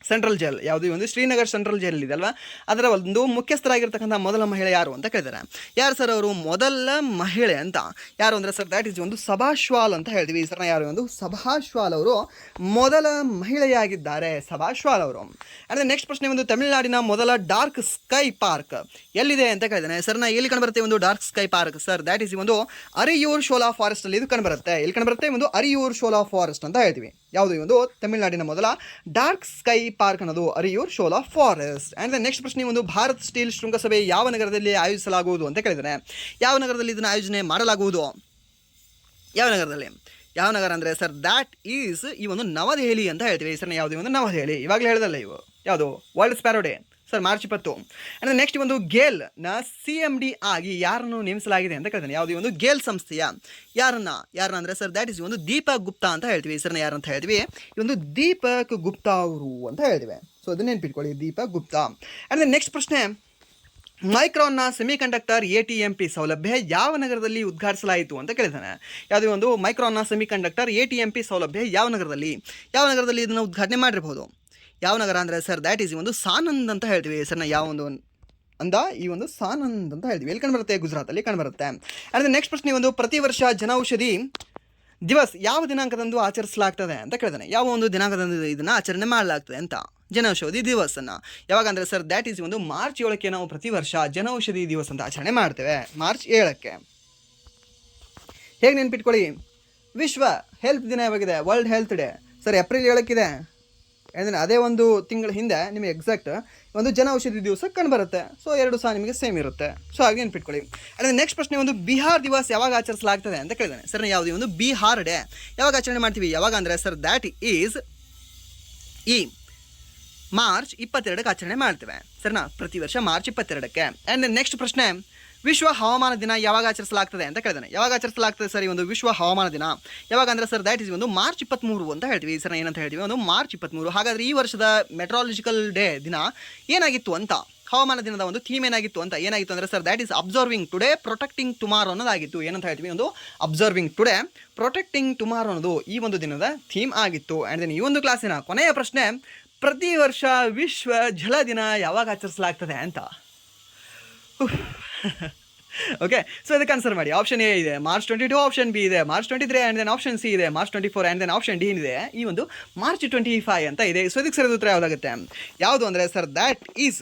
ಸೆಂಟ್ರಲ್ ಜೈಲ್, ಯಾವುದು ಒಂದು ಶ್ರೀನಗರ್ ಸೆಂಟ್ರಲ್ ಜೈಲ್ ಇದೆ ಅಲ್ವಾ, ಅದರ ಒಂದು ಮುಖ್ಯಸ್ಥರಾಗಿರ್ತಕ್ಕಂಥ ಮೊದಲ ಮಹಿಳೆ ಯಾರು ಅಂತ ಕೇಳಿದ್ದಾರೆ. ಯಾರು ಸರ್ ಅವರು, ಮೊದಲ ಮಹಿಳೆ ಅಂತ, ಯಾರು ಅಂದರೆ ಸರ್ ದ್ಯಾಟ್ ಈಸ್ ಒಂದು ಸಭಾಶ್ವಾಲ್ ಅಂತ ಹೇಳ್ತೀವಿ. ಸರ್ ಯಾರು, ಒಂದು ಸಭಾಶ್ವಾಲ್ ಅವರು ಮೊದಲ ಮಹಿಳೆಯಾಗಿದ್ದಾರೆ, ಸಭಾಶ್ವಾಲ್ ಅವರು. ಆ್ಯಂಡ್ ನೆಕ್ಸ್ಟ್ ಪ್ರಶ್ನೆ, ಒಂದು ತಮಿಳುನಾಡಿನ ಮೊದಲ ಡಾರ್ಕ್ ಸ್ಕೈ ಪಾರ್ಕ್ ಎಲ್ಲಿದೆ ಅಂತ ಕೇಳಿದ್ದಾನೆ. ಸರ್ನ ಎಲ್ಲಿ ಕಂಡುಬರುತ್ತೆ ಒಂದು dark sky park, sir that is ಒಂದು ಅರಿಯೂರ್ ಶೋಲಾ ಫಾರೆಸ್ಟ್ ಅಲ್ಲಿ ಇದು ಕಂಡುಬರುತ್ತೆ. ಎಲ್ಲಿ ಕಂಡುಬರುತ್ತೆ, ಒಂದು ಅರಿಯೂರ್ ಶೋಲಾ ಫಾರೆಸ್ಟ್ ಅಂತ ಹೇಳ್ತೀವಿ. ಯಾವುದು ಒಂದು ತಮಿಳುನಾಡಿನ ಮೊದಲ ಡಾರ್ಕ್ ಸ್ಕೈ ಪಾರ್ಕ್ ಅನ್ನೋದು ಅರಿಯೂರ್ ಶೋಲಾ ಫಾರೆಸ್ಟ್. ಆ್ಯಂಡ್ ನೆಕ್ಸ್ಟ್ ಪ್ರಶ್ನೆ, ಒಂದು ಭಾರತ್ ಸ್ಟೀಲ್ ಶೃಂಗಸಭೆ ಯಾವ ನಗರದಲ್ಲಿ ಆಯೋಜಿಸಲಾಗುವುದು ಅಂತ ಕೇಳಿದ್ದಾನೆ. ಯಾವ ನಗರದಲ್ಲಿ ಇದನ್ನು ಆಯೋಜನೆ ಮಾಡಲಾಗುವುದು, ಯಾವ ನಗರ ಅಂದರೆ ಸರ್ ದ್ಯಾಟ್ ಈಸ್ ಈ ಒಂದು ನವದೆಹಲಿ ಅಂತ ಹೇಳ್ತೀವಿ. ಸರ್ ಯಾವುದೇ ಒಂದು ನವದೆಹಲಿ, ಇವಾಗಲೇ ಹೇಳಿದಲ್ಲ ಇವು, ಯಾವುದು world sparrow day sir March 20. And next ಒಂದು ಗೇಲ್ನ CMD ಆಗಿ ಯಾರನ್ನು ನೇಮಿಸಲಾಗಿದೆ ಅಂತ ಕೇಳ್ತಾನೆ. ಯಾವುದೇ ಒಂದು ಗೇಲ್ ಸಂಸ್ಥೆಯ ಯಾರನ್ನ ಅಂದರೆ ಸರ್ ದ್ಯಾಟ್ ಈಸ್ ಒಂದು ದೀಪಕ್ ಗುಪ್ತಾ ಅಂತ ಹೇಳ್ತೀವಿ. ಸರ್ನ ಯಾರು ಅಂತ ಹೇಳ್ತೀವಿ, ಈ ಒಂದು ದೀಪಕ್ ಗುಪ್ತಾ ಅವರು ಅಂತ ಹೇಳ್ತೀವಿ. ಸೊ ಅದನ್ನ ನೆನ್ಪಿಟ್ಕೊಳ್ಳಿ, ದೀಪಕ್ ಗುಪ್ತಾ. ಆ್ಯಂಡ್ ನೆಕ್ಸ್ಟ್ ಪ್ರಶ್ನೆ, ಮೈಕ್ರಾನ್ನ ಸೆಮಿಕಂಡಕ್ಟರ್ ATMP ಸೌಲಭ್ಯ ಯಾವ ನಗರದಲ್ಲಿ ಉದ್ಘಾಟಿಸಲಾಯಿತು ಅಂತ ಕೇಳಿದ್ದಾನೆ. ಯಾವುದೇ ಒಂದು ಮೈಕ್ರಾನ್ನ ಸೆಮಿಕಂಡಕ್ಟರ್ ATMP ಸೌಲಭ್ಯ ಯಾವ ನಗರದಲ್ಲಿ ಇದನ್ನು ಉದ್ಘಾಟನೆ ಮಾಡಿರ್ಬೋದು. ಯಾವ ನಗರ ಅಂದರೆ ಸರ್ ದ್ಯಾಟ್ ಈಸ್ ಒಂದು ಸಾನಂದ್ ಅಂತ ಹೇಳ್ತೀವಿ. ಸರ್ನ ಯಾವ ಒಂದು ಈ ಒಂದು ಸಾನಂದ್ ಅಂತ ಹೇಳ್ತೀವಿ. ಎಲ್ಲಿ ಕಂಡುಬರುತ್ತೆ, ಗುಜರಾತಲ್ಲಿ ಕಂಡುಬರುತ್ತೆ. ಆ್ಯಂಡ್ ನೆಕ್ಸ್ಟ್ ಪ್ರಶ್ನೆ, ಒಂದು ಪ್ರತಿ ವರ್ಷ ಜನೌಷಧಿ ದಿವಸ್ ಯಾವ ದಿನಾಂಕದಂದು ಆಚರಿಸಲಾಗ್ತದೆ ಅಂತ ಕೇಳಿದಾನೆ. ಯಾವ ಒಂದು ದಿನಾಂಕದಂದು ಇದನ್ನು ಆಚರಣೆ ಮಾಡಲಾಗ್ತದೆ ಅಂತ, ಜನೌಷಧಿ ದಿವಸನ್ನು. ಯಾವಾಗ ಅಂದರೆ ಸರ್ ದ್ಯಾಟ್ ಈಸ್ ಒಂದು ಮಾರ್ಚ್ 7ಕ್ಕೆ ನಾವು ಪ್ರತಿ ವರ್ಷ ಜನೌಷಧಿ ದಿವಸ ಅಂತ ಆಚರಣೆ ಮಾಡ್ತೇವೆ, ಮಾರ್ಚ್ 7ಕ್ಕೆ. ಹೇಗೆ ನೆನ್ಪಿಟ್ಕೊಳ್ಳಿ, ವಿಶ್ವ ಹೆಲ್ತ್ ದಿನ ಯಾವಾಗಿದೆ, world health day sir April 7ಕ್ಕಿದೆ. ಅಂದರೆ ಅದೇ ಒಂದು ತಿಂಗಳ ಹಿಂದೆ ನಿಮಗೆ ಎಕ್ಸಾಕ್ಟ್ ಒಂದು ಜನೌಷಧಿ ದಿವಸ ಕಂಡುಬರುತ್ತೆ. ಸೊ 2 ಸಹ ನಿಮಗೆ ಸೇಮ್ ಇರುತ್ತೆ. ಸೊ ಹಾಗೆ ನೆನ್ಪಿಟ್ಕೊಳ್ಳಿ. ಅಂದರೆ ನೆಕ್ಸ್ಟ್ ಪ್ರಶ್ನೆ, ಒಂದು ಬಿಹಾರ್ ದಿವಸ್ ಯಾವಾಗ ಆಚರಿಸಲಾಗ್ತದೆ ಅಂತ ಕೇಳಿದಾನೆ. ಸರ್ ಯಾವುದೇ ಒಂದು ಬಿಹಾರ್ ಡೇ ಯಾವಾಗ ಆಚರಣೆ ಮಾಡ್ತೀವಿ, ಯಾವಾಗ ಅಂದರೆ ಸರ್ ದ್ಯಾಟ್ ಈಸ್ ಈ ಮಾರ್ಚ್ 22ಕ್ಕೆ ಆಚರಣೆ ಮಾಡ್ತೇವೆ. ಸರ್ನಾ ಪ್ರತಿ ವರ್ಷ ಮಾರ್ಚ್ 22ಕ್ಕೆ. ಆ್ಯಂಡ್ ನೆಕ್ಸ್ಟ್ ಪ್ರಶ್ನೆ, ವಿಶ್ವ ಹವಾಮಾನ ದಿನ ಯಾವಾಗ ಆಚರಿಸಲಾಗ್ತದೆ ಅಂತ ಕೇಳಿದಾನೆ. ಯಾವಾಗ ಆಚರಿಸಲಾಗ್ತದೆ ಸರ್ ಈ ಒಂದು ವಿಶ್ವ ಹವಾಮಾನ ದಿನ, ಯಾವಾಗ ಅಂದರೆ ಸರ್ ದ್ಯಾಟ್ ಈಸ್ ಒಂದು ಮಾರ್ಚ್ 23 ಅಂತ ಹೇಳ್ತೀವಿ. ಸರ್ ಏನಂತ ಹೇಳ್ತೀವಿ, ಒಂದು ಮಾರ್ಚ್ 23. ಹಾಗಾದರೆ ಈ ವರ್ಷದ ಮೆಟ್ರಾಲಜಿಕಲ್ ಡೇ ದಿನ ಏನಾಗಿತ್ತು ಅಂತ, ಹವಾಮಾನ ದಿನದ ಒಂದು ಥೀಮ್ ಏನಾಗಿತ್ತು ಅಂದರೆ sir that is observing today protecting tomorrow ಅನ್ನೋದಾಗಿತ್ತು. ಏನಂತ ಹೇಳ್ತೀವಿ, ಒಂದು ಅಬ್ಸರ್ವಿಂಗ್ ಟುಡೇ ಪ್ರೊಟೆಕ್ಟಿಂಗ್ ಟುಮಾರೋ ಅನ್ನೋದು ಈ ಒಂದು ದಿನದ ಥೀಮ್ ಆಗಿತ್ತು. ಆ್ಯಂಡ್ ದೆನ್ ಈ ಒಂದು ಕ್ಲಾಸಿನ ಕೊನೆಯ ಪ್ರಶ್ನೆ, ಪ್ರತಿ ವರ್ಷ ವಿಶ್ವ ಜಲ ದಿನ ಯಾವಾಗ ಆಚರಿಸಲಾಗ್ತದೆ ಅಂತ. ಓಕೆ, ಸೊ ಇದಕ್ಕೆ ಆನ್ಸರ್ ಮಾಡಿ. ಆಪ್ಷನ್ ಎ ಇದೆ ಮಾರ್ಚ್ 22, ಆಪ್ಷನ್ ಬಿ ಇದೆ March 23 and then option C ಇದೆ March 24 and then option D ಇದೆ ಈ ಒಂದು ಮಾರ್ಚ್ 25 ಅಂತ ಇದೆ. ಸೊ ಇದಕ್ಕೆ ಸರಿಯಾದ ಉತ್ತರ ಯಾವುದಾಗುತ್ತೆ? ಯಾವುದು ಅಂದರೆ ಸರ್ ದ್ಯಾಟ್ ಈಸ್,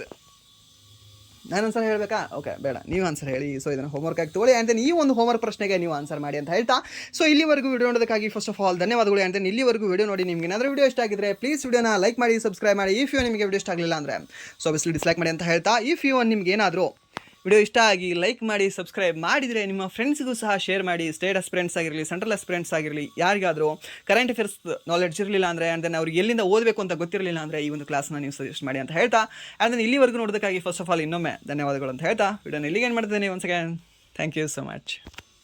ನಾನು ಆನ್ಸರ್ ಹೇಳಬೇಕಾ? ಓಕೆ ಬೇಡ, ನೀವು ಆನ್ಸರ್ ಹೇಳಿ. ಸೊ ಇದನ್ನು ಹೋಮ್ವರ್ಕ್ ಆಗಿ ತೊಗೊಳ್ಳಿ ಆ್ಯಂಡ್ ದೆನ್ ಈ ಒಂದು ಹೋಮ್ವರ್ಕ್ ಪ್ರಶ್ನೆಗೆ ನೀವು ಆನ್ಸರ್ ಮಾಡಿ ಅಂತ ಹೇಳ್ತಾ, ಸೊ ಇಲ್ಲಿವರೆಗೂ ವಿಡಿಯೋ ನೋಡೋದಕ್ಕಾಗಿ ಫಸ್ಟ್ ಆಫ್ ಆಲ್ ಧನ್ಯವಾದಗಳು. ಆ್ಯಂಡ್ ದೆನ್ ಇಲ್ಲಿವರೆಗೂ ವಿಡಿಯೋ ನೋಡಿ ನಿಮಗೆ ಏನಾದರೂ ವಿಡಿಯೋ ಇಷ್ಟ ಆಗಿದ್ರೆ ಪ್ಲೀಸ್ ವಿಡಿಯೋನ ಲೈಕ್ ಮಾಡಿ, ಸಬ್ಸ್ಕ್ರೈಬ್ ಮಾಡಿ. ಇಫ್ ಯು ನಿಮಗೆ ವಿಡಿಯೋ ಇಷ್ಟ ಆಗಲಿಲ್ಲ ಅಂದರೆ ಸೊ ಅಬ್ವಿಯಸ್ಲಿ ಡಿಸ್ಲೈಕ್ ಮಾಡಿ ಅಂತ ಹೇಳ್ತಾ, ಇಫ್ ಯು ನಿಮ್ಗೆ ಏನಾದರೂ ವಿಡಿಯೋ ಇಷ್ಟ ಆಗಿ ಲೈಕ್ ಮಾಡಿ, ಸಬ್ಸ್ಕ್ರೈಬ್ ಮಾಡಿದರೆ ನಿಮ್ಮ ಫ್ರೆಂಡ್ಸ್ಗೂ ಸಹ ಶೇರ್ ಮಾಡಿ. ಸ್ಟೇಟ್ ಅಸ್ಪಿರೆಂಟ್ಸ್ ಆಗಿರಲಿ, ಸೆಂಟ್ರಲ್ ಅಸ್ಪಿರೆಂಟ್ಸ್ ಆಗಿರಲಿ, ಯಾರಿಗಾದರೂ ಕರೆಂಟ್ ಅಫೇರ್ಸ್ ನಾಲೆಡ್ಜ್ ಇರಲಿಲ್ಲ ಅಂದರೆ ಆ್ಯಂಡ್ ದೆನ್ ಅವ್ರಿಗೆ ಎಲ್ಲಿಂದ ಓದಬೇಕು ಅಂತ ಗೊತ್ತಿರಲಿಲ್ಲ ಅಂದರೆ ಈ ಒಂದು ಕ್ಲಾಸ್ನ ನೀವು ಸಜೆಸ್ಟ್ ಮಾಡಿ ಅಂತ ಹೇಳ್ತಾ, ಆ್ಯಂಡ್ ದೆನ್ ಇಲ್ಲಿವರೆಗೂ ನೋಡೋದಕ್ಕಾಗಿ ಫಸ್ಟ್ ಆಫ್ ಆಲ್ ಇನ್ನೊಮ್ಮೆ ಧನ್ಯವಾದಗಳು ಅಂತ ಹೇಳ್ತಾ ವಿಡಿಯೋನ ಇಲ್ಲಿಗೆ ಏನು ಮಾಡ್ತಿದ್ದೇನೆ. Once again thank you so much.